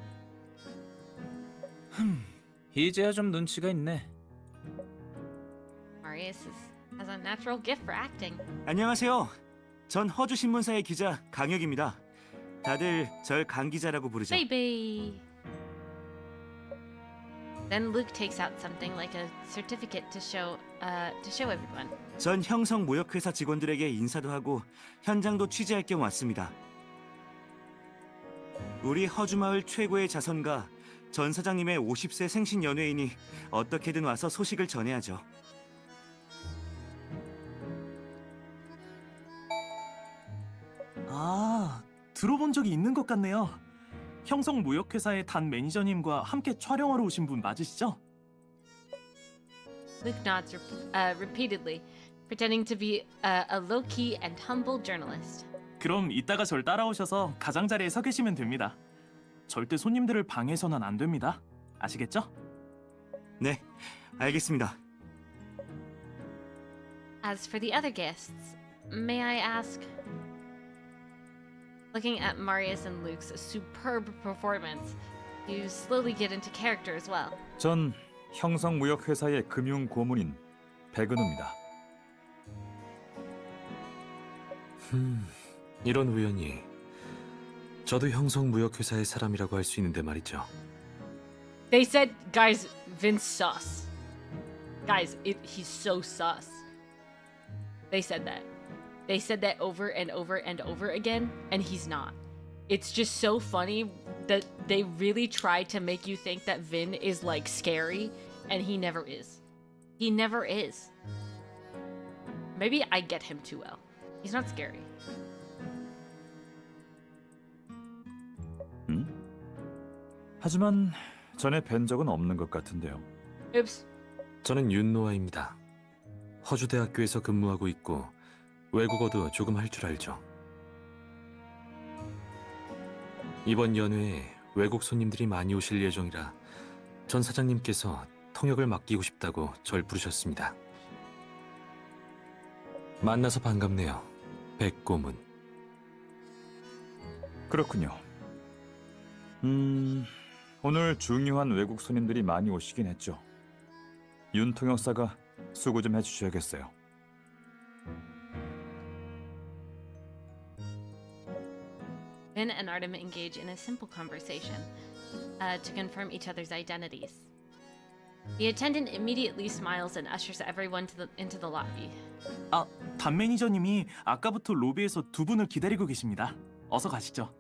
이제야 좀 눈치가 있네. Marius has a natural gift for acting. 안녕하세요. 전 허주 신문사의 기자 강혁입니다. 다들 절 강 기자라고 부르죠. Baby. Then Luke takes out something like a certificate to show everyone. 전 형성 무역회사 직원들에게 인사도 하고 현장도 취재할 겸 왔습니다. 우리 허주마을 최고의 자선가 전 사장님의 50세 생신 연회이니 어떻게든 와서 소식을 전해야죠. 아, 들어본 적이 있는 것 같네요. 형성 무역회사의 단 매니저님과 함께 촬영하러 오신 분 맞으시죠? Luke nods repeatedly, pretending to be a low-key and humble journalist. 그럼 이따가 절 따라오셔서 가장자리에 서 계시면 됩니다. 절대 손님들을 방해해서는 안 됩니다. 아시겠죠? 네, 알겠습니다. As for the other guests, may I ask? Looking at Marius and Luke's superb performance, you slowly get into character as well. 전 형성무역회사의 금융 고문인 백은우입니다. 이런 우연이. 저도 형성무역회사의 사람이라고 할 수 있는데 말이죠. They said, guys, Vince sus. Guys, he's so sus. They said that. They said that over and over and over again, and he's not. It's just so funny that they really try to make you think that Vin is like scary, and he never is. He never is. Maybe I get him too well. He's not scary. 하지만 전에 뵌 적은 없는 것 같은데요. Oops. 저는 윤노아입니다. 허주대학교에서 근무하고 있고 외국어도 조금 할 줄 알죠. 이번 연회에 외국 손님들이 많이 오실 예정이라 전 사장님께서 통역을 맡기고 싶다고 절 부르셨습니다. 만나서 반갑네요, 백고문. 그렇군요. 오늘 중요한 외국 손님들이 많이 오시긴 했죠. 윤 통역사가 수고 좀 해주셔야겠어요. Vin and Artem engage in a simple conversation to confirm each other's identities. The attendant immediately smiles and ushers everyone into the lobby. 아, 단 매니저님이 아까부터 로비에서 두 분을 기다리고 계십니다. 어서 가시죠.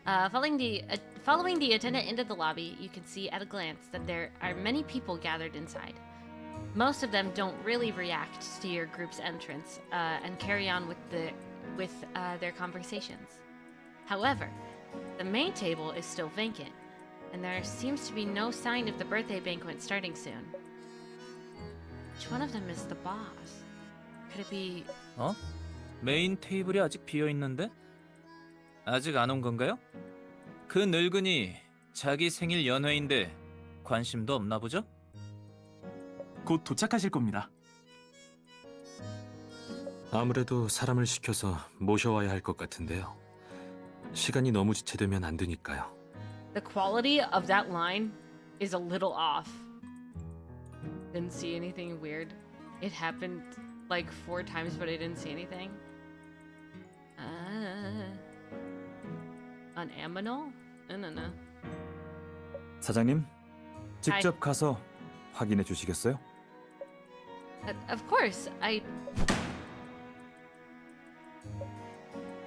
Following the attendant into the lobby, you can see at a glance that there are many people gathered inside. Most of them don't really react to your group's entrance and carry on with their conversations. However, the main table is still vacant, and there seems to be no sign of the birthday banquet starting soon. Which one of them is the boss? Could it be... 어? 메인 테이블이 아직 비어 있는데? 아직 안 온 건가요? 그 늙은이 자기 생일 연회인데 관심도 없나 보죠? 곧 도착하실 겁니다. 아무래도 사람을 시켜서 모셔와야 할 것 같은데요. 시간이 너무 지체되면 안 되니까요. The quality of that line is a little off. Didn't see anything weird. It happened like 4 times, but I didn't see anything. An aminal? No. 사장님, 직접 가서 확인해 주시겠어요? Of course,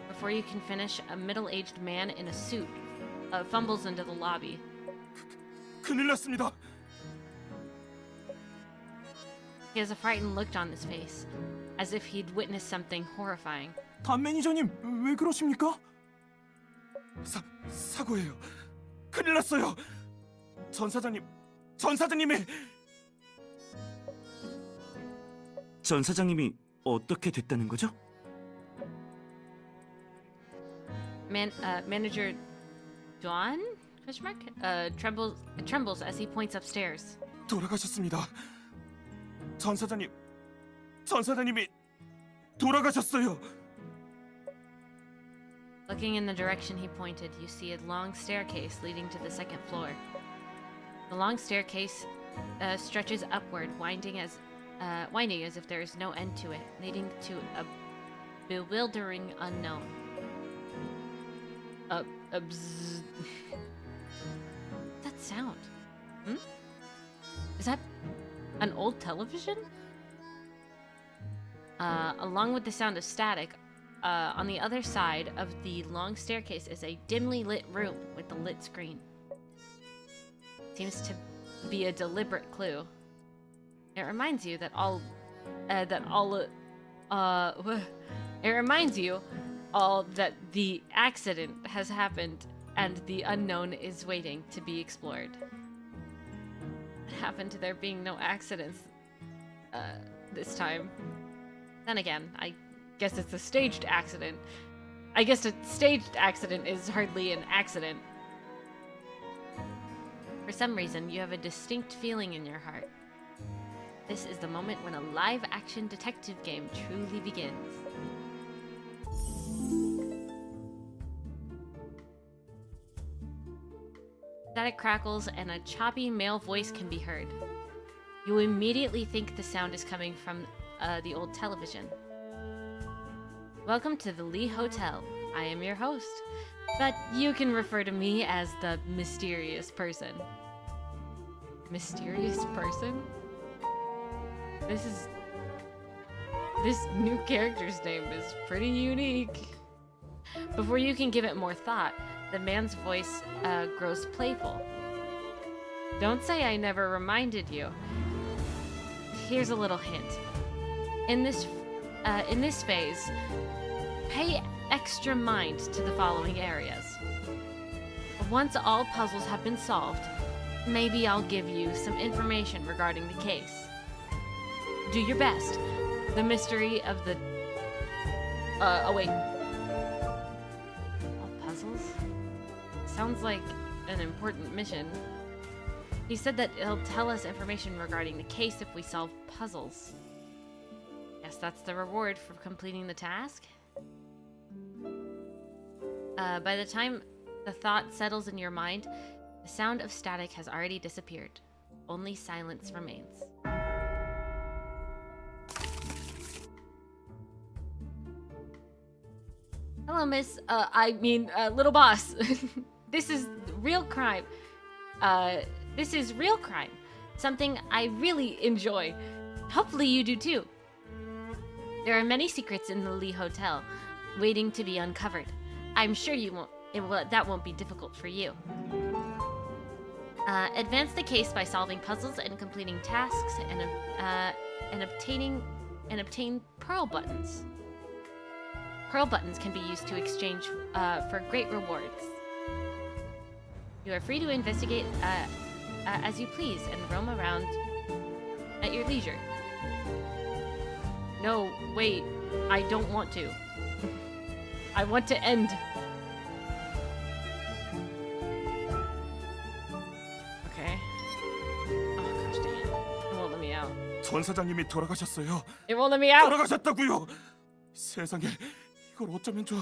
Before you can finish, a middle-aged man in a suit fumbles into the lobby. 큰일 났습니다. He has a frightened look on his face, as if he'd witnessed something horrifying. 단 매니저님, 왜 그러십니까? 사고예요. 큰일 났어요. 전 사장님이 전 사장님이 어떻게 됐다는 거죠? Manager John? Trembles as he points upstairs. 돌아가셨습니다. 전 사장님이 돌아가셨어요. Looking in the direction he pointed, you see a long staircase leading to the second floor. The long staircase stretches upward, winding as if there is no end to it, leading to a bewildering unknown. What's that sound? Is that an old television? Along with the sound of static, on the other side of the long staircase is a dimly lit room with a lit screen. Seems to be a deliberate clue. It reminds you that that the accident has happened and the unknown is waiting to be explored. What happened to there being no accidents this time? Then again, I guess it's a staged accident. I guess a staged accident is hardly an accident. For some reason, you have a distinct feeling in your heart. This is the moment when a live-action detective game truly begins. Static crackles and a choppy male voice can be heard. You immediately think the sound is coming from the old television. Welcome to the Lee Hotel. I am your host, but you can refer to me as the mysterious person. Mysterious person? This new character's name is pretty unique. Before you can give it more thought, the man's voice grows playful. Don't say I never reminded you. Here's a little hint. In this phase, pay extra mind to the following areas. Once all puzzles have been solved, maybe I'll give you some information regarding the case. Do your best. The mystery of the... oh wait. All puzzles? Sounds like an important mission. He said that he'll tell us information regarding the case if we solve puzzles. Guess that's the reward for completing the task? By the time the thought settles in your mind, the sound of static has already disappeared. Only silence remains. Hello, little boss. This is real crime. This is real crime. Something I really enjoy. Hopefully you do too. There are many secrets in the Lee Hotel, waiting to be uncovered. I'm sure that won't be difficult for you. Advance the case by solving puzzles and completing tasks and obtain pearl buttons. Pearl buttons can be used to exchange for great rewards. You are free to investigate as you please and roam around at your leisure. No, wait, I don't want to. I want to end. Okay. Oh gosh dang it. It won't let me out. 전 사장님이 돌아가셨어요. It won't let me out. 돌아가셨다고요. 세상에 이걸 어쩌면 좋아.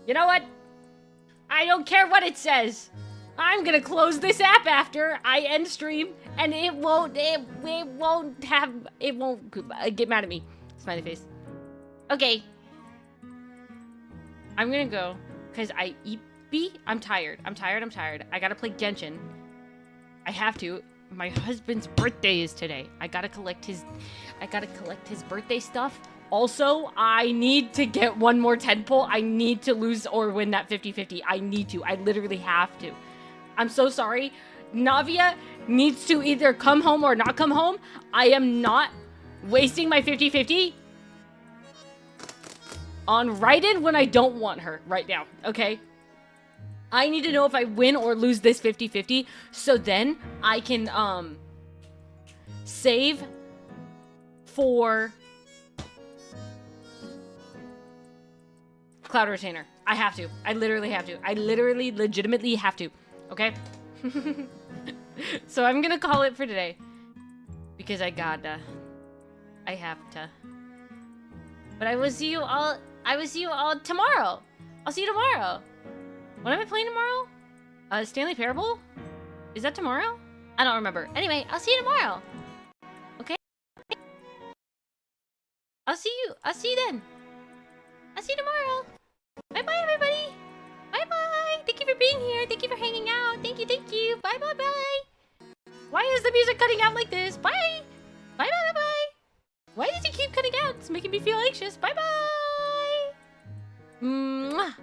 You know what? I don't care what it says. I'm gonna close this app after I end stream, and it won't get mad at me. Smiley face. Okay. I'm gonna go, cause I'm tired. I gotta play Genshin. I have to. My husband's birthday is today. I gotta collect his birthday stuff. Also, I need to get one more 10 pull. I need to lose or win that 50-50. I need to. I literally have to. I'm so sorry. Navia needs to either come home or not come home. I am not wasting my 50-50 on Raiden when I don't want her right now, okay? I need to know if I win or lose this 50-50 so then I can save for Cloud Retainer. I have to. I literally have to. I literally legitimately have to. Okay? So I'm gonna call it for today. Because I have to. But I will see you all tomorrow. I'll see you tomorrow. What am I playing tomorrow? Stanley Parable? Is that tomorrow? I don't remember. Anyway, I'll see you tomorrow. Okay? I'll see you then. I'll see you tomorrow. Bye-bye, everybody. Bye-bye. Thank you for being here. Thank you for hanging out. Thank you. Bye-bye-bye. Why is the music cutting out like this? Bye. Bye-bye-bye. Why does it keep cutting out? It's making me feel anxious. Bye-bye. Mwah.